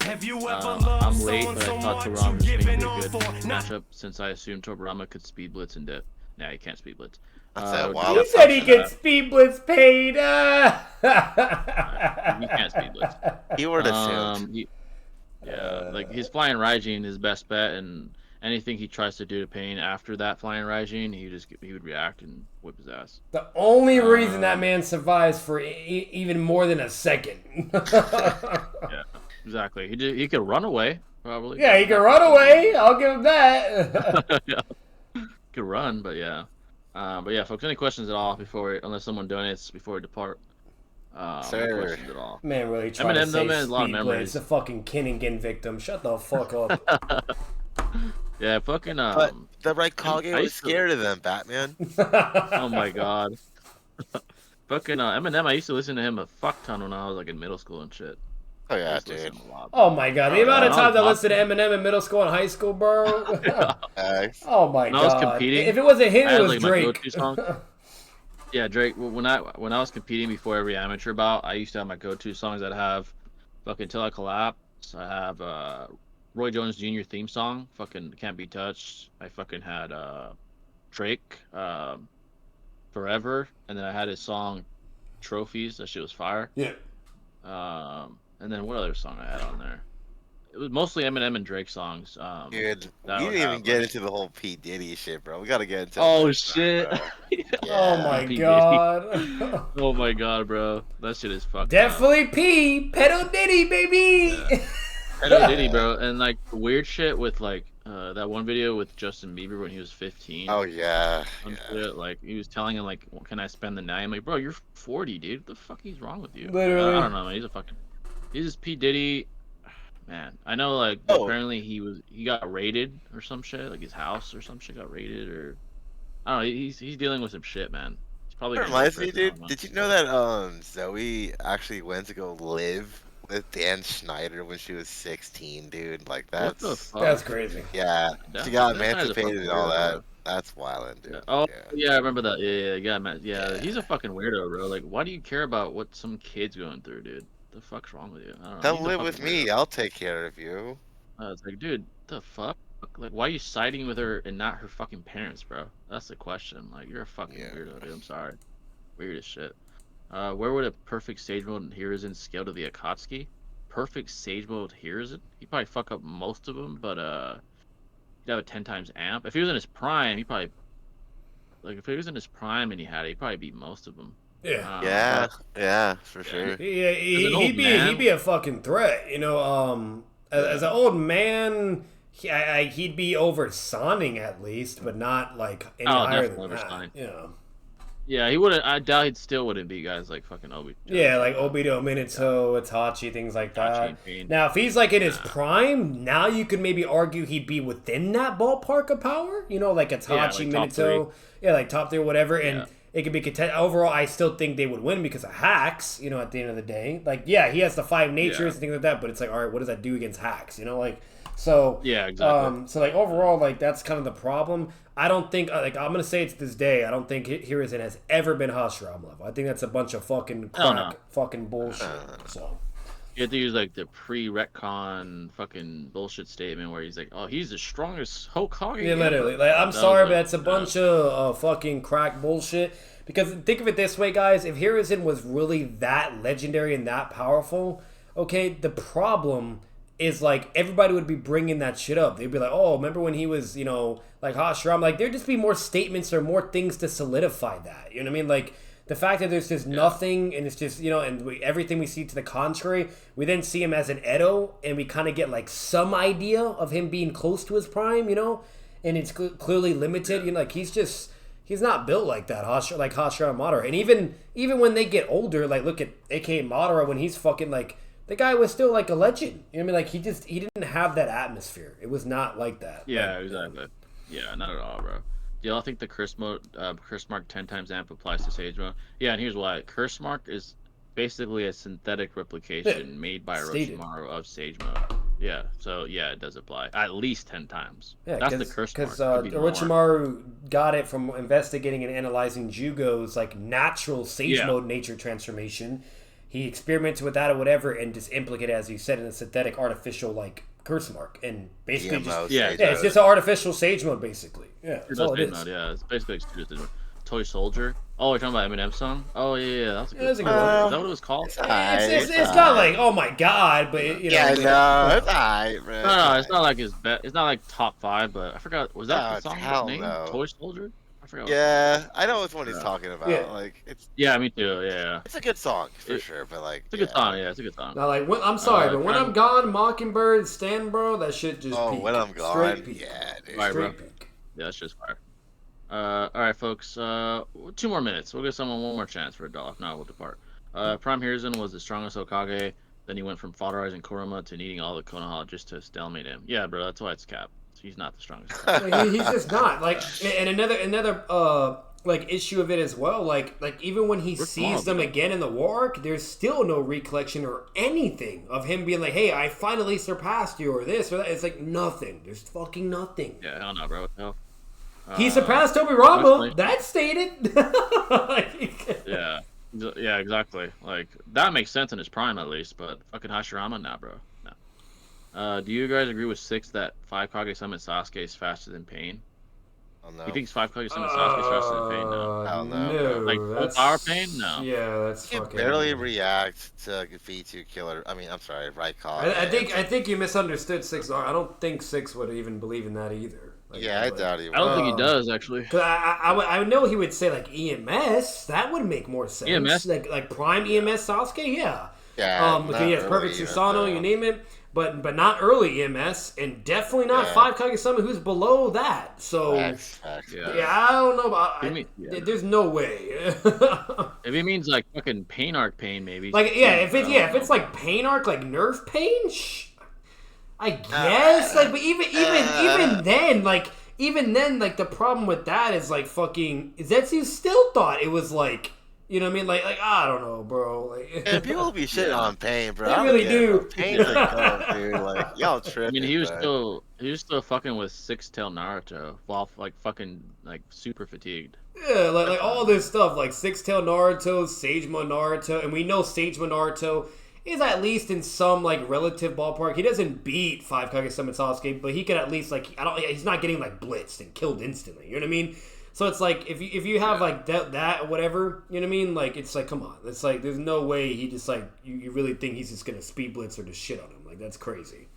Have you ever I'm loved late, someone but I so thought much you Tobrama was given maybe a all good for matchup since I assumed Tobrama could speed blitz and dip. Nah, he can't speed blitz. That's that He wild He said he assumption. gets speed blitz paid. can't speed blitz. He would assume. Yeah, like he's flying Raijin his best bet, and anything he tries to do to Pain after that flying Raijin, he would react and whip his ass. The only reason that man survives for even more than a second. Yeah, exactly. He could run away probably. Yeah, he can run away. I'll give him that. Yeah, he could run, but yeah. But yeah, folks, any questions at all unless someone donates before we depart? No questions at all. Man, really trying to Eminem, though, say man, a lot of memories. It's a fucking Kinnigan victim. Shut the fuck up. Yeah, fucking. But the right Kage was scared of them, Batman. Oh my god. Fucking Eminem, I used to listen to him a fuck ton when I was like in middle school and shit. Oh yeah, dude. Oh my god, the amount of times I listened to Eminem in middle school and high school, bro. Oh my god. When I was competing, if it wasn't him, it was like, Drake. Yeah, Drake. When I was competing before every amateur bout, I used to have my go-to songs. I'd have fucking Till I Collapse. I have Roy Jones Jr. theme song, fucking Can't Be Touched. I fucking had Drake, Forever, and then I had his song Trophies. That shit was fire. Yeah. And then what other song I had on there? It was mostly Eminem and Drake songs. Dude, we didn't even get into the whole P Diddy shit, bro. We gotta get into. Oh shit! Yeah. Oh my god. Oh my god, bro, that shit is fucked. Definitely P. Pedo Diddy, baby. Yeah. Pedo Diddy, bro, and like weird shit with like that one video with Justin Bieber when he was 15. Oh yeah. Shit, like he was telling him like, "Can I spend the night?" I'm like, bro, you're 40, dude. What the fuck is wrong with you? Literally. I don't know, man. He's just P Diddy. Man, I know, like, apparently he got raided or some shit, like his house or some shit got raided, or I don't know. He's dealing with some shit, man. He's probably. Reminds me, dude. Did you know that Zoe actually went to go live with Dan Schneider when she was 16, dude? Like that's crazy. Yeah, she got emancipated and all that. That's wild, dude. Oh yeah, I remember that. Yeah. He's a fucking weirdo, bro. Like, why do you care about what some kid's going through, dude? The fuck's wrong with you? I don't know. Come live with me. I'll take care of you. It's like, dude, the fuck? Like, why are you siding with her and not her fucking parents, bro? That's the question. Like, you're a fucking weirdo, dude. I'm sorry. Weird as shit. Where would a perfect Sage Mode Hiruzen scale to the Akatsuki? Perfect Sage Mode Hiruzen? He'd probably fuck up most of them, but he'd have a 10 times amp. If he was in his prime, he'd probably... Like, if he was in his prime and he had it, he'd probably beat most of them. Yeah, for sure. He'd be a fucking threat, you know. As an old man, he'd be over Soning at least, but not like any higher than that. Yeah, he wouldn't. I doubt he still wouldn't be guys like fucking Obi. Yeah, like Obito, Minato, Itachi, things like that. Now, if he's like in his prime, now you could maybe argue he'd be within that ballpark of power. You know, like Itachi, Minato, like top 3 or whatever, and. It could be contest. Overall, I still think they would win because of hacks. You know, at the end of the day, like he has the 5 natures and things like that. But it's like, all right, what does that do against hacks? You know, like so. Yeah, exactly. So like overall, like that's kind of the problem. I don't think like I'm gonna say it to this day. I don't think Hiruzen has ever been Hashirama level. I think that's a bunch of fucking crack, fucking bullshit. So. You have to use like the pre-retcon fucking bullshit statement where he's like, "Oh, he's the strongest Hokage." Yeah, literally. Like, I'm sorry, but that's a bunch of fucking crack bullshit. Because think of it this way, guys: if Hiruzen was really that legendary and that powerful, okay, the problem is like everybody would be bringing that shit up. They'd be like, "Oh, remember when he was, you know, like Hashirama?" Like there'd just be more statements or more things to solidify that. You know what I mean? Like. The fact that there's just nothing, and it's just, you know, and everything we see to the contrary, we then see him as an Edo, and we kind of get, like, some idea of him being close to his prime, you know? And it's clearly limited, you know, like, he's not built like that, like Hashirama Madara. And even when they get older, like, look at A.K.A. Madara, when he's fucking, like, the guy was still, like, a legend. You know what I mean? Like, he didn't have that atmosphere. It was not like that. Yeah, exactly. Yeah, not at all, bro. Do y'all think the curse mark 10 times amp applies to Sage Mode? Yeah, and here's why. Curse mark is basically a synthetic replication made by Orochimaru of Sage Mode. Yeah, so yeah, it does apply. At least 10 times. Yeah, that's the curse mark. Because Orochimaru got it from investigating and analyzing Jugo's like natural Sage Mode nature transformation. He experimented with that or whatever and just implicated, as you said, in a synthetic artificial like curse mark. And basically it's just an artificial Sage Mode basically. Yeah, that's all it is. Yeah, it's basically Toy Soldier. Oh, you're talking about Eminem's song? Oh yeah, that was a good That's a song. good one. Is that what it was called? It's alright. It's not like, oh my god, but you know. Yeah, no, it's alright, bro. No, it's not like his best. It's not like top 5, but I forgot. Was that the song hell name? no. Toy Soldier? I forgot. Yeah, I know which one he's Yeah. talking about. Yeah. Like it's Yeah, me too. Yeah, it's a good song for sure, but like it's a good song. Yeah, it's a good song. Now, like, I'm sorry, but when Prime- I'm gone, Mockingbird, Stan, bro, that shit just Oh, peak. when I'm gone, Straight peak. yeah, dude. Right, bro. Straight peak. Yeah, that's just fire. All right, folks. 2 more minutes. We'll give someone one more chance for a dollar. If not, we'll depart. Prime Hiruzen was the strongest Hokage. Then he went from fodderizing Kurama to needing all the Konoha just to stalemate him. Yeah, bro, that's why it's Cap. He's not the strongest. Like, he's just not. Like, and another like issue of it as well. Like even when he sees them again in the war arc, there's still no recollection or anything of him being like, "Hey, I finally surpassed you," or this or that. It's like nothing. There's fucking nothing. Yeah, hell no, bro. What the hell? He surpassed Toby Rambo. honestly- That's stated. Yeah. Yeah, exactly. Like, that makes sense in his prime, at least, but fucking Hashirama, nah, bro. No. Do you guys agree with 6 that 5 Kage Summon Sasuke is faster than Pain? Oh, no. He thinks 5 Kage Summon Sasuke is faster than Pain? No. Hell no. No, Like, full that's power Pain? No. Yeah, that's He can fucking. barely react to V2 killer. I mean, I'm sorry, Raikkonen. I think you misunderstood 6. I don't think 6 would even believe in that either. Like, Yeah, I doubt he I don't would. think he does, actually. Cause I know he would say like EMS. That would make more sense. EMS? Like prime EMS Sasuke, yeah. Yeah. Because he has not perfect really, Susanoo, no. you name it. But not early EMS, and definitely not Yeah. 5 Kage-sama who's below that. So Facts. Yeah. I don't know about. You mean- yeah. There's no way. If he means, like, fucking Pain Arc Pain, maybe. Like if it's like Pain Arc, like Nerf Pain, I guess. Like, but even then, like. Even then, like, the problem with that is, like, fucking... Zetsu still thought it was, like... You know what I mean? Like I don't know, bro. Like, And people be shitting on Pain, bro. They I don't really get do. it, bro. Pain's a goat, dude. Like, y'all tripping. I mean, he was bro. still fucking with 6-tail Naruto while, like, fucking, like, super fatigued. yeah, like all this stuff, like Six-Tail Naruto, Sagema Naruto, and we know Sagema Naruto is at least in some, like, relative ballpark. He doesn't beat 5 Kage-sama Sasuke, but he could at least, like, he's not getting, like, blitzed and killed instantly. You know what I mean? So it's like if you have like that or whatever, you know what I mean? Like it's like, come on, it's like there's no way he just like you really think he's just gonna speed blitz or just shit on him. Like that's crazy.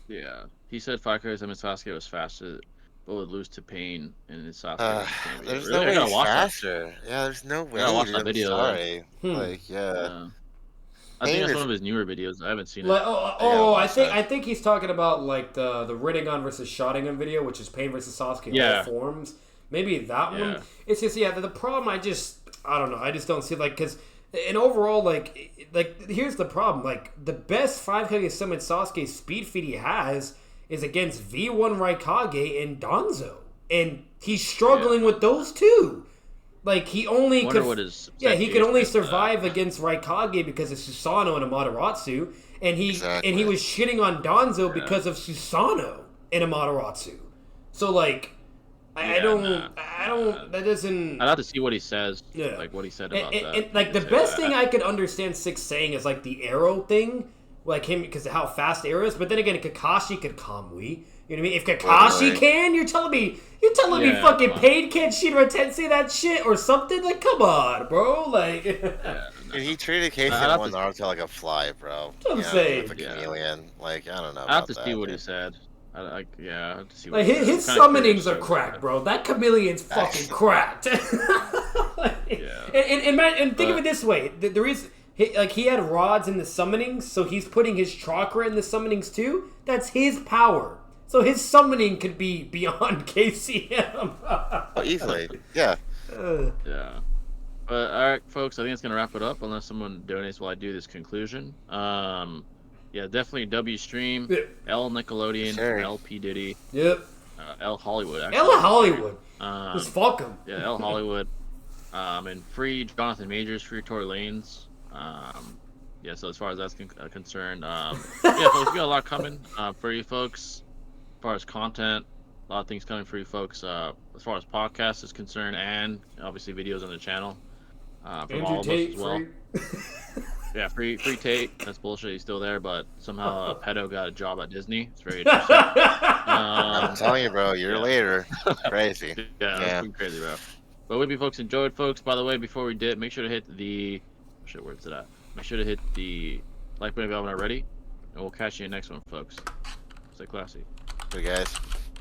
Yeah, he said 5 Kage-sama Sasuke was faster, but would lose to Pain in his Sasuke. There's Really? no I gotta way watch that. faster. Yeah, there's no way. gotta watch dude, that I'm video, sorry. Hmm. Like, yeah. Yeah. I think that's one of his newer videos. I haven't seen it. Like watch that. I think he's talking about like the Rinnegan versus Sharingan video, which is Pain versus Sasuke in Yeah. all forms. Maybe that one. Yeah. It's just the problem. I don't know. I just don't see like because and overall like here's the problem. Like the best 5 Kage-sama Sasuke speed feat he has is against V1 Raikage and Danzo, and he's struggling with those two. Like he only Wonder could, what his he could only is, survive against Raikage because of Susanoo and Amaterasu, and he Exactly. was shitting on Danzo because of Susanoo and Amaterasu. So like, I don't, that doesn't. I'd have to see what he says. Yeah. Like what he said about that. And like the best thing I could understand Six saying is like the arrow thing, like him because of how fast arrow is. But then again, Kakashi could Kamui. You know what I mean? If Kakashi Totally. can, you're telling me Yeah, fucking come on. Pain can't Shinra Tensei that shit or something? Like, come on, bro. Like, Dude, he treated I'd have K-1 to- Naruto like a fly, bro. I'm You know, saying. with a Yeah. chameleon. Like, I don't know. I have about to that, see what dude. he said. I have to see what like he said. his I'm kinda summonings curious are to- cracked, bro. That chameleon's fucking cracked. Like, Yeah. And think of But- it this way: the reason he had rods in the summonings, so he's putting his chakra in the summonings too. That's his power. So his summoning could be beyond KCM. Oh, easily. Yeah. Yeah. But alright, folks, I think it's gonna wrap it up unless someone donates while I do this conclusion. Yeah, definitely W Stream, Yeah. L Nickelodeon, Sure. L P Diddy, Yep. L Hollywood. Actually. Ella Hollywood. Um, Just fuck him. yeah, L Hollywood. And free Jonathan Majors, free Tory Lanez. Yeah, so as far as that's concerned, yeah, folks, we got a lot coming for you folks. As far as content, a lot of things coming for you folks. As far as podcast is concerned, and obviously videos on the channel from all of us as well. Yeah, free Tate. That's bullshit. He's still there, but somehow pedo got a job at Disney. It's very interesting. I'm telling you, bro. You're yeah. later. Crazy. Yeah, that's Yeah. pretty crazy, bro. But hope you folks enjoyed, folks. By the way, before we did, make sure to hit the shit. Where's it at? Make sure to hit the like button if you haven't already, and we'll catch you in the next one, folks. Stay classy. You guys.